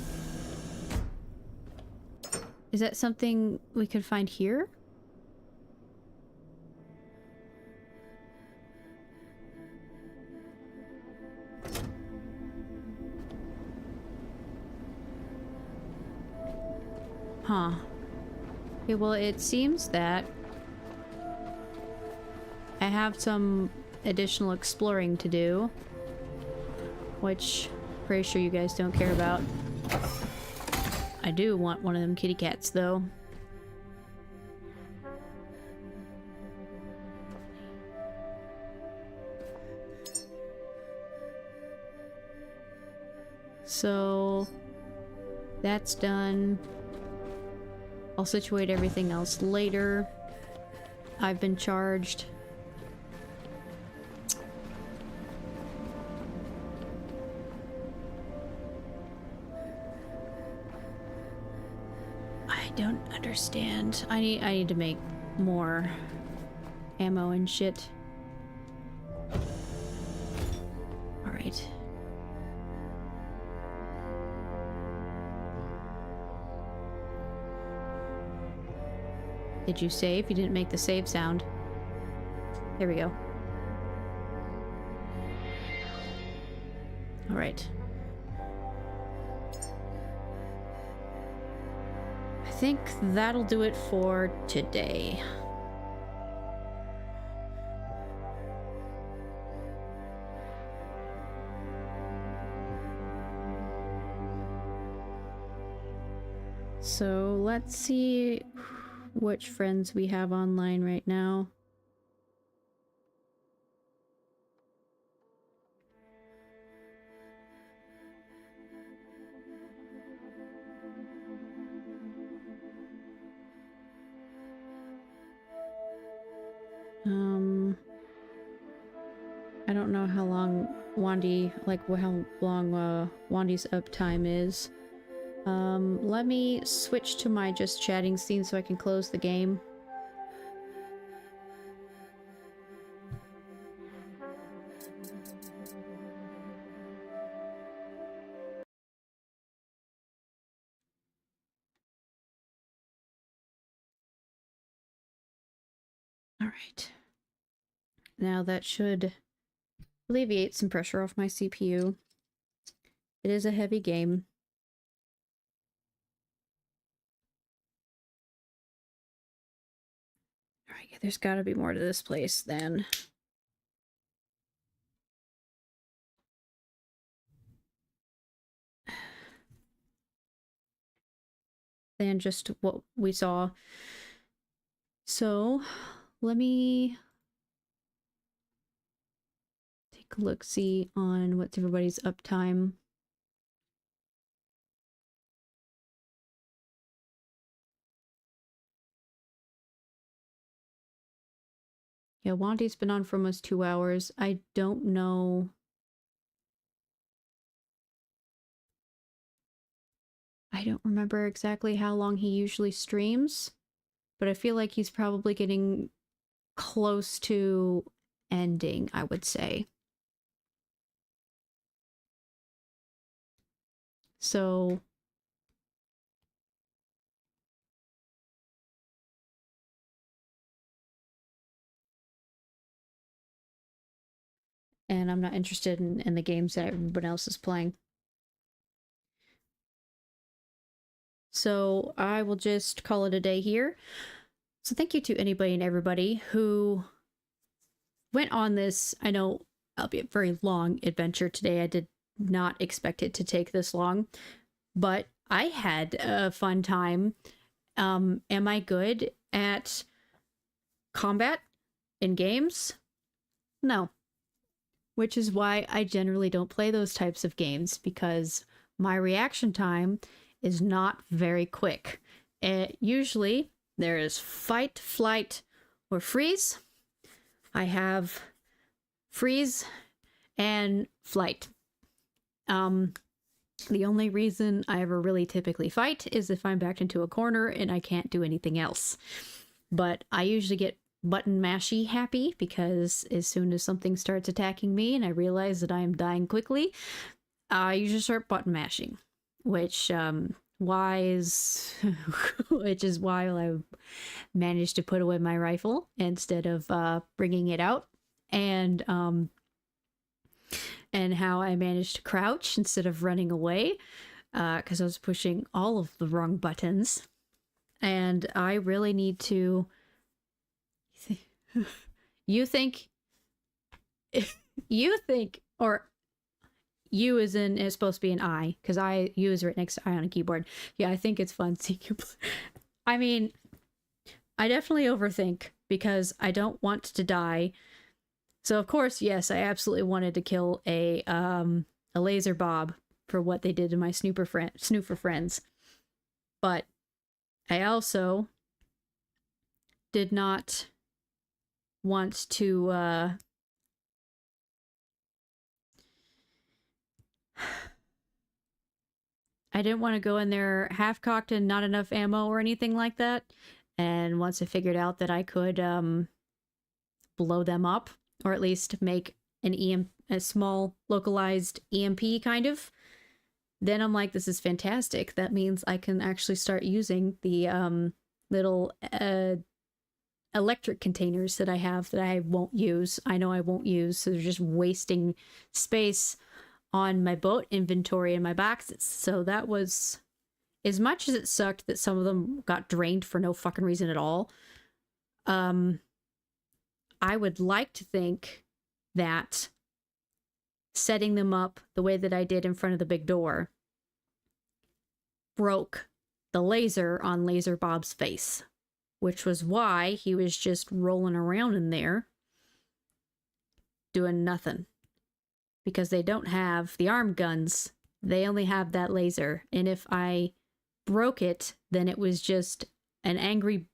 Speaker 3: Is that something we could find here? Huh. Okay, well, it seems that I have some additional exploring to do, which I'm pretty sure you guys don't care about. I do want one of them kitty cats, though. So that's done. I'll situate everything else later. I've been charged. I don't understand. I need to make more ammo and shit. All right. Did you save? You didn't make the save sound. There we go. All right. I think that'll do it for today. So let's see which friends we have online right now. I don't know how long Wandy, like how long Wandy's uptime is. Let me switch to my just chatting scene so I can close the game. All right. Now that should alleviate some pressure off my CPU. It is a heavy game. Alright, yeah, there's gotta be more to this place than just what we saw. So, let me take quick look-see on what's everybody's uptime. Yeah, Wandy's been on for almost 2 hours. I don't know. I don't remember exactly how long he usually streams, but I feel like he's probably getting close to ending, I would say. So and I'm not interested in the games that everyone else is playing. So I will just call it a day here. So thank you to anybody and everybody who went on this, I know, albeit very long adventure today. I did not expect it to take this long, but I had a fun time. Am I good at combat in games? No. Which is why I generally don't play those types of games, because my reaction time is not very quick. Usually there is fight, flight, or freeze. I have freeze and flight. The only reason I ever really typically fight is if I'm backed into a corner and I can't do anything else. But I usually get button mashy happy, because as soon as something starts attacking me and I realize that I am dying quickly, I usually start button mashing, which which is why I managed to put away my rifle instead of bringing it out, and how I managed to crouch instead of running away, because I was pushing all of the wrong buttons. And I really need to... You think, or you is supposed to be an I, because you is right next to I on a keyboard. Yeah, I think it's fun seeing you play. I mean, I definitely overthink because I don't want to die. So of course, yes, I absolutely wanted to kill a laser bob for what they did to my snoofer friends. But I also did not want to I didn't want to go in there half-cocked and not enough ammo or anything like that. And once I figured out that I could blow them up, or at least make a small localized EMP kind of, then I'm like, this is fantastic. That means I can actually start using the little electric containers that I have that I won't use. I know I won't use, so they're just wasting space on my boat inventory and my boxes. So that was, as much as it sucked that some of them got drained for no fucking reason at all, I would like to think that setting them up the way that I did in front of the big door broke the laser on Laser Bob's face, which was why he was just rolling around in there doing nothing. Because they don't have the arm guns, they only have that laser. And if I broke it, then it was just an angry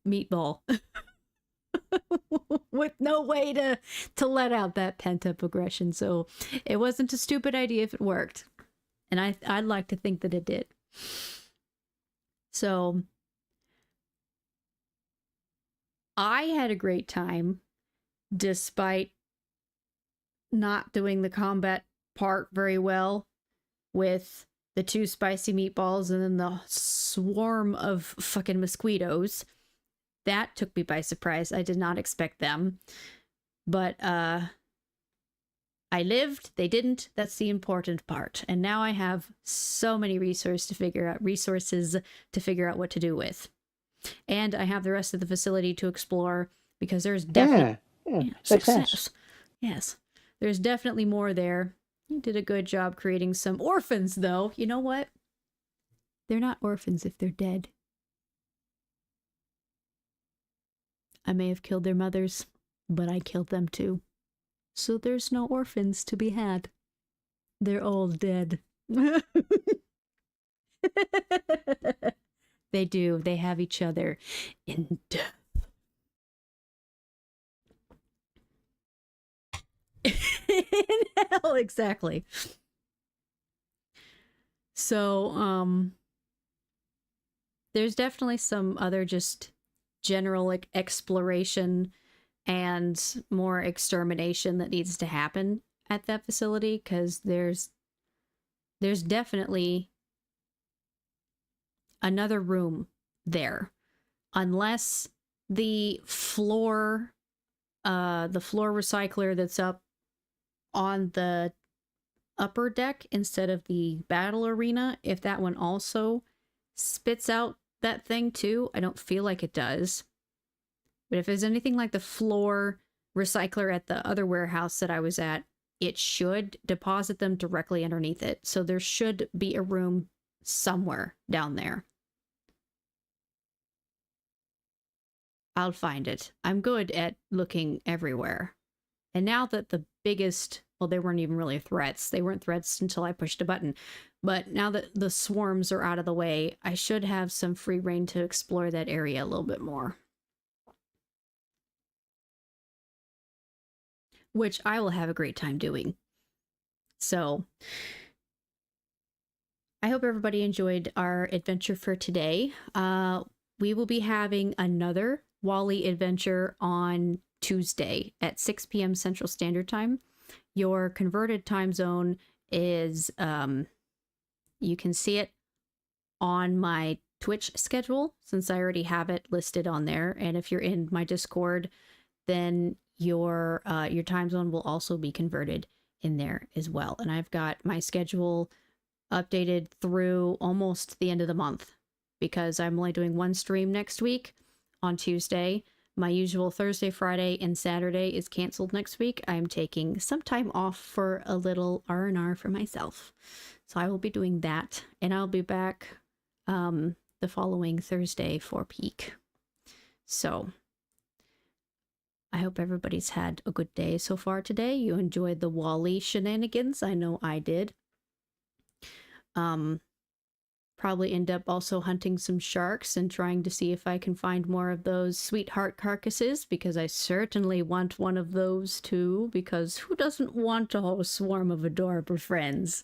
Speaker 3: meatball with no way to let out that pent-up aggression. So it wasn't a stupid idea if it worked. And I'd like to think that it did. So I had a great time despite not doing the combat part very well with the 2 spicy meatballs and then the swarm of fucking mosquitoes. That took me by surprise. I did not expect them. But I lived, they didn't. That's the important part. And now I have so many resources to figure out what to do with. And I have the rest of the facility to explore, because there's definitely success. Yes. There's definitely more there. You did a good job creating some orphans, though. You know what? They're not orphans if they're dead. I may have killed their mothers, but I killed them too. So there's no orphans to be had. They're all dead. They do. They have each other in death. In hell, exactly. So, there's definitely some other just general like exploration and more extermination that needs to happen at that facility, because there's definitely another room there, unless the floor recycler that's up on the upper deck instead of the battle arena, if that one also spits out that thing too. I don't feel like it does, but if there's anything like the floor recycler at the other warehouse that I was at, it should deposit them directly underneath it. So there should be a room somewhere down there. I'll find it. I'm good at looking everywhere. And now that the biggest, well, they weren't even really threats. They weren't threats until I pushed a button. But now that the swarms are out of the way, I should have some free reign to explore that area a little bit more. Which I will have a great time doing. So, I hope everybody enjoyed our adventure for today. We will be having another Wally adventure on Tuesday at 6 p.m. Central Standard Time. Your converted time zone is, you can see it on my Twitch schedule, since I already have it listed on there. And if you're in my Discord, then your time zone will also be converted in there as well. And I've got my schedule updated through almost the end of the month, because I'm only doing one stream next week on Tuesday. My usual Thursday, Friday, and Saturday is canceled next week. I'm taking some time off for a little R&R for myself. So I will be doing that, and I'll be back the following Thursday for peak. So I hope everybody's had a good day so far today. You enjoyed the Wally shenanigans. I know I did. Probably end up also hunting some sharks and trying to see if I can find more of those sweetheart carcasses, because I certainly want one of those too, because who doesn't want a whole swarm of adorable friends?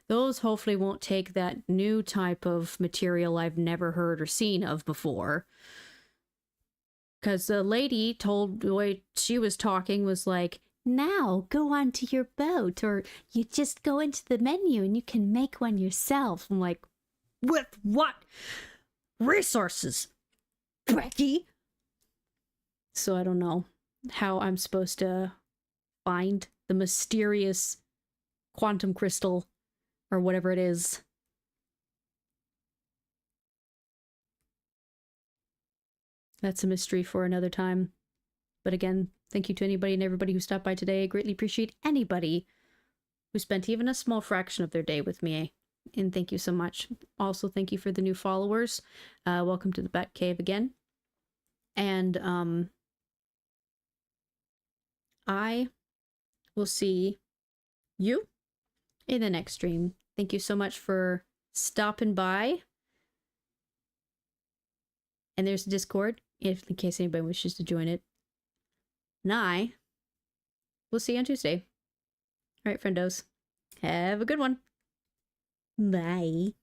Speaker 3: Those hopefully won't take that new type of material I've never heard or seen of before. Because the lady told, the way she was talking was like, now go onto your boat, or you just go into the menu and you can make one yourself. I'm like, with what resources, Becky? So I don't know how I'm supposed to find the mysterious quantum crystal or whatever it is. That's a mystery for another time. But again, thank you to anybody and everybody who stopped by today. I greatly appreciate anybody who spent even a small fraction of their day with me. And thank you so much. Also, thank you for the new followers. Welcome to the Bat Cave again. And I will see you in the next stream. Thank you so much for stopping by. And there's the Discord, in case anybody wishes to join it. And I will see you on Tuesday. All right, friendos. Have a good one. Bye.